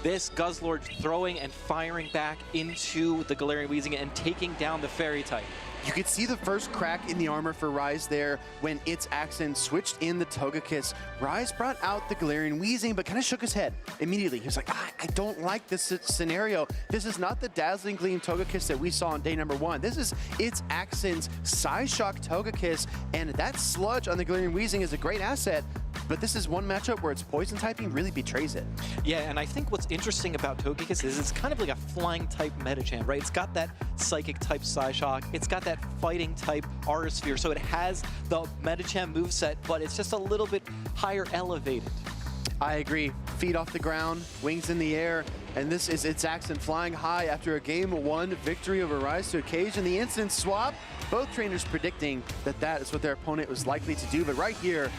This Guzzlord throwing and firing back into the Galarian Wheezing and taking down the Fairy type. You could see the first crack in the armor for Rise there when its Axon switched in the Togekiss. Rise brought out the Galarian Wheezing, but kind of shook his head immediately. He was like, I don't like this scenario. This is not the Dazzling Gleam Togekiss that we saw on day number 1. This is its Axon's Psyshock Togekiss, and that Sludge on the Galarian Wheezing is a great asset, but this is one matchup where its poison typing really betrays it. Yeah, and I think what's interesting about Togekiss is it's kind of like a flying type Medicham, right? It's got that psychic type Psyshock, it's got that fighting type Aura Sphere, so it has the Medicham moveset, but it's just a little bit higher elevated. I agree. Feet off the ground, wings in the air, and this is its Axon flying high after a Game 1 victory over Rise to occasion. The instant swap, both trainers predicting that that is what their opponent was likely to do, but right here,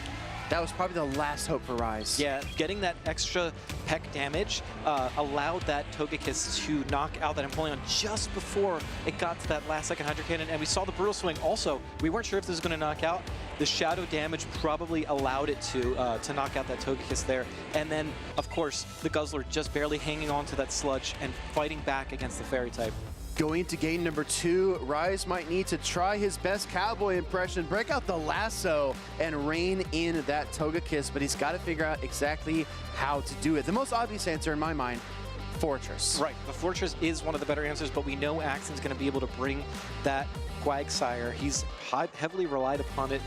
That was probably the last hope for Rise. Yeah, getting that extra peck damage allowed that Togekiss to knock out that Empoleon just before it got to that last second Hydro Cannon, and we saw the Brutal Swing also. We weren't sure if this was going to knock out. The Shadow damage probably allowed it to knock out that Togekiss there. And then, of course, the Guzzler just barely hanging on to that Sludge and fighting back against the Fairy type. Going to game number 2, Rise might need to try his best cowboy impression, break out the lasso, and rein in that Togekiss, but he's got to figure out exactly how to do it. The most obvious answer in my mind, Fortress. Right, the Fortress is one of the better answers, but we know Axon's going to be able to bring that Quagsire. He's heavily relied upon it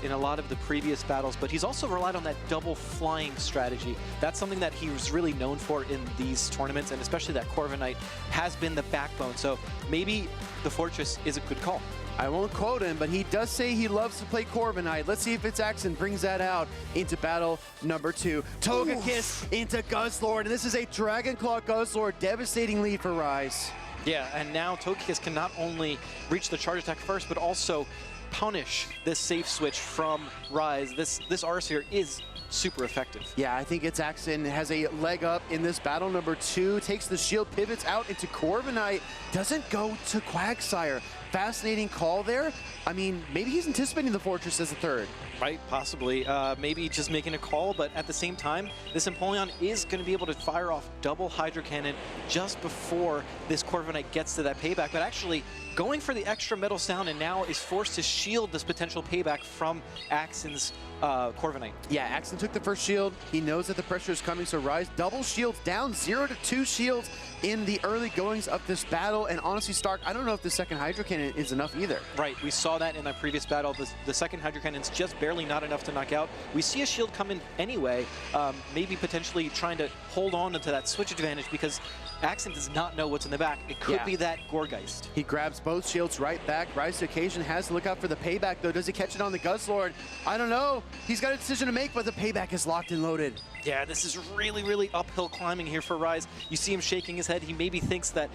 in a lot of the previous battles, but he's also relied on that double flying strategy. That's something that he was really known for in these tournaments, and especially that Corviknight has been the backbone. So maybe the Fortress is a good call. I won't quote him, but he does say he loves to play Corviknight. Let's see if it's Axon brings that out into battle number 2. Togekiss into Guzzlord, and this is a Dragon Claw Guzzlord. Devastating lead for Rise. Yeah, and now Togekiss can not only reach the charge attack first, but also punish this safe switch from Rise. This Arceus is super effective. Yeah, I think it's Axon has a leg up in this battle number 2. Takes the shield, pivots out into Corviknight. Doesn't go to Quagsire. Fascinating call there. I mean, maybe he's anticipating the Fortress as a third. Right, possibly. Maybe just making a call, but at the same time, this Empoleon is going to be able to fire off double Hydro Cannon just before this Corviknight gets to that payback. But actually, going for the extra Metal Sound, and now is forced to shield this potential payback from Axon's Corviknight. Yeah, Axon took the first shield. He knows that the pressure is coming, so Rise double shields down, 0 to 2 shields in the early goings of this battle. And honestly, Stark, I don't know if the second Hydro Cannon is enough either. Right, we saw that in that previous battle. The second Hydro Cannon's just barely not enough to knock out. We see a shield come in anyway, maybe potentially trying to hold on to that switch advantage because Axon does not know what's in the back. It could be that Gourgeist. He grabs both shields right back. Rise to occasion has to look out for the payback, though. Does he catch it on the Guzzlord? I don't know. He's got a decision to make, but the payback is locked and loaded. Yeah, this is really, really uphill climbing here for Rise. You see him shaking his head. He maybe thinks that,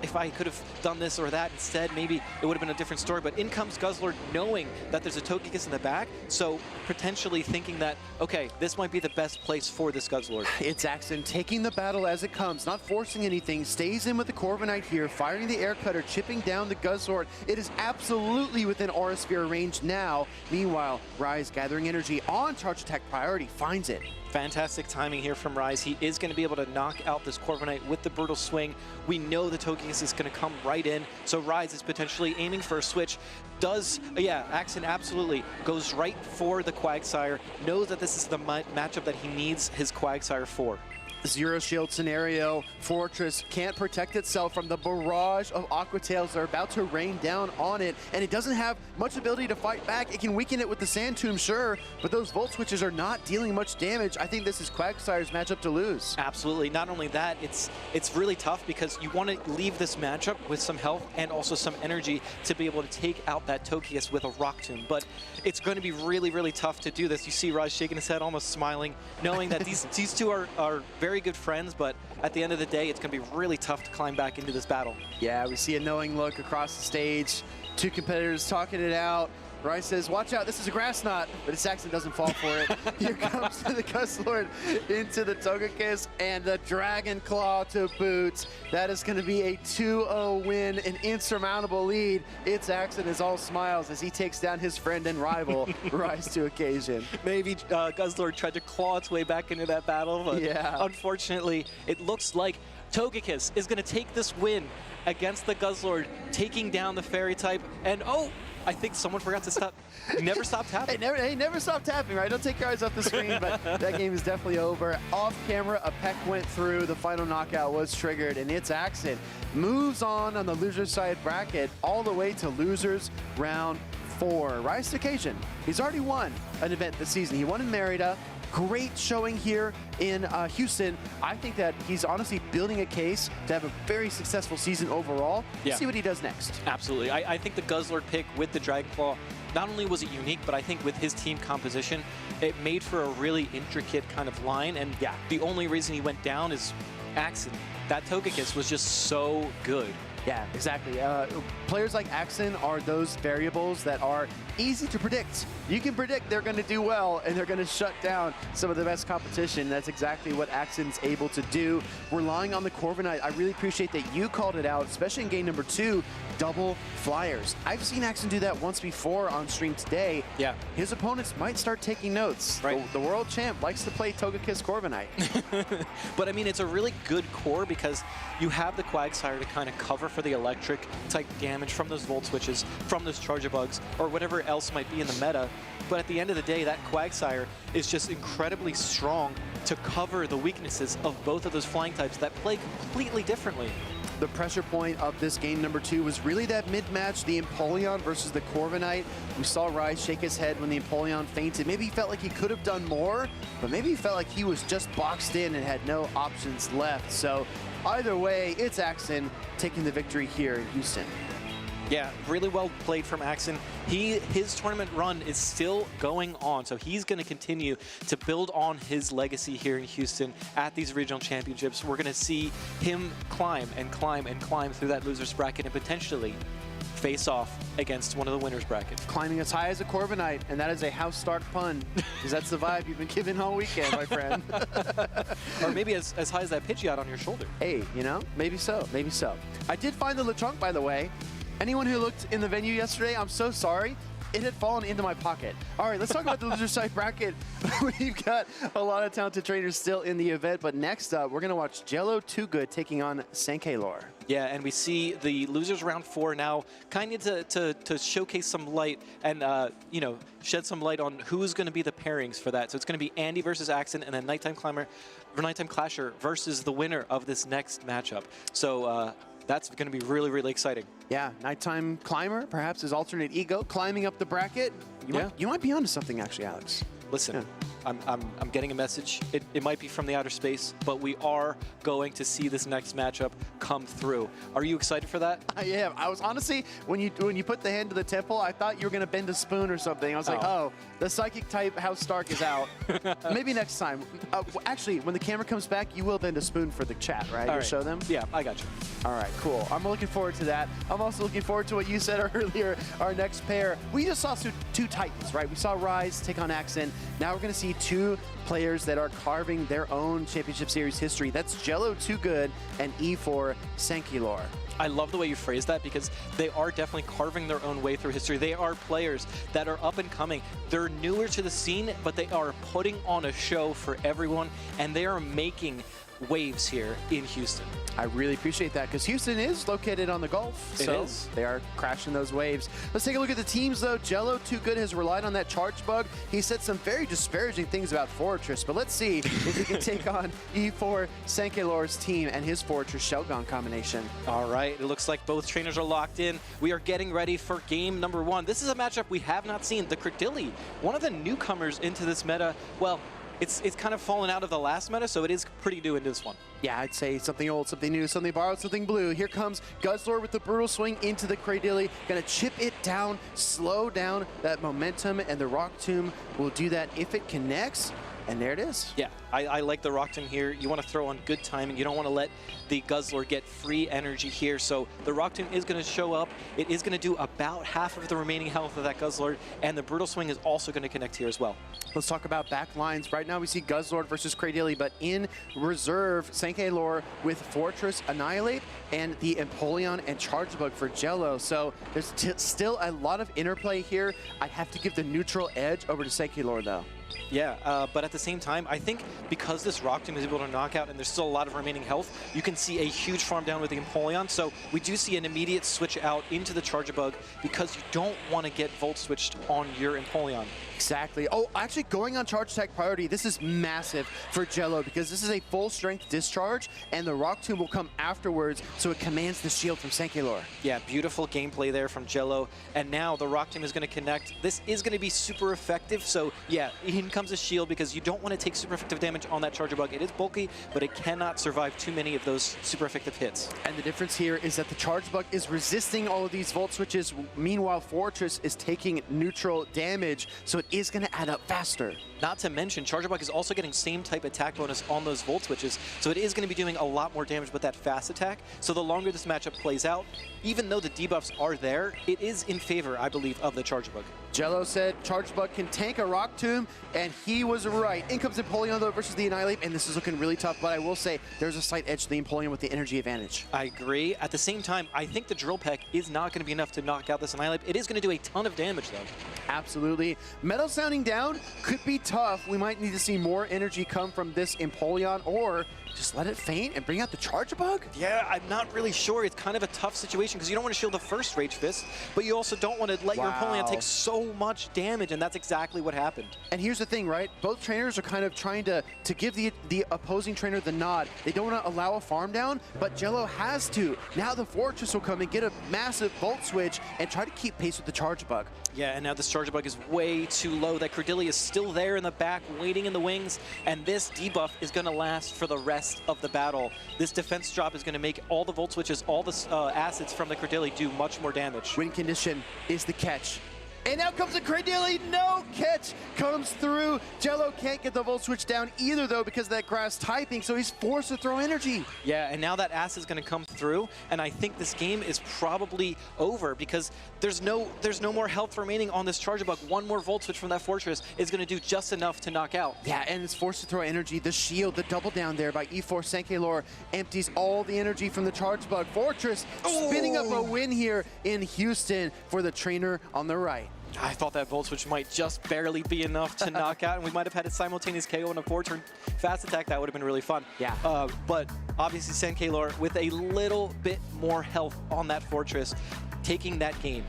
if I could have done this or that instead, maybe it would have been a different story. But in comes Guzzlord knowing that there's a Togekiss in the back, so potentially thinking that, okay, this might be the best place for this Guzzlord. It's Axon taking the battle as it comes, not forcing anything, stays in with the Corviknight here, firing the Air Cutter, chipping down the Guzzlord. It is absolutely within Aura Sphere range now. Meanwhile, Rise gathering energy on charge attack priority, finds it. Fantastic timing here from Rise. He is going to be able to knock out this Corviknight with the Brutal Swing. We know the Togekiss is going to come right in, so Rise is potentially aiming for a switch. Axon absolutely goes right for the Quagsire, knows that this is the matchup that he needs his Quagsire for. Zero shield scenario. Fortress can't protect itself from the barrage of Aqua Tails that are about to rain down on it, and it doesn't have much ability to fight back. It can weaken it with the Sand Tomb, sure, but those Volt Switches are not dealing much damage. I think this is Quagsire's matchup to lose. Absolutely. Not only that, it's really tough because you want to leave this matchup with some health and also some energy to be able to take out that Togekiss with a Rock Tomb, but it's going to be really, really tough to do this. You see Rise shaking his head, almost smiling, knowing that these two are very good friends, but at the end of the day, it's going to be really tough to climb back into this battle. Yeah, we see a knowing look across the stage. Two competitors talking it out. Rise says, watch out, this is a grass knot, but Saxon doesn't fall for it. Here comes the Guzzlord into the Togekiss and the Dragon Claw to boot. That is going to be a 2-0 win, an insurmountable lead. It's Saxon is all smiles as he takes down his friend and rival, Rise to occasion. Maybe Guzzlord tried to claw its way back into that battle, but unfortunately, it looks like Togekiss is going to take this win against the Guzzlord, taking down the Fairy type, and I think someone forgot to stop. Never stop tapping. Hey, never stop tapping, right? Don't take your eyes off the screen, but that game is definitely over. Off camera, a peck went through, the final knockout was triggered, and it's Axon. Moves on the loser side bracket all the way to losers round 4. Rise to occasion. He's already won an event this season. He won in Merida. Great showing here in Houston. I think that he's honestly building a case to have a very successful season overall. Let's see what he does next. Absolutely. I think the Guzzlord pick with the Dragon Claw, not only was it unique, but I think with his team composition, it made for a really intricate kind of line. And the only reason he went down is Axon. That Togekiss was just so good. Yeah, exactly. Players like Axon are those variables that are easy to predict. You can predict they're going to do well, and they're going to shut down some of the best competition. That's exactly what Axon's able to do. Relying on the Corviknight, I really appreciate that you called it out, especially in game number 2, double flyers. I've seen Axon do that once before on stream today. Yeah. His opponents might start taking notes. Right. The world champ likes to play Togekiss Corviknight. But I mean, it's a really good core because you have the Quagsire to kind of cover for the electric type damage from those Volt Switches, from those Chargebugs, or whatever else might be in the meta. But at the end of the day, that Quagsire is just incredibly strong to cover the weaknesses of both of those flying types that play completely differently. The pressure point of this game number 2 was really that mid-match, the Empoleon versus the Corviknight. We saw Rise shake his head when the Empoleon fainted. Maybe he felt like he could have done more, but maybe he felt like he was just boxed in and had no options left. So either way, it's Axon taking the victory here in Houston. Yeah, really well played from Axon. His tournament run is still going on, so he's going to continue to build on his legacy here in Houston at these regional championships. We're going to see him climb and climb and climb through that loser's bracket and potentially face off against one of the winners bracket. Climbing as high as a Corviknight, and that is a House Stark pun, because that's the vibe you've been given all weekend, my friend. Or maybe as high as that Pidgeot on your shoulder. Hey, you know, maybe so, maybe so. I did find the Lechonk, by the way. Anyone who looked in the venue yesterday, I'm so sorry. It had fallen into my pocket. All right, let's talk about the loser side bracket. We've got a lot of talented trainers still in the event, but next up, we're going to watch Jello Too Good taking on Sankey-Lore. Yeah, and we see the losers round 4 now kind of to showcase some light and, you know, shed some light on who's going to be the pairings for that. So it's going to be Andy versus Axon and then Nighttime Clasher versus the winner of this next matchup. So that's going to be really, really exciting. Yeah, Nighttime Climber, perhaps his alternate ego, climbing up the bracket. You might be onto something, actually, Alex. Listen, I'm getting a message. It might be from the outer space, but we are going to see this next matchup come through. Are you excited for that? I am. I was honestly, when you put the hand to the temple, I thought you were going to bend a spoon or something. I was like, oh, the psychic type House Stark is out. Maybe next time. Actually, when the camera comes back, you will bend a spoon for the chat, right? You'll show them? Yeah, I got you. All right, cool. I'm looking forward to that. I'm also looking forward to what you said earlier, our next pair. We just saw two Titans, right? We saw Rise take on Axon. Now we're going to see 2 players that are carving their own Championship Series history. That's Jello Too Good and E4 Sankey-Lore. I love the way you phrase that because they are definitely carving their own way through history. They are players that are up and coming. They're newer to the scene, but they are putting on a show for everyone, and they are making waves here in Houston. I really appreciate that because Houston is located on the Gulf, so they are crashing those waves. Let's take a look at the teams, though. Jello Too Good has relied on that charge bug. He said some very disparaging things about Fortress, but let's see if he can take on E4 Sankey-Lore's team and his Fortress Shelgon combination. All right, it looks like both trainers are locked in. We are getting ready for game number 1. This is a matchup we have not seen. The Credilli, one of the newcomers into this meta. Well, it's kind of fallen out of the last meta, so it is pretty new into this one. Yeah, I'd say something old, something new, something borrowed, something blue. Here comes Guzzlord with the brutal swing into the Cradilly. Gonna chip it down, slow down that momentum, and the Rock Tomb will do that if it connects. And there it is. Yeah, I like the Rock Tomb here. You want to throw on good timing. You don't want to let the Guzzlord get free energy here. So the Rock Tomb is going to show up. It is going to do about half of the remaining health of that Guzzlord. And the Brutal Swing is also going to connect here as well. Let's talk about back lines. Right now we see Guzzlord versus Cradilly, but in reserve, Sankey-Lore with Fortress Annihilate and the Empoleon and Chargebug for Jello. So there's still a lot of interplay here. I'd have to give the neutral edge over to Sankey-Lore, though. Yeah, but at the same time, I think because this Rock Tomb is able to knock out and there's still a lot of remaining health, you can see a huge farm down with the Empoleon. So we do see an immediate switch out into the Chargebug because you don't want to get Volt switched on your Empoleon. Exactly. Oh, actually going on charge attack priority, this is massive for Jello because this is a full strength discharge and the Rock Tomb will come afterwards so it commands the shield from Sankey-Lore. Yeah, beautiful gameplay there from Jello. And now the Rock Tomb is going to connect. This is going to be super effective. So yeah, in comes a shield because you don't want to take super effective damage on that Charger Bug. It is bulky, but it cannot survive too many of those super effective hits. And the difference here is that the Charge Bug is resisting all of these Volt Switches. Meanwhile, Fortress is taking neutral damage, so it is going to add up faster. Not to mention, Charger Bug is also getting same type attack bonus on those Volt Switches, so it is going to be doing a lot more damage with that fast attack. So the longer this matchup plays out, even though the debuffs are there, it is in favor, I believe, of the Charger Bug. Jello said Charge Bug can tank a Rock Tomb, and he was right. In comes Empoleon, though, versus the Annihilate, and this is looking really tough, but I will say there's a slight edge to the Empoleon with the energy advantage. I agree. At the same time, I think the Drill Peck is not going to be enough to knock out this Annihilate. It is going to do a ton of damage, though. Absolutely. Metal Sounding Down could be tough. We might need to see more energy come from this Empoleon, or just let it faint and bring out the Charger Bug? Yeah, I'm not really sure. It's kind of a tough situation because you don't want to shield the first Rage Fist, but you also don't want to let your Empoleon take so much damage, and that's exactly what happened. And here's the thing, right? Both trainers are kind of trying to give the opposing trainer the nod. They don't want to allow a farm down, but Jello has to. Now the Fortress will come and get a massive Volt Switch and try to keep pace with the Charger Bug. Yeah, and now this Charger Bug is way too low. That Credilli is still there in the back, waiting in the wings, and this debuff is going to last for the rest of the battle. This defense drop is going to make all the Volt Switches, all the assets from the Credilli do much more damage. Win condition is the catch. And now comes the Credilli, no catch comes through. Jello can't get the Volt Switch down either, though, because of that grass typing, so he's forced to throw energy. Yeah, and now that ass is going to come through, and I think this game is probably over because there's no more health remaining on this Charger Bug. One more Volt Switch from that Fortress is going to do just enough to knock out. Yeah, and it's forced to throw energy. The shield, the double down there by E4 Sankey empties all the energy from the Charge Bug. Fortress spinning up a win here in Houston for the trainer on the right. I thought that Volt Switch might just barely be enough to knock out, and we might have had a simultaneous KO and a 4-turn fast attack. That would have been really fun. Yeah. But obviously, Sankaylor with a little bit more health on that Fortress, taking that game.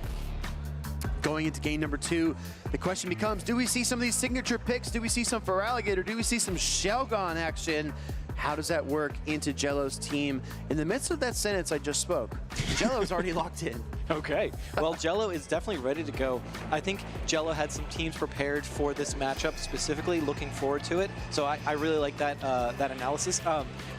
Going into game number 2, the question becomes, do we see some of these signature picks? Do we see some Feraligatr? Do we see some Shelgon action? How does that work into Jello's team? In the midst of that sentence I just spoke, Jello's already locked in. Okay, well, Jello is definitely ready to go. I think Jello had some teams prepared for this matchup, specifically looking forward to it. So I really like that that analysis.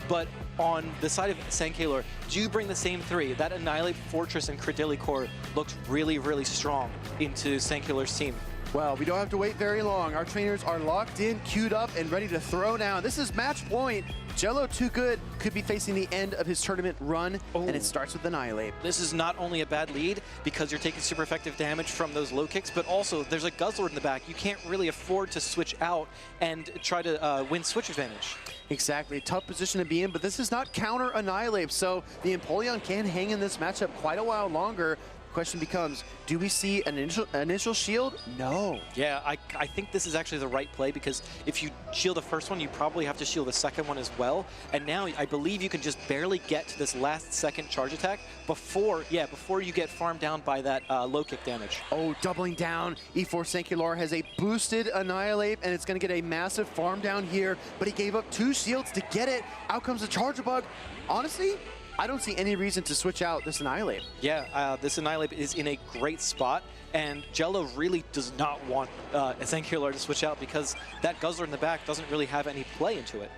But on the side of Sankaylor, do you bring the same three? That Annihilate, Fortress, and Credilli core looked really, really strong into Sankaylor's team. Well, we don't have to wait very long. Our trainers are locked in, queued up, and ready to throw down. This is match point. Jello Too Good could be facing the end of his tournament run, and it starts with Annihilate. This is not only a bad lead because you're taking super effective damage from those low kicks, but also there's a Guzzlord in the back. You can't really afford to switch out and try to win switch advantage. Exactly, tough position to be in, but this is not counter Annihilate, so the Empoleon can hang in this matchup quite a while longer. Question becomes, do we see an initial shield? No. Yeah, I think this is actually the right play because if you shield the first one, you probably have to shield the second one as well. And now I believe you can just barely get to this last second charge attack before you get farmed down by that low kick damage. Oh, doubling down. E4 Sankaylor has a boosted Annihilate, and it's going to get a massive farm down here, but he gave up 2 shields to get it. Out comes the Charger Bug. Honestly, I don't see any reason to switch out this Annihilate. Yeah, this Annihilate is in a great spot, and Jello really does not want Sankaylor to switch out because that Guzzler in the back doesn't really have any play into it.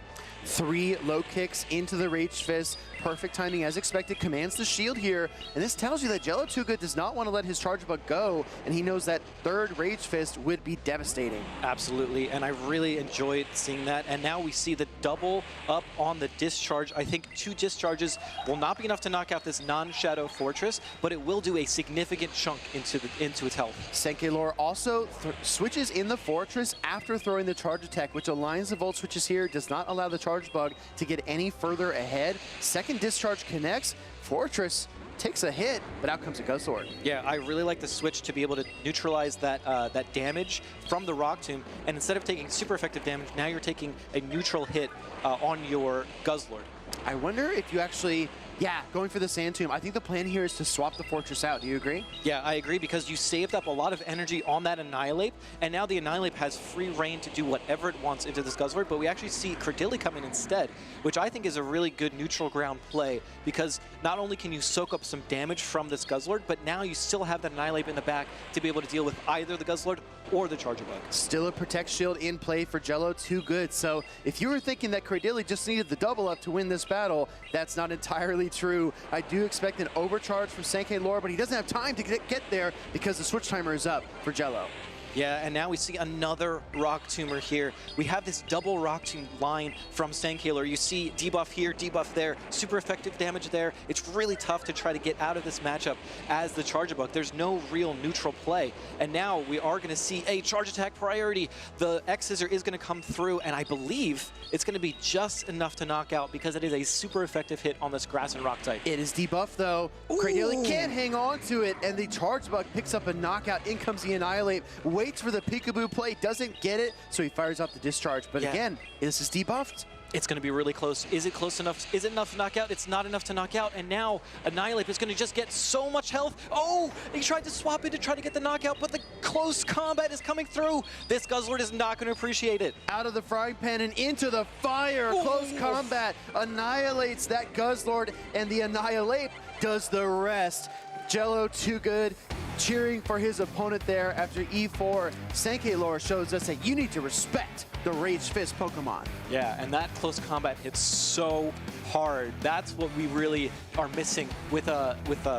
3 low kicks into the Rage Fist. Perfect timing as expected. Commands the shield here. And this tells you that Jello Too Good does not want to let his Charge Bug go. And he knows that 3rd Rage Fist would be devastating. Absolutely. And I really enjoyed seeing that. And now we see the double up on the discharge. I think 2 discharges will not be enough to knock out this non-Shadow Fortress, but it will do a significant chunk into its health. Sankaylor also switches in the Fortress after throwing the charge attack, which aligns the Volt Switches here, does not allow the Charge Bug to get any further ahead. Second discharge connects. Fortress takes a hit, but out comes a Guzzlord. Yeah, I really like the switch to be able to neutralize that that damage from the Rock Tomb, and instead of taking super effective damage, now you're taking a neutral hit on your Guzzlord. I wonder if you actually Yeah, going for the Sand Tomb. I think the plan here is to swap the Fortress out. Do you agree? Yeah, I agree, because you saved up a lot of energy on that Annihilate, and now the Annihilate has free reign to do whatever it wants into this Guzzlord, but we actually see Credilli come in instead, which I think is a really good neutral ground play, because not only can you soak up some damage from this Guzzlord, but now you still have that Annihilate in the back to be able to deal with either the Guzzlord or the Charger Bug. Still a Protect Shield in play for Jello, too good. So if you were thinking that Credilli just needed the double up to win this battle, that's not entirely true. I do expect an overcharge from Sankey Lore, but he doesn't have time to get there because the switch timer is up for Jello. Yeah, and now we see another Rock Tomber here. We have this double Rock Tomb line from Stankaler. You see debuff here, debuff there, super effective damage there. It's really tough to try to get out of this matchup as the Charger Bug. There's no real neutral play. And now we are going to see a charge attack priority. The X-Scissor is going to come through, and I believe it's going to be just enough to knock out because it is a super effective hit on this Grass and Rock type. It is debuffed, though. Credilli can't hang on to it, and the Charge Bug picks up a knockout. In comes the Annihilate. Waits for the peekaboo play, doesn't get it, so he fires off the discharge. But again, this is debuffed. It's going to be really close. Is it close enough? Is it enough to knock out? It's not enough to knock out. And now Annihilate is going to just get so much health. Oh, he tried to swap it to try to get the knockout, but the close combat is coming through. This Guzzlord is not going to appreciate it. Out of the frying pan and into the fire. Ooh. Close combat annihilates that Guzzlord, and the Annihilate does the rest. Jello, too good. Cheering for his opponent there after E4. Sankey Lore shows us that you need to respect the Rage Fist Pokemon. Yeah, and that close combat hits so hard. That's what we really are missing with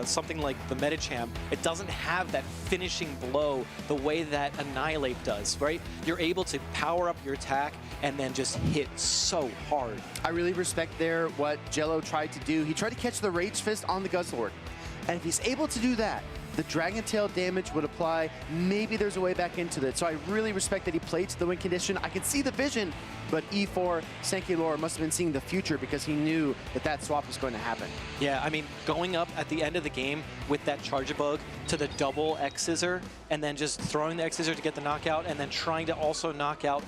something like the Medicham. It doesn't have that finishing blow the way that Annihilate does, right? You're able to power up your attack and then just hit so hard. I really respect there what Jello tried to do. He tried to catch the Rage Fist on the Guzzlord. And if he's able to do that, the Dragon Tail damage would apply. Maybe there's a way back into it. So I really respect that he played to the win condition. I can see the vision, but E4, Sankey Lore must have been seeing the future because he knew that that swap was going to happen. Yeah, I mean, going up at the end of the game with that Charger Bug to the double X-Scissor, and then just throwing the X-Scissor to get the knockout, and then trying to also knock out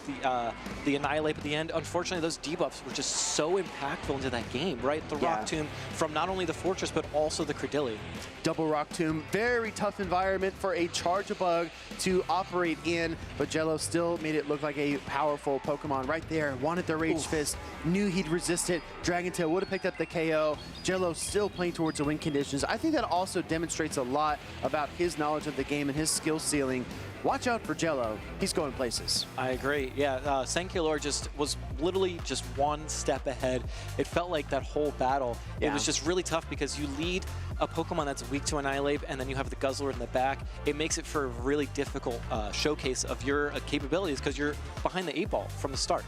the Annihilate at the end. Unfortunately, those debuffs were just so impactful into that game, right? The Rock Tomb from not only the Fortress, but also the Credilli. Double Rock Tomb, very tough environment for a Charger Bug to operate in, but Jello still made it look like a powerful Pokemon right there. Wanted the Rage Fist, knew he'd resist it. Dragon Tail would have picked up the KO. Jello still playing towards the win conditions. I think that also demonstrates a lot about his knowledge of the game and his skill ceiling. Watch out for Jello. He's going places. I agree. Yeah, Sankey Lore just was literally just one step ahead. It felt like that whole battle. Yeah. It was just really tough because you lead a Pokemon that's weak to Annihilate, and then you have the Guzzlord in the back. It makes it for a really difficult showcase of your capabilities because you're behind the 8-ball from the start.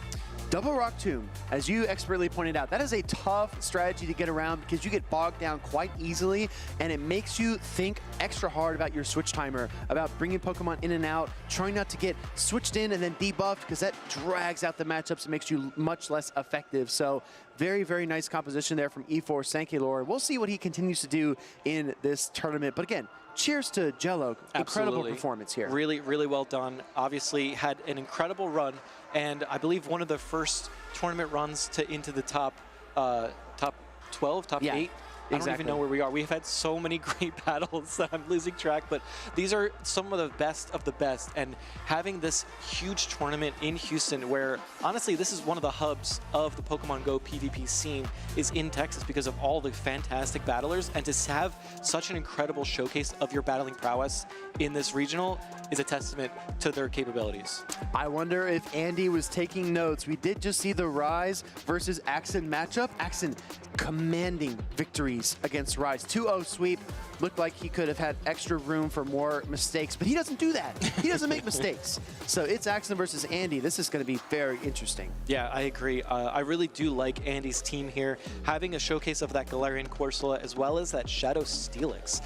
Double Rock Tomb, as you expertly pointed out, that is a tough strategy to get around because you get bogged down quite easily, and it makes you think extra hard about your switch timer, about bringing Pokemon in and out, trying not to get switched in and then debuffed because that drags out the matchups and makes you much less effective. So very, very nice composition there from E4 Sankey Lore. We'll see what he continues to do in this tournament. But again, cheers to Jello. Incredible performance here. Really, really well done. Obviously had an incredible run, and I believe one of the first tournament runs into the top 12, top 8. I don't even know where we are. We've had so many great battles that I'm losing track, but these are some of the best. And having this huge tournament in Houston where, honestly, this is one of the hubs of the Pokemon GO PvP scene is in Texas because of all the fantastic battlers. And to have such an incredible showcase of your battling prowess in this regional is a testament to their capabilities. I wonder if Andy was taking notes. We did just see the Rise versus Axen matchup. Axen commanding victories against Rise. 2-0 sweep. Looked like he could have had extra room for more mistakes, but he doesn't do that. He doesn't make mistakes. So it's Axen versus Andy. This is going to be very interesting. Yeah, I agree. I really do like Andy's team here. Having a showcase of that Galarian Corsola as well as that Shadow Steelix.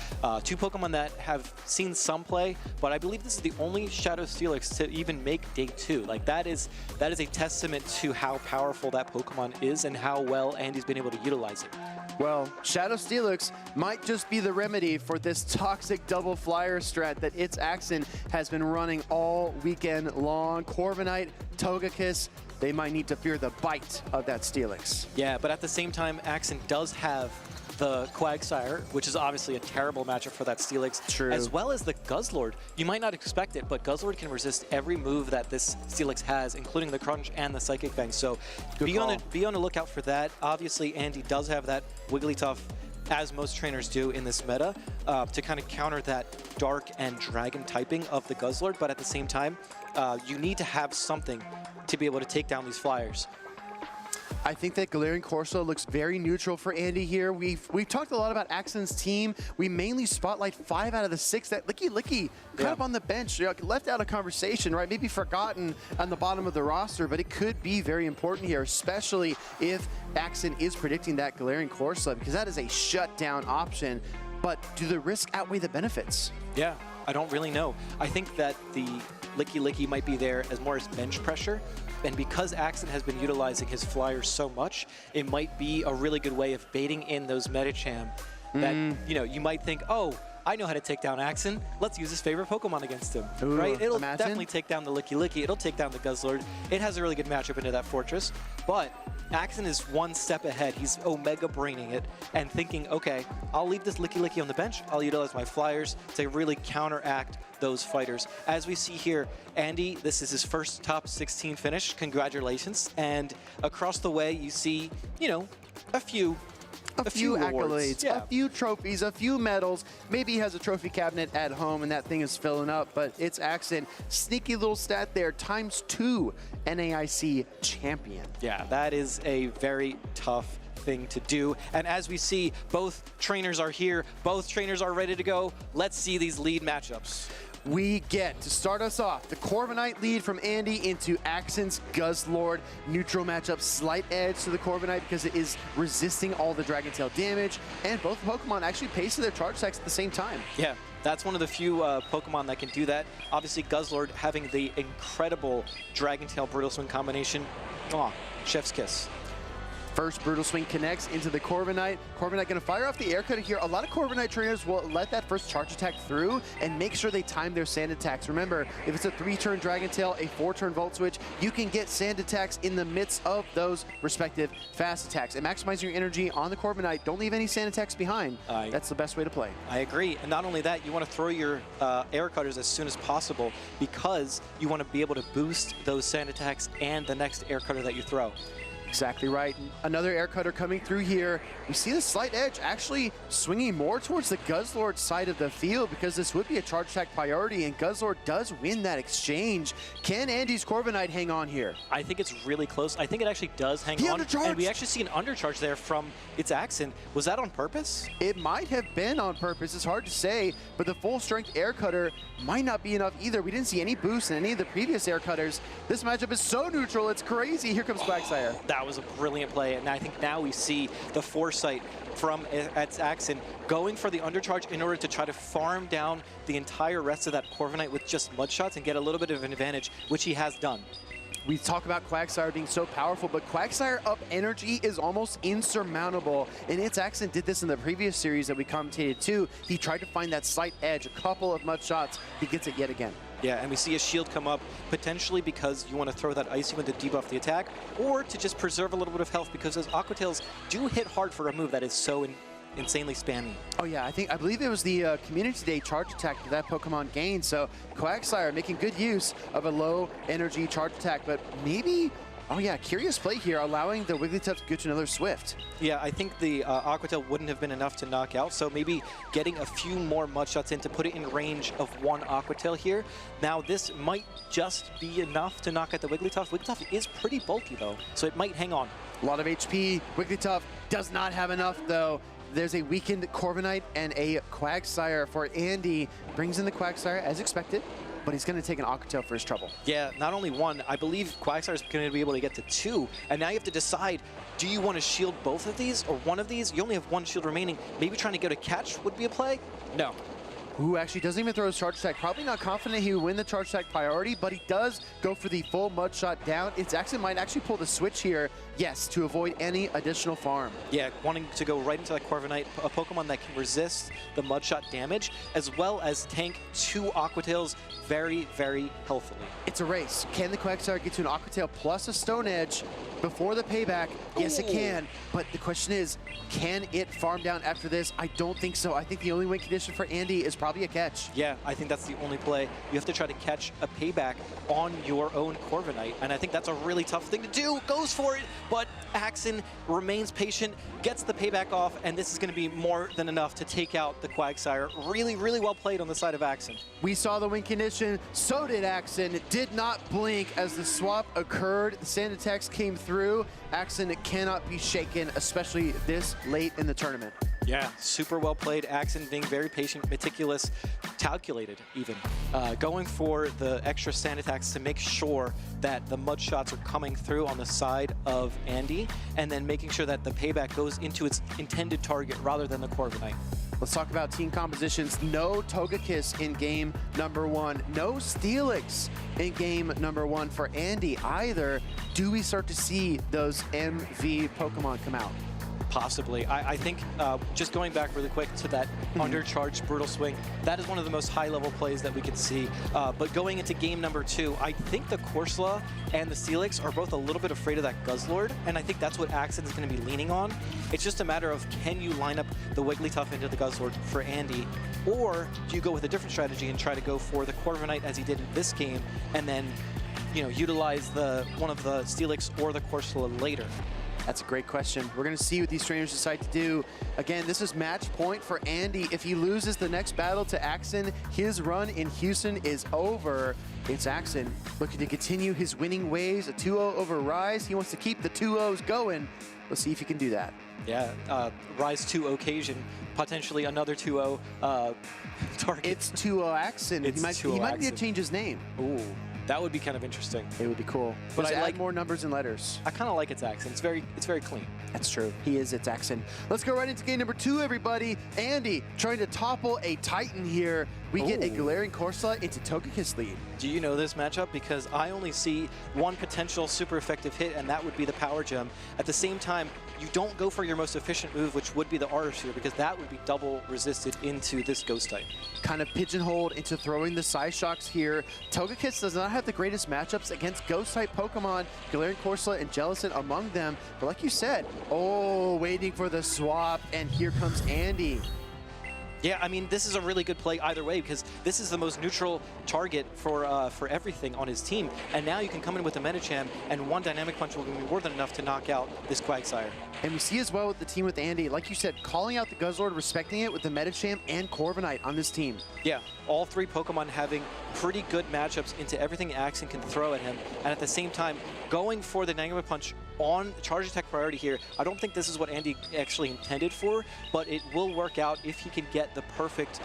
Two Pokemon that have seen some play, but I believe this is the only Shadow Steelix to even make day 2. Like that is a testament to how powerful that Pokemon is and how well Andy's been able to utilize it. Well, Shadow Steelix might just be the remedy for this toxic double flyer strat that It's Axen has been running all weekend long. Corviknight, Togekiss, they might need to fear the bite of that Steelix. Yeah, but at the same time, Axen does have the Quagsire, which is obviously a terrible matchup for that Steelix, as well as the Guzzlord. You might not expect it, but Guzzlord can resist every move that this Steelix has, including the Crunch and the Psychic Fang. So be on the lookout for that. Obviously, Andy does have that Wigglytuff, as most trainers do in this meta, to kind of counter that Dark and Dragon typing of the Guzzlord, but at the same time, you need to have something to be able to take down these flyers. I think that Galarian Corso looks very neutral for Andy here. We've talked a lot about Axon's team. We mainly spotlight 5 out of the 6 that Licky kind of on the bench, left out of conversation, right? Maybe forgotten on the bottom of the roster, but it could be very important here, especially if Axon is predicting that Galarian Corso, because that is a shutdown option. But do the risk outweigh the benefits? Yeah, I don't really know. I think that the Licky might be there as more as bench pressure. And because Axon has been utilizing his flyers so much, it might be a really good way of baiting in those Medicham that, you know, you might think, oh, I know how to take down Axon. Let's use his favorite Pokemon against him, right? It'll definitely take down the Licky. It'll take down the Guzzlord. It has a really good matchup into that Fortress, but Axon is one step ahead. He's Omega Braining it and thinking, okay, I'll leave this Licky on the bench. I'll utilize my flyers to really counteract those fighters. As we see here, Andy, this is his first top 16 finish. Congratulations. And across the way, you see, you know, a few accolades, a few trophies, a few medals. Maybe he has a trophy cabinet at home and that thing is filling up, but it's Axon. Sneaky little stat there, ×2 NAIC champion. Yeah, that is a very tough thing to do. And as we see, both trainers are here, both trainers are ready to go. Let's see these lead matchups. We get, to start us off, the Corviknight lead from Andy into Axon's Guzzlord. Neutral matchup, slight edge to the Corviknight because it is resisting all the Dragon Tail damage, and both Pokemon actually pace their charge attacks at the same time. Yeah, that's one of the few Pokemon that can do that. Obviously, Guzzlord having the incredible Dragon Tail Brutal Swing combination. Aw, chef's kiss. First Brutal Swing connects into the Corviknight. Corviknight going to fire off the Air Cutter here. A lot of Corviknight trainers will let that first charge attack through and make sure they time their sand attacks. Remember, if it's a 3-turn Dragon Tail, a 4-turn Volt Switch, you can get sand attacks in the midst of those respective fast attacks. And maximizing your energy on the Corviknight, don't leave any sand attacks behind. That's the best way to play. I agree. And not only that, you want to throw your Air Cutters as soon as possible because you want to be able to boost those sand attacks and the next Air Cutter that you throw. Exactly right. Another Air Cutter coming through here. We see the slight edge actually swinging more towards the Guzzlord side of the field because this would be a charge attack priority, and Guzzlord does win that exchange. Can Andy's Corviknight hang on here? I think it's really close. I think it actually does hang on. And we actually see an undercharge there from its Axon. Was that on purpose? It might have been on purpose. It's hard to say, but the full strength Air Cutter might not be enough either. We didn't see any boost in any of the previous Air Cutters. This matchup is so neutral, it's crazy. Here comes Quagsire. That was a brilliant play, and I think now we see the foresight from its Axon going for the undercharge in order to try to farm down the entire rest of that Corviknight with just mud shots and get a little bit of an advantage, which he has done. We talk about Quagsire being so powerful, but Quagsire up energy is almost insurmountable. And its Axon did this in the previous series that we commentated too. He tried to find that slight edge, a couple of mud shots. He gets it yet again. Yeah, and we see a shield come up, potentially because you want to throw that Icy Wind to debuff the attack, or to just preserve a little bit of health because those Aqua Tails do hit hard for a move that is so insanely spammy. Oh yeah, I believe it was the Community Day charge attack that Pokemon gained, so Quagsire making good use of a low energy charge attack, but maybe, oh yeah, curious play here, allowing the Wigglytuff to get to another Swift. Yeah, I think the Aqua Tail wouldn't have been enough to knock out, so maybe getting a few more mud shots in to put it in range of one Aqua Tail here. Now this might just be enough to knock out the Wigglytuff. Wigglytuff is pretty bulky though, so it might hang on. A lot of HP, Wigglytuff does not have enough though. There's a weakened Corviknight and a Quagsire for Andy. Brings in the Quagsire as expected, but he's going to take an Aqua Tail for his trouble. Yeah, not only one, I believe Quagsire is going to be able to get to 2, and now you have to decide, do you want to shield both of these or one of these? You only have one shield remaining. Maybe trying to get a catch would be a play? No. Who actually doesn't even throw his charge attack. Probably not confident he would win the charge attack priority, but he does go for the full mud shot down. Its Axon might actually pull the switch here, yes, to avoid any additional farm. Yeah, wanting to go right into that Corviknight, a Pokemon that can resist the mud shot damage, as well as tank 2 Aqua Tails very, very healthily. It's a race. Can the Quagsire get to an Aqua Tail plus a Stone Edge? before the payback, yes, it can. But the question is, can it farm down after this? I don't think so. I think the only win condition for Andy is probably a catch. Yeah, I think that's the only play. You have to try to catch a payback on your own Corviknight, and I think that's a really tough thing to do. Goes for it, but Axon remains patient, gets the payback off, and this is going to be more than enough to take out the Quagsire. Really, really well played on the side of Axon. We saw the win condition, so did Axon. Did not blink as the swap occurred. The sand attacks came through. Axon cannot be shaken, especially this late in the tournament. Yeah, super well played. Axon being very patient, meticulous, calculated even. Going for the extra sand attacks to make sure that the mud shots are coming through on the side of Andy, and then making sure that the payback goes into its intended target rather than the Corviknight. Let's talk about team compositions. No Togekiss in game number 1. No Steelix in game number 1 for Andy either. Do we start to see those MV Pokemon come out? Possibly. I think just going back really quick to that undercharged Brutal Swing, that is one of the most high-level plays that we can see. But going into game number 2, I think the Corsola and the Steelix are both a little bit afraid of that Guzzlord, and I think that's what Axon is going to be leaning on. It's just a matter of, can you line up the Wigglytuff into the Guzzlord for Andy, or do you go with a different strategy and try to go for the Corviknight as he did in this game, and then, you know, utilize one of the Steelix or the Corsola later? That's a great question. We're going to see what these trainers decide to do. Again, this is match point for Andy. If he loses the next battle to Axon, his run in Houston is over. It's Axon looking to continue his winning ways. A 2-0 over Rise. He wants to keep the 2-0s going. Let's see if he can do that. Yeah, Rise 2 occasion, potentially another 2-0 target. It's 2-0 Axon. He might need to change his name. Ooh. That would be kind of interesting. It would be cool. But I like more numbers and letters. I kind of like its Axon. It's very clean. That's true. He is its Axon. Let's go right into game number 2, everybody. Andy trying to topple a Titan here. We get a Galarian Corsola into Togekiss lead. Do you know this matchup? Because I only see one potential super effective hit, and that would be the Power Gem. At the same time, you don't go for your most efficient move, which would be the Aura Sphere, because that would be double resisted into this Ghost type. Kind of pigeonholed into throwing the Psyshocks here. Togekiss does not have the greatest matchups against Ghost type Pokemon, Galarian Corsola and Jellicent among them. But like you said, waiting for the swap, and here comes Andy. Yeah, I mean, this is a really good play either way, because this is the most neutral target for everything on his team. And now you can come in with a Medicham, and one Dynamic Punch will be more than enough to knock out this Quagsire. And we see as well with the team with Andy, like you said, calling out the Guzzlord, respecting it with the Medicham and Corviknight on this team. Yeah, all three Pokemon having pretty good matchups into everything Axon can throw at him, and at the same time, going for the Dynamic Punch on Charge Attack priority here. I don't think this is what Andy actually intended for, but it will work out if he can get the perfect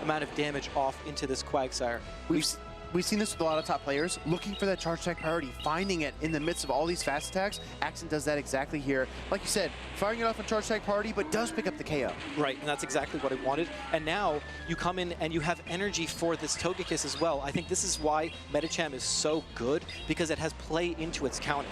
amount of damage off into this Quagsire. We've seen this with a lot of top players, looking for that charge attack priority, finding it in the midst of all these fast attacks. Axon does that exactly here. Like you said, firing it off on charge attack priority, but does pick up the KO. Right, and that's exactly what I wanted. And now you come in and you have energy for this Togekiss as well. I think this is why Medicham is so good, because it has play into its counters.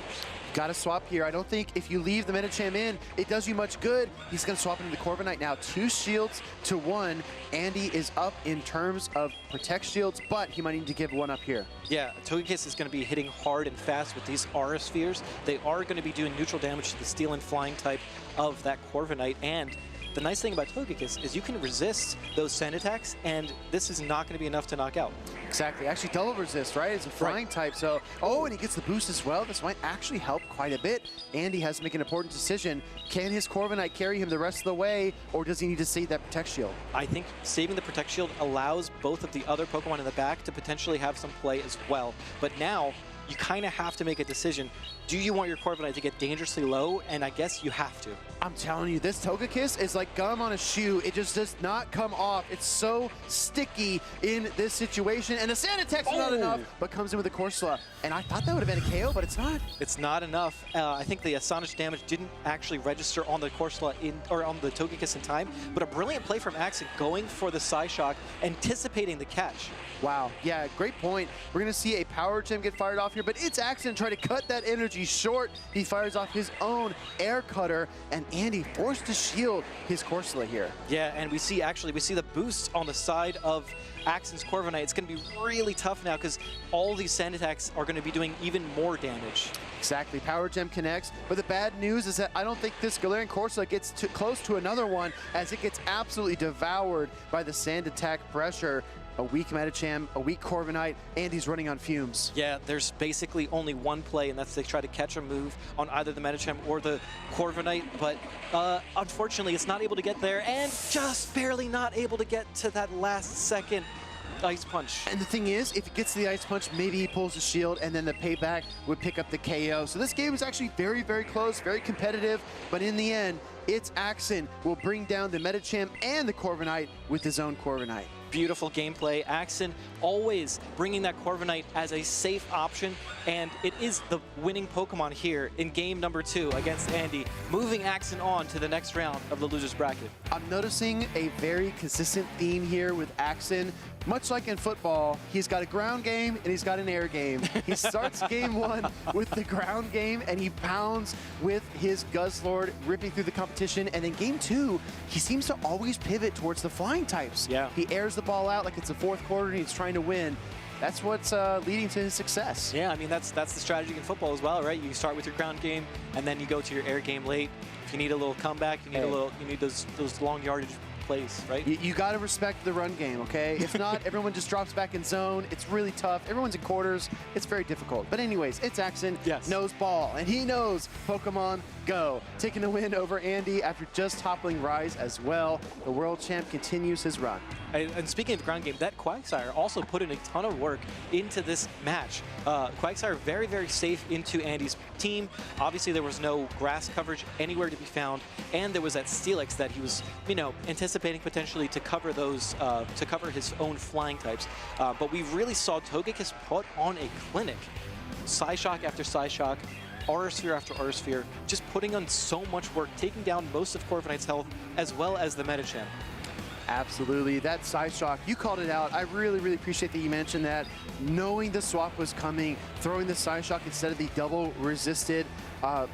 Got to swap here. I don't think if you leave the Medicham in, it does you much good. He's going to swap into the Corviknight now. 2 shields to 1. Andy is up in terms of protect shields, but he might need to give one up here. Yeah, Togekiss is going to be hitting hard and fast with these Aura Spheres. They are going to be doing neutral damage to the Steel and Flying type of that Corviknight, and the nice thing about Togekiss is you can resist those sand attacks, and this is not going to be enough to knock out. Exactly. Actually, double resist, right? It's a flying type, so... and he gets the boost as well. This might actually help quite a bit. Andy has to make an important decision. Can his Corviknight carry him the rest of the way, or does he need to save that Protect Shield? I think saving the Protect Shield allows both of the other Pokemon in the back to potentially have some play as well. But now, you kind of have to make a decision. Do you want your Corviknight to get dangerously low? And I guess you have to. I'm telling you, this Togekiss is like gum on a shoe. It just does not come off. It's so sticky in this situation. And the Sand Attack's not enough, but comes in with a Corsola. And I thought that would have been a KO, but it's not. It's not enough. I think the Astonish damage didn't actually register on the Corsola or on the Togekiss in time, but a brilliant play from Axon going for the Psyshock, anticipating the catch. Wow, yeah, great point. We're gonna see a Power Gem get fired off here, but it's Axon trying to cut that energy short. He fires off his own Air Cutter, and Andy forced to shield his Corsola here. Yeah, and we see the boost on the side of Axon's Corviknight. It's going to be really tough now because all these sand attacks are going to be doing even more damage. Exactly, Power Gem connects, but the bad news is that I don't think this Galarian Corsola gets too close to another one as it gets absolutely devoured by the sand attack pressure. A weak Medicham, a weak Corviknight, and he's running on fumes. Yeah, there's basically only one play, and that's to try to catch a move on either the Medicham or the Corviknight, but unfortunately it's not able to get there, and just barely not able to get to that last second Ice Punch. And the thing is, if it gets to the Ice Punch, maybe he pulls the shield, and then the payback would pick up the KO. So this game is actually very, very close, very competitive, but in the end, it's Axon will bring down the Medicham and the Corviknight with his own Corviknight. Beautiful gameplay. Axon always bringing that Corviknight as a safe option, and it is the winning Pokemon here in game number 2 against Andy, moving Axon on to the next round of the loser's bracket. I'm noticing a very consistent theme here with Axon. Much like in football, he's got a ground game and he's got an air game. He starts game 1 with the ground game and he pounds with his Guzzlord, ripping through the competition. And then game 2, he seems to always pivot towards the flying types. Yeah. He airs the ball out like it's the 4th quarter and he's trying to win. That's what's leading to his success. Yeah, I mean, that's the strategy in football as well, right? You start with your ground game and then you go to your air game late. If you need a little comeback, you need those long yardage plays, right? You got to respect the run game, okay? If not, everyone just drops back in zone. It's really tough. Everyone's in quarters. It's very difficult. But anyways, it's Axon. Yes. Knows ball, and he knows Pokemon Go. Taking the win over Andy after just toppling Rise as well. The world champ continues his run. And speaking of the ground game, that Quagsire also put in a ton of work into this match. Quagsire very, very safe into Andy's team. Obviously, there was no grass coverage anywhere to be found, and there was that Steelix that he was, anticipating potentially to cover those, to cover his own flying types. But we really saw Togekiss put on a clinic. Psyshock after Psyshock, Aura Sphere after Aura Sphere, just putting on so much work, taking down most of Corviknight's health, as well as the Medicham. Absolutely, that Psyshock, you called it out. I really, really appreciate that you mentioned that. Knowing the swap was coming, throwing the Psyshock instead of the double resisted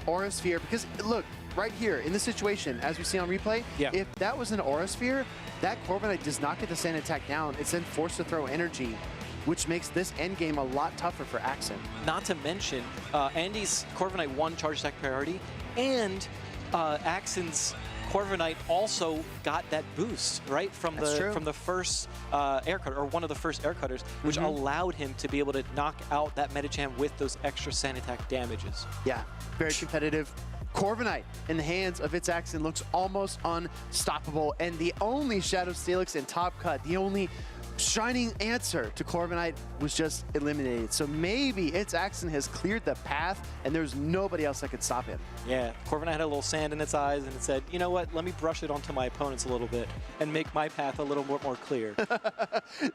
Aura Sphere, because look, right here in this situation, as we see on replay, if that was an Aura Sphere, that Corviknight does not get the sand attack down. It's then forced to throw energy, which makes this endgame a lot tougher for Axon. Not to mention, Andy's Corviknight won charge attack priority, and Axon's Corviknight also got that boost, right, from the first air cutter, or one of the first air cutters, which allowed him to be able to knock out that Medicham with those extra sand attack damages. Yeah, very competitive. Corviknight in the hands of its Axon looks almost unstoppable, and the only Shadow Steelix and Top Cut, the only shining answer to Corviknight, was just eliminated. So maybe its Axon has cleared the path and there's nobody else that could stop him. Yeah, Corviknight had a little sand in its eyes and it said, you know what, let me brush it onto my opponents a little bit and make my path a little bit more clear.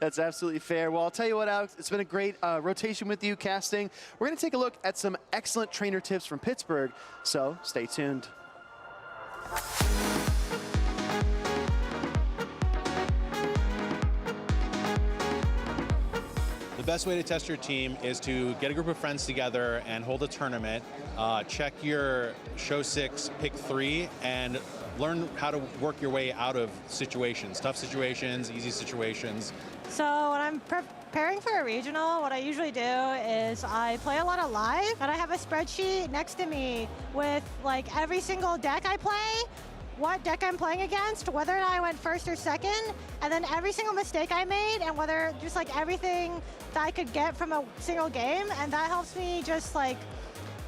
That's absolutely fair. Well, I'll tell you what, Alex, it's been a great rotation with you casting. We're going to take a look at some excellent trainer tips from Pittsburgh, so stay tuned. The best way to test your team is to get a group of friends together and hold a tournament. Check your show 6, pick 3, and learn how to work your way out of situations, tough situations, easy situations. So when I'm preparing for a regional, what I usually do is I play a lot of live, and I have a spreadsheet next to me with like every single deck I play, what deck I'm playing against, whether I went first or second, and then every single mistake I made, and whether just like everything that I could get from a single game, and that helps me just like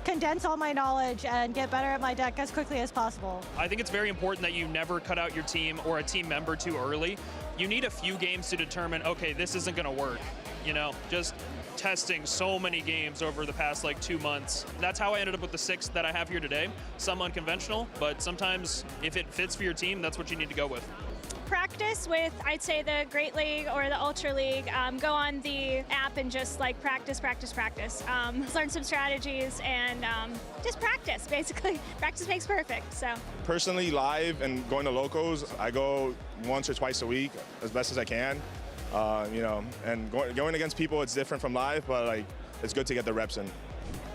condense all my knowledge and get better at my deck as quickly as possible. I think it's very important that you never cut out your team or a team member too early. You need a few games to determine, okay, this isn't gonna work. Just testing so many games over the past like 2 months. That's how I ended up with the 6 that I have here today. Some unconventional, but sometimes if it fits for your team, that's what you need to go with. Practice with, I'd say, the Great League or the Ultra League. Go on the app and just like practice. Learn some strategies and just practice, basically. Practice makes perfect, so. Personally, live and going to locals, I go once or twice a week as best as I can. And going against people, it's different from live, but like it's good to get the reps in.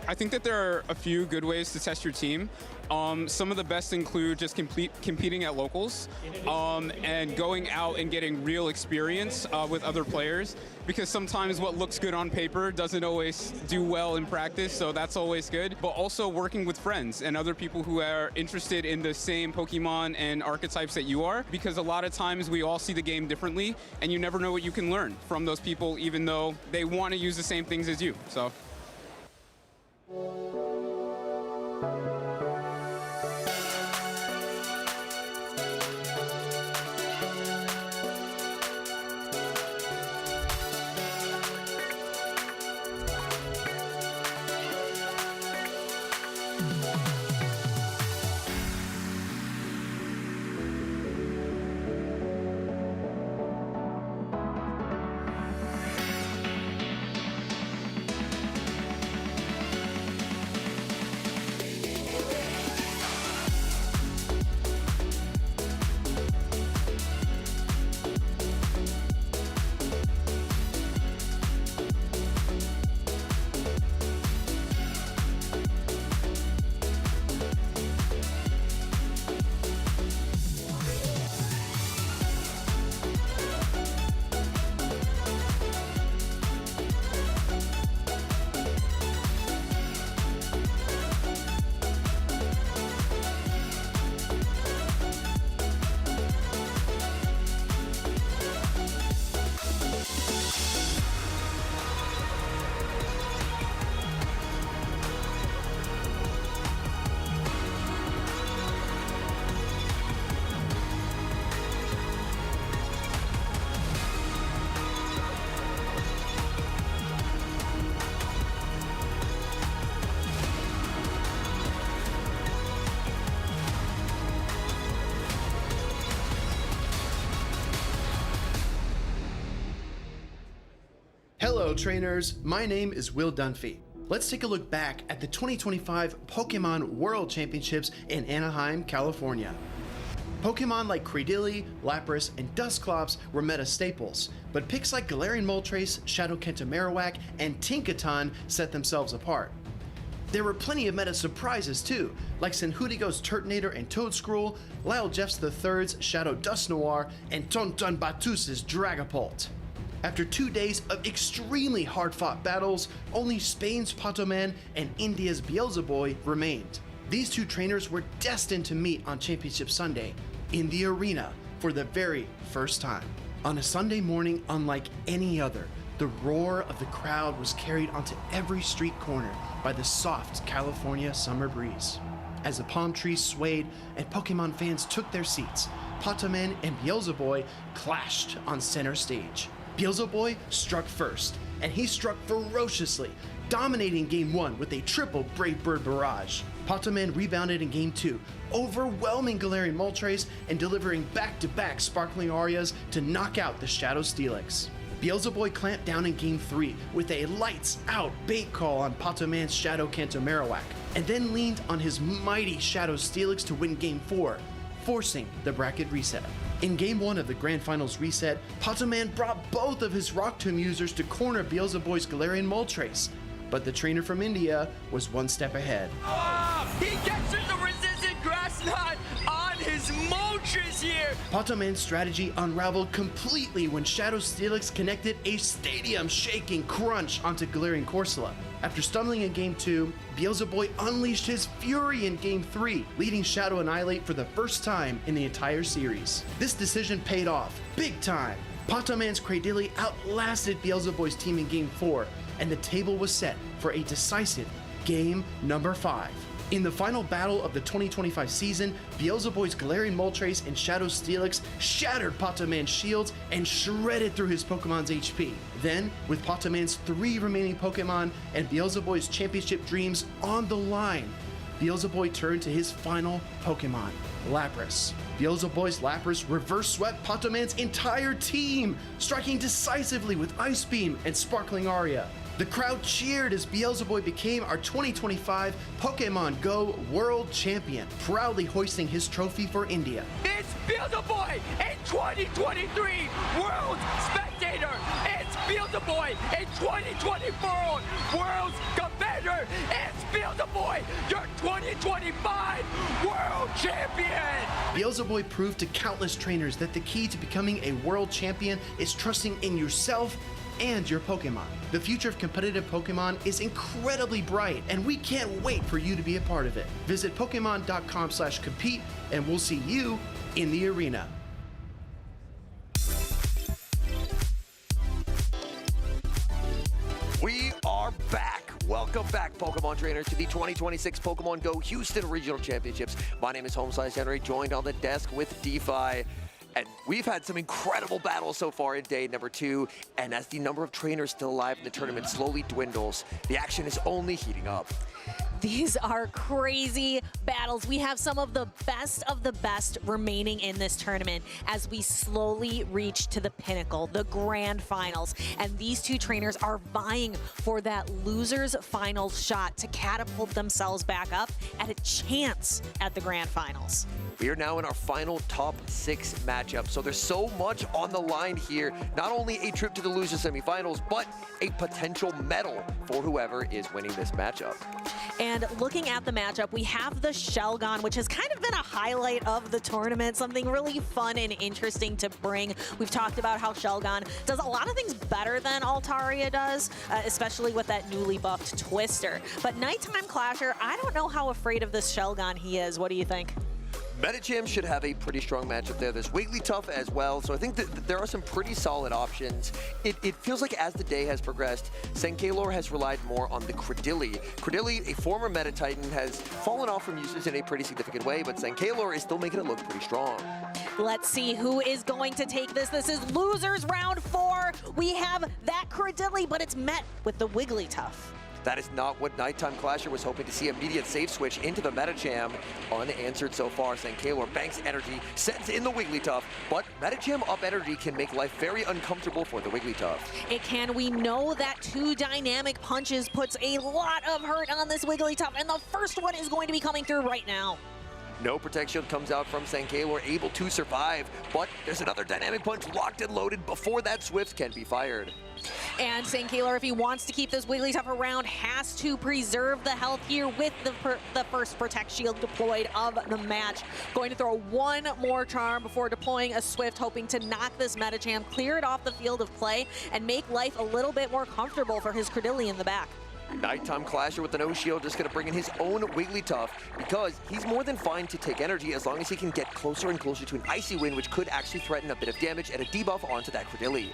I think that there are a few good ways to test your team. Some of the best include just competing at locals and going out and getting real experience with other players, because sometimes what looks good on paper doesn't always do well in practice, so that's always good. But also working with friends and other people who are interested in the same Pokemon and archetypes that you are, because a lot of times we all see the game differently, and you never know what you can learn from those people, even though they want to use the same things as you. So. Hello trainers, my name is Will Dunphy. Let's take a look back at the 2025 Pokemon World Championships in Anaheim, California. Pokemon like Cradily, Lapras, and Dusclops were meta staples, but picks like Galarian Moltres, Shadow Marowak, and Tinkaton set themselves apart. There were plenty of meta surprises too, like Senhudigo's Turtonator and Toedscruel, Lyle Jeffs III's Shadow Dusknoir, and Tonton Batus's Dragapult. After 2 days of extremely hard-fought battles, only Spain's Patoman and India's Beelzeboy remained. These two trainers were destined to meet on Championship Sunday, in the arena, for the very first time. On a Sunday morning unlike any other, the roar of the crowd was carried onto every street corner by the soft California summer breeze. As the palm trees swayed and Pokemon fans took their seats, Patoman and Beelzeboy clashed on center stage. Beelzeboy struck first, and he struck ferociously, dominating Game 1 with a triple Brave Bird barrage. Patoman rebounded in Game 2, overwhelming Galarian Moltres and delivering back-to-back Sparkling Arias to knock out the Shadow Steelix. Beelzeboy clamped down in Game 3 with a lights-out bait call on Patoman's Shadow Marowak, and then leaned on his mighty Shadow Steelix to win Game 4, forcing the bracket reset. In Game 1 of the Grand Finals reset, Patoman brought both of his Rock Tomb users to corner Beelzeboy's Galarian Moltres, but the trainer from India was one step ahead. He gets the resistant grass knot on his Moltres here! Patoman's strategy unraveled completely when Shadow Steelix connected a stadium-shaking crunch onto Galarian Corsola. After stumbling in Game 2, Beelzeboy unleashed his fury in Game 3, leading Shadow Annihilate for the first time in the entire series. This decision paid off, big time. Patoman's Cradily outlasted Beelzeboy's team in Game 4, and the table was set for a decisive Game number 5. In the final battle of the 2025 season, Beelzeboy's Galarian Moltres and Shadow Steelix shattered Patoman's shields and shredded through his Pokemon's HP. Then, with Patoman's 3 remaining Pokemon and Beelzeboy's championship dreams on the line, Beelzeboy turned to his final Pokemon, Lapras. Beelzeboy's Lapras reverse swept Patoman's entire team, striking decisively with Ice Beam and Sparkling Aria. The crowd cheered as Beelzeboy became our 2025 Pokémon GO World Champion, proudly hoisting his trophy for India. It's Beelzeboy in 2023 World Spectator! It's Beelzeboy in 2024 World's Competitor! winner is Beelzeboy, your 2025 World Champion! Beelzeboy proved to countless trainers that the key to becoming a world champion is trusting in yourself and your Pokemon. The future of competitive Pokemon is incredibly bright, and we can't wait for you to be a part of it. Visit Pokemon.com/compete, and we'll see you in the arena. We are back. Welcome back, Pokemon trainers, to the 2026 Pokemon GO Houston Regional Championships. My name is Home/Henry, joined on the desk with DeFi. And we've had some incredible battles so far in day number 2. And as the number of trainers still alive in the tournament slowly dwindles, the action is only heating up. These are crazy battles. We have some of the best remaining in this tournament as we slowly reach to the pinnacle, the grand finals. And these two trainers are vying for that loser's finals shot to catapult themselves back up at a chance at the grand finals. We are now in our final top 6 matchup, so there's so much on the line here. Not only a trip to the loser semifinals, but a potential medal for whoever is winning this matchup. And looking at the matchup, we have the Shelgon, which has kind of been a highlight of the tournament, something really fun and interesting to bring. We've talked about how Shelgon does a lot of things better than Altaria does, especially with that newly buffed Twister. But Nighttime Clasher, I don't know how afraid of this Shelgon he is. What do you think? Medicham should have a pretty strong matchup there. There's Wigglytuff as well, so I think that there are some pretty solid options. It feels like as the day has progressed, Sankalor has relied more on the Credilli. Credilli, a former Meta Titan, has fallen off from users in a pretty significant way, but Sankalor is still making it look pretty strong. Let's see who is going to take this. This is losers round 4. We have that Credilli, but it's met with the Wigglytuff. That is not what Nighttime Clasher was hoping to see. Immediate save switch into the Medicham. Unanswered so far. Sankalor banks energy, sends in the Wigglytuff, but Medicham up energy can make life very uncomfortable for the Wigglytuff. It can. We know that 2 dynamic punches puts a lot of hurt on this Wigglytuff, and the first one is going to be coming through right now. No Protect Shield comes out from Sankalor, able to survive, but there's another dynamic punch locked and loaded before that Swift can be fired. And Sankalor, if he wants to keep this Wigglytuff around, has to preserve the health here with the first Protect Shield deployed of the match. Going to throw one more charm before deploying a Swift, hoping to knock this Medicham, clear it off the field of play, and make life a little bit more comfortable for his Credilli in the back. Nighttime Clasher with the no shield just going to bring in his own Wigglytuff because he's more than fine to take energy as long as he can get closer and closer to an Icy Wind, which could actually threaten a bit of damage and a debuff onto that Credilli.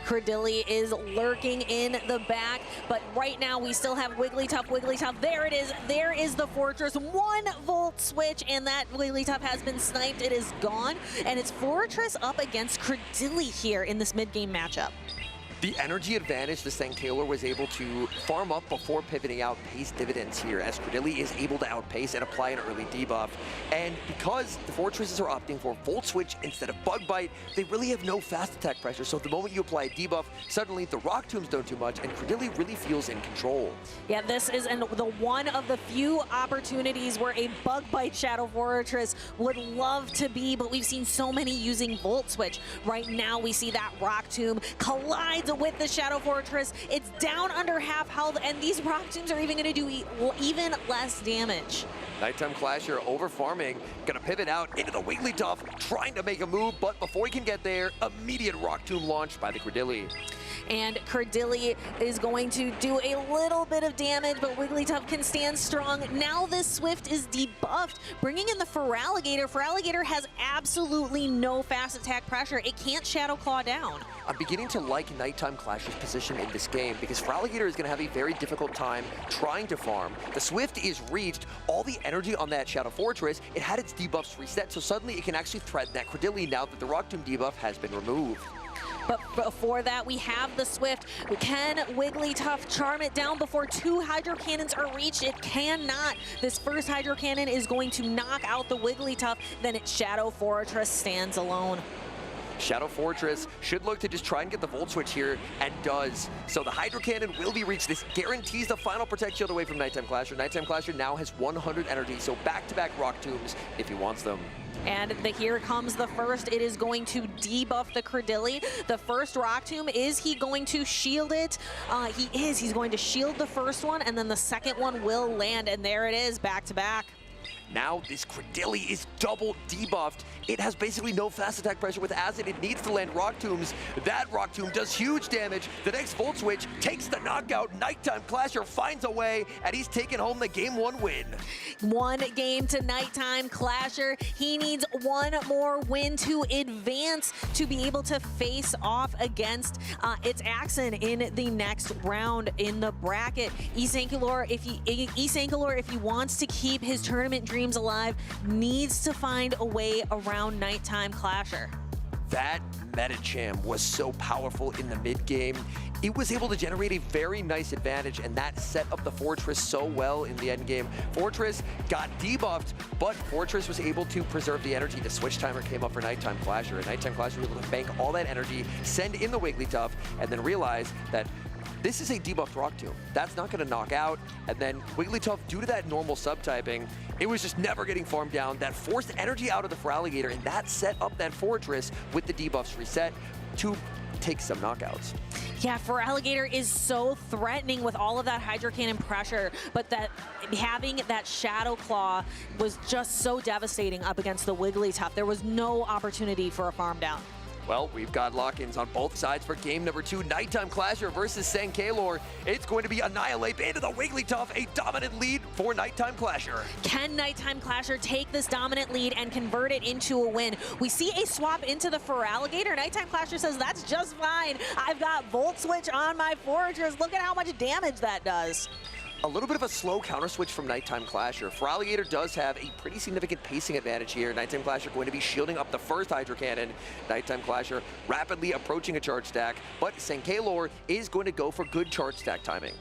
Credilli is lurking in the back, but right now we still have Wigglytuff. Wigglytuff, there it is. There is the Fortress. 1 volt switch, and that Wigglytuff has been sniped. It is gone, and it's Fortress up against Credilli here in this mid-game matchup. The energy advantage the Sankalor was able to farm up before pivoting out pays dividends here, as Credilli is able to outpace and apply an early debuff. And because the Fortresses are opting for Volt Switch instead of Bug Bite, they really have no fast attack pressure, so the moment you apply a debuff, suddenly the Rock Tombs don't do much, and Credilli really feels in control. Yeah, this is the one of the few opportunities where a Bug Bite Shadow Fortress would love to be, but we've seen so many using Volt Switch. Right now we see that Rock Tomb collides with the Shadow Fortress. It's down under half health, and these Rock Tombs are even going to do even less damage. Nighttime Clasher over farming, gonna pivot out into the Wigglytuff, trying to make a move, but before he can get there, immediate Rock Tomb launched by the Credilli. And Credilli is going to do a little bit of damage, but Wigglytuff can stand strong. Now this Swift is debuffed, bringing in the Feraligatr. Feraligatr has absolutely no fast attack pressure. It can't Shadow Claw down. I'm beginning to like Nighttime Clasher's position in this game because Feraligatr is going to have a very difficult time trying to farm. The Swift is reached, all the energy on that Shadow Fortress, it had its debuffs reset, so suddenly it can actually threaten that Credilli now that the Rock Tomb debuff has been removed. But before that, we have the Swift. Can Wigglytuff charm it down before 2 Hydro Cannons are reached? It cannot. This first Hydro Cannon is going to knock out the Wigglytuff, then its Shadow Fortress stands alone. Shadow Fortress should look to just try and get the Volt Switch here, and does. So the Hydro Cannon will be reached. This guarantees the final Protect Shield away from Nighttime Clasher. Nighttime Clasher now has 100 energy, so back-to-back Rock Tombs if he wants them. And here comes the first. It is going to debuff the Credilli. The first Rock Tomb, is he going to shield it? He is. He's going to shield the first one, and then the second one will land, and there it is, back-to-back. Now this Credilli is double debuffed. It has basically no fast attack pressure with Acid. It needs to land Rock Tombs. That Rock Tomb does huge damage. The next Volt Switch takes the knockout. Nighttime Clasher finds a way, and he's taking home the Game 1 win. 1 game to Nighttime Clasher. He needs 1 more win to advance to be able to face off against its Axon in the next round in the bracket. Esankulor, if he wants to keep his tournament dreams alive, needs to find a way around Nighttime Clasher. That Medicham was so powerful in the mid game. It was able to generate a very nice advantage, and that set up the Fortress so well in the end game. Fortress got debuffed, but Fortress was able to preserve the energy. The switch timer came up for Nighttime Clasher, and Nighttime Clasher was able to bank all that energy, send in the Wigglytuff, and then realize that this is a debuffed Rock Tomb. That's not going to knock out. And then Wigglytuff, due to that normal subtyping, it was just never getting farmed down. That forced energy out of the Feraligatr, and that set up that Fortress with the debuffs reset to take some knockouts. Yeah, Feraligatr is so threatening with all of that Hydro Cannon pressure, but that having that Shadow Claw was just so devastating up against the Wigglytuff. There was no opportunity for a farm down. Well, we've got lock-ins on both sides for game number 2. Nighttime Clasher versus Sankalor. It's going to be Annihilate into the Wigglytuff, a dominant lead for Nighttime Clasher. Can Nighttime Clasher take this dominant lead and convert it into a win? We see a swap into the Feraligatr. Nighttime Clasher says, that's just fine. I've got Volt Switch on my Fortress. Look at how much damage that does. A little bit of a slow counter switch from Nighttime Clasher. Feraligatr does have a pretty significant pacing advantage here. Nighttime Clasher going to be shielding up the first Hydro Cannon. Nighttime Clasher rapidly approaching a charge stack, but Sankalor is going to go for good charge stack timing.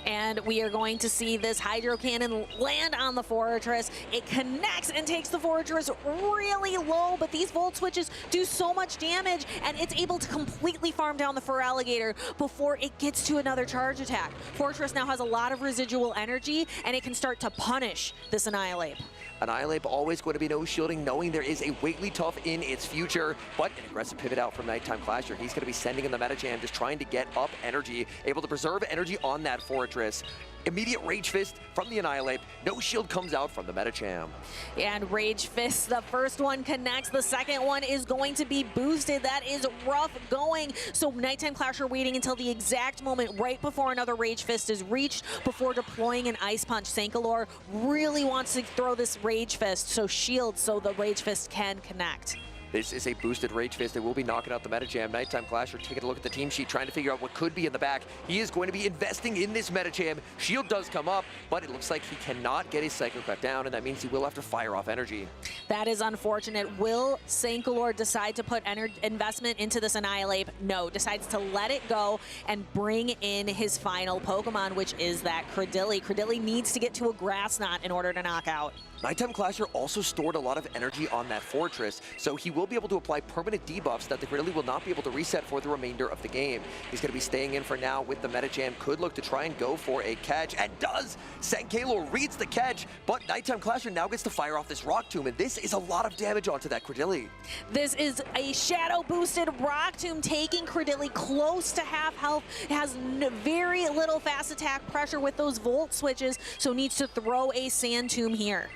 And we are going to see this Hydro Cannon land on the Fortress. It connects and takes the Fortress really low, but these Volt Switches do so much damage, and it's able to completely farm down the Feraligatr before it gets to another charge attack. Fortress now has a lot of residual energy, and it can start to punish this Annihilate. Annihilate always going to be no shielding, knowing there is a Wigglytuff in its future, but an aggressive pivot out from Nighttime Clasher. He's going to be sending in the Medicham, just trying to get up energy, able to preserve energy on that Fortress. Immediate Rage Fist from the Annihilate. No shield comes out from the Medicham. And Rage Fist, the first one connects. The second one is going to be boosted. That is rough going. So Nighttime Clasher waiting until the exact moment right before another Rage Fist is reached before deploying an Ice Punch. Sankalor really wants to throw this Rage Fist, so shield so the Rage Fist can connect. This is a boosted Rage Fist. They will be knocking out the Medicham. Nighttime Clasher taking a look at the team sheet, trying to figure out what could be in the back. He is going to be investing in this Medicham. Shield does come up, but it looks like he cannot get his Psycho Cut down, and that means he will have to fire off energy. That is unfortunate. Will Sankalor decide to put investment into this Annihilate? No, decides to let it go and bring in his final Pokemon, which is that Credilli. Credilli needs to get to a Grass Knot in order to knock out. Nighttime Clasher also stored a lot of energy on that Fortress, so he will be able to apply permanent debuffs that the Credilli will not be able to reset for the remainder of the game. He's going to be staying in for now with the Medicham. Could look to try and go for a catch, and does! Sankalor reads the catch, but Nighttime Clasher now gets to fire off this Rock Tomb, and this is a lot of damage onto that Credilli. This is a shadow-boosted Rock Tomb taking Credilli close to half health. It has very little fast attack pressure with those Volt Switches, so needs to throw a Sand Tomb here.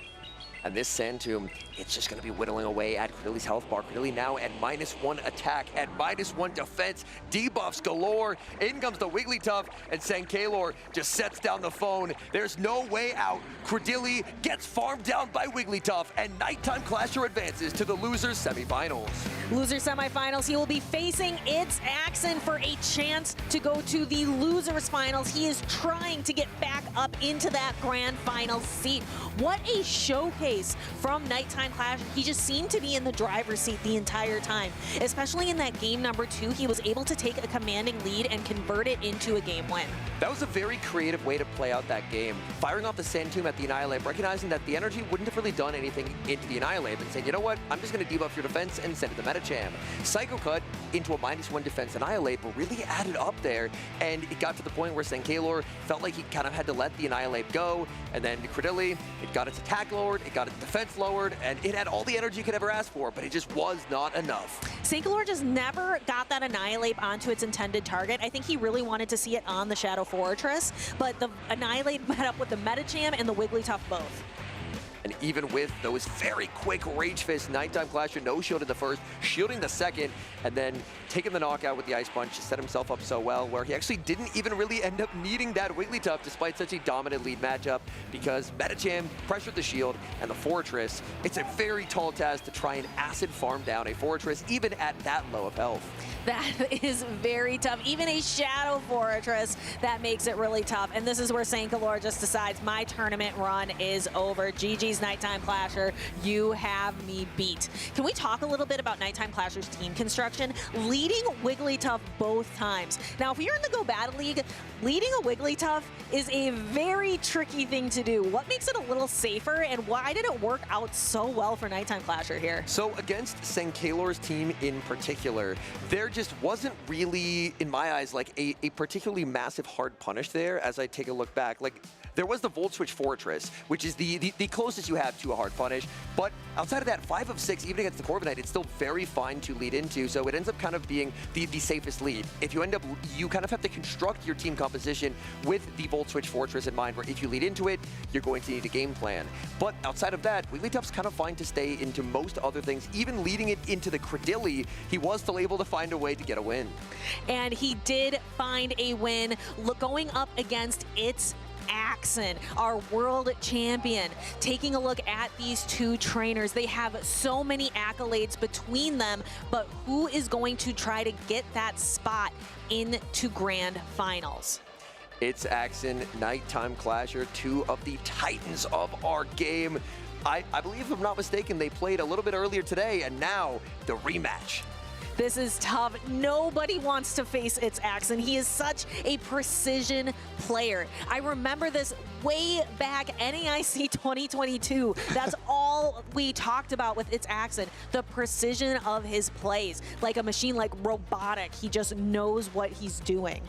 And this Sand Tomb, it's just going to be whittling away at Credilli's health bar. Credilli now at -1 attack, at -1 defense, debuffs galore. In comes the Wigglytuff, and Sankalor just sets down the phone. There's no way out. Credilli gets farmed down by Wigglytuff, and Nighttime Clasher advances to the losers semifinals. Loser semifinals, he will be facing its Axon for a chance to go to the losers finals. He is trying to get back up into that grand final seat. What a showcase pace from Nighttime Clash. He just seemed to be in the driver's seat the entire time. Especially in that game number 2, he was able to take a commanding lead and convert it into a game win. That was a very creative way to play out that game. Firing off the Sand Tomb at the Annihilate, recognizing that the energy wouldn't have really done anything into the Annihilate, and saying, you know what, I'm just going to debuff your defense and send it to Medicham. Psycho Cut into a -1 defense Annihilate, but really added up there, and it got to the point where Sankalor felt like he kind of had to let the Annihilate go, and then Credilli, it got its attack lowered, it got its defense lowered, and it had all the energy you could ever ask for, but it just was not enough. Sankalor just never got that Annihilate onto its intended target. I think he really wanted to see it on the Shadow Fortress, but the Annihilate met up with the Medicham and the Wigglytuff both. And even with those very quick Rage Fist, Nighttime Clasher no shield in the first, shielding the second, and then taking the knockout with the Ice Punch to set himself up so well, where he actually didn't even really end up needing that Wigglytuff despite such a dominant lead matchup, because Medicham pressured the shield and the Fortress. It's a very tall task to try and acid farm down a Fortress, even at that low of health. That is very tough. Even a Shadow Fortress, that makes it really tough. And this is where Sankalor just decides my tournament run is over. GG's Nighttime Clasher, you have me beat. Can we talk a little bit about Nighttime Clasher's team construction? Leading Wigglytuff both times. Now, if you're in the Go Battle League, leading a Wigglytuff is a very tricky thing to do. What makes it a little safer, and why did it work out so well for Nighttime Clasher here? So against Sankalor's team in particular, there just wasn't really, in my eyes, like a particularly massive hard punish there as I take a look back. Like, there was the Volt Switch Fortress, which is the closest you have to a hard punish, but outside of that, 5 of 6, even against the Corviknight, it's still very fine to lead into, so it ends up kind of being the safest lead. If you end up, you kind of have to construct your team composition with the Volt Switch Fortress in mind, where if you lead into it, you're going to need a game plan. But outside of that, Wigglytuff's kind of fine to stay into most other things. Even leading it into the Credilli, he was still able to find a way to get a win. And he did find a win, going up against its Axon, our world champion. Taking a look at these two trainers, they have so many accolades between them, but who is going to try to get that spot into grand finals? It's Axon, Nighttime Clasher, 2 of the titans of our game. I believe, if I'm not mistaken, they played a little bit earlier today, and now the rematch. This is tough. Nobody wants to face its Axon. He is such a precision player. I remember this way back, NAIC 2022. That's all we talked about with its Axon. The precision of his plays. Like a machine, like robotic. He just knows what he's doing.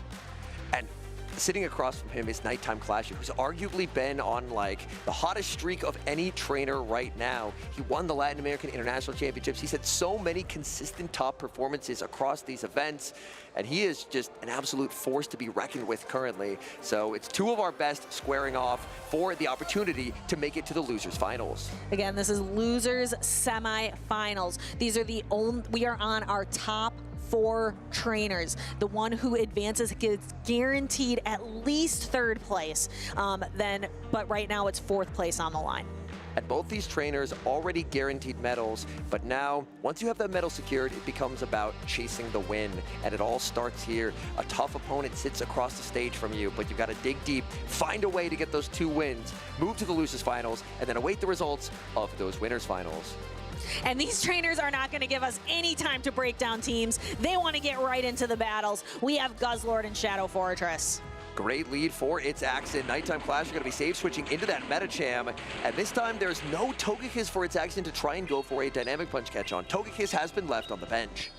And sitting across from him is Nighttime Clasher, who's arguably been on like the hottest streak of any trainer right now. He won the Latin American International Championships. He's had so many consistent top performances across these events, and he is just an absolute force to be reckoned with currently. So it's 2 of our best squaring off for the opportunity to make it to the losers finals. Again, this is losers semifinals. These are the only, we are on our top 4 trainers. The one who advances gets guaranteed at least 3rd place. But right now it's 4th place on the line. And both these trainers already guaranteed medals, but now, once you have that medal secured, it becomes about chasing the win. And it all starts here. A tough opponent sits across the stage from you, but you've got to dig deep, find a way to get those 2 wins, move to the losers finals, and then await the results of those winners finals. And these trainers are not going to give us any time to break down teams. They want to get right into the battles. We have Guzzlord and Shadow Fortress. Great lead for its Axon. Nighttime Clash are going to be safe switching into that Medicham. And this time there's no Togekiss for its Axon to try and go for a Dynamic Punch catch on. Togekiss has been left on the bench.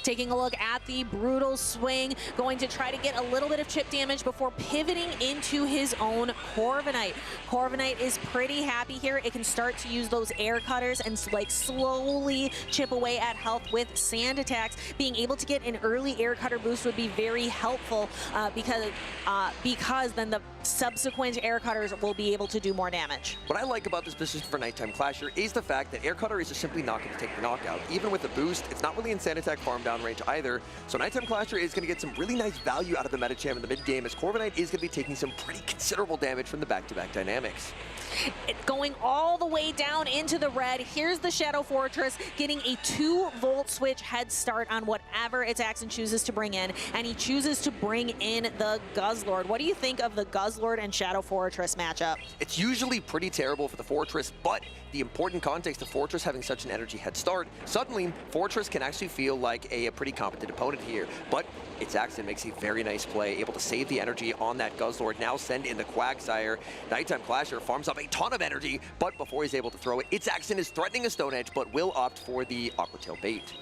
Taking a look at the brutal swing, going to try to get a little bit of chip damage before pivoting into his own Corviknight. Corviknight is pretty happy here. It can start to use those air cutters and like slowly chip away at health with sand attacks. Being able to get an early air cutter boost would be very helpful because then the subsequent air cutters will be able to do more damage. What I like about this position for Nighttime Clasher is the fact that air cutter is just simply not going to take the knockout. Even with the boost, it's not really in sand attack farm down range either. So Nighttime Clasher is going to get some really nice value out of the Medicham in the mid game, as Corviknight is going to be taking some pretty considerable damage from the back-to-back dynamics. Going all the way down into the red. Here's the Shadow Fortress getting a 2-volt switch head start on whatever its Axon chooses to bring in, and he chooses to bring in the Guzzlord. What do you think of the Guzzlord Guzzlord and Shadow Fortress matchup. It's usually pretty terrible for the Fortress, but the important context of Fortress having such an energy head start, suddenly Fortress can actually feel like a pretty competent opponent here. But its Axon makes a very nice play, able to save the energy on that Guzzlord, now send in the Quagsire. Nighttime Clasher farms up a ton of energy, but before he's able to throw it, its Axon is threatening a Stone Edge, but will opt for the Aqua Tail bait.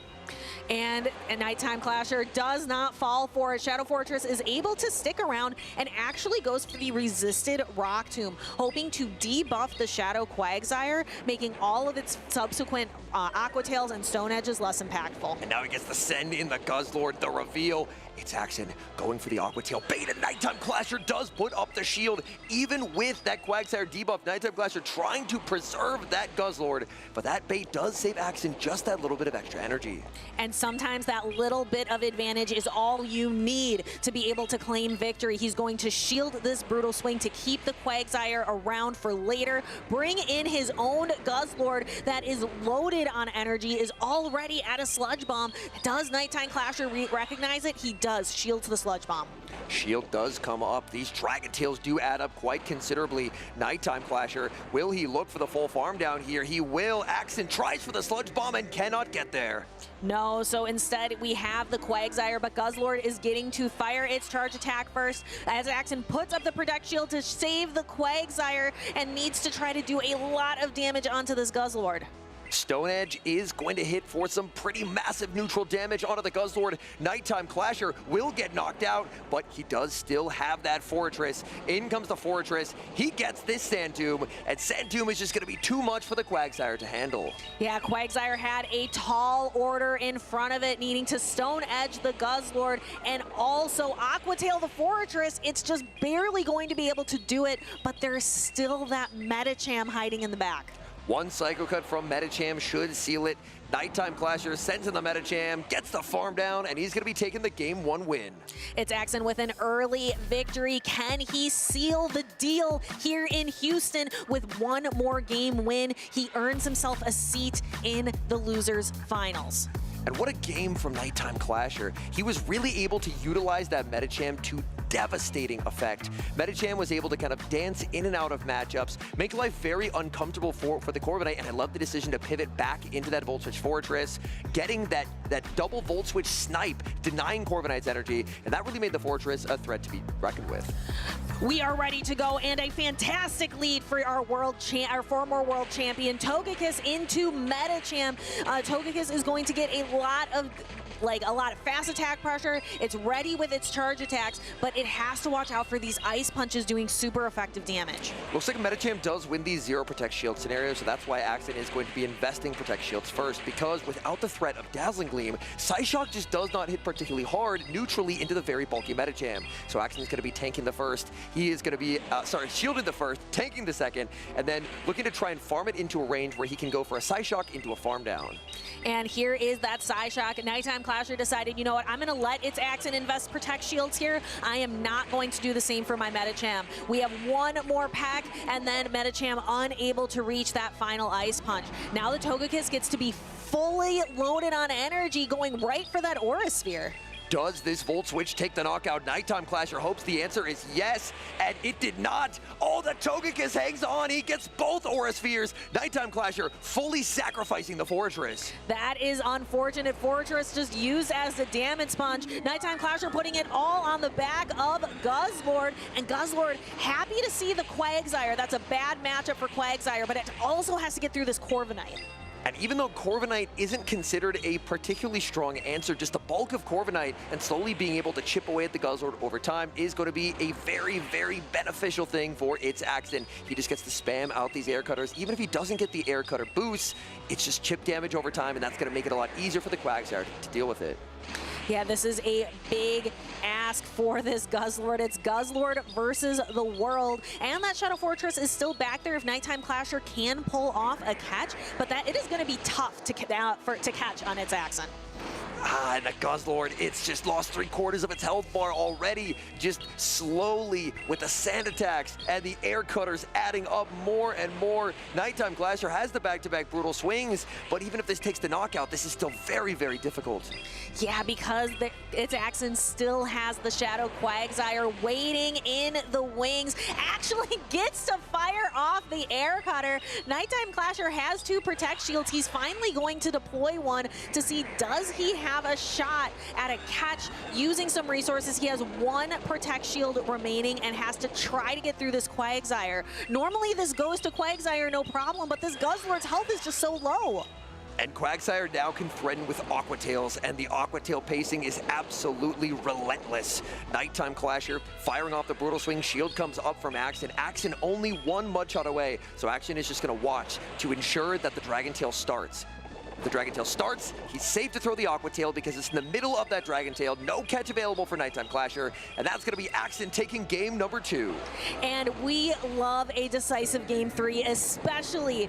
And a Nighttime Clasher does not fall for it. Shadow Fortress is able to stick around and actually goes for the resisted Rock Tomb, hoping to debuff the Shadow Quagsire, making all of its subsequent Aqua Tails and Stone Edges less impactful. And now he gets to send in the Guzzlord, the reveal. It's Axon going for the Aqua Tail bait, and Nighttime Clasher does put up the shield. Even with that Quagsire debuff, Nighttime Clasher trying to preserve that Guzzlord, but that bait does save Axon just that little bit of extra energy. And sometimes that little bit of advantage is all you need to be able to claim victory. He's going to shield this Brutal Swing to keep the Quagsire around for later, bring in his own Guzzlord that is loaded on energy, is already at a Sludge Bomb. Does Nighttime Clasher recognize it? He does. Shield to the Sludge Bomb. Shield does come up. These Dragon Tails do add up quite considerably. Nighttime Clasher, will he look for the full farm down here? He will. Axon tries for the Sludge Bomb and cannot get there. No, so instead we have the Quagsire, but Guzzlord is getting to fire its charge attack first as Axon puts up the Protect Shield to save the Quagsire and needs to try to do a lot of damage onto this Guzzlord. Stone Edge is going to hit for some pretty massive neutral damage onto the Guzzlord. Nighttime Clasher will get knocked out, but he does still have that Fortress. In comes the Fortress. He gets this Sand Tomb, and Sand Tomb is just going to be too much for the Quagsire to handle. Yeah, Quagsire had a tall order in front of it, needing to Stone Edge the Guzzlord and also Aqua Tail the Fortress. It's just barely going to be able to do it, but there's still that Medicham hiding in the back. One Psycho Cut from Medicham should seal it. Nighttime Clasher sends in the Medicham, gets the farm down, and he's going to be taking the Game 1 win. It's Axon with an early victory. Can he seal the deal here in Houston with one more game win? He earns himself a seat in the losers finals. And what a game from Nighttime Clasher. He was really able to utilize that Medicham to devastating effect. Medicham was able to kind of dance in and out of matchups, make life very uncomfortable for the Corviknight, and I love the decision to pivot back into that Volt Switch Fortress, getting that double Volt Switch snipe, denying Corviknight's energy, and that really made the Fortress a threat to be reckoned with. We are ready to go, and a fantastic lead for our former world champion, Togekiss into Medicham. Togekiss is going to get a lot of fast attack pressure. It's ready with its charge attacks, but it has to watch out for these ice punches doing super effective damage. Looks like Medicham does win these zero Protect Shield scenarios, so that's why Axon is going to be investing Protect Shields first, because without the threat of Dazzling Gleam, Psyshock just does not hit particularly hard neutrally into the very bulky Medicham. So Axon is going to be tanking the first. He is going to be, shielding the first, tanking the second, and then looking to try and farm it into a range where he can go for a Psyshock into a farm down. And here is that Psyshock. Nighttime Clasher decided, you know what, I'm going to let its Axon invest Protect Shields here. I am not going to do the same for my Medicham. We have one more pack, and then Medicham unable to reach that final Ice Punch. Now the Togekiss gets to be fully loaded on energy, going right for that Aura Sphere. Does this Volt Switch take the knockout? Nighttime Clasher hopes the answer is yes, and it did not. Oh, the Togekiss hangs on. He gets both Aura Spheres. Nighttime Clasher fully sacrificing the Fortress. That is unfortunate. Fortress just used as a damage sponge. Nighttime Clasher putting it all on the back of Guzzlord, and Guzzlord happy to see the Quagsire. That's a bad matchup for Quagsire, but it also has to get through this Corviknight. And even though Corviknight isn't considered a particularly strong answer, just the bulk of Corviknight and slowly being able to chip away at the Guzzlord over time is going to be a very, very beneficial thing for its Axon. He just gets to spam out these air cutters. Even if he doesn't get the air cutter boost, it's just chip damage over time, and that's going to make it a lot easier for the Quagsire to deal with it. Yeah, this is a big ask for this Guzzlord. It's Guzzlord versus the world. And that Shadow Fortress is still back there if Nighttime Clasher can pull off a catch, but that it is going to be tough to catch on its Axon. And the Guzzlord, it's just lost 3/4 of its health bar already. Just slowly with the sand attacks and the air cutters adding up more and more. Nighttime Clasher has the back-to-back brutal swings, but even if this takes the knockout, this is still very, very difficult. Yeah, because its Axon still has the Shadow Quagsire waiting in the wings. Actually gets to fire off the air cutter. Nighttime Clasher has 2 Protect Shields. He's finally going to deploy one to see, does he have a shot at a catch using some resources. He has 1 Protect Shield remaining and has to try to get through this Quagsire. Normally this goes to Quagsire no problem, but this Guzzlord's health is just so low. And Quagsire now can threaten with Aqua Tails, and the Aqua Tail pacing is absolutely relentless. Nighttime Clasher firing off the Brutal Swing. Shield comes up from Axon. Axon only 1 Mudshot away, so Axon is just going to watch to ensure that the Dragon Tail starts. The Dragon Tail starts, he's safe to throw the Aqua Tail because it's in the middle of that Dragon Tail. No catch available for Nighttime Clasher, and that's going to be Axon taking game number 2. And we love a decisive game 3, especially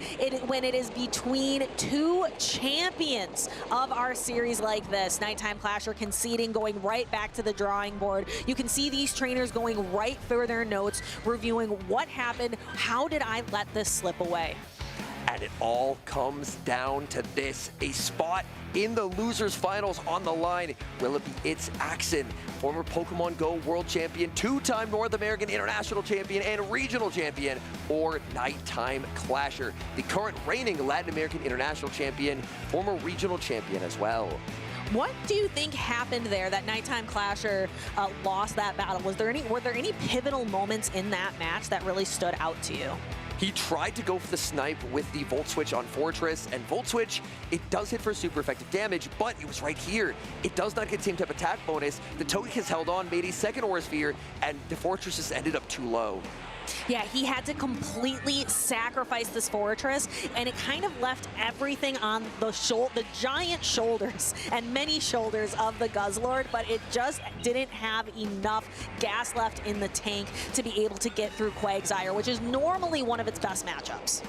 when it is between 2 champions of our series like this. Nighttime Clasher conceding, going right back to the drawing board. You can see these trainers going right through their notes, reviewing what happened, how did I let this slip away? And it all comes down to this, a spot in the losers finals on the line. Will it be its Axon, former Pokemon GO world champion, 2-time North American international champion and regional champion, or Nighttime Clasher, the current reigning Latin American international champion, former regional champion as well? What do you think happened there that Nighttime Clasher lost that battle? Were there any pivotal moments in that match that really stood out to you? He tried to go for the snipe with the Volt Switch on Fortress, and Volt Switch, it does hit for super effective damage, but it was right here. It does not get same type attack bonus. The Togekiss held on, made a second Aura Sphere, and the Fortress just ended up too low. Yeah, he had to completely sacrifice this Fortress, and it kind of left everything on the giant shoulders and many shoulders of the Guzzlord, but it just didn't have enough gas left in the tank to be able to get through Quagsire, which is normally one of its best matchups.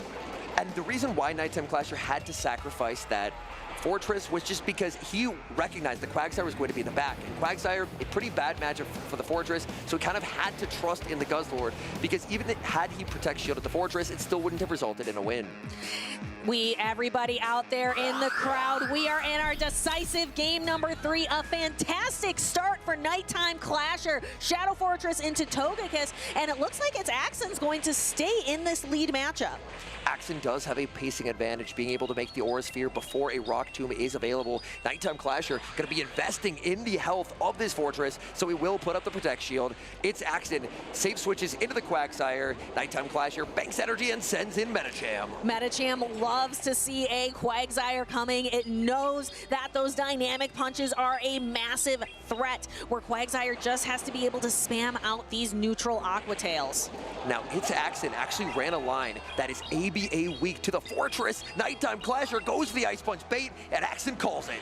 And the reason why Nighttime Clasher had to sacrifice that Fortress was just because he recognized that Quagsire was going to be in the back. And Quagsire, a pretty bad matchup for the Fortress, so he kind of had to trust in the Guzzlord, because even had he Protect Shielded the Fortress, it still wouldn't have resulted in a win. Everybody out there in the crowd, we are in our decisive game number 3. A fantastic start for Nighttime Clasher. Shadow Fortress into Togekiss, and it looks like its Axon's going to stay in this lead matchup. Axon does have a pacing advantage, being able to make the Aura Sphere before a Rock Tomb is available. Nighttime Clasher going to be investing in the health of this Fortress, so he will put up the Protect Shield. It's Axon, safe switches into the Quagsire. Nighttime Clasher banks energy and sends in Medicham. Medicham loves to see a Quagsire coming. It knows that those dynamic punches are a massive threat, where Quagsire just has to be able to spam out these neutral Aqua Tails. Now, it's Axon actually ran a line that is ABA weak to the Fortress. Nighttime Clasher goes for the Ice Punch bait, and Axon calls it.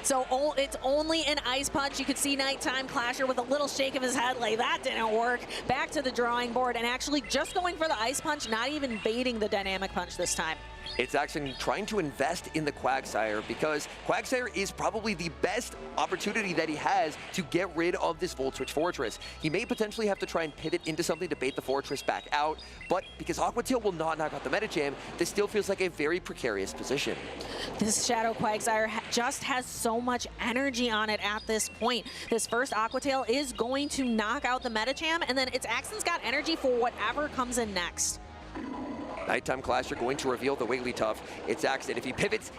So it's only an Ice Punch. You could see Nighttime Clasher with a little shake of his head like, that didn't work. Back to the drawing board, and actually just going for the Ice Punch, not even baiting the Dynamic Punch this time. It's actually trying to invest in the Quagsire, because Quagsire is probably the best opportunity that he has to get rid of this Volt Switch Fortress. He may potentially have to try and pivot into something to bait the Fortress back out, but because Aqua Tail will not knock out the Medicham, this still feels like a very precarious position. This Shadow Quagsire just has so much energy on it at this point. This first Aqua Tail is going to knock out the Medicham, and then its Axon's got energy for whatever comes in next. Nighttime Clasher going to reveal the Wigglytuff. It's Axon. If he pivots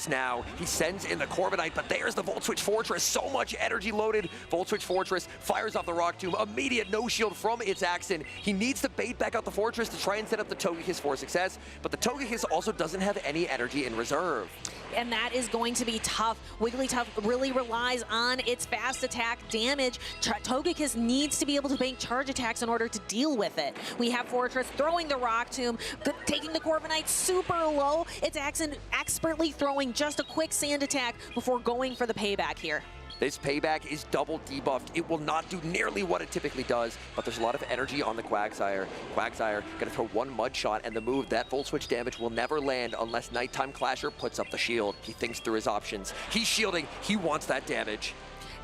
now. He sends in the Corviknight, but there's the Volt Switch Fortress. So much energy loaded. Volt Switch Fortress fires off the Rock Tomb. Immediate no shield from its Axon. He needs to bait back out the Fortress to try and set up the Togekiss for success, but the Togekiss also doesn't have any energy in reserve. And that is going to be tough. Wigglytuff really relies on its fast attack damage. Togekiss needs to be able to bank charge attacks in order to deal with it. We have Fortress throwing the Rock Tomb, taking the Corviknight super low. It's Axon expertly throwing just a quick sand attack before going for the payback here. This payback is double debuffed. It will not do nearly what it typically does, but there's a lot of energy on the Quagsire. Quagsire gonna throw one mud shot, and the move, that Volt Switch damage will never land unless Nighttime Clasher puts up the shield. He thinks through his options. He's shielding, he wants that damage.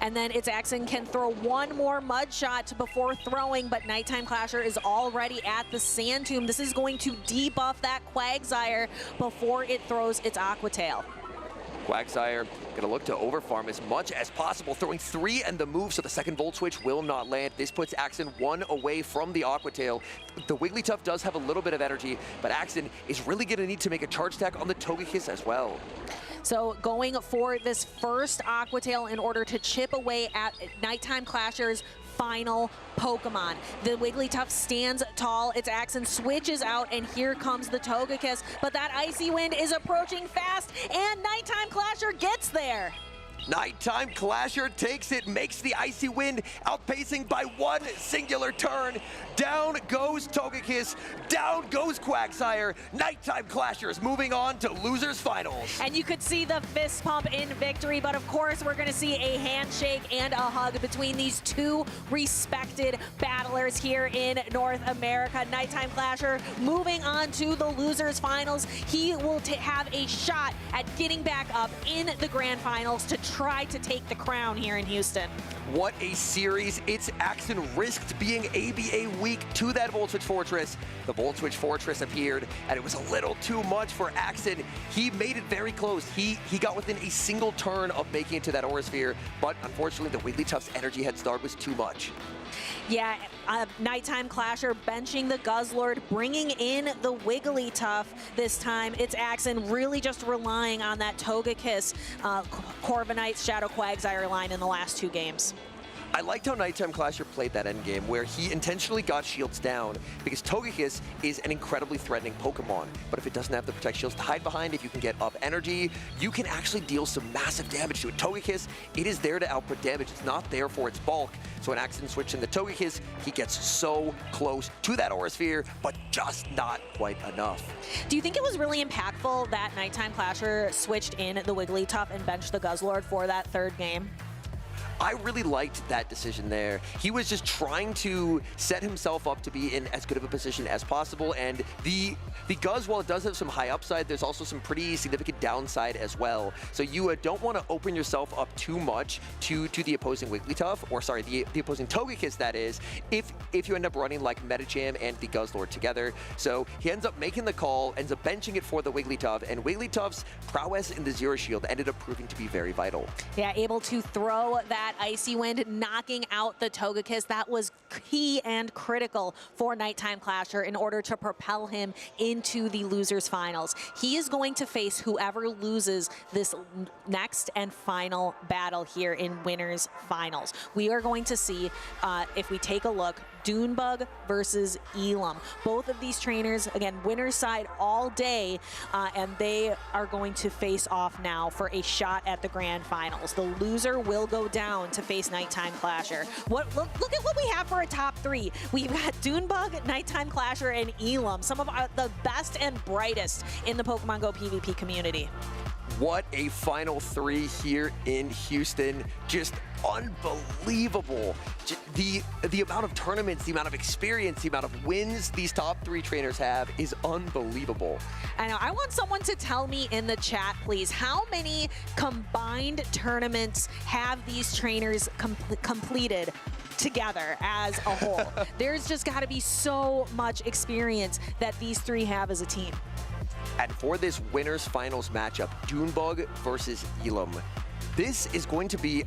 And then it's Axon can throw one more mud shot before throwing, but Nighttime Clasher is already at the Sand Tomb. This is going to debuff that Quagsire before it throws its Aqua Tail. Quagsire gonna look to overfarm as much as possible, throwing 3 and the move, so the second Volt Switch will not land. This puts Axon 1 away from the Aqua Tail. The Wigglytuff does have a little bit of energy, but Axon is really gonna need to make a charge attack on the Togekiss as well. So going for this first Aqua Tail in order to chip away at Nighttime Clasher's final Pokemon. The Wigglytuff stands tall, its Axon switches out, and here comes the Togekiss, but that Icy Wind is approaching fast, and Nighttime Clasher gets there. Nighttime Clasher takes it, makes the Icy Wind, outpacing by one singular turn. Down goes Togekiss, down goes Quagsire. Nighttime Clasher is moving on to Losers Finals. And you could see the fist pump in victory, but of course we're gonna see a handshake and a hug between these two respected battlers here in North America. Nighttime Clasher moving on to the Losers Finals. He will have a shot at getting back up in the Grand Finals to try to take the crown here in Houston. What a series. It's Axon risked being ABA weak to that Volt Switch Fortress. The Volt Switch Fortress appeared, and it was a little too much for Axon. He made it very close. He got within a single turn of making it to that Aura Sphere, but unfortunately the Wigglytuff's energy head start was too much. Yeah, Nighttime Clasher benching the Guzzlord, bringing in the Wigglytuff this time. It's Axon really just relying on that Togekiss, Corviknight, Shadow Quagsire line in the last 2 games. I liked how Nighttime Clasher played that endgame, where he intentionally got shields down, because Togekiss is an incredibly threatening Pokemon. But if it doesn't have the Protect Shields to hide behind, if you can get up energy, you can actually deal some massive damage to it. Togekiss, it is there to output damage. It's not there for its bulk. So an Axon switch in the Togekiss, he gets so close to that Aura Sphere, but just not quite enough. Do you think it was really impactful that Nighttime Clasher switched in the Wigglytuff and benched the Guzzlord for that 3rd game? I really liked that decision there. He was just trying to set himself up to be in as good of a position as possible, and the Guzz, while it does have some high upside, there's also some pretty significant downside as well. So you don't want to open yourself up too much to the opposing Wigglytuff, or sorry, the opposing Togekiss, that is, if you end up running like Medicham and the Guzzlord together. So he ends up making the call, ends up benching it for the Wigglytuff, and Wigglytuff's prowess in the Zero Shield ended up proving to be very vital. Yeah, able to throw that Icy Wind, knocking out the Togekiss. That was key and critical for Nighttime Clasher in order to propel him into the Losers Finals. He is going to face whoever loses this next and final battle here in Winners Finals. We are going to see, if we take a look, Dunebug versus Elam. Both of these trainers, again, winner's side all day, and they are going to face off now for a shot at the Grand Finals. The loser will go down to face Nighttime Clasher. Look at what we have for a top 3. We've got Dunebug, Nighttime Clasher, and Elam, some of the best and brightest in the Pokemon GO PvP community. What a final 3 here in Houston. Just unbelievable. The amount of tournaments, the amount of experience, the amount of wins these top 3 trainers have is unbelievable. I know. I want someone to tell me in the chat, please, how many combined tournaments have these trainers completed together as a whole? There's just got to be so much experience that these 3 have as a team. And for this Winners Finals matchup, Dunebug versus Elam, this is going to be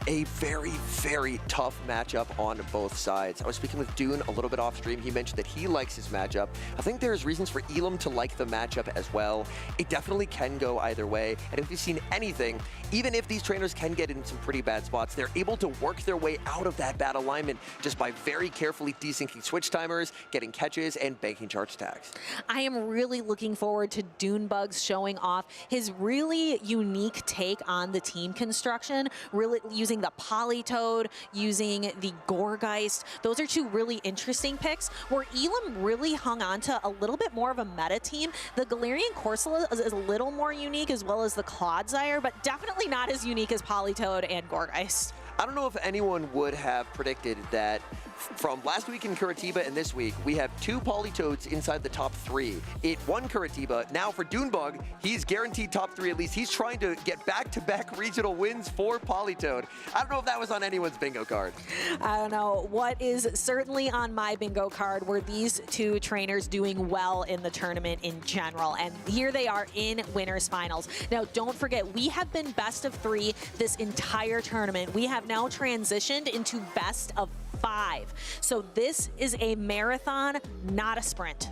a very, very tough matchup on both sides. I was speaking with Dune a little bit off stream. He mentioned that he likes his matchup. I think there's reasons for Elam to like the matchup as well. It definitely can go either way. And if you've seen anything, even if these trainers can get in some pretty bad spots, they're able to work their way out of that bad alignment just by very carefully desyncing switch timers, getting catches, and banking charge attacks. I am really looking forward to Dunebug's showing off his really unique take on the team construction, really using using the Politoed, using the Gourgeist. Those are two really interesting picks, where Elam really hung on to a little bit more of a meta team. The Galarian Corsola is a little more unique, as well as the Clodsire, but definitely not as unique as Politoed and Gourgeist. I don't know if anyone would have predicted that from last week in Curitiba and this week, we have 2 Politoads inside the top 3. It won Curitiba. Now for Dunebug, he's guaranteed top 3 at least. He's trying to get back-to-back regional wins for Politoed. I don't know if that was on anyone's bingo card. I don't know. What is certainly on my bingo card were these 2 trainers doing well in the tournament in general. And here they are in winners finals. Now, don't forget, we have been best of 3 this entire tournament. We have now transitioned into best of 5. So this is a marathon, not a sprint.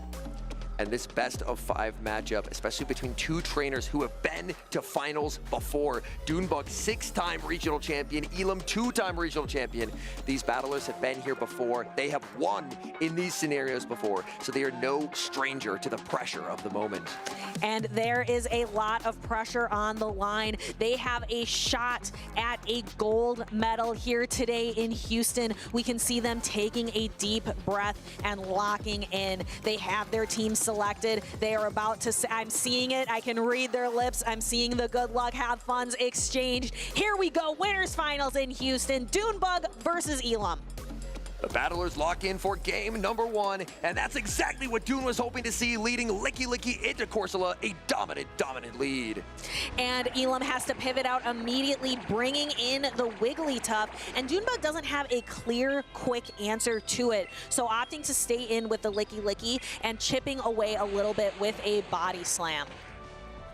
And this best of 5 matchup, especially between 2 trainers who have been to finals before. Dunebug, 6-time regional champion. Elam, 2-time regional champion. These battlers have been here before. They have won in these scenarios before, so they are no stranger to the pressure of the moment. And there is a lot of pressure on the line. They have a shot at a gold medal here today in Houston. We can see them taking a deep breath and locking in. They have their team selected. They are about to, I'm seeing it. I can read their lips. I'm seeing the good luck, have fun's exchanged. Here we go, winners finals in Houston. Dunebug versus Elam. The battlers lock in for game number 1, and that's exactly what Dune was hoping to see, leading Licky Licky into Corsola, a dominant lead. And Elam has to pivot out immediately, bringing in the Wigglytuff, and Dunebug doesn't have a clear, quick answer to it, so opting to stay in with the Licky Licky and chipping away a little bit with a Body Slam.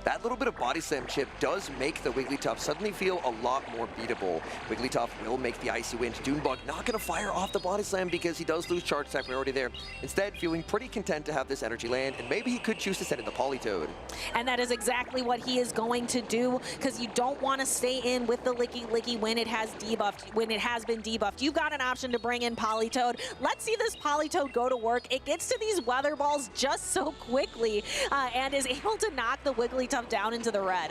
That little bit of Body Slam chip does make the Wigglytuff suddenly feel a lot more beatable. Wigglytuff will make the icy wind. Dunebug not going to fire off the Body Slam because he does lose charge attack priority there. Instead, feeling pretty content to have this energy land, and maybe he could choose to send in the Politoed. And that is exactly what he is going to do, because you don't want to stay in with the Licky Licky when it has debuffed, when it has been debuffed. You've got an option to bring in Politoed. Let's see this Politoed go to work. It gets to these weather balls just so quickly and is able to knock the Wigglytuff down into the red.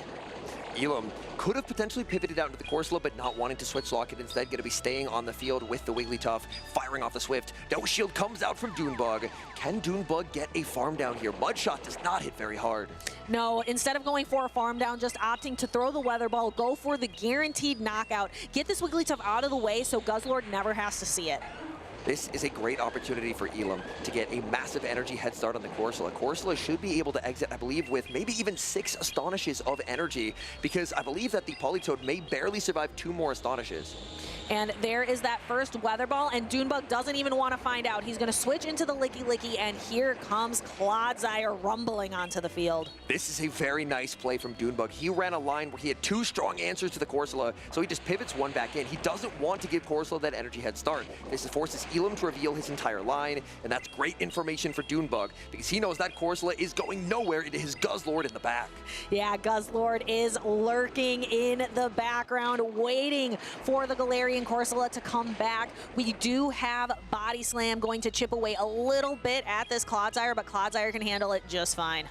Elam could have potentially pivoted out into the Corsola, but not wanting to switch lock it. Instead, going to be staying on the field with the Wigglytuff, firing off the Swift. No shield comes out from Dunebug. Can Dunebug get a farm down here? Mudshot does not hit very hard. No, instead of going for a farm down, just opting to throw the weather ball, go for the guaranteed knockout. Get this Wigglytuff out of the way so Guzzlord never has to see it. This is a great opportunity for Elam to get a massive energy head start on the Corsola. Corsola should be able to exit, I believe, with maybe even 6 Astonishes of energy, because I believe that the Politoed may barely survive 2 more Astonishes. And there is that first weather ball, and Dunebug doesn't even want to find out. He's going to switch into the Licky Licky, and here comes Clodsire rumbling onto the field. This is a very nice play from Dunebug. He ran a line where he had 2 strong answers to the Corsola, so he just pivots 1 back in. He doesn't want to give Corsola that energy head start. This forces Elam to reveal his entire line, and that's great information for Dunebug, because he knows that Corsola is going nowhere into his Guzzlord in the back. Yeah, Guzzlord is lurking in the background, waiting for the Galarian Corsola to come back. We do have Body Slam going to chip away a little bit at this Clodsire, but Clodsire can handle it just fine.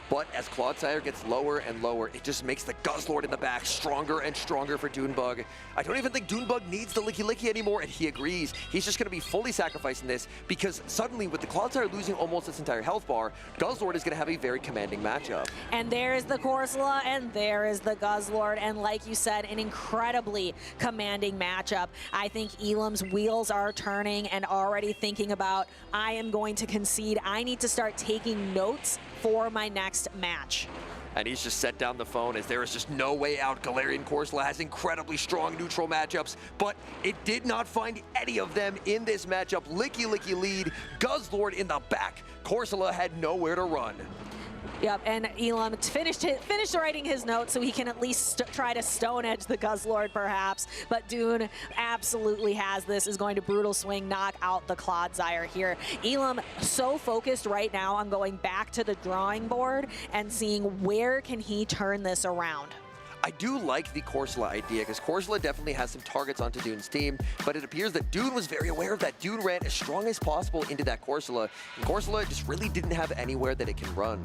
But as Clodsire gets lower and lower, it just makes the Guzzlord in the back stronger and stronger for Dunebug. I don't even think Dunebug needs the Licky Licky anymore, and he agrees. He's just going to be fully sacrificing this, because suddenly with the Clodsire losing almost its entire health bar, Guzzlord is going to have a very commanding matchup. And there is the Corsola, and there is the Guzzlord, and like you said, an incredibly commanding matchup. I think Elam's wheels are turning and already thinking about, I am going to concede. I need to start taking notes for my next match. And he's just set down the phone as there is just no way out. Galarian Corsola has incredibly strong neutral matchups, but it did not find any of them in this matchup. Licky Licky lead, Guzzlord in the back. Corsola had nowhere to run. Yep, and Elam finished writing his notes so he can at least try to stone edge the Guzzlord perhaps. But Dune absolutely has this, is going to brutal swing, knock out the Clodsire here. Elam so focused right now on going back to the drawing board and seeing where can he turn this around. I do like the Corsola idea, because Corsola definitely has some targets onto Dune's team, but it appears that Dune was very aware of that. Dune ran as strong as possible into that Corsola, and Corsola just really didn't have anywhere that it can run.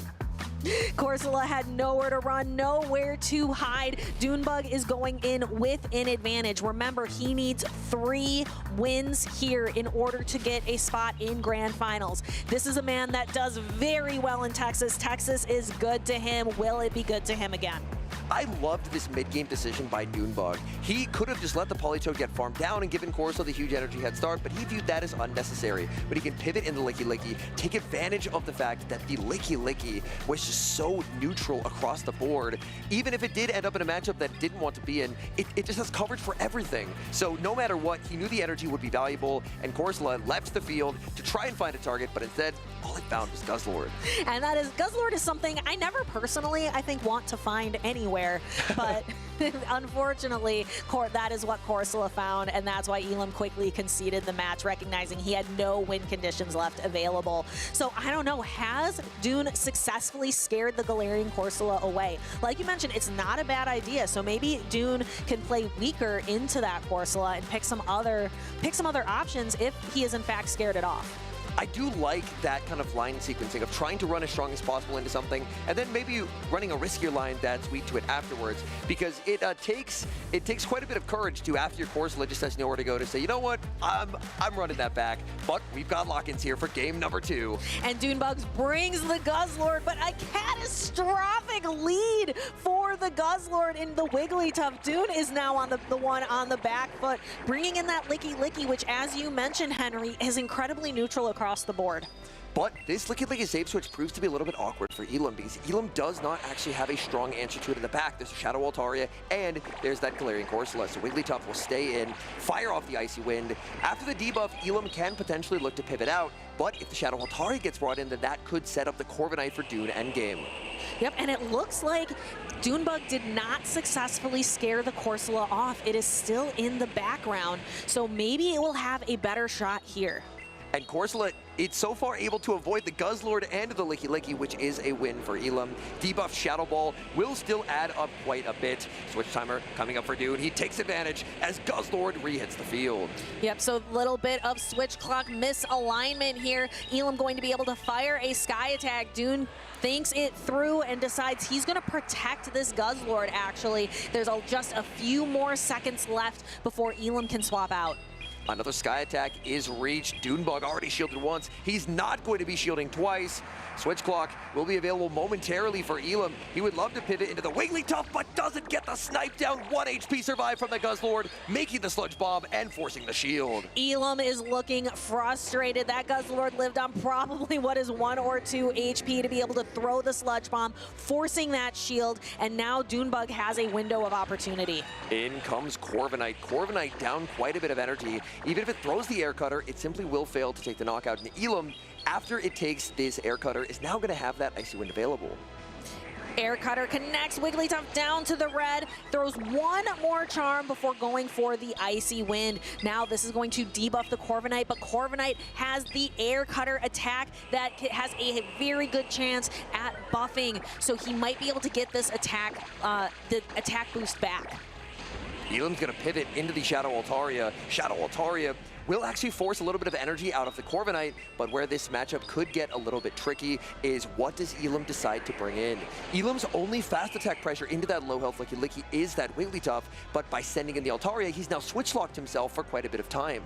Corsola had nowhere to run, nowhere to hide. Dunebug is going in with an advantage. Remember, he needs 3 wins here in order to get a spot in Grand Finals. This is a man that does very well in Texas. Texas is good to him. Will it be good to him again? I loved this mid-game decision by Dunebug. He could have just let the Politoed get farmed down and given Corso the huge energy head start, but he viewed that as unnecessary. But he can pivot in the Licky Licky, take advantage of the fact that the Licky Licky was just so neutral across the board. Even if it did end up in a matchup that it didn't want to be in, it just has coverage for everything. So no matter what, he knew the energy would be valuable, and Corsola left the field to try and find a target, but instead, all it found was Guzzlord. And that is, Guzzlord is something I never personally, I think, want to find anywhere, but unfortunately, that is what Corsola found, and that's why Elam quickly conceded the match, recognizing he had no win conditions left available. So I don't know, has Dune successfully scared the Galarian Corsola away? Like you mentioned, it's not a bad idea, so maybe Dune can play weaker into that Corsola and pick some other options if he is in fact scared it off. I do like that kind of line sequencing of trying to run as strong as possible into something, and then maybe running a riskier line that's weak to it afterwards, because it takes quite a bit of courage to, after your Corsola just has nowhere to go, to say, you know what, I'm running that back, but we've got lock-ins here for game number 2. And Dunebugs brings the Guzzlord, but a catastrophic lead for the Guzzlord in the Wigglytuff. Dune is now on the one on the back foot, bringing in that Licky Licky, which, as you mentioned, Henry, is incredibly neutral across the board. But this Licky Licky save switch proves to be a little bit awkward for Elam, because Elam does not actually have a strong answer to it in the back. There's a Shadow Altaria, and there's that Galarian Corsola. So Wigglytuff will stay in, fire off the Icy Wind. After the debuff, Elam can potentially look to pivot out, but if the Shadow Altaria gets brought in, then that could set up the Corviknight for Dune endgame. Yep, and it looks like Dunebug did not successfully scare the Corsola off. It is still in the background, so maybe it will have a better shot here. And Corsola, it's so far able to avoid the Guzzlord and the Licky Licky, which is a win for Elam. Debuff Shadow Ball will still add up quite a bit. Switch timer coming up for Dune. He takes advantage as Guzzlord re-hits the field. Yep, so a little bit of switch clock misalignment here. Elam going to be able to fire a Sky Attack. Dune thinks it through and decides he's going to protect this Guzzlord, actually. There's just a few more seconds left before Elam can swap out. Another Sky Attack is reached. Dunebug already shielded once. He's not going to be shielding twice. Switch Clock will be available momentarily for Elam. He would love to pivot into the Wigglytuff, but doesn't get the snipe down. 1 HP survive from the Guzzlord, making the Sludge Bomb and forcing the shield. Elam is looking frustrated. That Guzzlord lived on probably what is 1 or 2 HP to be able to throw the Sludge Bomb, forcing that shield, and now Dunebug has a window of opportunity. In comes Corviknight. Corviknight down quite a bit of energy. Even if it throws the Air Cutter, it simply will fail to take the knockout. And Elam, after it takes this Air Cutter, is now going to have that Icy Wind available. Air Cutter connects Wigglytuff down to the red, throws one more charm before going for the Icy Wind. Now this is going to debuff the Corviknight, but Corviknight has the Air Cutter attack that has a very good chance at buffing, so he might be able to get this attack, the attack boost back. Elam's going to pivot into the Shadow Altaria. Shadow Altaria will actually force a little bit of energy out of the Corviknight, but where this matchup could get a little bit tricky is what does Elam decide to bring in? Elam's only fast attack pressure into that low health Licky Licky is that Wigglytuff, but by sending in the Altaria, he's now switch locked himself for quite a bit of time.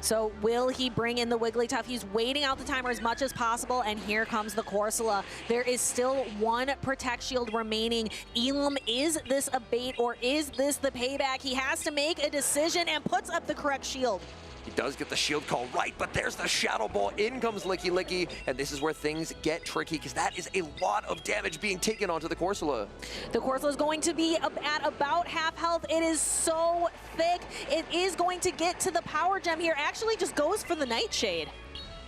So will he bring in the Wigglytuff? He's waiting out the timer as much as possible, and here comes the Corsola. There is still 1 Protect Shield remaining. Elam, is this a bait or is this the payback? He has to make a decision and puts up the correct shield. He does get the shield call right, but there's the Shadow Ball. In comes Licky Licky, and this is where things get tricky because that is a lot of damage being taken onto the Corsola. The Corsola is going to be at about half health. It is so thick. It is going to get to the Power Gem here. Actually just goes for the Nightshade.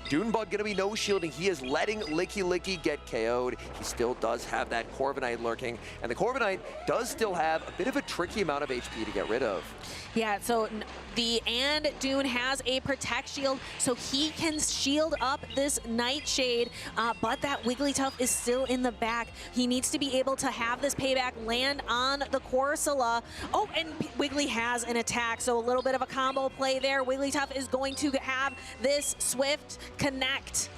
Dunebug gonna be no shielding. He is letting Licky Licky get KO'd. He still does have that Corviknight lurking, and the Corviknight does still have a bit of a tricky amount of HP to get rid of. Yeah, so Dune has a Protect Shield, so he can shield up this Nightshade, but that Wigglytuff is still in the back. He needs to be able to have this payback land on the Corsola. Oh, and Wiggly has an attack, so a little bit of a combo play there. Wigglytuff is going to have this Swift connect.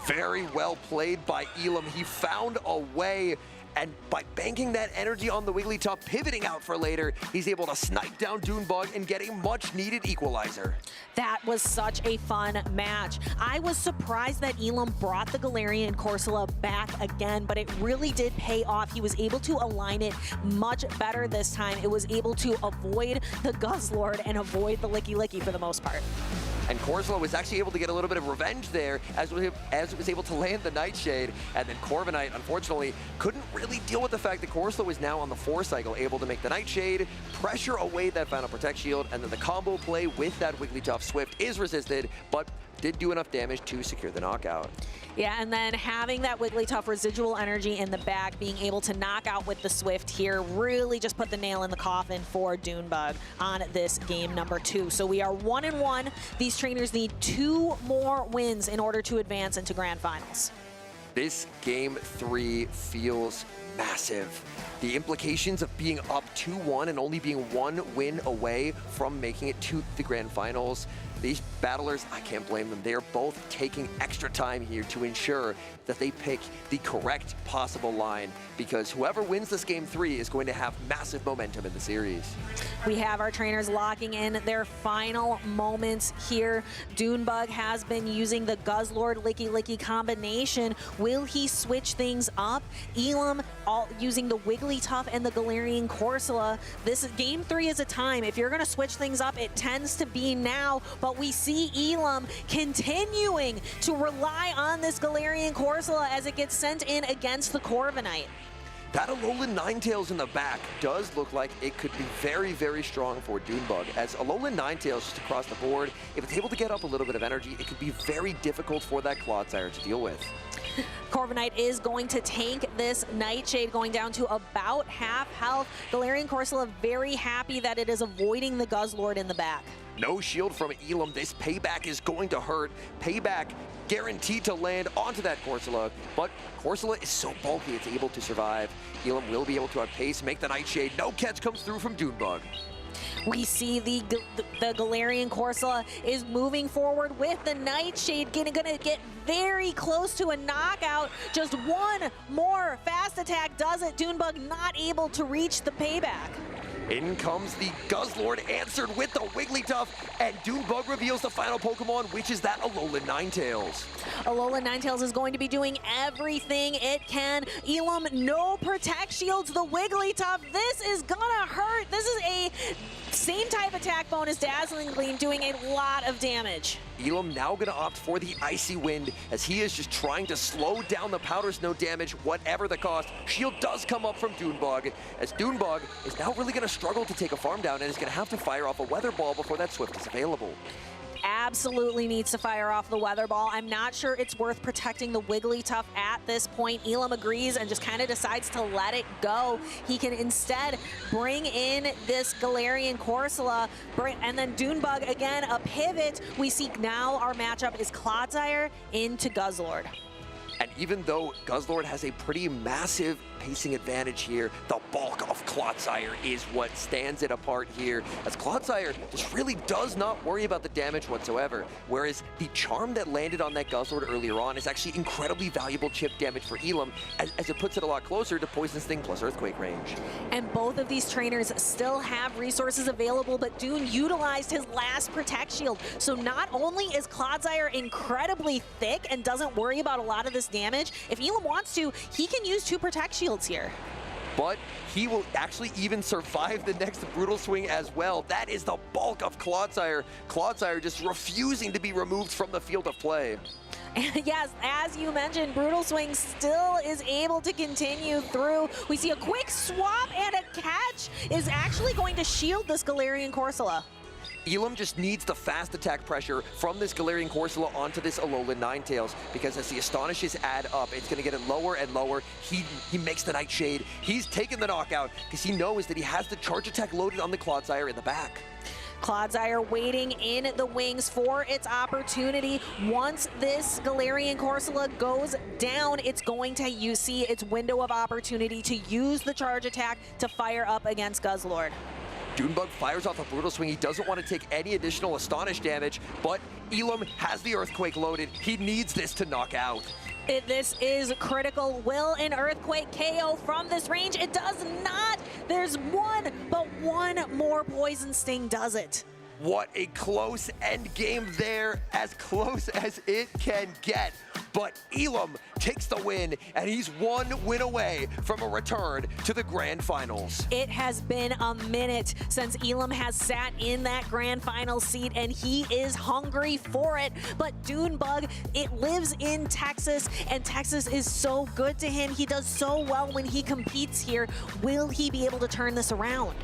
Very well played by Elam. He found a way, and by banking that energy on the Wigglytuff, pivoting out for later, he's able to snipe down Dunebug and get a much-needed equalizer. That was such a fun match. I was surprised that Elam brought the Galarian Corsola back again, but it really did pay off. He was able to align it much better this time. It was able to avoid the Guzzlord and avoid the Licky Licky for the most part. And Corsola was actually able to get a little bit of revenge there as it was able to land the Nightshade. And then Corviknight, unfortunately, couldn't really deal with the fact that Corsola was now on the 4 cycle, able to make the Nightshade, pressure away that final Protect Shield, and then the combo play with that Wigglytuff Swift is resisted, but did do enough damage to secure the knockout. Yeah, and then having that Wigglytuff residual energy in the back, being able to knock out with the Swift here, really just put the nail in the coffin for Dunebug on this game number 2. So we are 1-1. These trainers need 2 more wins in order to advance into Grand Finals. This game 3 feels massive. The implications of being up 2-1 and only being 1 win away from making it to the Grand Finals. These battlers, I can't blame them. They are both taking extra time here to ensure that they pick the correct possible line, because whoever wins this game 3 is going to have massive momentum in the series. We have our trainers locking in their final moments here. Dunebug has been using the Guzzlord Licky Licky combination. Will he switch things up? Elam all using the Wigglytuff and the Galarian Corsola. This is game 3 is a time. If you're going to switch things up, it tends to be now, but we see Elam continuing to rely on this Galarian Corsola as it gets sent in against the Corviknight. That Alolan Ninetales in the back does look like it could be very, very strong for Dunebug, as Alolan Ninetales just across the board, if it's able to get up a little bit of energy, it could be very difficult for that Clodsire to deal with. Corviknight is going to tank this Nightshade, going down to about half health. Galarian Corsola very happy that it is avoiding the Guzzlord in the back. No shield from Elam. This payback is going to hurt. Payback guaranteed to land onto that Corsola, but Corsola is so bulky it's able to survive. Elam will be able to outpace, make the Nightshade. No catch comes through from Dunebug. We see the Galarian Corsola is moving forward with the Nightshade, gonna get very close to a knockout. Just one more fast attack does it. Dunebug not able to reach the payback. In comes the Guzzlord, answered with the Wigglytuff, and Dunebug reveals the final Pokemon, which is that Alolan Ninetales. Alolan Ninetales is going to be doing everything it can. Elam, no Protect Shields, the Wigglytuff. This is gonna hurt. This is a same type attack bonus, Dazzling Gleam, doing a lot of damage. Elam now gonna opt for the Icy Wind, as he is just trying to slow down the Powder Snow damage, whatever the cost. Shield does come up from Dunebug, as Dunebug is now really gonna struggle to take a farm down and is gonna have to fire off a Weather Ball before that Swift is available. Absolutely needs to fire off the Weather Ball. I'm not sure it's worth protecting the Wigglytuff at this point. Elam agrees and just kind of decides to let it go. He can instead bring in this Galarian Corsola, and then Dunebug again, a pivot. We see now our matchup is Clodsire into Guzzlord. And even though Guzzlord has a pretty massive pacing advantage here, the bulk of Clodsire is what stands it apart here, as Clodsire just really does not worry about the damage whatsoever, whereas the charm that landed on that Guzzlord earlier on is actually incredibly valuable chip damage for Elam, as it puts it a lot closer to Poison Sting plus Earthquake range. And both of these trainers still have resources available, but Dune utilized his last Protect Shield, so not only is Clodsire incredibly thick and doesn't worry about a lot of this damage, if Elam wants to, he can use 2 Protect Shields here. But he will actually even survive the next Brutal Swing as well. That is the bulk of Clodsire. Clodsire just refusing to be removed from the field of play. And yes, as you mentioned, Brutal Swing still is able to continue through. We see a quick swap, and a catch is actually going to shield this Galarian Corsola. Elam just needs the fast attack pressure from this Galarian Corsola onto this Alolan Ninetales, because as the Astonishes add up, it's going to get it lower and lower. He makes the Nightshade. He's taken the knockout because he knows that he has the charge attack loaded on the Clodsire in the back. Clodsire waiting in the wings for its opportunity. Once this Galarian Corsola goes down, it's going to see its window of opportunity to use the charge attack to fire up against Guzzlord. Dunebug fires off a Brutal Swing. He doesn't want to take any additional Astonish damage, but Elam has the Earthquake loaded. He needs this to knock out. This is critical. Will an Earthquake KO from this range? It does not. There's one, but one more Poison Sting does it. What a close end game there, as close as it can get. But Elam takes the win, and he's one win away from a return to the Grand Finals. It has been a minute since Elam has sat in that Grand Finals seat, and he is hungry for it. But Dunebug, it lives in Texas, and Texas is so good to him. He does so well when he competes here. Will he be able to turn this around?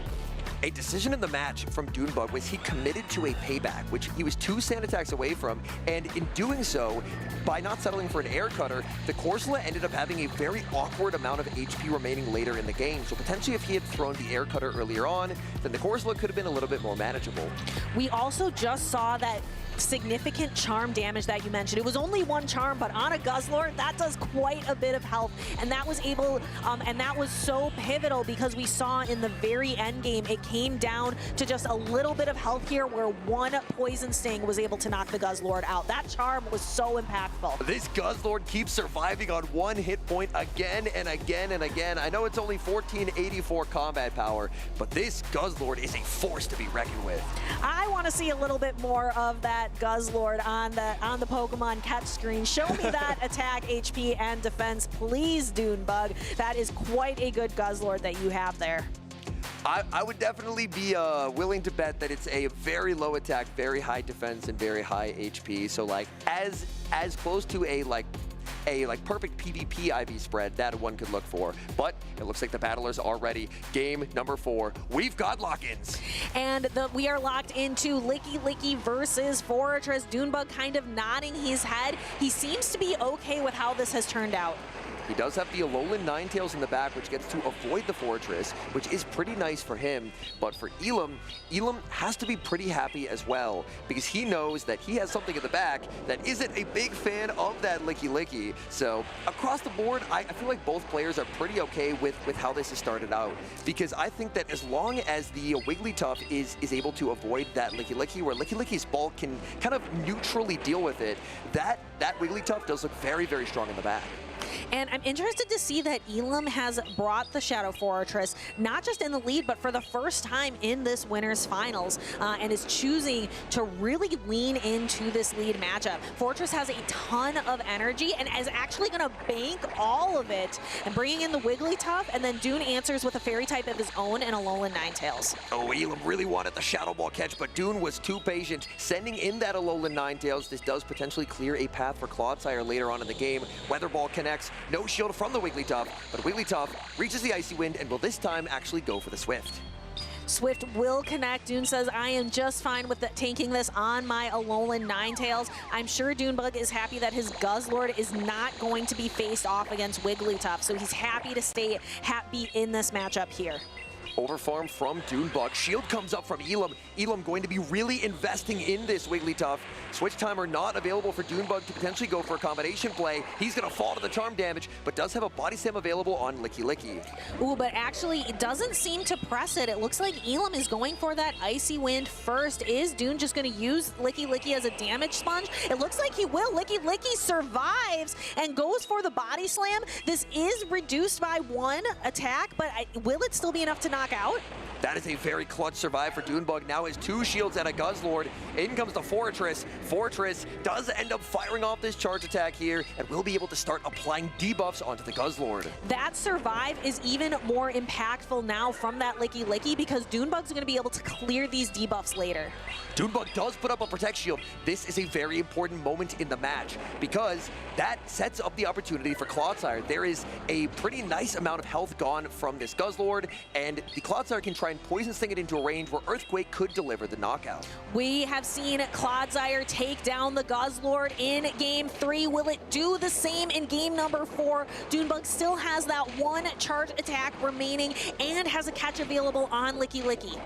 A decision in the match from Dunebug was he committed to a payback, which he was 2 sand attacks away from, and in doing so, by not settling for an air cutter, the Corsola ended up having a very awkward amount of HP remaining later in the game. So potentially if he had thrown the air cutter earlier on, then the Corsola could have been a little bit more manageable. We also just saw that significant charm damage that you mentioned. It was only 1 charm, but on a Guzzlord, that does quite a bit of health, and that was able, and that was so pivotal because we saw in the very end game, it came down to just a little bit of health here where 1 Poison Sting was able to knock the Guzzlord out. That charm was so impactful. This Guzzlord keeps surviving on 1 hit point again and again and again. I know it's only 1484 combat power, but this Guzzlord is a force to be reckoned with. I want to see a little bit more of that Guzzlord on the Pokemon catch screen. Show me that attack, HP, and defense, please, Dunebug. That is quite a good Guzzlord that you have there. I would definitely be willing to bet that it's a very low attack, very high defense, and very high HP. So like as close to a perfect PvP IV spread that one could look for. But it looks like the battlers are ready. Game number 4. We've got lock-ins. And we are locked into Licky Licky versus Fortress. Dunebug kind of nodding his head. He seems to be okay with how this has turned out. He does have the Alolan Ninetales in the back, which gets to avoid the Fortress, which is pretty nice for him. But for Elam, Elam has to be pretty happy as well, because he knows that he has something in the back that isn't a big fan of that Licky Licky. So across the board, I feel like both players are pretty okay with how this has started out, because I think that as long as the Wigglytuff is able to avoid that Licky Licky, where Licky Licky's bulk can kind of neutrally deal with it, that Wigglytuff does look very, very strong in the back. And I'm interested to see that Elam has brought the Shadow Fortress, not just in the lead, but for the first time in this winner's finals, and is choosing to really lean into this lead matchup. Fortress has a ton of energy and is actually going to bank all of it and bringing in the Wigglytuff, and then Dune answers with a fairy type of his own and Alolan Ninetales. Oh, Elam really wanted the Shadow Ball catch, but Dune was too patient, sending in that Alolan Ninetales. This does potentially clear a path for Clodsire later on in the game. Weather Ball connects. No shield from the Wigglytuff, but Wigglytuff reaches the Icy Wind and will this time actually go for the Swift. Swift will connect. Dune says, I am just fine with tanking this on my Alolan Ninetales. I'm sure Dunebug is happy that his Guzzlord is not going to be faced off against Wigglytuff, so he's happy to stay happy in this matchup here. Overfarm from Dunebug. Shield comes up from Elam. Elam going to be really investing in this Wigglytuff. Switch timer not available for Dunebug to potentially go for a combination play. He's going to fall to the charm damage, but does have a body slam available on Licky Licky. Ooh, but actually it doesn't seem to press it. It looks like Elam is going for that Icy Wind first. Is Dune just going to use Licky Licky as a damage sponge? It looks like he will. Licky Licky survives and goes for the body slam. This is reduced by 1 attack, but will it still be enough to knock out? That is a very clutch survive for Dunebug. Now has 2 shields and a Guzzlord. In comes the Fortress. Fortress does end up firing off this charge attack here and will be able to start applying debuffs onto the Guzzlord. That survive is even more impactful now from that Licky Licky because Dunebug's going to be able to clear these debuffs later. Dunebug does put up a Protect Shield. This is a very important moment in the match because that sets up the opportunity for Clodsire. There is a pretty nice amount of health gone from this Guzzlord, and the Clodsire can try and Poison Sting it into a range where Earthquake could deliver the knockout. We have seen Clodsire take down the Guzzlord in Game 3. Will it do the same in Game number 4? Dunebug still has that 1 charge attack remaining and has a catch available on Licky Licky.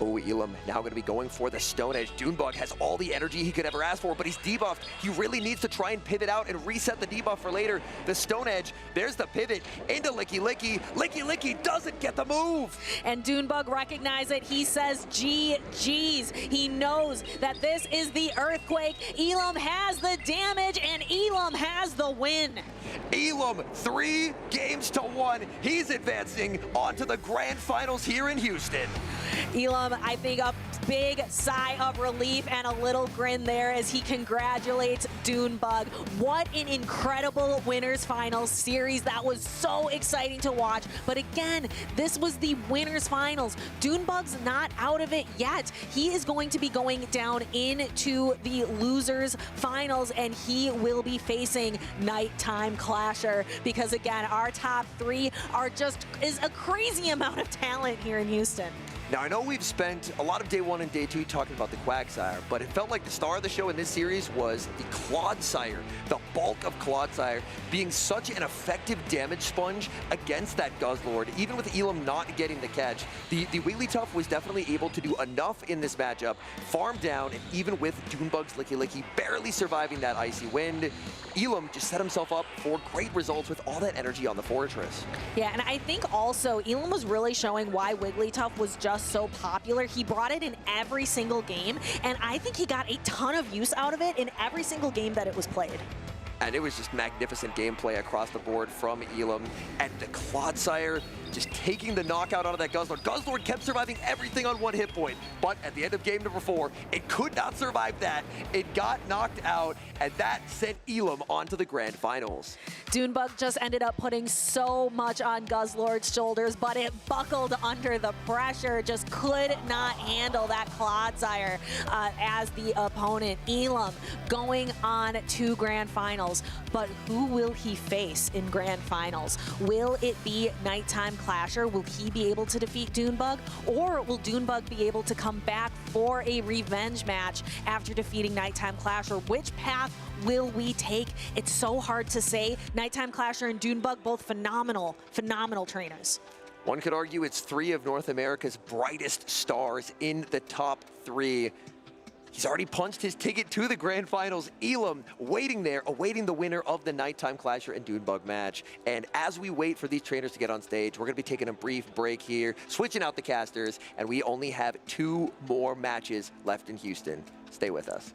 Oh, Elam now going to be going for the Stone Edge. Dunebug has all the energy he could ever ask for, but he's debuffed. He really needs to try and pivot out and reset the debuff for later. The Stone Edge, there's the pivot into Licky Licky. Licky Licky doesn't get the move. And Dunebug recognizes it. He says, GG's. He knows that this is the Earthquake. Elam has the damage, and Elam has the win. Elam, 3 games to 1. He's advancing onto the grand finals here in Houston. Elam, I think a big sigh of relief and a little grin there as he congratulates Dunebug. What an incredible winners finals series. That was so exciting to watch. But again, this was the winners finals. Dunebug's not out of it yet. He is going to be going down into the losers finals, and he will be facing Nighttime Clasher, because again, our top 3 is a crazy amount of talent here in Houston. Now, I know we've spent a lot of day 1 and day 2 talking about the Quagsire, but it felt like the star of the show in this series was the Clodsire, the bulk of Clodsire being such an effective damage sponge against that Guzzlord. Even with Elam not getting the catch, the Wigglytuff was definitely able to do enough in this matchup, farm down, and even with Dunebug's Licky Licky barely surviving that Icy Wind, Elam just set himself up for great results with all that energy on the Fortress. Yeah, and I think also Elam was really showing why Wigglytuff was just so popular. He brought it in every single game, and I think he got a ton of use out of it in every single game that it was played. And it was just magnificent gameplay across the board from Elam. And the Clodsire just taking the knockout out of that Guzzlord. Guzzlord kept surviving everything on 1 hit point, but at the end of game number 4, it could not survive that. It got knocked out, and that sent Elam onto the grand finals. Dunebug just ended up putting so much on Guzzlord's shoulders, but it buckled under the pressure, just could not handle that Clodsire as the opponent. Elam going on to grand finals, but who will he face in grand finals? Will it be Nighttime Clasher? Will he be able to defeat Dunebug? Or will Dunebug be able to come back for a revenge match after defeating Nighttime Clasher? Which path will we take? It's so hard to say. Nighttime Clasher and Dunebug, both phenomenal trainers. One could argue it's 3 of North America's brightest stars in the top 3. He's already punched his ticket to the grand finals. Elam waiting there, awaiting the winner of the Nighttime Clasher and Dunebug match. And as we wait for these trainers to get on stage, we're going to be taking a brief break here, switching out the casters, and we only have 2 more matches left in Houston. Stay with us.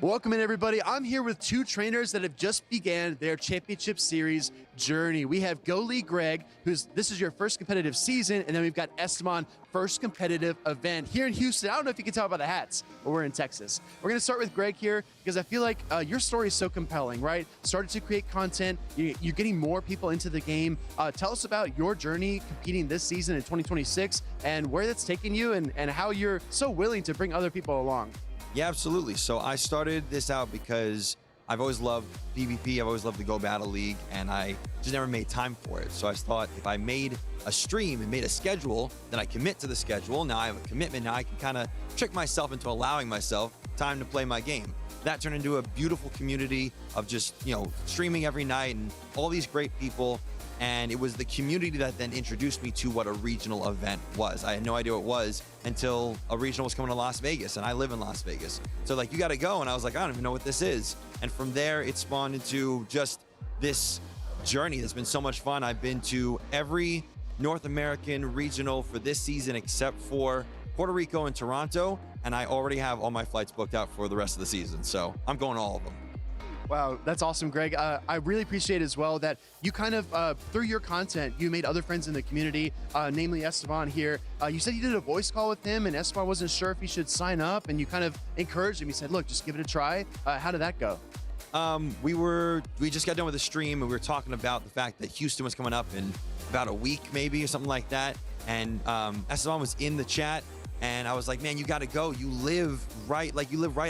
Welcome in, everybody. I'm here with 2 trainers that have just began their championship series journey. We have Go League Greg, this is your first competitive season, and then we've got Esteban, first competitive event here in Houston. I don't know if you can tell by the hats, but we're in Texas. We're going to start with Greg here because I feel like your story is so compelling, right? Started to create content, you're getting more people into the game. Tell us about your journey competing this season in 2026 and where that's taken you and how you're so willing to bring other people along. Yeah, absolutely. So I started this out because I've always loved PvP. I've always loved the Go Battle League, and I just never made time for it. So I thought if I made a stream and made a schedule, then I commit to the schedule. Now I have a commitment. Now I can kind of trick myself into allowing myself time to play my game. That turned into a beautiful community of just, streaming every night and all these great people. And it was the community that then introduced me to what a regional event was. I had no idea what it was until a regional was coming to Las Vegas, and I live in Las Vegas. So you got to go, and I was like, I don't even know what this is. And from there, it spawned into just this journey that's been so much fun. I've been to every North American regional for this season except for Puerto Rico and Toronto, and I already have all my flights booked out for the rest of the season. So I'm going to all of them. Wow, that's awesome, Greg. I really appreciate as well that you kind of, through your content, you made other friends in the community, namely Esteban here. You said you did a voice call with him, and Esteban wasn't sure if he should sign up, and you kind of encouraged him. You said, look, just give it a try. How did that go? We just got done with the stream, and we were talking about the fact that Houston was coming up in about a week, maybe, or something like that. And Esteban was in the chat. And I was like, man, you got to go. You live right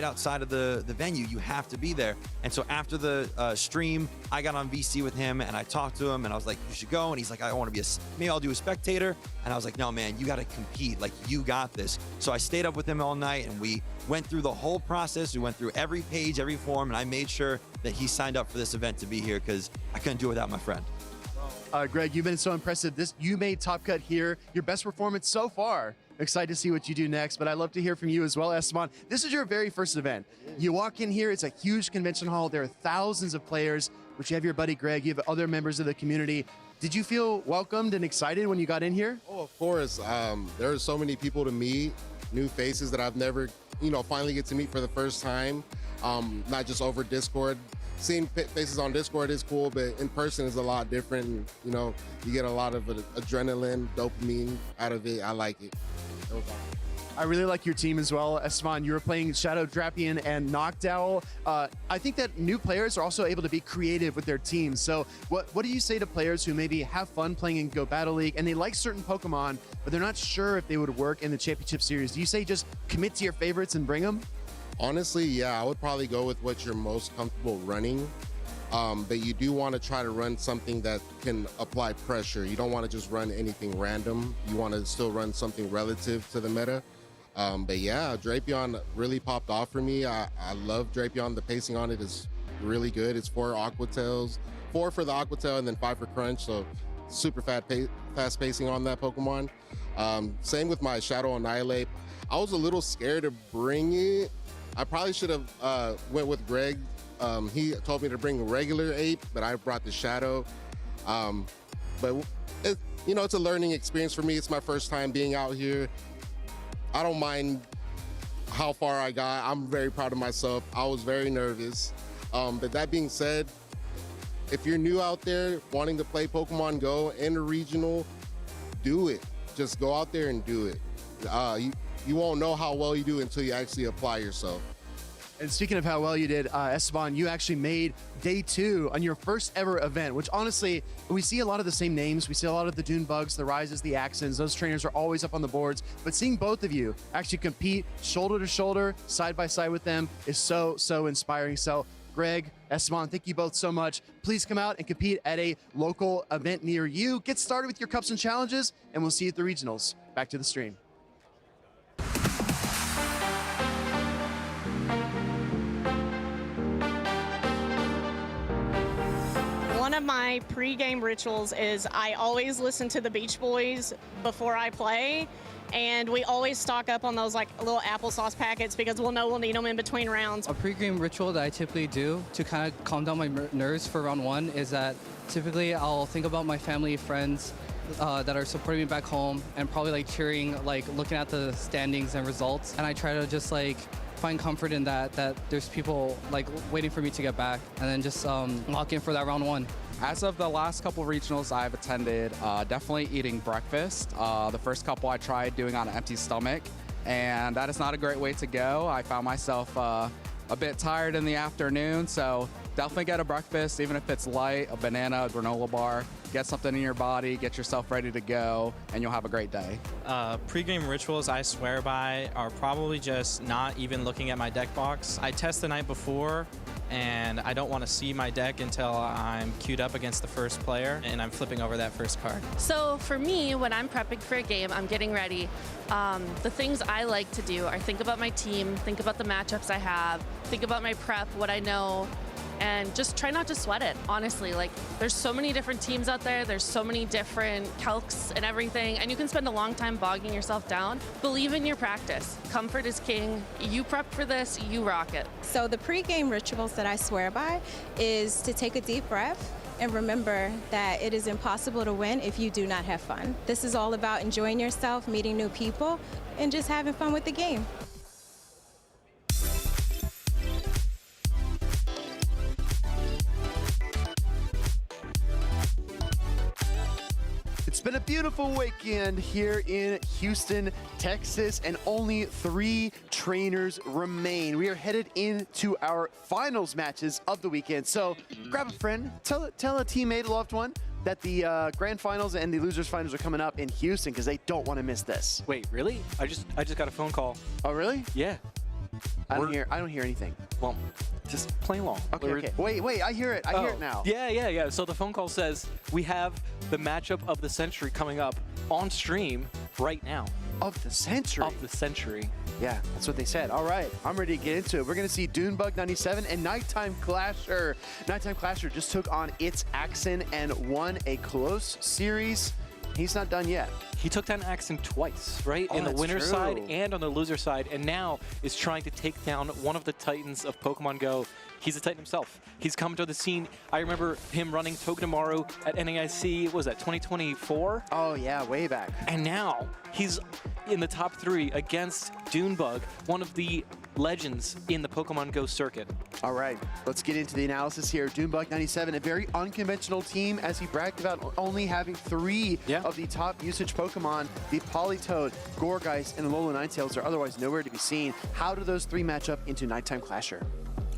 outside of the venue. You have to be there. And so after the stream, I got on VC with him and I talked to him and I was like, you should go. And he's like, I want to be maybe I'll do a spectator. And I was like, no, man, you got to compete. You got this. So I stayed up with him all night and we went through the whole process. We went through every page, every form, and I made sure that he signed up for this event to be here because I couldn't do it without my friend. Greg, you've been so impressive. You made Top Cut here. Your best performance so far. Excited to see what you do next, but I'd love to hear from you as well, Esteban. This is your very first event. You walk in here, it's a huge convention hall. There are thousands of players, but you have your buddy Greg, you have other members of the community. Did you feel welcomed and excited when you got in here? Oh, of course. There are so many people to meet, new faces that I've never, finally get to meet for the first time, not just over Discord. Seeing faces on Discord is cool, but in person is a lot different. You get a lot of adrenaline, dopamine out of it. I like it. I really like your team as well, Esteban. You were playing Shadow Drapion and Noctowl. I think that new players are also able to be creative with their teams. So what do you say to players who maybe have fun playing in Go Battle League and they like certain Pokemon, but they're not sure if they would work in the Championship Series? Do you say just commit to your favorites and bring them? Honestly, yeah, I would probably go with what you're most comfortable running. But you do want to try to run something that can apply pressure. You don't want to just run anything random. You want to still run something relative to the meta. But yeah, Drapion really popped off for me. I love Drapion. The pacing on it is really good. It's 4 Aqua Tails, 4 for the Aqua Tail and then 5 for Crunch. So super fast pacing on that Pokemon. Same with my Shadow Annihilate. I was a little scared to bring it. I probably should have went with Greg. He told me to bring regular ape, but I brought the Shadow. But it's a learning experience for me. It's my first time being out here. I don't mind how far I got. I'm very proud of myself. I was very nervous. But that being said, if you're new out there wanting to play Pokemon Go in a regional, do it. Just go out there and do it. You won't know how well you do until you actually apply yourself. And speaking of how well you did, Esteban, you actually made day 2 on your first ever event, which honestly, we see a lot of the same names. We see a lot of the Dune Bugs, the Rises, the Axons. Those trainers are always up on the boards. But seeing both of you actually compete shoulder to shoulder, side by side with them is so, so inspiring. So Greg, Esteban, thank you both so much. Please come out and compete at a local event near you. Get started with your cups and challenges, and we'll see you at the regionals. Back to the stream. One of my pre-game rituals is I always listen to the Beach Boys before I play, and we always stock up on those like little applesauce packets because we'll know we'll need them in between rounds. A pre-game ritual that I typically do to kind of calm down my nerves for round 1 is that typically I'll think about my family, friends that are supporting me back home and probably like cheering, like looking at the standings and results, and I try to just like find comfort in that there's people like waiting for me to get back, and then just lock in for that round 1. As of the last couple regionals I've attended, definitely eating breakfast. The first couple I tried doing on an empty stomach, and that is not a great way to go. I found myself a bit tired in the afternoon, so definitely get a breakfast, even if it's light, a banana, a granola bar. Get something in your body, get yourself ready to go, and you'll have a great day. Pre-game rituals I swear by are probably just not even looking at my deck box. I test the night before, and I don't want to see my deck until I'm queued up against the first player, and I'm flipping over that first card. So for me, when I'm prepping for a game, I'm getting ready. The things I like to do are think about my team, think about the matchups I have, think about my prep, what I know, and just try not to sweat it, honestly. Like, there's so many different teams out there, there's so many different calcs and everything, and you can spend a long time bogging yourself down. Believe in your practice. Comfort is king. You prep for this, you rock it. So the pre-game rituals that I swear by is to take a deep breath and remember that it is impossible to win if you do not have fun. This is all about enjoying yourself, meeting new people, and just having fun with the game. It's been a beautiful weekend here in Houston, Texas, and only 3 trainers remain. We are headed into our finals matches of the weekend. So grab a friend, tell a teammate, a loved one, that the grand finals and the losers finals are coming up in Houston because they don't want to miss this. Wait, really? I just got a phone call. Oh, really? Yeah. I don't hear anything. Well, just play along. Okay. Wait, I hear it. I hear it now. Yeah. So the phone call says we have the matchup of the century coming up on stream right now. of the century. Of the century. Yeah, that's what they said. All right, I'm ready to get into it. We're going to see Dunebug 97 and Nighttime Clasher. Nighttime Clasher just took on its Axon and won a close series. He's not done yet. He took down Axon twice, right? Oh, in the winner's true. side and on the loser side, and now is trying to take down one of the titans of Pokemon Go. He's a titan himself. He's come to the scene. I remember him running Togedemaru at NAIC, what was that, 2024? Oh yeah, way back. And now he's in the top 3 against Dunebug, one of the legends in the Pokemon Go circuit. All right, let's get into the analysis here. Dunebug 97, a very unconventional team, as he bragged about only having 3 of the top usage Pokemon. The Politoed, Gourgeist, and Alola Ninetales are otherwise nowhere to be seen. How do those 3 match up into Nighttime Clasher?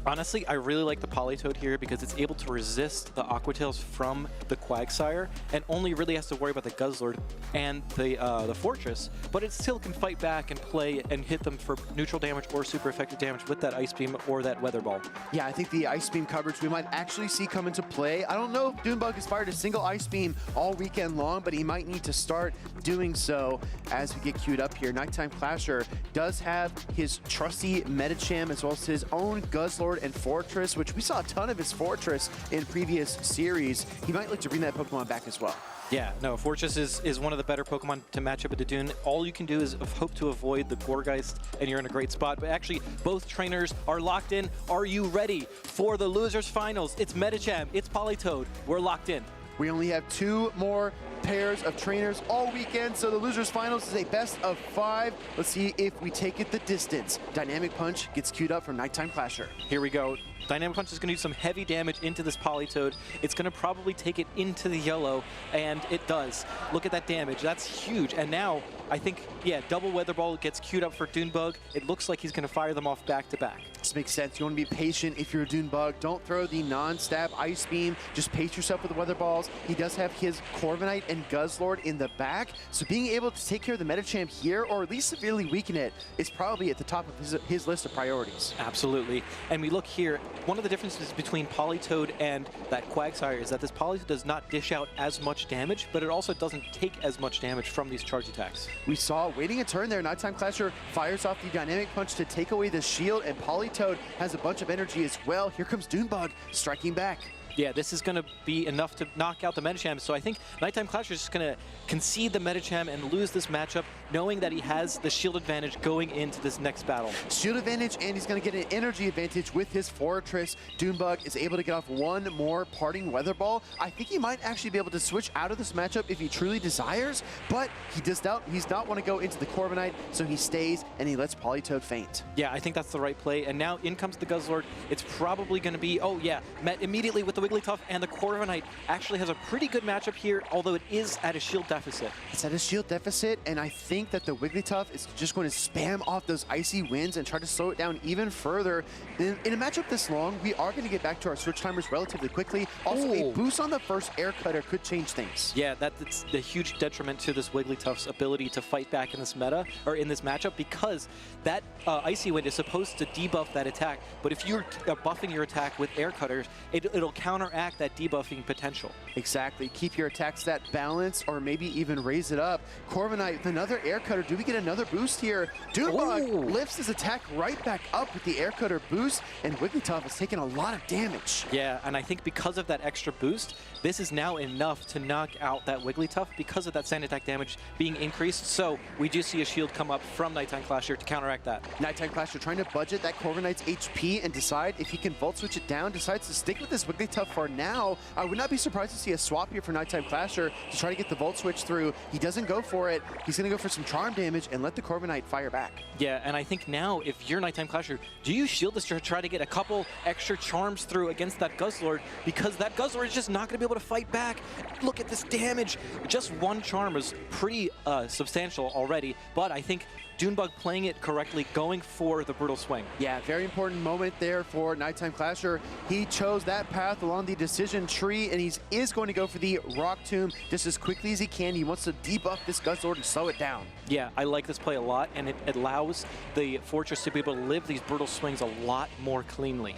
Honestly, I really like the Politoed here because it's able to resist the Aquatails from the Quagsire and only really has to worry about the Guzzlord and the Fortress, but it still can fight back and play and hit them for neutral damage or super effective damage with that Ice Beam or that Weather Ball. Yeah, I think the Ice Beam coverage we might actually see come into play. I don't know if Dunebug has fired a single Ice Beam all weekend long, but he might need to start doing so as we get queued up here. Nighttime Clasher does have his trusty Medicham as well as his own Guzzlord and Fortress, which we saw a ton of his Fortress in previous series. He might like to bring that Pokemon back as well. Yeah, no, Fortress is one of the better Pokemon to match up with Dune. All you can do is hope to avoid the Gourgeist, and you're in a great spot. But actually, both trainers are locked in. Are you ready for the losers finals? It's Medicham, it's Politoed. We're locked in. We only have 2 more pairs of trainers all weekend, so the losers finals is a best of 5. Let's see if we take it the distance. Dynamic Punch gets queued up from Nighttime Clasher. Here we go. Dynamic Punch is going to do some heavy damage into this Politoed. It's going to probably take it into the yellow, and it does. Look at that damage. That's huge. And now, I think, yeah, double Weather Ball gets queued up for Dunebug. It looks like he's going to fire them off back to back. This makes sense. You want to be patient if you're a Dunebug. Don't throw the non-stab Ice Beam. Just pace yourself with the Weather Balls. He does have his Corviknight and Guzzlord in the back, so being able to take care of the Medicham here, or at least severely weaken it, is probably at the top of his list of priorities. Absolutely. And we look here, one of the differences between Politoed and that Quagsire is that this Politoed does not dish out as much damage, but it also doesn't take as much damage from these charge attacks. We saw waiting a turn there. Nighttime Clasher fires off the Dynamic Punch to take away the shield, and Politoed has a bunch of energy as well. Here comes Dunebug striking back. Yeah, this is going to be enough to knock out the Medicham, so I think Nighttime Clasher is just going to concede the Medicham and lose this matchup, knowing that he has the shield advantage going into this next battle. Shield advantage, and he's going to get an energy advantage with his Fortress. Dunebug is able to get off 1 more parting Weather Ball. I think he might actually be able to switch out of this matchup if he truly desires, but he does not want to go into the Corviknight, so he stays and he lets Politoed faint. Yeah, I think that's the right play, and now in comes the Guzzlord. It's probably going to be, oh yeah, met immediately with the Wigglytuff, and the Corviknight actually has a pretty good matchup here, although it is at a shield deficit. It's at a shield deficit, and I think that the Wigglytuff is just going to spam off those icy winds and try to slow it down even further. In a matchup this long, we are going to get back to our switch timers relatively quickly. Also, a boost on the first Air Cutter could change things. Yeah, that's the huge detriment to this Wigglytuff's ability to fight back in this meta, or in this matchup, because that Icy Wind is supposed to debuff that attack, but if you're buffing your attack with Air Cutters, it'll counteract that debuffing potential. Exactly. Keep your attack stat balanced, or maybe even raise it up. Corviknight with another Air Cutter. Do we get another boost here? Dunebug lifts his attack right back up with the Air Cutter boost, and Wigglytuff has taken a lot of damage. Yeah, and I think because of that extra boost, this is now enough to knock out that Wigglytuff because of that sand attack damage being increased. So we do see a shield come up from Nighttime Clasher to counteract that. Nighttime Clasher trying to budget that Corviknight's HP and decide if he can Volt Switch it down, decides to stick with this Wigglytuff for now. I would not be surprised to see a swap here for Nighttime Clasher to try to get the Volt Switch through. He doesn't go for it. He's going to go for some Charm damage and let the Corviknight fire back. Yeah, and I think now if you're Nighttime Clasher, do you shield this to try to get a couple extra charms through against that Guzzlord? Because that Guzzlord is just not going to be able to fight back. Look at this damage. Just 1 charm is pretty substantial already, but I think Dunebug playing it correctly, going for the Brutal Swing. Yeah, very important moment there for Nighttime Clasher. He chose that path along the decision tree, and he is going to go for the Rock Tomb just as quickly as he can. He wants to debuff this Guzzlord and slow it down. Yeah, I like this play a lot, and it allows the Fortress to be able to live these Brutal Swings a lot more cleanly.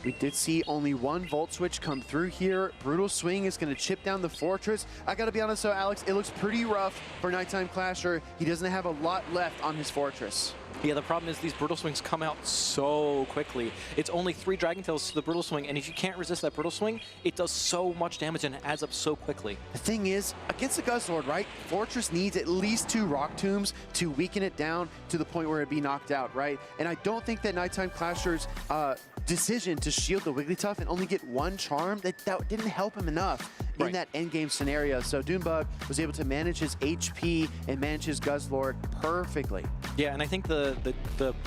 We did see only one Volt Switch come through here. Brutal Swing is going to chip down the Fortress. I got to be honest though, Alex, it looks pretty rough for Nighttime Clasher. He doesn't have a lot left on his Fortress. Yeah, the problem is these Brutal Swings come out so quickly. It's only 3 Dragon Tails to the Brutal Swing, and if you can't resist that Brutal Swing, it does so much damage and it adds up so quickly. The thing is, against the Guzzlord, right, Fortress needs at least 2 Rock Tombs to weaken it down to the point where it'd be knocked out, right? And I don't think that Nighttime Clasher's decision to shield the Wigglytuff and only get 1 charm, that didn't help him enough in that endgame scenario. So Doonbug was able to manage his HP and manage his Guzzlord perfectly. Yeah, and I think the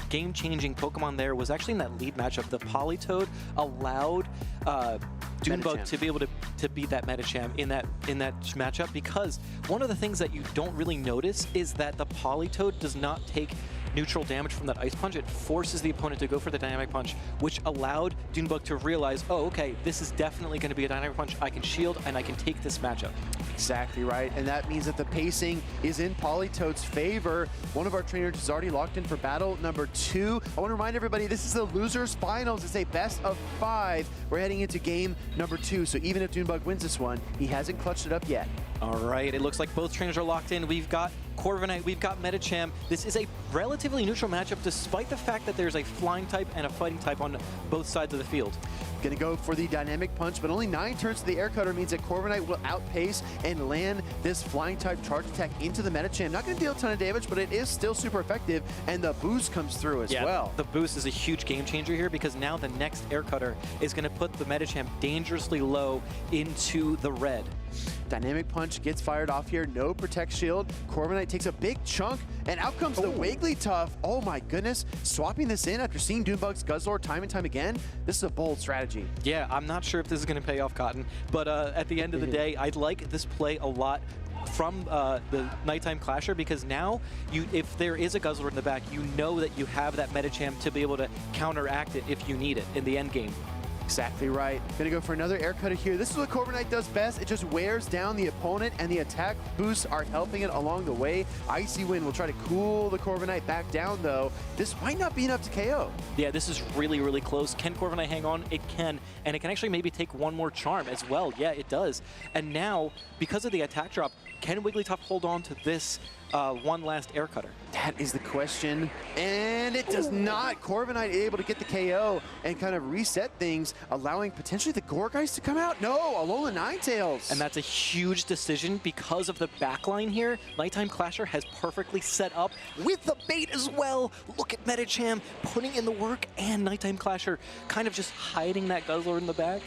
game-changing Pokemon there was actually in that lead matchup. The Politoed allowed Doonbug to be able to beat that Medicham in that matchup, because one of the things that you don't really notice is that the Politoed does not take neutral damage from that Ice Punch. It forces the opponent to go for the Dynamic Punch, which allowed Doonbug to realize, oh, okay, this is definitely going to be a Dynamic Punch. I can shield and I can take this matchup. Exactly right, and that means that the pacing is in Politoed's favor. One of our trainers is already locked in for battle number 2. I want to remind everybody, this is the losers finals. It's a best of 5. We're heading into game number 2, so even if Doonbug wins this one, he hasn't clutched it up yet. All right, it looks like both trainers are locked in. We've got Corviknight, we've got Medicham. This is a relatively neutral matchup despite the fact that there's a flying type and a fighting type on both sides of the field. Gonna go for the Dynamic Punch, but only 9 turns to the Air Cutter means that Corviknight will outpace and land this flying type charge attack into the Medicham. Not gonna deal a ton of damage, but it is still super effective, and the boost comes through as well. The boost is a huge game changer here, because now the next Air Cutter is gonna put the Medicham dangerously low into the red. Dynamic Punch gets fired off here, no Protect Shield. Corviknight takes a big chunk, and out comes the Wigglytuff. Oh my goodness, swapping this in after seeing Doonbug's Guzzlord time and time again, this is a bold strategy. Yeah, I'm not sure if this is going to pay off, Cotton, but at the end of the day, I like this play a lot from the Nighttime Clasher, because now, if there is a Guzzlord in the back, you know that you have that Medicham to be able to counteract it if you need it in the end game. Exactly right. Gonna go for another Air Cutter here. This is what Corviknight does best. It just wears down the opponent, and the attack boosts are helping it along the way. Icy Wind will try to cool the Corviknight back down, though. This might not be enough to KO. Yeah, this is really, really close. Can Corviknight hang on? It can, and it can actually maybe take 1 more charm as well. Yeah, it does. And now, because of the attack drop, can Wigglytuff hold on to this one last Air Cutter? That is the question, and it does not. Corviknight able to get the KO and kind of reset things, allowing potentially the Gourgeist to come out. No, Alola Ninetales. And that's a huge decision because of the backline here. Nighttime Clasher has perfectly set up with the bait as well. Look at Medicham putting in the work, and Nighttime Clasher kind of just hiding that Guzzlord in the back.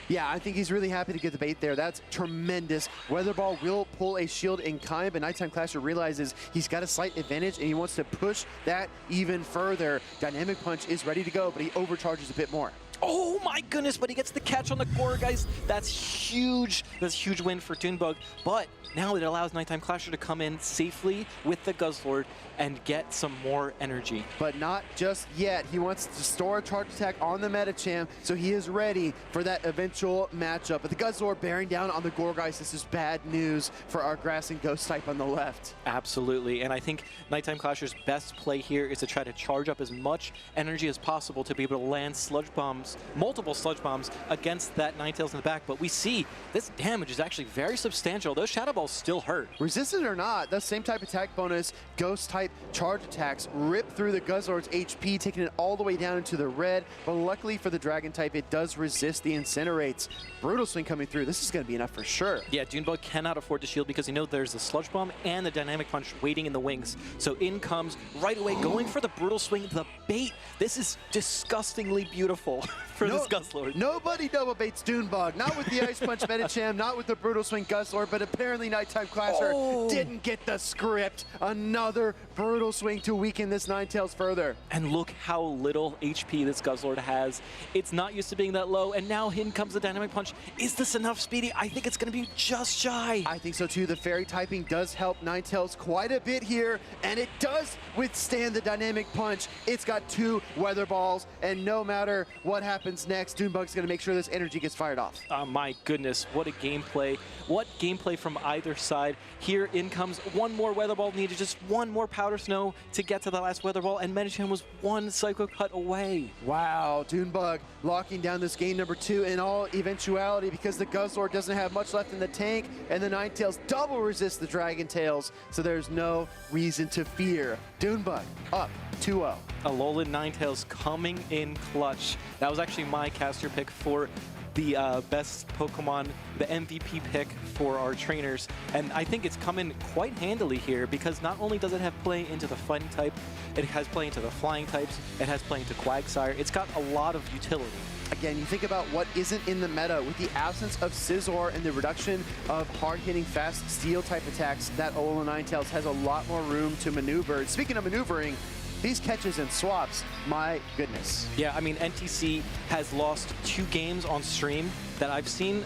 Yeah, I think he's really happy to get the bait there. That's tremendous. Weather Ball will pull a shield in kind, but Nighttime Clasher realizes he's got a slight advantage, and he wants to push that even further. Dynamic Punch is ready to go, but he overcharges a bit more. Oh my goodness, but he gets the catch on the Gourgeist. That's huge. That's a huge win for Doonbug. But now it allows Nighttime Clasher to come in safely with the Guzzlord and get some more energy. But not just yet. He wants to store a charge attack on the Medicham, so he is ready for that eventual matchup. But the Guzzlord bearing down on the Gourgeist, this is bad news for our Grass and Ghost type on the left. Absolutely, and I think Nighttime Clasher's best play here is to try to charge up as much energy as possible to be able to land Sludge Bombs, multiple Sludge Bombs against that Ninetales in the back. But we see this damage is actually very substantial. Those Shadow Balls still hurt. Resisted or not, the same type attack bonus, Ghost type charge attacks rip through the Guzzlord's HP, taking it all the way down into the red. But luckily for the Dragon type, it does resist the Incinerates. Brutal Swing coming through. This is going to be enough for sure. Yeah, Doonbug cannot afford to shield because you know there's the Sludge Bomb and the Dynamic Punch waiting in the wings. So in comes right away, going for the Brutal Swing, the bait. This is disgustingly beautiful for this Guzzlord. Nobody double baits Doonbug. Not with the Ice Punch Medicham, not with the Brutal Swing Guzzlord, but apparently Nighttime Clasher didn't get the script. Another Brutal Swing to weaken this Ninetales further. And look how little HP this Guzzlord has. It's not used to being that low, and now in comes the Dynamic Punch. Is this enough, Speedy? I think it's going to be just shy. I think so too. The Fairy typing does help Ninetales quite a bit here, and it does withstand the Dynamic Punch. It's got 2 Weather Balls, and no matter what what happens next? Dunebug's going to make sure this energy gets fired off. My goodness, what a gameplay. What gameplay from either side. Here in comes one more Weather Ball, needed just one more Powder Snow to get to the last Weather Ball, and Medicham was one Psycho Cut away. Wow, Dunebug locking down this game number 2 in all eventuality because the Guzzlord doesn't have much left in the tank, and the Ninetales double resist the Dragon Tails, so there's no reason to fear. Dunebug up 2-0. Alolan Ninetales coming in clutch. That was actually my caster pick for the best Pokemon, the MVP pick for our trainers. And I think it's coming quite handily here because not only does it have play into the Fighting type, it has play into the Flying types, it has play into Quagsire. It's got a lot of utility. Again, you think about what isn't in the meta with the absence of Scizor and the reduction of hard-hitting, fast steel-type attacks. That Alolan Ninetales has a lot more room to maneuver. Speaking of maneuvering, these catches and swaps, my goodness. Yeah, I mean, NTC has lost 2 games on stream that I've seen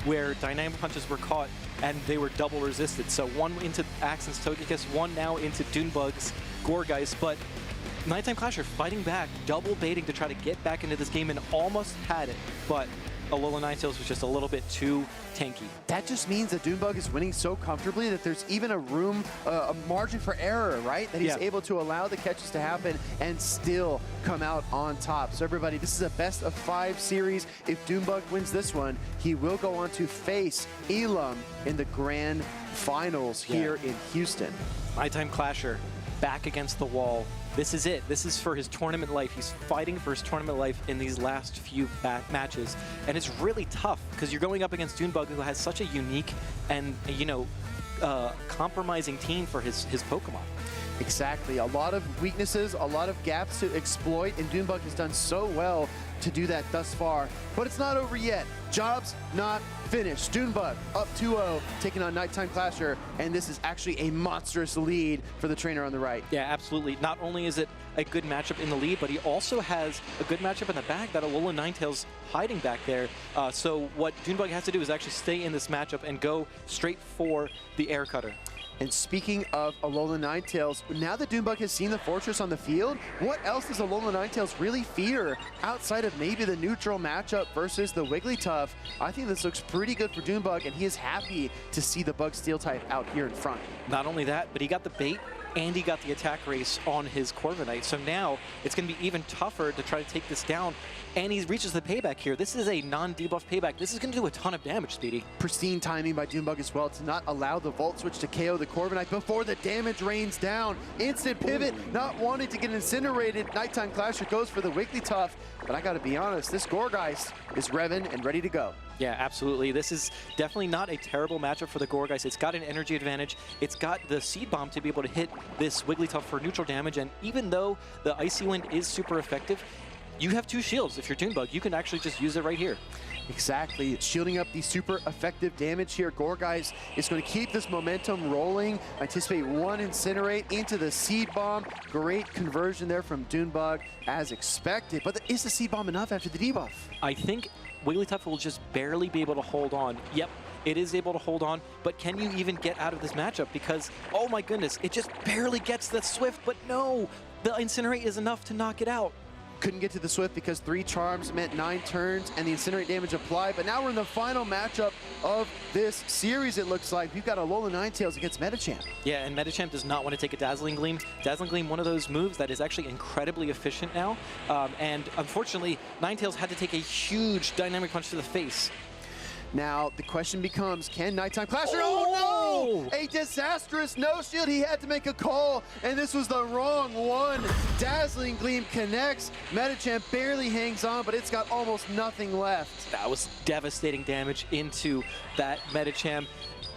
where Dynamic Punches were caught and they were double resisted. So one into Axon's Togekiss, one now into Dunebug's Gourgeist, but Nighttime Clasher fighting back, double baiting to try to get back into this game and almost had it, but Alolan Ninetales was just a little bit too tanky. That just means that Dunebug is winning so comfortably that there's even a room, a margin for error, right? That he's able to allow the catches to happen and still come out on top. So everybody, this is a best of 5 series. If Dunebug wins this one, he will go on to face Elam in the grand finals here in Houston. Nighttime Clasher back against the wall. This is it. This is for his tournament life. He's fighting for his tournament life in these last few matches. And it's really tough because you're going up against Dunebug, who has such a unique and, you know, compromising team for his Pokemon. Exactly. A lot of weaknesses, a lot of gaps to exploit, and Dunebug has done so well to do that thus far. But it's not over yet. Job's not finished. Dunebug up 2-0, taking on Nighttime Clasher, and this is actually a monstrous lead for the trainer on the right. Yeah, absolutely. Not only is it a good matchup in the lead, but he also has a good matchup in the back, that Alolan Ninetales hiding back there. So what Dunebug has to do is actually stay in this matchup and go straight for the Air Cutter. And speaking of Alolan Ninetales, now that Dunebug has seen the Fortress on the field, what else does Alolan Ninetales really fear outside of maybe the neutral matchup versus the Wigglytuff? I think this looks pretty good for Dunebug, and he is happy to see the Bug Steel type out here in front. Not only that, but he got the bait and he got the attack race on his Corviknight. So now it's going to be even tougher to try to take this down. And he reaches the payback here. This is a non-debuff payback. This is going to do a ton of damage, Speedy. Pristine timing by Dunebug as well to not allow the Volt Switch to KO the Corviknight before the damage rains down. Instant pivot, not wanting to get incinerated. Nighttime Clasher goes for the Wigglytuff. But I got to be honest, this Gourgeist is revving and ready to go. Yeah, absolutely. This is definitely not a terrible matchup for the Gourgeist. It's got an energy advantage. It's got the Seed Bomb to be able to hit this Wigglytuff for neutral damage. And even though the Icy Wind is super effective, you have 2 shields. If you're Dunebug, you can actually just use it right here. Exactly, shielding up the super effective damage here. Gourgeist is going to keep this momentum rolling. Anticipate 1 Incinerate into the Seed Bomb. Great conversion there from Dunebug as expected. But is the Seed Bomb enough after the debuff? I think Wigglytuff will just barely be able to hold on. Yep, it is able to hold on, but can you even get out of this matchup? Because, oh my goodness, it just barely gets the Swift, but no, the Incinerate is enough to knock it out. Couldn't get to the Swift because 3 charms meant 9 turns and the Incinerate damage applied. But now we're in the final matchup of this series, it looks like. We've got Alolan Ninetales against Medicham. Yeah, and Medicham does not want to take a Dazzling Gleam. Dazzling Gleam, one of those moves that is actually incredibly efficient now. And unfortunately, Ninetales had to take a huge Dynamic Punch to the face. Now, the question becomes, can Nighttime Clasher? Oh no! A disastrous no shield. He had to make a call, and this was the wrong one. Dazzling Gleam connects. Medicham barely hangs on, but it's got almost nothing left. That was devastating damage into that Medicham.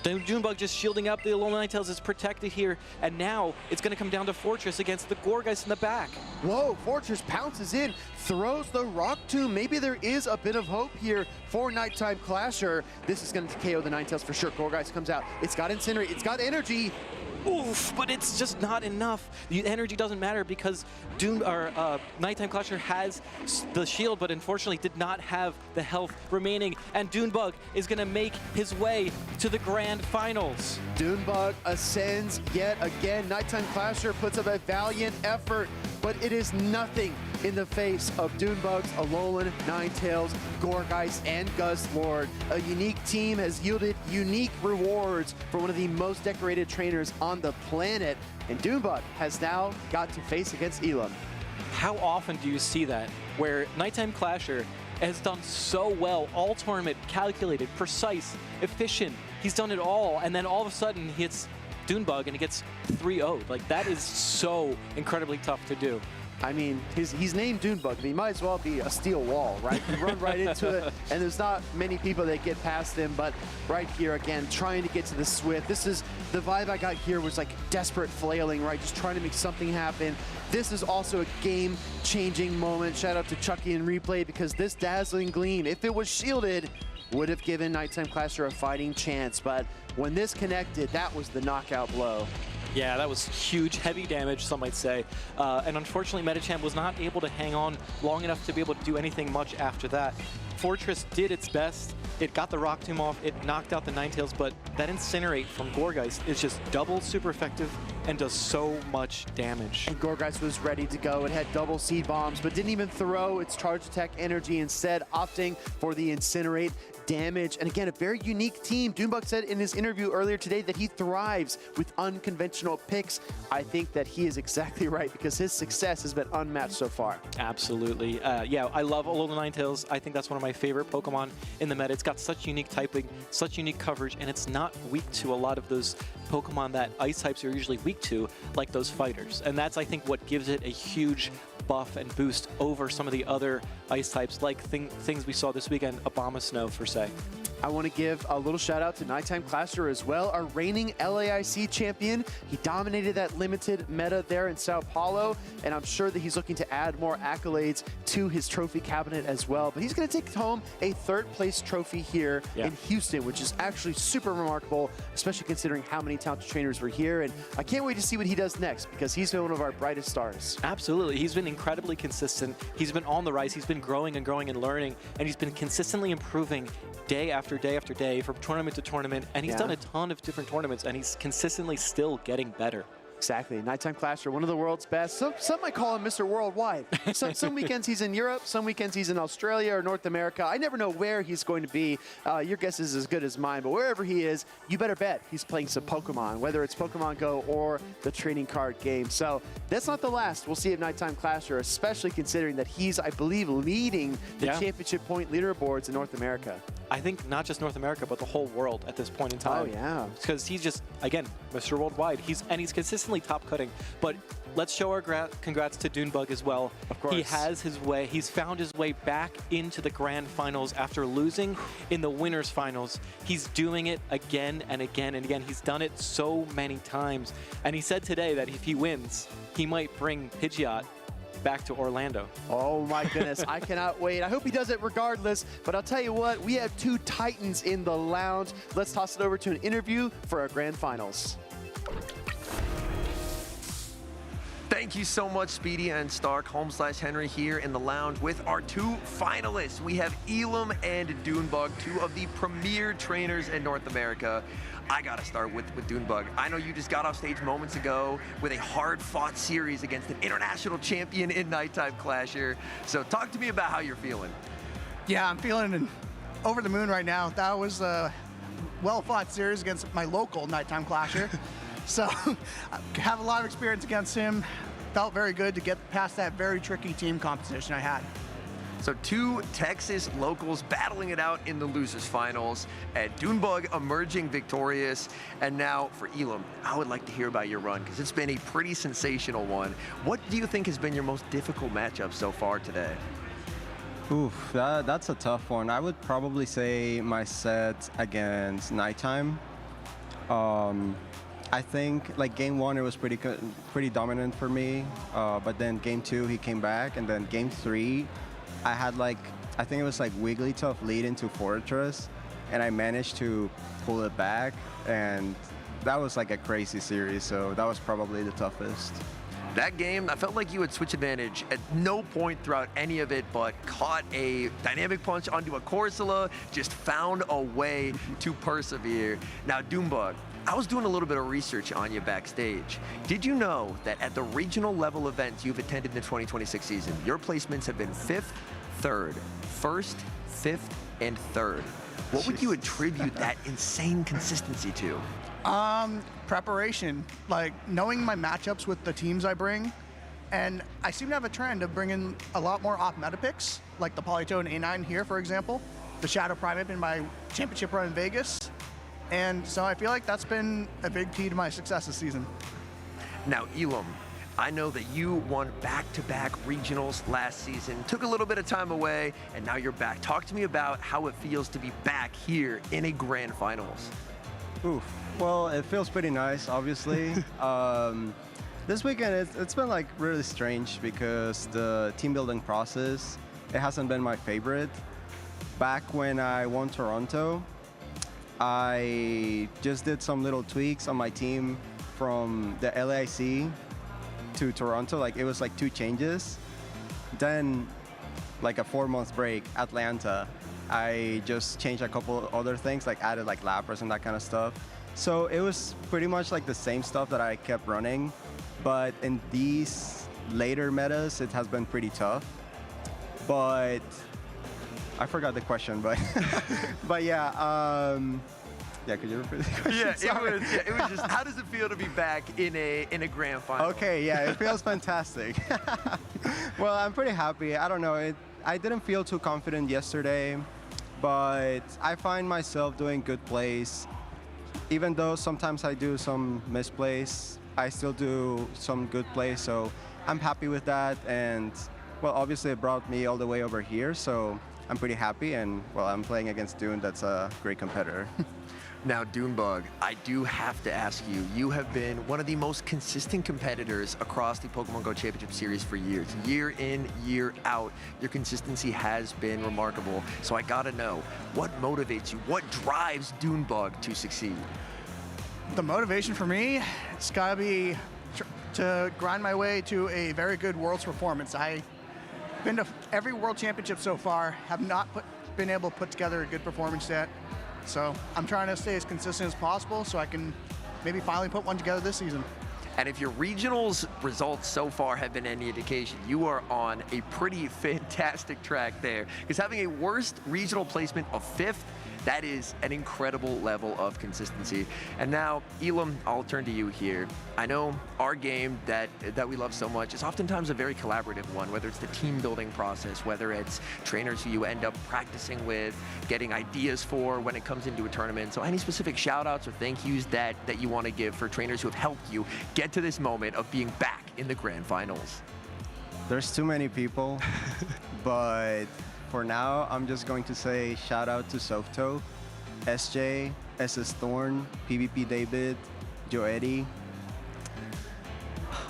The Dunebug just shielding up. The Alolan Ninetales is protected here, and now it's going to come down to Fortress against the Gourgeist in the back. Whoa, Fortress pounces in, throws the Rock Tomb. Maybe there is a bit of hope here for Nighttime Clasher. This is going to KO the Ninetales for sure. Gourgeist comes out. It's got Incinerate. It's got energy. Oof, but it's just not enough. The energy doesn't matter because Nighttime Clasher has the shield, but unfortunately did not have the health remaining. And Dunebug is going to make his way to the grand finals. Dunebug ascends yet again. Nighttime Clasher puts up a valiant effort, but it is nothing in the face of Dunebugs, Alolan, Ninetales, Gourgeist, and Guzzlord. A unique team has yielded unique rewards for one of the most decorated trainers on the planet, and Dunebug has now got to face against Elam. How often do you see that, where Nighttime Clasher has done so well, all tournament, calculated, precise, efficient, he's done it all, and then all of a sudden he hits Dunebug and he gets 3-0'd. Like, that is so incredibly tough to do. I mean, he's named Dunebug, but he might as well be a steel wall, right? You run right into it, and there's not many people that get past him, but right here again, trying to get to the Swift. This is, the vibe I got here was like desperate flailing, right? Just trying to make something happen. This is also a game-changing moment. Shout out to Chucky and Replay, because this Dazzling Gleam, if it was shielded, would have given Nighttime Clasher a fighting chance, but when this connected, that was the knockout blow. Yeah, that was huge, heavy damage, some might say. And unfortunately, Medicham was not able to hang on long enough to be able to do anything much after that. Fortress did its best. It got the Rock Tomb off, it knocked out the Ninetales, but that Incinerate from Gourgeist is just double super effective and does so much damage. And Gourgeist was ready to go. It had double seed bombs, but didn't even throw its charge attack energy, instead opting for the Incinerate damage. And again, a very unique team. Dunebug said in his interview earlier today that he thrives with unconventional picks. I think that he is exactly right, because his success has been unmatched so far. Absolutely. Yeah, I love Alolan Ninetales. I think that's one of my favorite Pokemon in the meta. It's got such unique typing, such unique coverage, and it's not weak to a lot of those Pokemon that ice types are usually weak to, like those fighters. And that's, I think, what gives it a huge buff and boost over some of the other ice types, like things we saw this weekend, Abomasnow, for say. I want to give a little shout out to Nighttime Clasher as well, our reigning LAIC champion. He dominated that limited meta there in Sao Paulo, and I'm sure that he's looking to add more accolades to his trophy cabinet as well. But he's going to take home a third place trophy here in Houston, which is actually super remarkable, especially considering how many talented trainers were here. And I can't wait to see what he does next, because he's been one of our brightest stars. Absolutely. He's been incredibly consistent. He's been on the rise. He's been growing and growing and learning, and he's been consistently improving day after day after day, from tournament to tournament, and he's done a ton of different tournaments, and he's consistently still getting better. Exactly. Nighttime Clasher, one of the world's best. Some might call him Mr. Worldwide. Some weekends he's in Europe, some weekends he's in Australia or North America. I never know where he's going to be. Your guess is as good as mine, but wherever he is, you better bet he's playing some Pokemon, whether it's Pokemon GO or the trading card game. So that's not the last we'll see of Nighttime Clasher, especially considering that he's, I believe, leading the championship point leaderboards in North America. I think not just North America, but the whole world at this point in time. Oh, yeah. Because he's just, again, Mr. Worldwide. He's consistently top cutting. But let's show our congrats to Dunebug as well. Of course. He has his way. He's found his way back into the grand finals after losing in the winners finals. He's doing it again and again and again. He's done it so many times. And he said today that if he wins, he might bring Pidgeot back to Orlando. Oh my goodness, I cannot wait. I hope he does it regardless, but I'll tell you what, we have two Titans in the lounge. Let's toss it over to an interview for our grand finals. Thank you so much, Speedy and Stark. Home/Henry here in the lounge with our two finalists. We have Elam and Dunebug, two of the premier trainers in North America. I gotta start with Dunebug. I know you just got off stage moments ago with a hard-fought series against an international champion in Nighttime Clasher. So talk to me about how you're feeling. Yeah, I'm feeling over the moon right now. That was a well-fought series against my local Nighttime Clasher. So I have a lot of experience against him. Felt very good to get past that very tricky team competition I had. So two Texas locals battling it out in the losers finals, and Dunebug emerging victorious. And now for Elam, I would like to hear about your run, because it's been a pretty sensational one. What do you think has been your most difficult matchup so far today? Oof, that's a tough one. I would probably say my set against Nighttime. I think like game one, it was pretty dominant for me, but then game two, he came back, and then game three, I had I think it was like Wigglytuff lead into Fortress, and I managed to pull it back, and that was like a crazy series, so that was probably the toughest. That game, I felt like you had switch advantage at no point throughout any of it, but caught a dynamic punch onto a Corsola, just found a way to persevere. Now, Doombug, I was doing a little bit of research on you backstage. Did you know that at the regional level events you've attended in the 2026 season, your placements have been 5th, 3rd, 1st, 5th, and 3rd? What would you attribute that insane consistency to? Preparation, like knowing my matchups with the teams I bring, and I seem to have a trend of bringing a lot more off-meta picks, like the Politoed A9 here, for example, the Shadow Primate in my championship run in Vegas, and so I feel like that's been a big key to my success this season. Now, Elam, I know that you won back-to-back regionals last season, took a little bit of time away, and now you're back. Talk to me about how it feels to be back here in a grand finals. Oof. Well, it feels pretty nice, obviously. This weekend, it's been like really strange because the team building process, it hasn't been my favorite. Back when I won Toronto, I just did some little tweaks on my team from the LAIC to Toronto. Like it was like 2 changes. Then like a 4-month break, Atlanta, I just changed a couple other things, like added like Lapras and that kind of stuff. So it was pretty much like the same stuff that I kept running, but in these later metas, it has been pretty tough. But I forgot the question, but but yeah, could you repeat the question? It was just, how does it feel to be back in a grand final? Okay, yeah, it feels fantastic. Well, I'm pretty happy. I don't know, I didn't feel too confident yesterday, but I find myself doing good plays. Even though sometimes I do some misplays, I still do some good plays, so I'm happy with that. And well, obviously it brought me all the way over here, so I'm pretty happy. And well, I'm playing against Dune, that's a great competitor. Now, Doonbug, I do have to ask you, you have been one of the most consistent competitors across the Pokemon GO Championship Series for years. Year in, year out, your consistency has been remarkable. So I gotta know, what motivates you? What drives Doonbug to succeed? The motivation for me, it's gotta be to grind my way to a very good Worlds performance. I've been to every World Championship so far, have not been able to put together a good performance yet. So I'm trying to stay as consistent as possible so I can maybe finally put one together this season. And if your regionals results so far have been any indication, you are on a pretty fantastic track there. Because having a worst regional placement of 5th, that is an incredible level of consistency. And now, Elam, I'll turn to you here. I know our game that we love so much is oftentimes a very collaborative one, whether it's the team building process, whether it's trainers who you end up practicing with, getting ideas for when it comes into a tournament. So any specific shout outs or thank yous that you want to give for trainers who have helped you get to this moment of being back in the grand finals? There's too many people, but for now, I'm just going to say shout out to Softo, SJ, SS Thorn, PvP David, Joetti.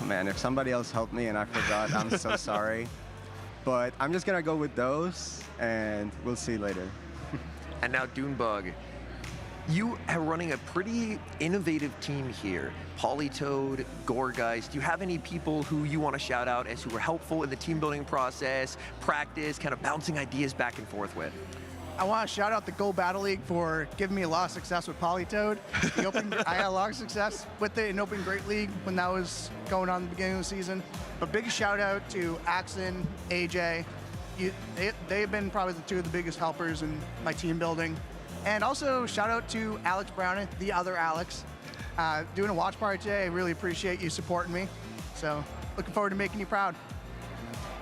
Oh, man, if somebody else helped me and I forgot, I'm so sorry. But I'm just gonna go with those and we'll see later. And now Doonbug, you are running a pretty innovative team here. Politoed, Gourgeist. Do you have any people who you want to shout out as who were helpful in the team building process, practice, kind of bouncing ideas back and forth with? I want to shout out the Go Battle League for giving me a lot of success with Politoed. I had a lot of success with it in Open Great League when that was going on at the beginning of the season. But big shout out to Axon, AJ. They've been probably the 2 of the biggest helpers in my team building. And also shout out to Alex Brown, the other Alex. Doing a watch party today, I really appreciate you supporting me. So looking forward to making you proud.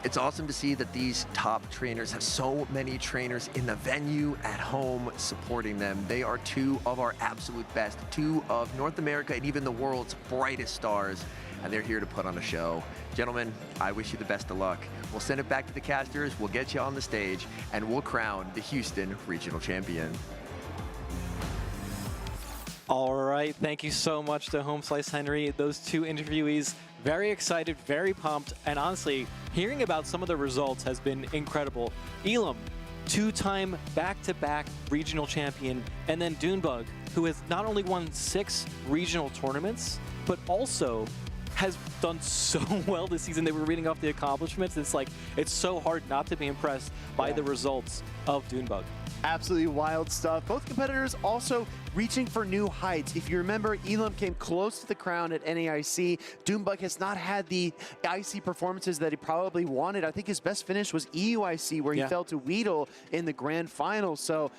It's awesome to see that these top trainers have so many trainers in the venue, at home, supporting them. They are 2 of our absolute best, 2 of North America and even the world's brightest stars, and they're here to put on a show. Gentlemen, I wish you the best of luck. We'll send it back to the casters, we'll get you on the stage, and we'll crown the Houston Regional Champion. All right, thank you so much to Home Slice Henry. Those 2 interviewees, very excited, very pumped, and honestly, hearing about some of the results has been incredible. Elam, 2-time back-to-back regional champion, and then Doonbug, who has not only won 6 regional tournaments, but also has done so well this season. They were reading off the accomplishments. It's like, it's so hard not to be impressed by the results of Dunebug. Absolutely wild stuff. Both competitors also reaching for new heights. If you remember, Elam came close to the crown at NAIC. Dunebug has not had the IC performances that he probably wanted. I think his best finish was EUIC, where he fell to Weedle in the grand final. So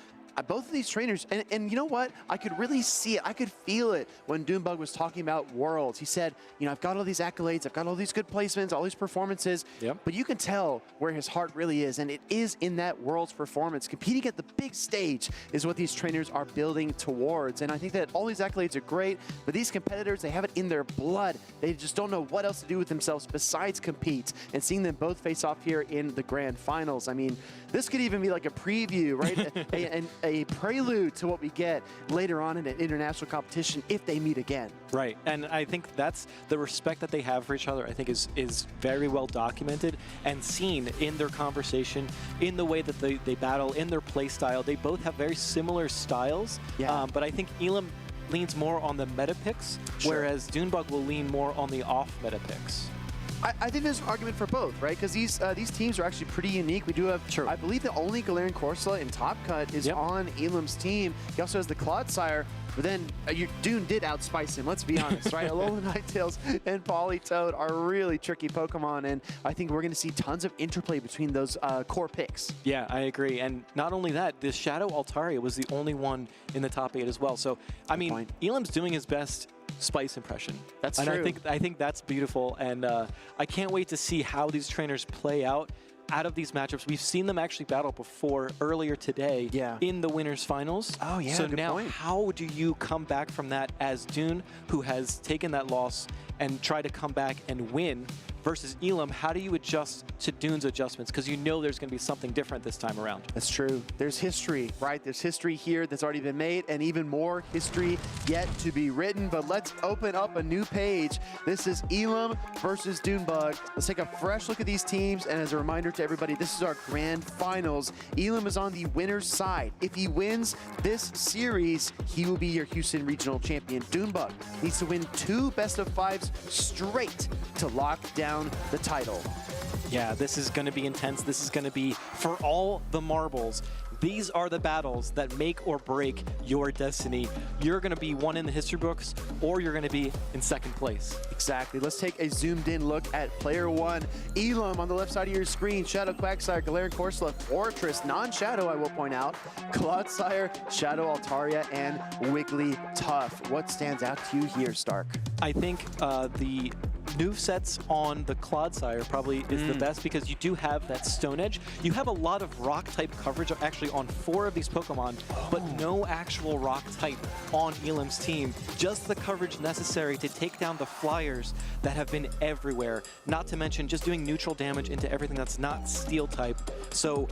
both of these trainers, and you know what? I could really see it. I could feel it when Dunebug was talking about Worlds. He said, you know, I've got all these accolades, I've got all these good placements, all these performances, but you can tell where his heart really is, and it is in that Worlds performance. Competing at the big stage is what these trainers are building towards, and I think that all these accolades are great, but these competitors, they have it in their blood. They just don't know what else to do with themselves besides compete, and seeing them both face off here in the grand finals. I mean, this could even be like a preview, right? a prelude to what we get later on in an international competition if they meet again. Right, and I think that's the respect that they have for each other, I think is very well documented and seen in their conversation, in the way that they battle, in their play style. They both have very similar styles, but I think Elam leans more on the meta picks, whereas Dunebug will lean more on the off meta picks. I think there's an argument for both, right? Because these teams are actually pretty unique. We do have, I believe, the only Galarian Corsola in Top Cut is on Elam's team. He also has the Clodsire, but then Dune did outspice him, let's be honest, right? Alolan Ninetales and Politoed are really tricky Pokemon, and I think we're going to see tons of interplay between those core picks. Yeah, I agree. And not only that, the Shadow Altaria was the only one in the top 8 as well. So, I mean, Elam's doing his best Spice impression. That's true. And I think that's beautiful, and I can't wait to see how these trainers play out of these matchups. We've seen them actually battle before earlier today in the winners finals. Oh yeah, so now how do you come back from that as Dune, who has taken that loss and try to come back and win, versus Elam? How do you adjust to Dune's adjustments? Because you know there's going to be something different this time around. That's true. There's history, right? There's history here that's already been made, and even more history yet to be written. But let's open up a new page. This is Elam versus Dunebug. Let's take a fresh look at these teams, and as a reminder to everybody, this is our grand finals. Elam is on the winner's side. If he wins this series, he will be your Houston Regional Champion. Dunebug needs to win 2 best-of-5s straight to lock down the title. Yeah, this is going to be intense. This is going to be for all the marbles. These are the battles that make or break your destiny. You're going to be one in the history books, or you're going to be in second place. Exactly. Let's take a zoomed-in look at player 1. Elam on the left side of your screen. Shadow Quagsire, Galarian Corsola, Fortress, non-Shadow, I will point out. Clodsire, Shadow Altaria, and Wigglytuff. What stands out to you here, Stark? I think the new sets on the Clodsire probably is the best, because you do have that Stone Edge. You have a lot of rock-type coverage actually on 4 of these Pokemon, but no actual rock type on Elam's team. Just the coverage necessary to take down the flyers that have been everywhere. Not to mention just doing neutral damage into everything that's not steel type. So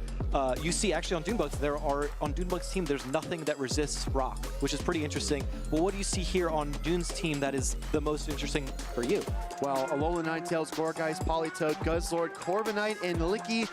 you see actually on Dunebug's team, there's nothing that resists rock, which is pretty interesting. But what do you see here on Dune's team that is the most interesting for you? Well, Alolan Ninetales, Gourgeist, Politoed, Guzzlord, Corviknight, and Licky.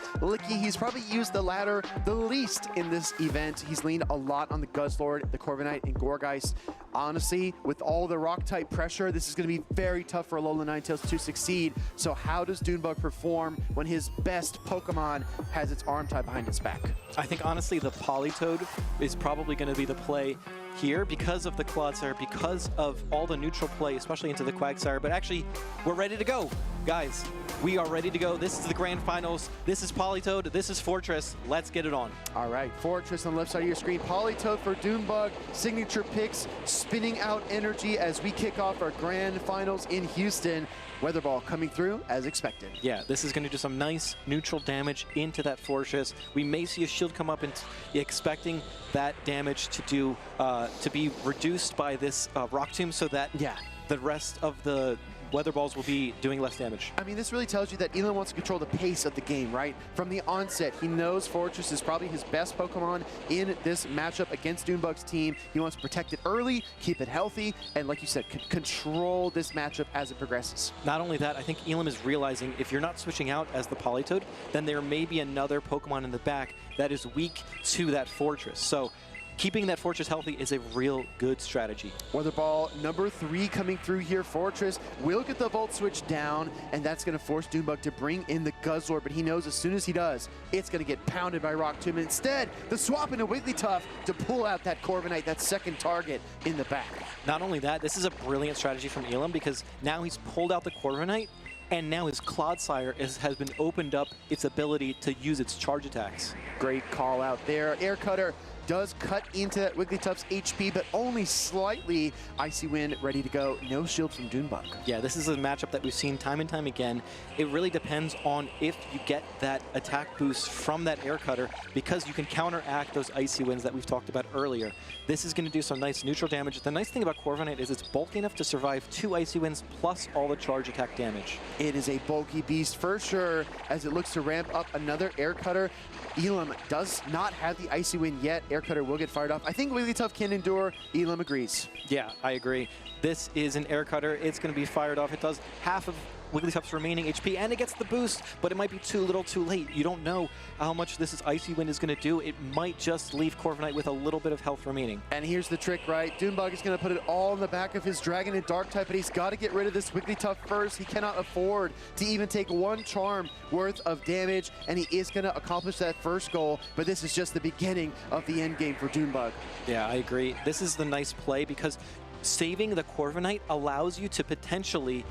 He's probably used the latter the least in this event. He's leaned a lot on the Guzzlord, the Corviknight, and Gourgeist. Honestly, with all the rock-type pressure, this is going to be very tough for Alolan Ninetales to succeed. So how does Dunebug perform when his best Pokemon has its arm tied behind its back? I think, honestly, the Politoed is probably going to be the play here because of the Clodsire, because of all the neutral play, especially into the Quagsire. But actually, we're ready to go. Guys, we are ready to go. This is the grand finals. This is Politoed. This is Fortress. Let's get it on. All right, Fortress on the left side of your screen. Politoed for Dunebug. Signature picks, spinning out energy as we kick off our grand finals in Houston. Weather Ball coming through as expected. Yeah, this is going to do some nice neutral damage into that Fortress. We may see a shield come up, and expecting that damage to be reduced by this Rock Tomb, so that the rest of the Weather Balls will be doing less damage. I mean, this really tells you that Elam wants to control the pace of the game, right? From the onset, he knows Fortress is probably his best Pokemon in this matchup against Dunebug's team. He wants to protect it early, keep it healthy, and like you said, control this matchup as it progresses. Not only that, I think Elam is realizing if you're not switching out as the Politoed, then there may be another Pokemon in the back that is weak to that Fortress. So keeping that Fortress healthy is a real good strategy. Weather Ball number 3 coming through here. Fortress will get the Volt Switch down, and that's going to force Doonbug to bring in the Guzzlord, but he knows as soon as he does, it's going to get pounded by Rock Tomb. Instead, the swap into Wigglytuff to pull out that Corviknight, that second target in the back. Not only that, this is a brilliant strategy from Elam because now he's pulled out the Corviknight, and now his Clodsire has been opened up its ability to use its charge attacks. Great call out there. Air Cutter does cut into that Wigglytuff's HP, but only slightly. Icy Wind ready to go. No shield from Doonbug. Yeah, this is a matchup that we've seen time and time again. It really depends on if you get that attack boost from that Air Cutter, because you can counteract those Icy Winds that we've talked about earlier. This is going to do some nice neutral damage. The nice thing about Corviknight is it's bulky enough to survive 2 Icy Winds plus all the charge attack damage. It is a bulky beast for sure, as it looks to ramp up another Air Cutter. Elam does not have the Icy Wind yet. Air Cutter will get fired off. I think Wigglytuff can endure. Elam agrees. Yeah, I agree. This is an Air Cutter. It's going to be fired off. It does half of Wigglytuff's remaining HP, and it gets the boost, but it might be too little too late. You don't know how much this Icy Wind is going to do. It might just leave Corviknight with a little bit of health remaining. And here's the trick, right? Doonbug is going to put it all in the back of his Dragon and Dark type, but he's got to get rid of this Wigglytuff first. He cannot afford to even take 1 charm worth of damage, and he is going to accomplish that first goal, but this is just the beginning of the end game for Doonbug. Yeah, I agree. This is the nice play because saving the Corviknight allows you to potentially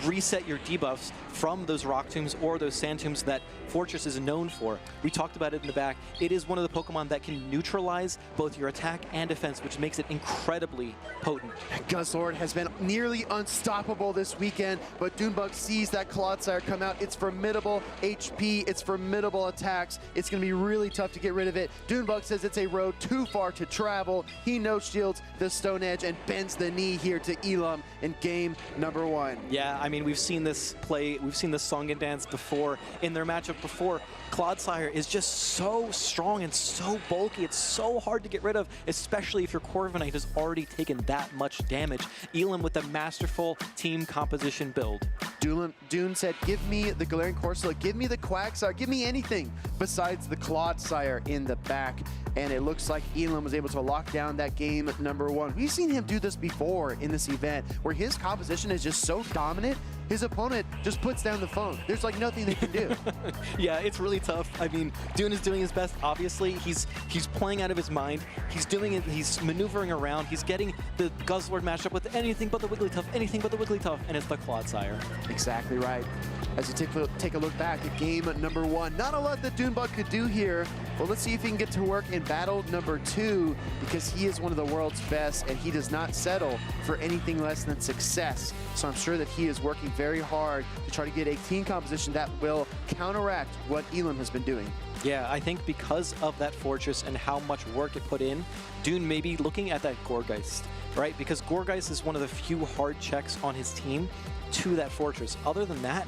reset your debuffs from those Rock Tombs or those Sand Tombs that Fortress is known for. We talked about it in the back. It is one of the Pokemon that can neutralize both your attack and defense, which makes it incredibly potent. Guzzlord has been nearly unstoppable this weekend, but Doonbug sees that Clodsire come out. It's formidable HP, it's formidable attacks. It's going to be really tough to get rid of it. Doonbug says it's a road too far to travel. He no-shields the Stone Edge and bends the knee here to Elam in game number 1. Yeah, I mean, we've seen this play, we've seen this song and dance before in their matchup before. Clodsire is just so strong and so bulky. It's so hard to get rid of, especially if your Corviknight has already taken that much damage. Elam with the masterful team composition build. Dune said, give me the Galarian Corsola, give me the Quagsire, give me anything besides the Clodsire in the back. And it looks like Elam was able to lock down that game number 1. We've seen him do this before in this event, where his composition is just so dominant, his opponent just puts down the phone. There's like nothing they can do. Yeah, it's really tough. I mean, Dune is doing his best. Obviously, he's playing out of his mind. He's doing it. He's maneuvering around. He's getting the Guzzlord matched up with anything but the Wigglytuff, anything but the Wigglytuff, and it's the Clodsire. Exactly right. As you take a look back at game number 1, not a lot that Doonbug could do here. Well, let's see if he can get to work in battle number 2, because he is one of the world's best, and he does not settle for anything less than success. So I'm sure that he is working very hard to try to get a team composition that will counteract what Elam has been doing. Yeah, I think because of that Fortress and how much work it put in, Dune may be looking at that Gourgeist, right? Because Gourgeist is one of the few hard checks on his team to that Fortress. Other than that,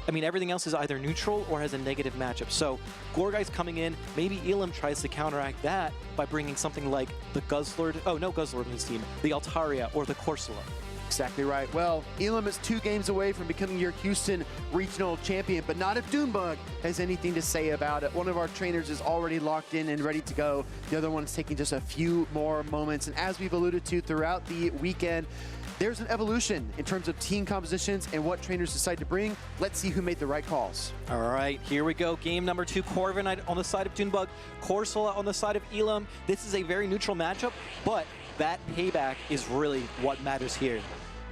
I mean, everything else is either neutral or has a negative matchup. So Gourgeist coming in, maybe Elam tries to counteract that by bringing something like the Guzzlord, oh, no Guzzlord in his team, the Altaria or the Corsola. Exactly right. Well, Elam is 2 games away from becoming your Houston Regional Champion, but not if Doonbug has anything to say about it. One of our trainers is already locked in and ready to go. The other one is taking just a few more moments. And as we've alluded to throughout the weekend, there's an evolution in terms of team compositions and what trainers decide to bring. Let's see who made the right calls. All right, here we go. Game number 2, Corviknight on the side of Doonbug, Corsola on the side of Elam. This is a very neutral matchup, but that payback is really what matters here.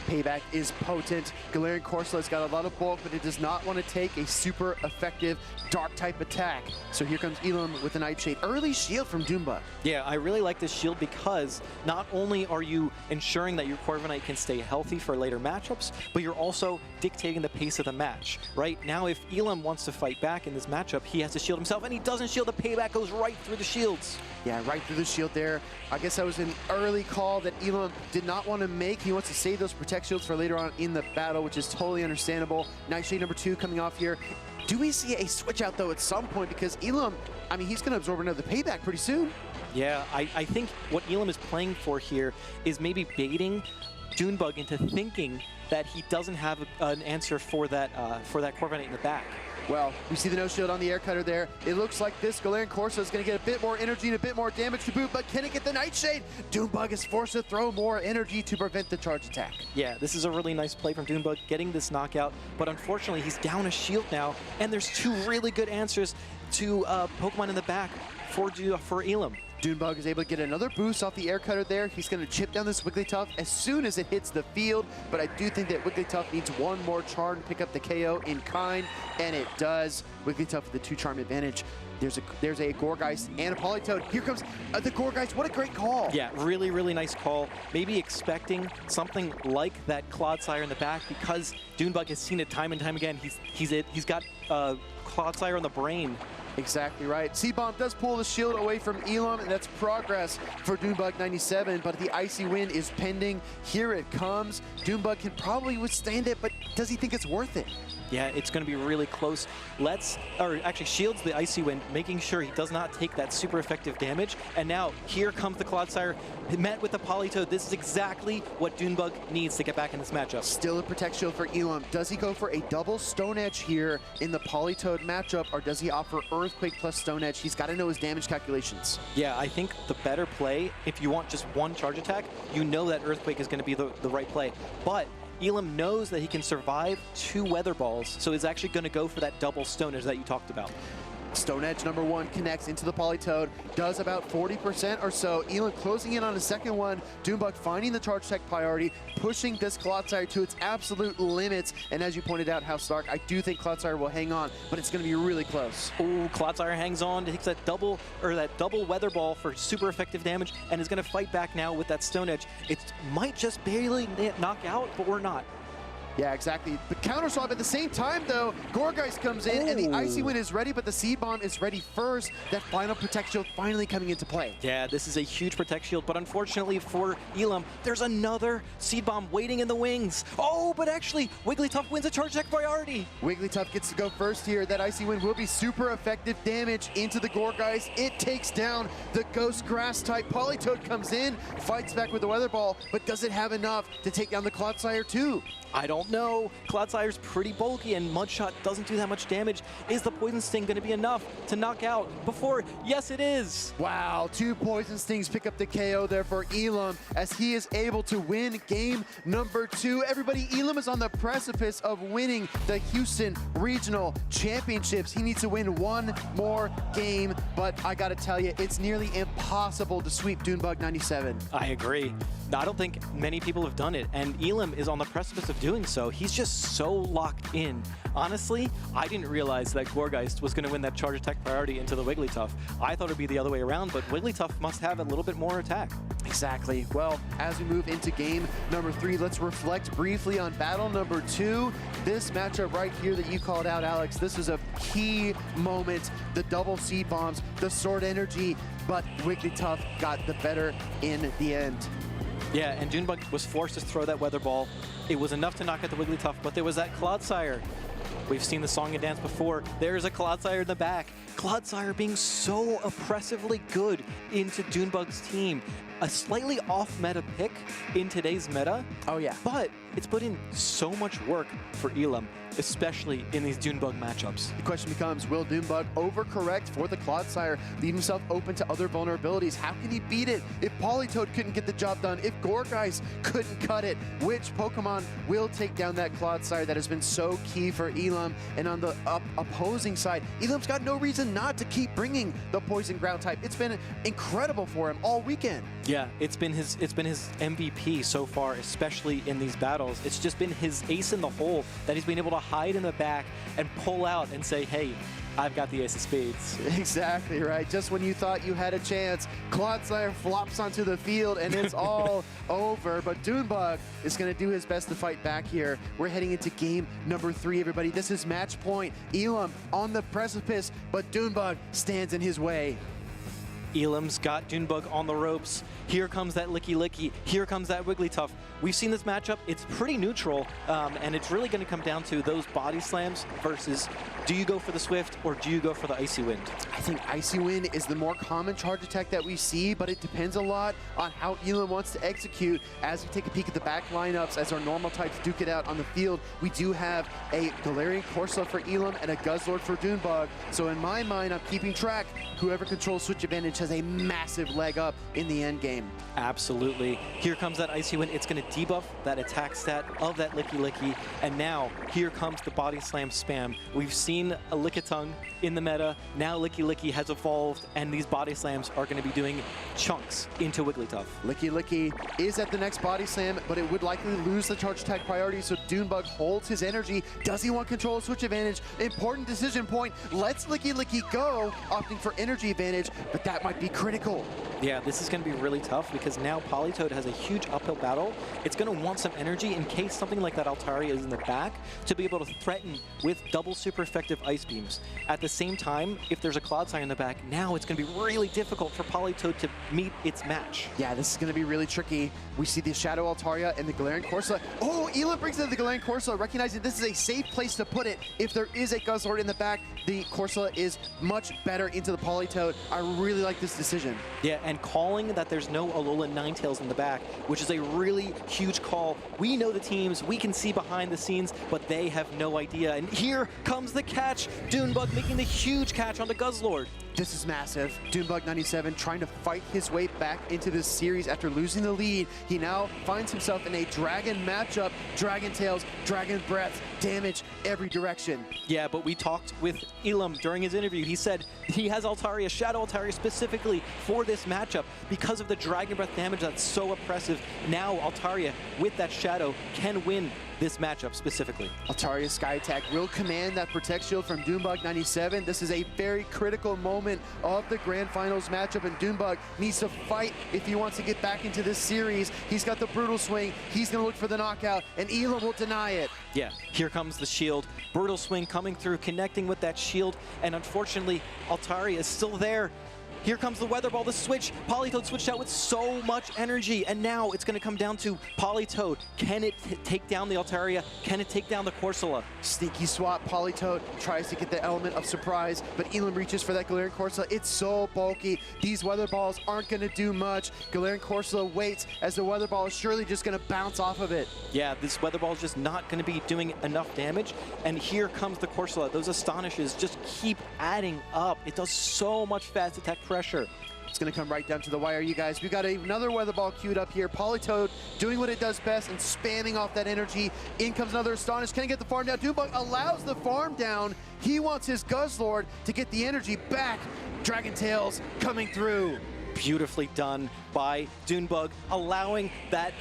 Payback is potent. Galarian Corsola's got a lot of bulk, but it does not want to take a super effective dark type attack. So here comes Elam with a Nightshade. Early shield from Doonbug. Yeah, I really like this shield because not only are you ensuring that your Corviknight can stay healthy for later matchups, but you're also dictating the pace of the match, right? Now if Elam wants to fight back in this matchup, he has to shield himself, and he doesn't shield. The payback goes right through the shields. Yeah, right through the shield there. I guess that was an early call that Elam did not want to make. He wants to save those protect shields for later on in the battle, which is totally understandable. Nightshade number 2 coming off here. Do we see a switch out though at some point? Because Elam, I mean, he's going to absorb another payback pretty soon. Yeah, I think what Elam is playing for here is maybe baiting Doonbug into thinking that he doesn't have an answer for that Corviknight in the back. Well, we see the no shield on the air cutter there. It looks like this Galarian Corso is going to get a bit more energy and a bit more damage to boot, but can it get the Nightshade? Doonbug is forced to throw more energy to prevent the charge attack. Yeah, this is a really nice play from Doonbug, getting this knockout, but unfortunately he's down a shield now, and there's two really good answers to Pokemon in the back for Elam. Doonbug is able to get another boost off the air cutter there. He's going to chip down this Wigglytuff as soon as it hits the field, but I do think that Wigglytuff needs one more charm to pick up the KO in kind, and it does. Wigglytuff with the 2-charm advantage. There's a Gourgeist and a Politoed. Here comes the Gourgeist. What a great call. Yeah, really, really nice call. Maybe expecting something like that Clodsire in the back, because Doonbug has seen it time and time again. He's got Clodsire on the brain. Exactly right. Seed-Bomb does pull the shield away from Elam, and that's progress for Doonbug 97, but the Icy Wind is pending. Here it comes. Doonbug can probably withstand it, but does he think it's worth it? Yeah, it's going to be really close. Actually shields the Icy Wind, making sure he does not take that super effective damage. And now, here comes the Clodsire, met with the Politoed. This is exactly what Doonbug needs to get back in this matchup. Still a Protect Shield for Elam. Does he go for a double Stone Edge here in the Politoed matchup, or does he offer Earthquake plus Stone Edge? He's got to know his damage calculations. Yeah, I think the better play, if you want just one charge attack, you know that Earthquake is going to be the right play. But Elam knows that he can survive 2 Weather Balls, so he's actually going to go for that double Stone Edge that you talked about. Stone Edge number 1 connects into the Politoed, does about 40% or so. Elam closing in on a second one. Doonbug finding the charge tech priority, pushing this Clodsire to its absolute limits. And as you pointed out, House Stark, I do think Clodsire will hang on, but it's going to be really close. Ooh, Clodsire hangs on, takes that double Weather Ball for super effective damage, and is going to fight back now with that Stone Edge. It might just barely knock out, but we're not. Yeah, exactly. The counter swap at the same time, though. Gourgeist comes in, and the Icy Wind is ready, but the Seed Bomb is ready first. That final Protect Shield finally coming into play. Yeah, this is a huge Protect Shield, but unfortunately for Elam, there's another Seed Bomb waiting in the wings. Oh, but actually, Wigglytuff wins a charge attack priority. Wigglytuff gets to go first here. That Icy Wind will be super effective damage into the Gourgeist. It takes down the Ghost Grass type. Politoed comes in, fights back with the Weather Ball, but does it have enough to take down the Clodsire too? I don't know. Clodsire's pretty bulky, and Mudshot doesn't do that much damage. Is the Poison Sting going to be enough to knock out before? Yes, it is. Wow, 2 Poison Stings pick up the KO there for Elam as he is able to win game number 2. Everybody, Elam is on the precipice of winning the Houston Regional Championships. He needs to win one more game, but I got to tell you, it's nearly impossible to sweep Doonbug 97. I agree. I don't think many people have done it, and Elam is on the precipice of doing so. He's just so locked in. Honestly, I didn't realize that Gourgeist was going to win that charge attack priority into the Wigglytuff. I thought it would be the other way around, but Wigglytuff must have a little bit more attack. Exactly. Well, as we move into game number 3, let's reflect briefly on battle number 2. This matchup right here that you called out, Alex, this is a key moment. The double Seed Bombs, the Sword Energy, but Wigglytuff got the better in the end. Yeah, and Doonbug was forced to throw that Weather Ball. It was enough to knock out the Wigglytuff, but there was that Clodsire. We've seen the song and dance before. There's a Clodsire in the back. Clodsire being so oppressively good into Doonbug's team. A slightly off-meta pick in today's meta. Oh, yeah. But it's put in so much work for Elam, especially in these Doonbug matchups. The question becomes, will Doonbug overcorrect for the Clodsire, leave himself open to other vulnerabilities? How can he beat it if Politoed couldn't get the job done, if Gourgeist couldn't cut it? Which Pokemon will take down that Clodsire that has been so key for Elam? And on the opposing side, Elam's got no reason not to keep bringing the Poison Ground type. It's been incredible for him all weekend. Yeah, it's been his MVP so far, especially in these battles. It's just been his ace in the hole that he's been able to hide in the back and pull out and say, hey, I've got the ace of spades. Exactly right. Just when you thought you had a chance, Clodsire flops onto the field and it's all over. But Doonbug is going to do his best to fight back here. We're heading into game number 3, everybody. This is match point. Elam on the precipice, but Doonbug stands in his way. Elam's got Junebug on the ropes. Here comes that Licky Licky. Here comes that Wigglytuff. We've seen this matchup. It's pretty neutral, and it's really going to come down to those body slams versus do you go for the Swift or do you go for the Icy Wind? I think Icy Wind is the more common charge attack that we see, but it depends a lot on how Elam wants to execute. As we take a peek at the back lineups, as our normal types duke it out on the field, we do have a Galarian Corsola for Elam and a Guzzlord for Junebug. So in my mind, I'm keeping track. Whoever controls switch advantage has a massive leg up in the end game. Absolutely. Here comes that Icy Wind. It's going to debuff that attack stat of that Licky Licky. And now, here comes the Body Slam spam. We've seen a Lickitung in the meta. Now Licky Licky has evolved, and these Body Slams are going to be doing chunks into Wigglytuff. Licky Licky is at the next Body Slam, but it would likely lose the charge attack priority, so Junebug holds his energy. Does he want control of switch advantage? Important decision point. Let's Licky Licky go, opting for energy advantage, but that might be critical. Yeah, this is going to be really tough because now Politoed has a huge uphill battle. It's going to want some energy in case something like that Altaria is in the back to be able to threaten with double super effective Ice Beams. At the same time, if there's a Clodsire in the back, now it's going to be really difficult for Politoed to meet its match. Yeah, this is going to be really tricky. We see the Shadow Altaria and the Galarian Corsola. Oh, Elam brings in the Galarian Corsola, recognizing this is a safe place to put it. If there is a Guzzlord in the back, the Corsola is much better into the Politoed. I really like this decision. Yeah, and calling that there's no Alolan Ninetales in the back, which is a really huge call. We know the teams, we can see behind the scenes, but they have no idea. And here comes the catch. Junebug making the huge catch on the Guzzlord. This is massive. Junebug 97 trying to fight his way back into this series after losing the lead. He now finds himself in a Dragon matchup. Dragon Tails, Dragon Breath, damage every direction. Yeah, but we talked with Elam during his interview. He said he has Altaria, Shadow Altaria specifically for this matchup because of the Dragon Breath damage that's so oppressive. Now Altaria with that Shadow can win this matchup specifically. Altaria Sky Attack will command that Protect Shield from Junebug 97. This is a very critical moment of the Grand Finals matchup, and Junebug needs to fight if he wants to get back into this series. He's got the Brutal Swing. He's going to look for the knockout, and Elam will deny it. Yeah, here comes the shield. Brutal Swing coming through, connecting with that shield, and unfortunately, Altaria is still there. Here comes the Weather Ball, the switch. Politoed switched out with so much energy, and now it's going to come down to Politoed. Can it take down the Altaria? Can it take down the Corsola? Sneaky swap. Politoed tries to get the element of surprise, but Elam reaches for that Galarian Corsola. It's so bulky. These Weather Balls aren't going to do much. Galarian Corsola waits as the Weather Ball is surely just going to bounce off of it. Yeah, this Weather Ball is just not going to be doing enough damage, and here comes the Corsola. Those Astonishes just keep adding up. It does so much fast attack pressure. It's going to come right down to the wire, you guys. We got another Weather Ball queued up here. Politoed doing what it does best and spamming off that energy. In comes another Astonish. Can he get the farm down? Junebug allows the farm down. He wants his Guzzlord to get the energy back. Dragon Tails coming through. Beautifully done by Junebug, allowing that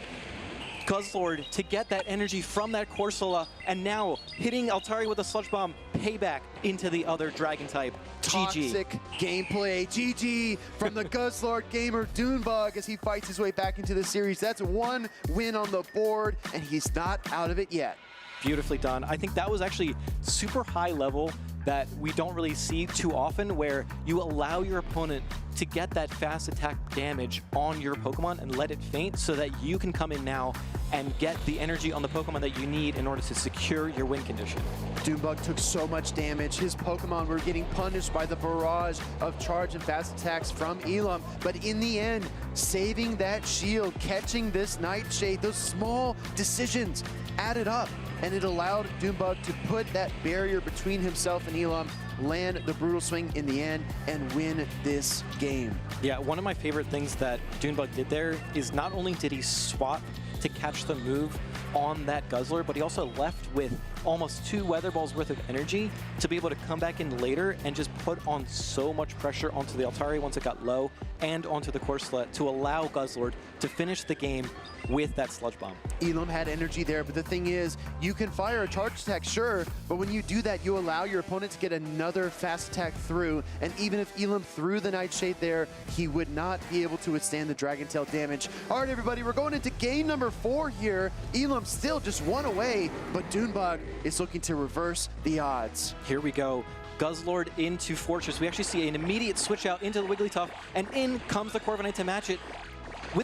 Guzzlord to get that energy from that Corsola, and now hitting Altaria with a Sludge Bomb, payback into the other Dragon type. Toxic gameplay. GG from the Guzzlord gamer Junebug as he fights his way back into the series. That's one win on the board, and he's not out of it yet. Beautifully done. I think that was actually super high level that we don't really see too often, where you allow your opponent to get that fast attack damage on your Pokemon and let it faint so that you can come in now and get the energy on the Pokemon that you need in order to secure your win condition. Junebug took so much damage. His Pokemon were getting punished by the barrage of charge and fast attacks from Elam, but in the end, saving that shield, catching this Nightshade, those small decisions added up, and it allowed Junebug to put that barrier between himself and Elam, land the Brutal Swing in the end, and win this game. Yeah, one of my favorite things that Junebug did there is not only did he swap to catch the move on that Guzzler, but he also left with almost 2 Weather Balls worth of energy to be able to come back in later and just put on so much pressure onto the Altaria once it got low and onto the Corsola to allow Guzzlord to finish the game with that Sludge Bomb. Elam had energy there, but the thing is, you can fire a charge attack, sure, but when you do that, you allow your opponent to get another fast attack through, and even if Elam threw the Nightshade there, he would not be able to withstand the Dragon Tail damage. All right, everybody, we're going into game number 4 here. Elam still just 1 away, but Junebug is looking to reverse the odds. Here we go. Guzzlord into Fortress. We actually see an immediate switch out into the Wigglytuff, and in comes the Corviknight to match it.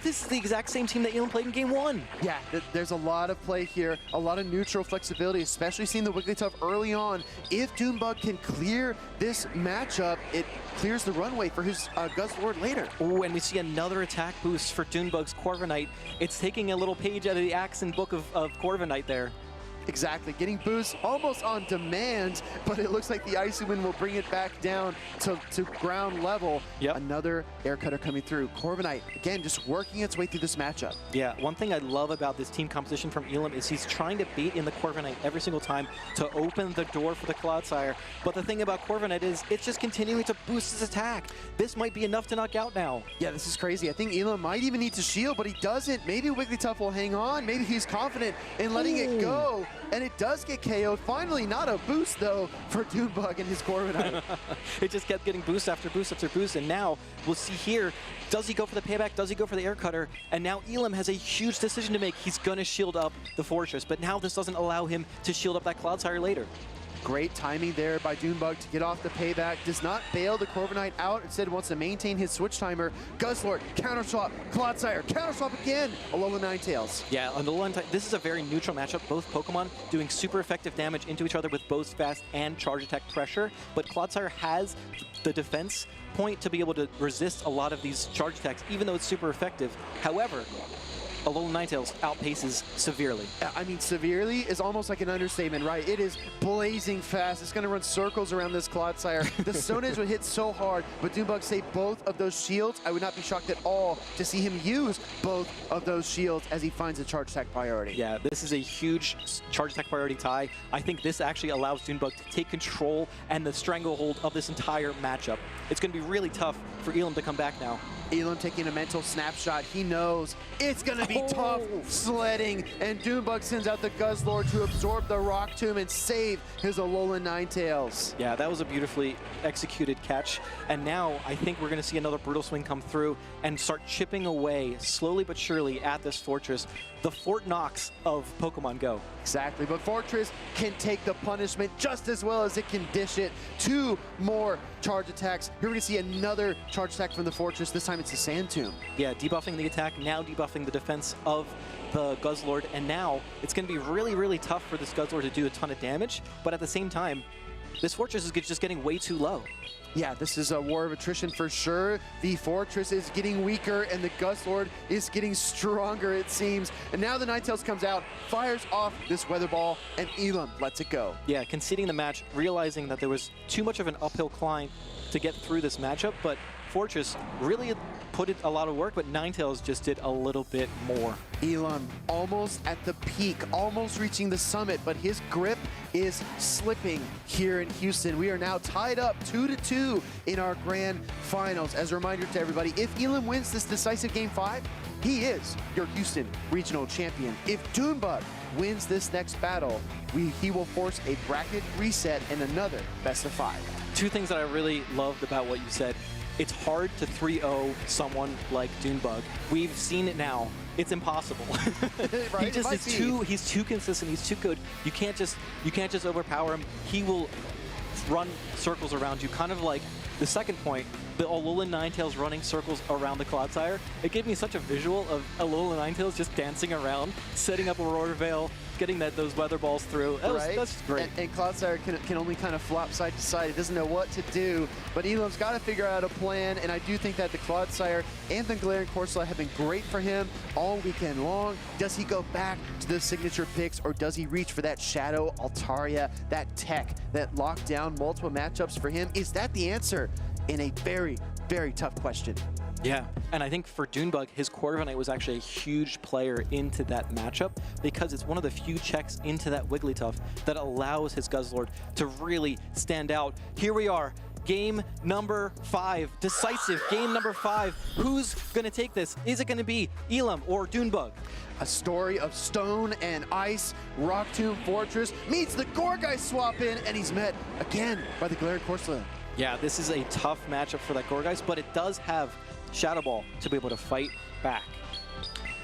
This is the exact same team that Elam played in Game 1. Yeah, there's a lot of play here, a lot of neutral flexibility, especially seeing the Wigglytuff early on. If Doonbug can clear this matchup, it clears the runway for his Guzzlord later. Oh, and we see another attack boost for Doonbug's Corviknight. It's taking a little page out of the Accent book of Corviknight there. Exactly, getting boosts almost on demand, but it looks like the Icewind will bring it back down to ground level. Yep. Another air cutter coming through. Corviknight, again, just working its way through this matchup. Yeah, one thing I love about this team composition from Elam is he's trying to bait in the Corviknight every single time to open the door for the Cloudsire. But the thing about Corviknight is it's just continuing to boost his attack. This might be enough to knock out now. Yeah, this is crazy. I think Elam might even need to shield, but he doesn't. Maybe Wigglytuff will hang on. Maybe he's confident in letting it go. And it does get KO'd. Finally, not a boost, though, for Doonbug and his Corviknight. It just kept getting boost after boost after boost, and now we'll see here, does he go for the payback? Does he go for the air cutter? And now Elam has a huge decision to make. He's going to shield up the Fortress, but now this doesn't allow him to shield up that Cloudsire later. Great timing there by Doonbug to get off the payback. Does not bail the Corviknight out. Instead wants to maintain his switch timer. Guzzlord, counter swap. Cloudsire, counter swap again. Alola Ninetales. Yeah, Alola Ninetales. This is a very neutral matchup. Both Pokemon doing super effective damage into each other with both fast and charge attack pressure. But Cloudsire has the defense point to be able to resist a lot of these charge attacks, even though it's super effective. However, Alola Ninetales outpaces severely. I mean, severely is almost like an understatement, right? It is blazing fast. It's going to run circles around this Cloudsire. The Stone Edge would hit so hard, but Doonbug saved both of those shields. I would not be shocked at all to see him use both of those shields as he finds a charge attack priority. Yeah, this is a huge charge attack priority tie. I think this actually allows Doonbug to take control and the stranglehold of this entire matchup. It's going to be really tough for Elam to come back now. Elam taking a mental snapshot. He knows it's going to be tough sledding, and Doonbug sends out the Guzzlord to absorb the Rock Tomb and save his Alola Ninetales. Yeah, that was a beautifully executed catch, and now I think we're going to see another Brutal Swing come through and start chipping away slowly but surely at this Fortress, the Fort Knox of Pokemon Go. Exactly, but Fortress can take the punishment just as well as it can dish it. 2 more charge attacks. Here we're going to see another charge attack from the Fortress. This time it's a Sand Tomb. Yeah, debuffing the attack, now debuffing the defense of the Guzzlord, and now it's going to be really, really tough for this Guzzlord to do a ton of damage, but at the same time, this Fortress is just getting way too low. Yeah, this is a war of attrition for sure. The Fortress is getting weaker, and the Guzzlord is getting stronger, it seems. And now the Ninetales comes out, fires off this Weather Ball, and Elam lets it go. Yeah, conceding the match, realizing that there was too much of an uphill climb to get through this matchup, but Fortress really put in a lot of work, but Ninetales just did a little bit more. Elam almost at the peak, almost reaching the summit, but his grip is slipping here in Houston. We are now tied up 2-2 in our grand finals. As a reminder to everybody, if Elam wins this decisive Game 5, he is your Houston Regional Champion. If Doonbug wins this next battle, he will force a bracket reset and another best of 5. 2 things that I really loved about what you said. It's hard to 3-0 someone like Doonbug. We've seen it now. It's impossible. Right? He just is he's too consistent, he's too good. You can't just overpower him. He will run circles around you, kind of like the second point, the Alola Ninetales running circles around the Cloudsire. It gave me such a visual of Alola Ninetales just dancing around, setting up Aurora Veil, getting those weather balls through. That's great. And Cloudsire can only kind of flop side to side. It doesn't know what to do, but Elam's got to figure out a plan, and I do think that the Cloudsire and the Galarian Corsola have been great for him all weekend long. Does he go back to the signature picks, or does he reach for that Shadow Altaria, that tech that locked down multiple matchups for him? Is that the answer in a very, very tough question? Yeah, and I think for Doonbug, his Corviknight was actually a huge player into that matchup because it's one of the few checks into that Wigglytuff that allows his Guzzlord to really stand out. Here we are, game number 5, decisive game number 5. Who's gonna take this? Is it gonna be Elam or Doonbug? A story of stone and ice. Rock Tomb Fortress meets the Gourgeist swap in, and he's met again by the Galarian Corsola. Yeah, this is a tough matchup for that Gourgeist, but it does have Shadow Ball to be able to fight back.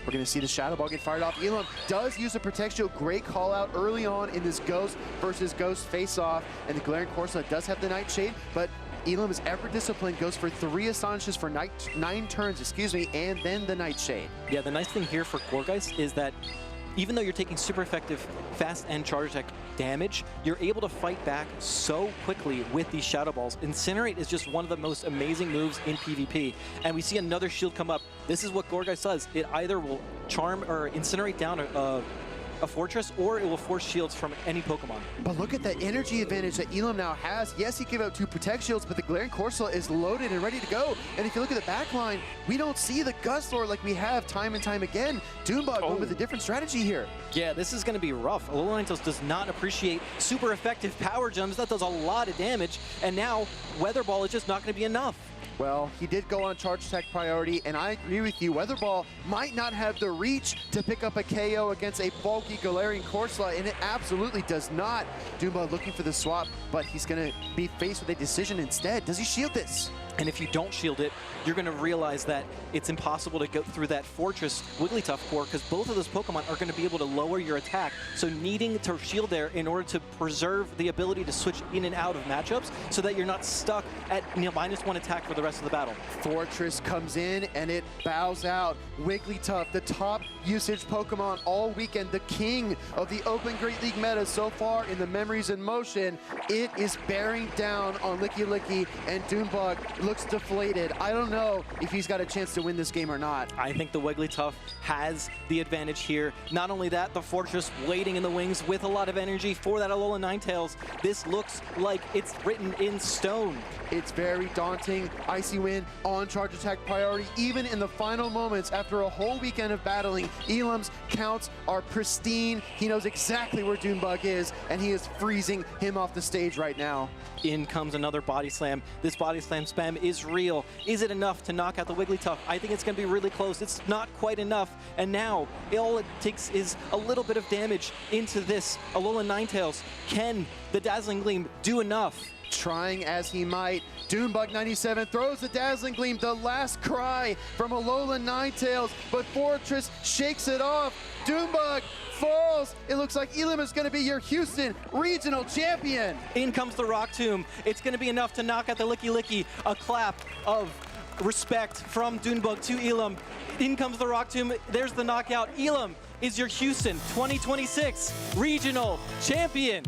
We're going to see the Shadow Ball get fired off. Elam does use a Protect Shield. Great call out early on in this Ghost versus Ghost face-off. And the Galarian Corsola does have the Nightshade, but Elam is ever disciplined, goes for 3 Astonishes for 9 turns, and then the Nightshade. Yeah, the nice thing here for Gourgeist is that even though you're taking super effective fast and charge attack damage, you're able to fight back so quickly with these Shadow Balls. Incinerate is just one of the most amazing moves in PvP. And we see another shield come up. This is what Gourgeist does. It either will charm or incinerate down a fortress, or it will force shields from any Pokemon. But look at the energy advantage that Elam now has. Yes, he gave out 2 Protect Shields, but the Galarian Corsola is loaded and ready to go. And if you look at the back line, we don't see the Gustlord like we have time and time again. Doombug went with a different strategy here. Yeah, this is going to be rough. Alola Ninetales does not appreciate super effective power jumps. That does a lot of damage. And now, Weather Ball is just not going to be enough. Well, he did go on charge attack priority, and I agree with you. Weather Ball might not have the reach to pick up a KO against a bulky Galarian Corsola, and it absolutely does not. Doombug looking for the swap, but he's going to be faced with a decision instead. Does he shield this? And if you don't shield it, you're going to realize that it's impossible to go through that Fortress Wigglytuff core, because both of those Pokemon are going to be able to lower your attack. So needing to shield there in order to preserve the ability to switch in and out of matchups so that you're not stuck at -1 attack for the rest of the battle. Fortress comes in and it bows out. Wigglytuff, the top usage Pokemon all weekend, the king of the Open Great League meta so far in the Memories in Motion. It is bearing down on Licky Licky, and Doombug looks deflated. I don't know if he's got a chance to win this game or not. I think the Wigglytuff has the advantage here. Not only that, the Fortress waiting in the wings with a lot of energy for that Alola Ninetales. This looks like it's written in stone. It's very daunting. Icy Wind on charge attack priority, even in the final moments after a whole weekend of battling. Elam's counts are pristine. He knows exactly where Doombug is, and he is freezing him off the stage right now. In comes another Body Slam. This Body Slam spam is real. Is it enough to knock out the Wigglytuff? I think it's going to be really close. It's not quite enough. And now, all it takes is a little bit of damage into this Alola Ninetales. Can the Dazzling Gleam do enough? Trying as he might, Doombug 97 throws the Dazzling Gleam, the last cry from Alola Ninetales, but Fortress shakes it off. Doombug falls. It looks like Elam is going to be your Houston Regional Champion. In comes the Rock Tomb. It's going to be enough to knock out the Licky Licky. A clap of respect from Doombug to Elam. In comes the Rock Tomb. There's the knockout. Elam is your Houston 2026 Regional Champion.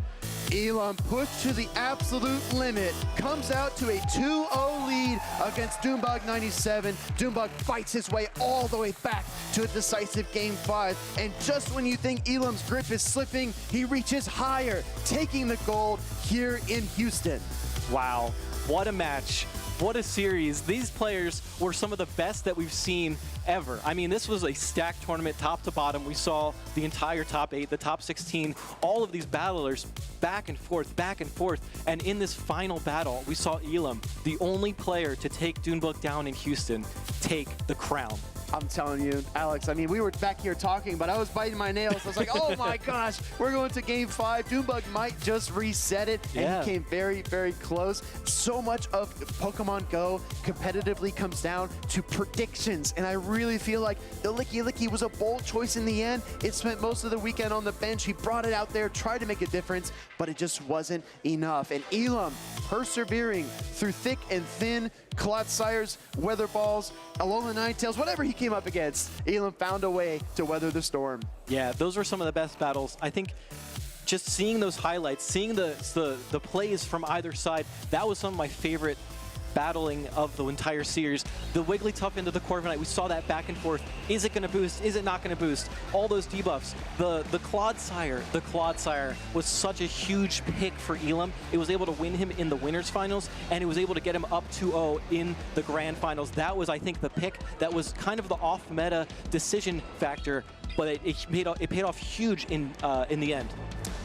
Elam pushed to the absolute limit, comes out to a 2-0 lead against Doombug 97. Doombug fights his way all the way back to a decisive Game 5. And just when you think Elam's grip is slipping, he reaches higher, taking the gold here in Houston. Wow, what a match. What a series. These players were some of the best that we've seen ever. I mean, this was a stacked tournament top to bottom. We saw the entire top 8, the top 16, all of these battlers back and forth, and in this final battle, we saw Elam, the only player to take Doombug down in Houston, take the crown. I'm telling you, Alex, I mean, we were back here talking, but I was biting my nails. I was like, oh my gosh, we're going to Game 5. Doombug might just reset it, and he came very, very close. So much of Pokemon Go competitively comes down to predictions, and I really feel like the Licky Licky was a bold choice in the end. It spent most of the weekend on the bench. He brought it out there, tried to make a difference, but it just wasn't enough. And Elam, persevering through thick and thin, Clodsires, Weather Balls, Alola Ninetales, whatever he came up against, Elam found a way to weather the storm. Yeah, those were some of the best battles. I think just seeing those highlights, seeing the plays from either side, that was some of my favorite battling of the entire series. The Wigglytuff into the Corviknight, we saw that back and forth. Is it going to boost? Is it not going to boost? All those debuffs. The Clodsire was such a huge pick for Elam. It was able to win him in the winners finals, and it was able to get him up 2-0 in the grand finals. That was, I think, the pick that was kind of the off-meta decision factor, but it paid off huge in the end.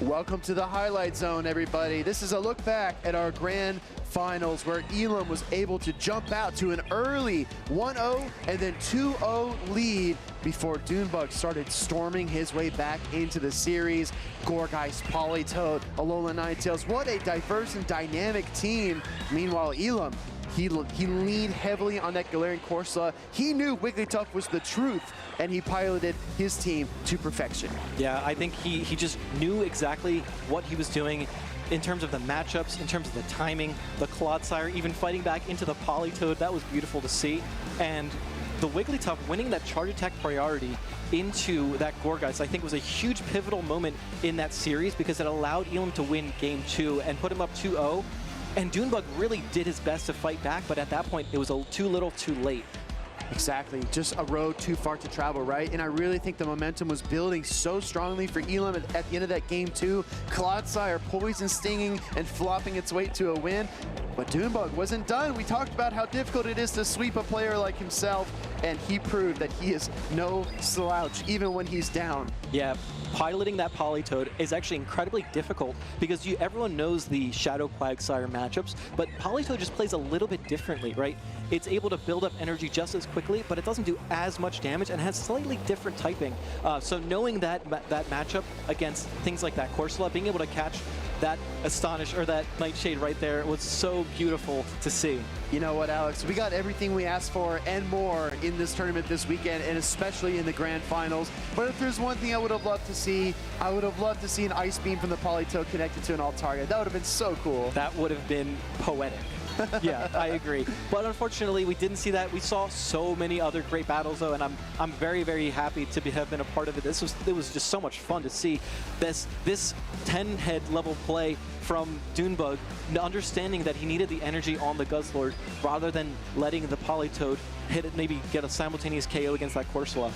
Welcome to the highlight zone, everybody. This is a look back at our grand finals where Elam was able to jump out to an early 1-0 and then 2-0 lead before Doombug started storming his way back into the series. Gourgeist, Politoed, Alola Ninetales, what a diverse and dynamic team. Meanwhile, Elam He leaned heavily on that Galarian Corsola. He knew Wigglytuff was the truth, and he piloted his team to perfection. Yeah, I think he just knew exactly what he was doing in terms of the matchups, in terms of the timing, the Clodsire even fighting back into the Politoed. That was beautiful to see. And the Wigglytuff winning that charge attack priority into that Gourgeist, I think was a huge pivotal moment in that series because it allowed Elam to win game 2 and put him up 2-0. And Dunebug really did his best to fight back, but at that point, it was too little too late. Exactly, just a road too far to travel, right? And I really think the momentum was building so strongly for Elam at the end of that game 2. Clodsire poison stinging and flopping its way to a win. But Dunebug wasn't done. We talked about how difficult it is to sweep a player like himself, and he proved that he is no slouch, even when he's down. Yeah, piloting that Politoed is actually incredibly difficult because everyone knows the Shadow Quagsire matchups, but Politoed just plays a little bit differently, right? It's able to build up energy just as quickly, but it doesn't do as much damage and has slightly different typing. So knowing that matchup against things like that Corsola, being able to catch that Astonish or that Nightshade right there was so beautiful to see. You know what, Alex? We got everything we asked for and more in this tournament this weekend, and especially in the grand finals. But if there's one thing I would have loved to see, I would have loved to see an Ice Beam from the Politoed connected to an alt-target. That would have been so cool. That would have been poetic. Yeah, I agree. But unfortunately, we didn't see that. We saw so many other great battles, though, and I'm very, very happy to have been a part of it. It was just so much fun to see this 10-head level play from Dunebug, understanding that he needed the energy on the Guzzlord rather than letting the Politoed hit it, maybe get a simultaneous KO against that Corsola.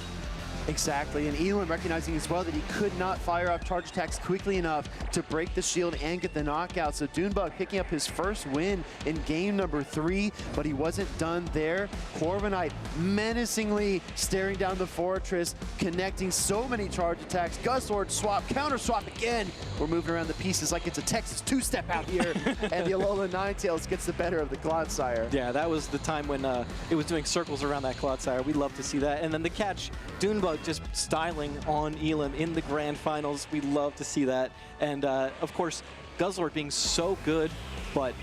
Exactly, and Elam recognizing as well that he could not fire off charge attacks quickly enough to break the shield and get the knockout. So Dunebug picking up his first win in game number 3, but he wasn't done there. Corviknight menacingly staring down the fortress, connecting so many charge attacks. Guzzlord swap, counter swap again. We're moving around the pieces like it's a Texas two-step out here, and the Alola Ninetales gets the better of the Clodsire. Yeah, that was the time when it was doing circles around that Clodsire. We love to see that. And then the catch, Dunebug just styling on Elam in the grand finals. We love to see that. And of course, Guzzlord being so good, but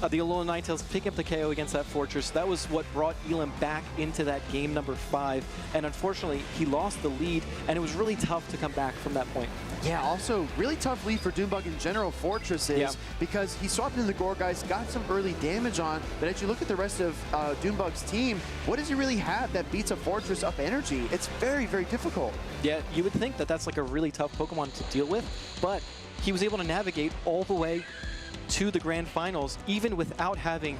the Alola Ninetales picking up the KO against that Fortress. That was what brought Elam back into that game number 5. And unfortunately, he lost the lead, and it was really tough to come back from that point. Yeah, also really tough lead for Dunebug in general, Fortresses, because he swapped in the Gourgeist, got some early damage on, but as you look at the rest of Dunebug's team, what does he really have that beats a Fortress up energy? It's very, very difficult. Yeah, you would think that that's like a really tough Pokemon to deal with, but he was able to navigate all the way to the grand finals, even without having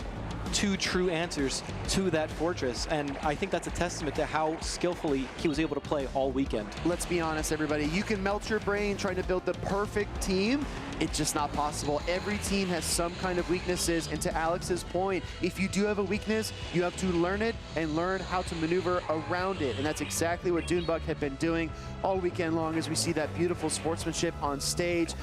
2 true answers to that Fortress, and I think that's a testament to how skillfully he was able to play all weekend. Let's be honest, everybody. You can melt your brain trying to build the perfect team. It's just not possible. Every team has some kind of weaknesses, and to Alex's point, if you do have a weakness, you have to learn it and learn how to maneuver around it, and that's exactly what Dunebug had been doing all weekend long as we see that beautiful sportsmanship on stage.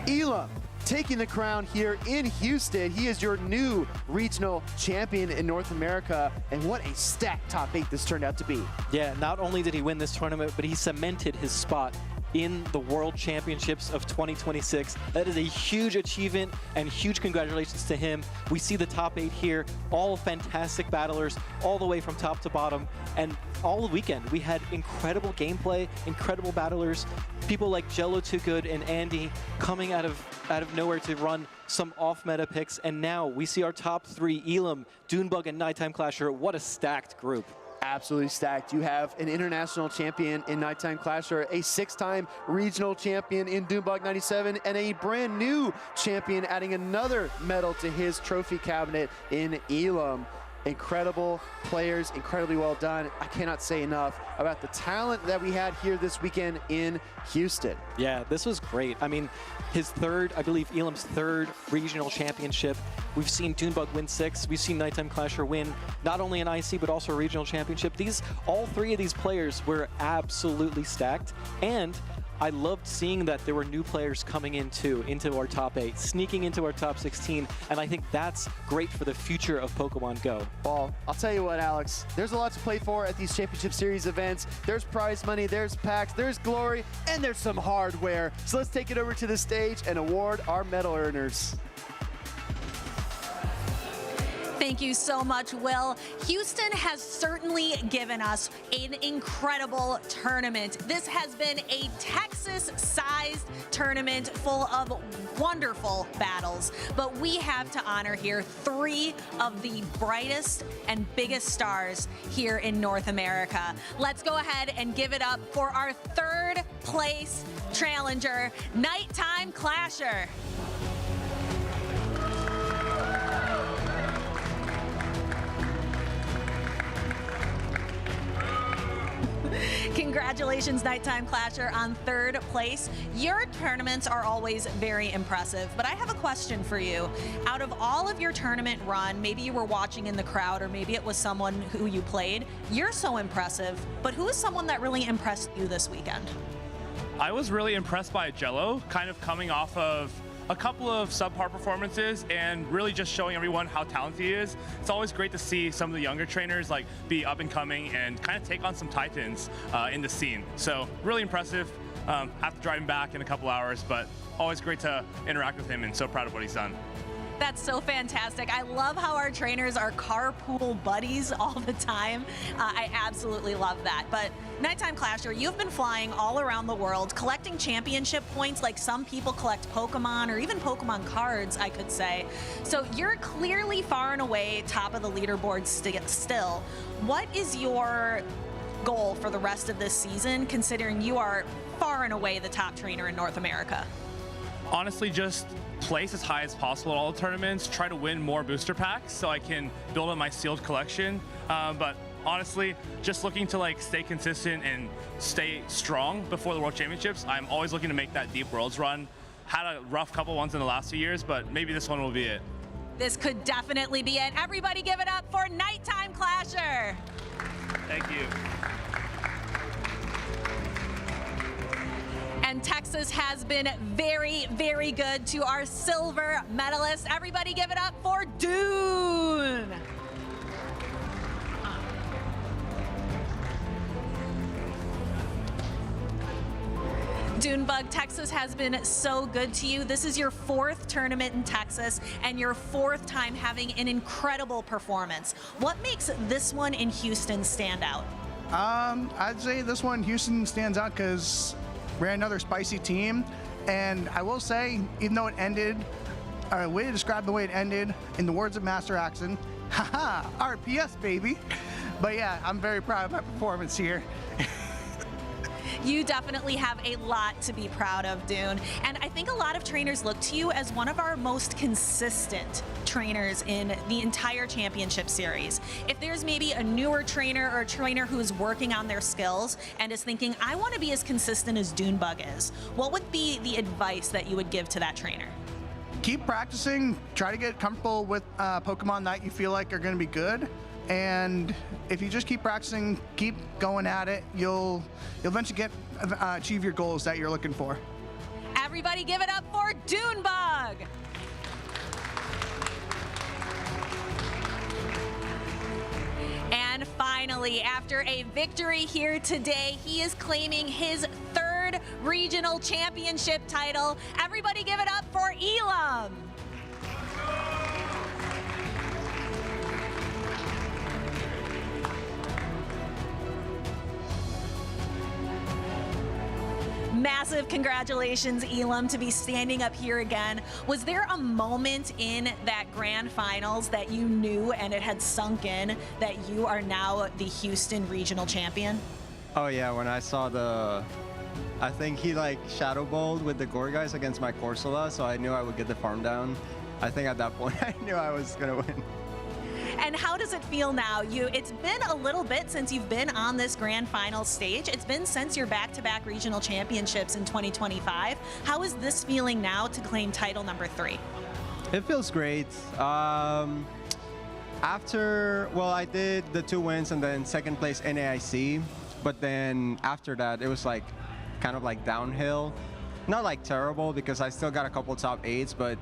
Elam taking the crown here in Houston. He is your new regional champion in North America, and what a stacked top 8 this turned out to be. Yeah, not only did he win this tournament, but he cemented his spot in the World Championships of 2026. That is a huge achievement, and huge congratulations to him. We see the top 8 here, all fantastic battlers, all the way from top to bottom, and all weekend we had incredible gameplay, incredible battlers, people like Jello Too Good and Andy coming out of nowhere to run some off-meta picks, and now we see our top 3, Elam, Dunebug, and Nighttime Clasher. What a stacked group. Absolutely stacked. You have an international champion in Nighttime Clasher, a 6-time regional champion in Dunebug 97, and a brand new champion adding another medal to his trophy cabinet in Elam. Incredible players, incredibly well done. I cannot say enough about the talent that we had here this weekend in Houston. Yeah, this was great. I mean, his third, I believe Elam's 3rd regional championship. We've seen Dunebug win 6. We've seen Nighttime Clasher win not only an IC, but also a regional championship. All 3 of these players were absolutely stacked, and I loved seeing that there were new players coming into our top 8, sneaking into our top 16, and I think that's great for the future of Pokemon Go. Well, I'll tell you what, Alex, there's a lot to play for at these Championship Series events. There's prize money, there's packs, there's glory, and there's some hardware. So let's take it over to the stage and award our medal earners. Thank you so much, Will. Houston has certainly given us an incredible tournament. This has been a Texas-sized tournament full of wonderful battles, but we have to honor here 3 of the brightest and biggest stars here in North America. Let's go ahead and give it up for our 3rd place challenger, Nighttime Clasher. Congratulations, Nighttime Clasher, on 3rd place. Your tournaments are always very impressive, but I have a question for you. Out of all of your tournament run, maybe you were watching in the crowd or maybe it was someone who you played, you're so impressive, but who is someone that really impressed you this weekend? I was really impressed by Jello, kind of coming off of a couple of subpar performances and really just showing everyone how talented he is. It's always great to see some of the younger trainers like be up and coming and kind of take on some titans in the scene. So really impressive. Have to drive him back in a couple hours, but always great to interact with him and so proud of what he's done. That's so fantastic. I love how our trainers are carpool buddies all the time. I absolutely love that. But Nighttime Clasher, you've been flying all around the world, collecting championship points like some people collect Pokemon or even Pokemon cards, I could say. So you're clearly far and away top of the leaderboard still. What is your goal for the rest of this season, considering you are far and away the top trainer in North America? Honestly, just place as high as possible at all the tournaments, try to win more booster packs so I can build on my sealed collection. But honestly, just looking to like stay consistent and stay strong before the World Championships. I'm always looking to make that Deep Worlds run. Had a rough couple ones in the last few years, but maybe this one will be it. This could definitely be it. Everybody give it up for Nighttime Clasher. Thank you. And Texas has been very, very good to our silver medalists. Everybody give it up for Dune. Dunebug, Texas has been so good to you. This is your 4th tournament in Texas and your 4th time having an incredible performance. What makes this one in Houston stand out? I'd say this one, Houston, stands out because we're another spicy team. And I will say, even though it ended, a way to describe the way it ended, in the words of Master Axon, haha, RPS, baby. But yeah, I'm very proud of my performance here. You definitely have a lot to be proud of, Dune. And I think a lot of trainers look to you as one of our most consistent trainers in the entire championship series. If there's maybe a newer trainer or a trainer who's working on their skills and is thinking, I want to be as consistent as Dunebug is, what would be the advice that you would give to that trainer? Keep practicing, try to get comfortable with Pokemon that you feel like are going to be good. And if you just keep practicing, keep going at it, you'll eventually achieve your goals that you're looking for. Everybody give it up for Dunebug! And finally, after a victory here today, he is claiming his 3rd regional championship title. Everybody give it up for Elam! Massive congratulations, Elam, to be standing up here again. Was there a moment in that grand finals that you knew and it had sunk in that you are now the Houston regional champion? Oh yeah, when I saw I think he like shadow bowled with the Gorguys against my Corsola, so I knew I would get the farm down. I think at that point I knew I was gonna win. And how does it feel now? It's been a little bit since you've been on this grand final stage. It's been since your back-to-back regional championships in 2025. How is this feeling now to claim title number 3? It feels great. I did the 2 wins and then 2nd place NAIC, but then after that it was like kind of like downhill. Not like terrible because I still got a couple top 8s, but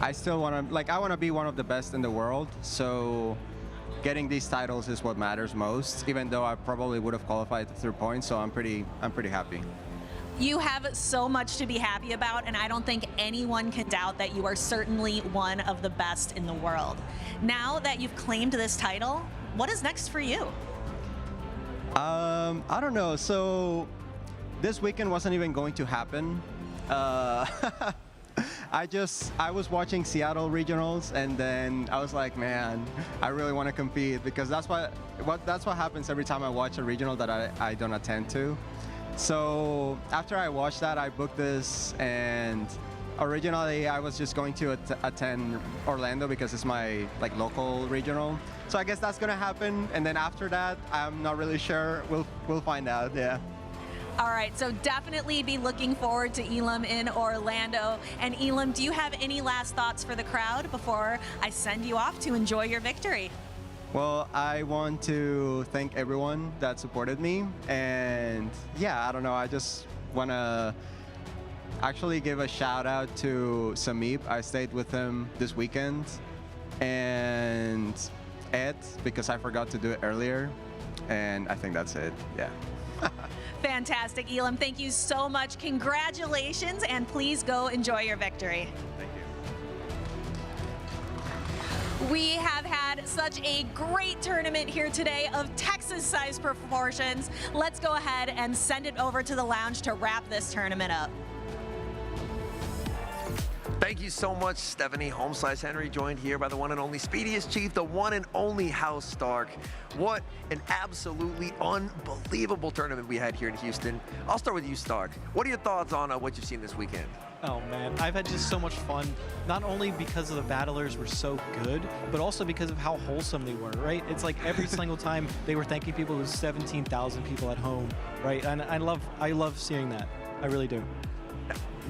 I still want to, I want to be one of the best in the world, so getting these titles is what matters most, even though I probably would have qualified through points, so I'm pretty happy. You have so much to be happy about, and I don't think anyone can doubt that you are certainly one of the best in the world. Now that you've claimed this title, what is next for you? I don't know. So this weekend wasn't even going to happen. I was watching Seattle regionals, and then I was like, man, I really want to compete, because that's what happens every time I watch a regional that I don't attend to. So after I watched that, I booked this, and originally I was just going to attend Orlando because it's my local regional. So I guess that's gonna happen, and then after that, I'm not really sure. We'll find out. Yeah. All right, so definitely be looking forward to Elam in Orlando. And Elam, do you have any last thoughts for the crowd before I send you off to enjoy your victory? Well, I want to thank everyone that supported me, and yeah, I don't know, I just want to actually give a shout out to Samip. I stayed with him this weekend, and Ed, because I forgot to do it earlier, and I think that's it. Yeah. Fantastic, Elam. Thank you so much. Congratulations, and please go enjoy your victory. Thank you. We have had such a great tournament here today of Texas-sized proportions. Let's go ahead and send it over to the lounge to wrap this tournament up. Thank you so much, Stephanie. Home/Henry, joined here by the one and only Speediest Chief, the one and only House Stark. What an absolutely unbelievable tournament we had here in Houston. I'll start with you, Stark. What are your thoughts on what you've seen this weekend? Oh man, I've had just so much fun, not only because of the battlers were so good, but also because of how wholesome they were, right? It's like every single time they were thanking people, it was 17,000 people at home, right? And I love seeing that. I really do.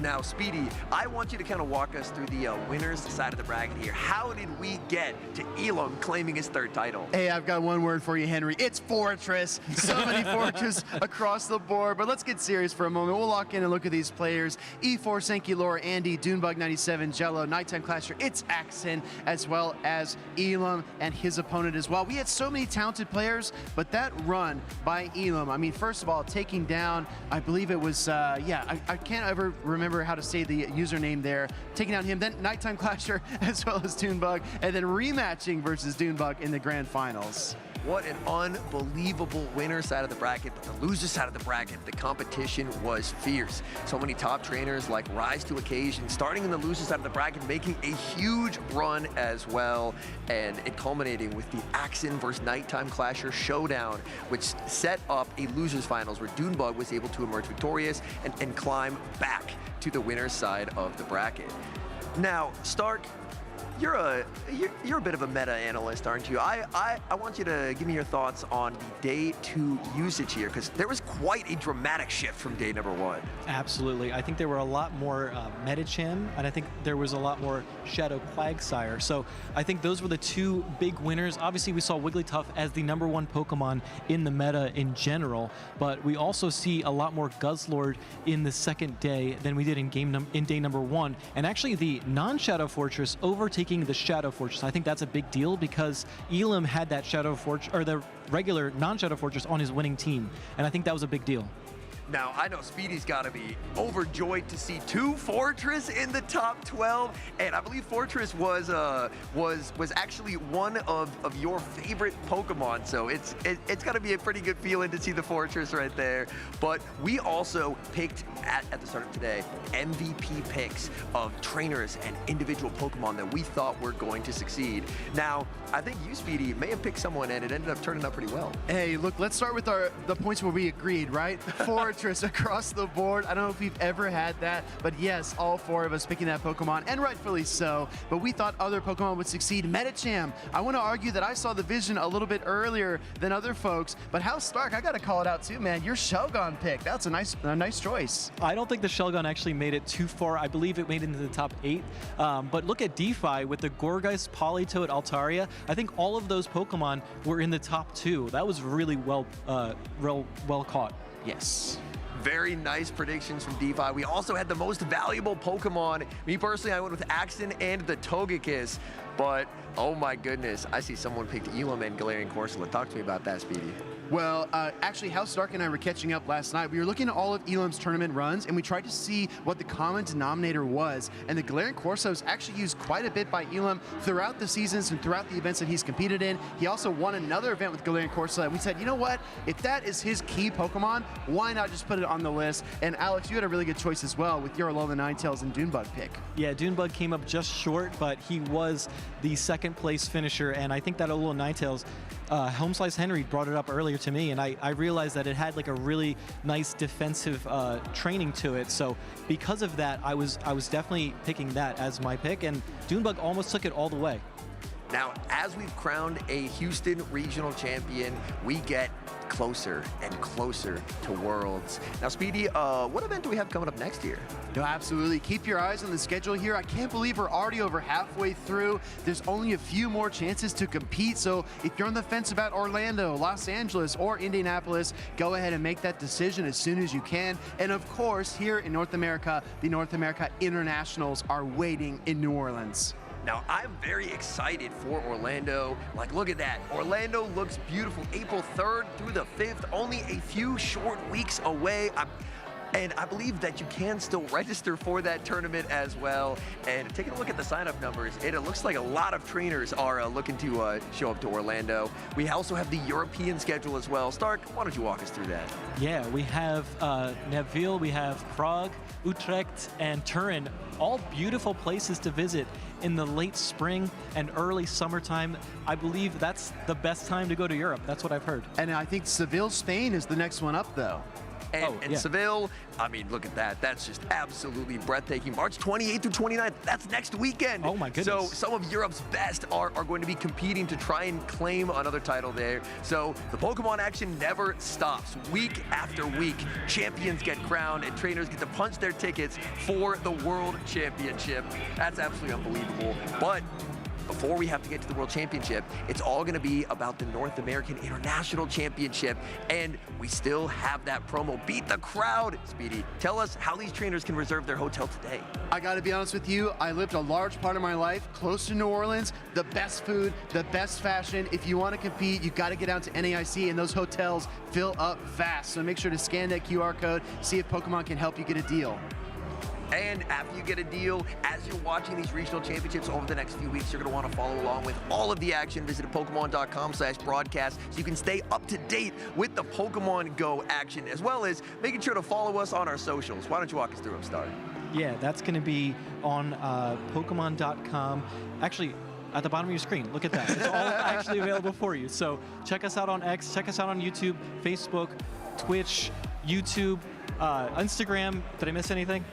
Now, Speedy, I want you to kind of walk us through the winners side of the bracket here. How did we get to Elam claiming his third title? Hey, I've got one word for you, Henry. It's Fortress. So many Fortress across the board. But let's get serious for a moment. We'll lock in and look at these players. E4, Sankey, Laura, Andy, Dunebug97, Jello, Nighttime Clasher, It's Axon, as well as Elam and his opponent as well. We had so many talented players, but that run by Elam, I mean, first of all, taking down, I believe it was, I can't ever remember how to say the username there, taking down him, then Nighttime Clasher as well as Dunebug, and then rematching versus Dunebug in the grand finals. What an unbelievable winner side of the bracket, but the loser side of the bracket, the competition was fierce. So many top trainers like rise to occasion, starting in the loser side of the bracket, making a huge run as well, and it culminating with the Axon versus Nighttime Clasher showdown, which set up a losers finals where Dunebug was able to emerge victorious and climb back to the winner's side of the bracket. Now, Stark, you're a bit of a meta analyst, aren't you? I want you to give me your thoughts on the day 2 usage here, because there was quite a dramatic shift from day number 1. Absolutely. I think there were a lot more Medicham, and I think there was a lot more Shadow Quagsire. So I think those were the two big winners. Obviously, we saw Wigglytuff as the #1 Pokemon in the meta in general, but we also see a lot more Guzzlord in the second day than we did in day number 1. And actually, the non-Shadow Fortress overtaking the Shadow Fortress. I think that's a big deal because Elam had that Shadow Fortress, or the regular non-Shadow Fortress, on his winning team, and I think that was a big deal. Now, I know Speedy's got to be overjoyed to see 2 Fortress in the top 12, and I believe Fortress was actually one of your favorite Pokemon, so it's got to be a pretty good feeling to see the Fortress right there. But we also picked, at the start of today, MVP picks of trainers and individual Pokemon that we thought were going to succeed. Now, I think you, Speedy, may have picked someone, and it ended up turning out pretty well. Hey, look, let's start with the points where we agreed, right? Fortress across the board. I don't know if we've ever had that, but yes, all 4 of us picking that Pokemon, and rightfully so. But we thought other Pokemon would succeed. Medicham, I want to argue that I saw the vision a little bit earlier than other folks, but House Stark, I got to call it out too, man. Your Shelgon pick, that's a nice choice. I don't think the Shelgon actually made it too far. I believe it made it into the top 8. But look at DeFi with the Gourgeist, Politoed, Altaria. I think all of those Pokemon were in the top 2. That was really well caught. Yes. Very nice predictions from DeFi. We also had the most valuable Pokemon. Me personally, I went with Axon and the Togekiss. But, oh my goodness, I see someone picked Elam and Galarian Corsola. Talk to me about that, Speedy. Well, actually, House Dark and I were catching up last night. We were looking at all of Elam's tournament runs, and we tried to see what the common denominator was. And the Galarian Corso is actually used quite a bit by Elam throughout the seasons and throughout the events that he's competed in. He also won another event with Galarian Corso, and we said, you know what? If that is his key Pokemon, why not just put it on the list? And Alex, you had a really good choice as well with your Alola Ninetales and Dunebug pick. Yeah, Dunebug came up just short, but he was the second place finisher, and I think that Alola Ninetales, Home Slice Henry brought it up earlier to me, and I realized that it had like a really nice defensive training to it. So because of that, I was definitely picking that as my pick, and Dunebug almost took it all the way. Now, as we've crowned a Houston Regional Champion, we get closer and closer to Worlds. Now, Speedy, what event do we have coming up next year? No, absolutely. Keep your eyes on the schedule here. I can't believe we're already over halfway through. There's only a few more chances to compete, so if you're on the fence about Orlando, Los Angeles, or Indianapolis, go ahead and make that decision as soon as you can. And of course, here in North America, the North America Internationals are waiting in New Orleans. Now, I'm very excited for Orlando. Like, look at that. Orlando looks beautiful. April 3rd through the 5th, only a few short weeks away. And I believe that you can still register for that tournament as well. And taking a look at the sign-up numbers, it looks like a lot of trainers are looking to show up to Orlando. We also have the European schedule as well. Stark, why don't you walk us through that? Yeah, we have Neville, we have Prague, Utrecht, and Turin, all beautiful places to visit in the late spring and early summertime. I believe that's the best time to go to Europe. That's what I've heard. And I think Seville, Spain is the next one up, though. And Seville, I mean, look at that. That's just absolutely breathtaking. March 28th through 29th, that's next weekend. Oh, my goodness. So some of Europe's best are going to be competing to try and claim another title there. So the Pokemon action never stops. Week after week, champions get crowned and trainers get to punch their tickets for the World Championship. That's absolutely unbelievable. But before we have to get to the World Championship, it's all going to be about the North American International Championship, and we still have that promo. Beat the crowd, Speedy. Tell us how these trainers can reserve their hotel today. I got to be honest with you, I lived a large part of my life close to New Orleans. The best food, the best fashion. If you want to compete, you got to get out to NAIC, and those hotels fill up fast. So make sure to scan that QR code, see if Pokemon can help you get a deal. And after you get a deal, as you're watching these regional championships over the next few weeks, you're going to want to follow along with all of the action. Visit Pokemon.com/broadcast so you can stay up to date with the Pokemon Go action, as well as making sure to follow us on our socials. Why don't you walk us through them, Star? Yeah, that's going to be on Pokemon.com. Actually, at the bottom of your screen, look at that. It's all actually available for you. So check us out on X, check us out on YouTube, Facebook, Twitch, YouTube, Instagram. Did I miss anything?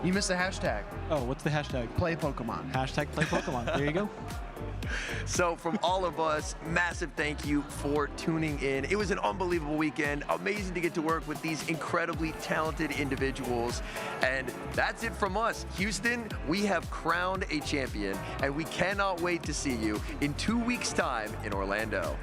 You missed a hashtag. Oh, what's the hashtag? Play Pokemon. Hashtag Play Pokemon. There you go. So from all of us, massive thank you for tuning in. It was an unbelievable weekend. Amazing to get to work with these incredibly talented individuals. And that's it from us. Houston, we have crowned a champion, and we cannot wait to see you in 2 weeks' time in Orlando.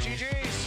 GG's.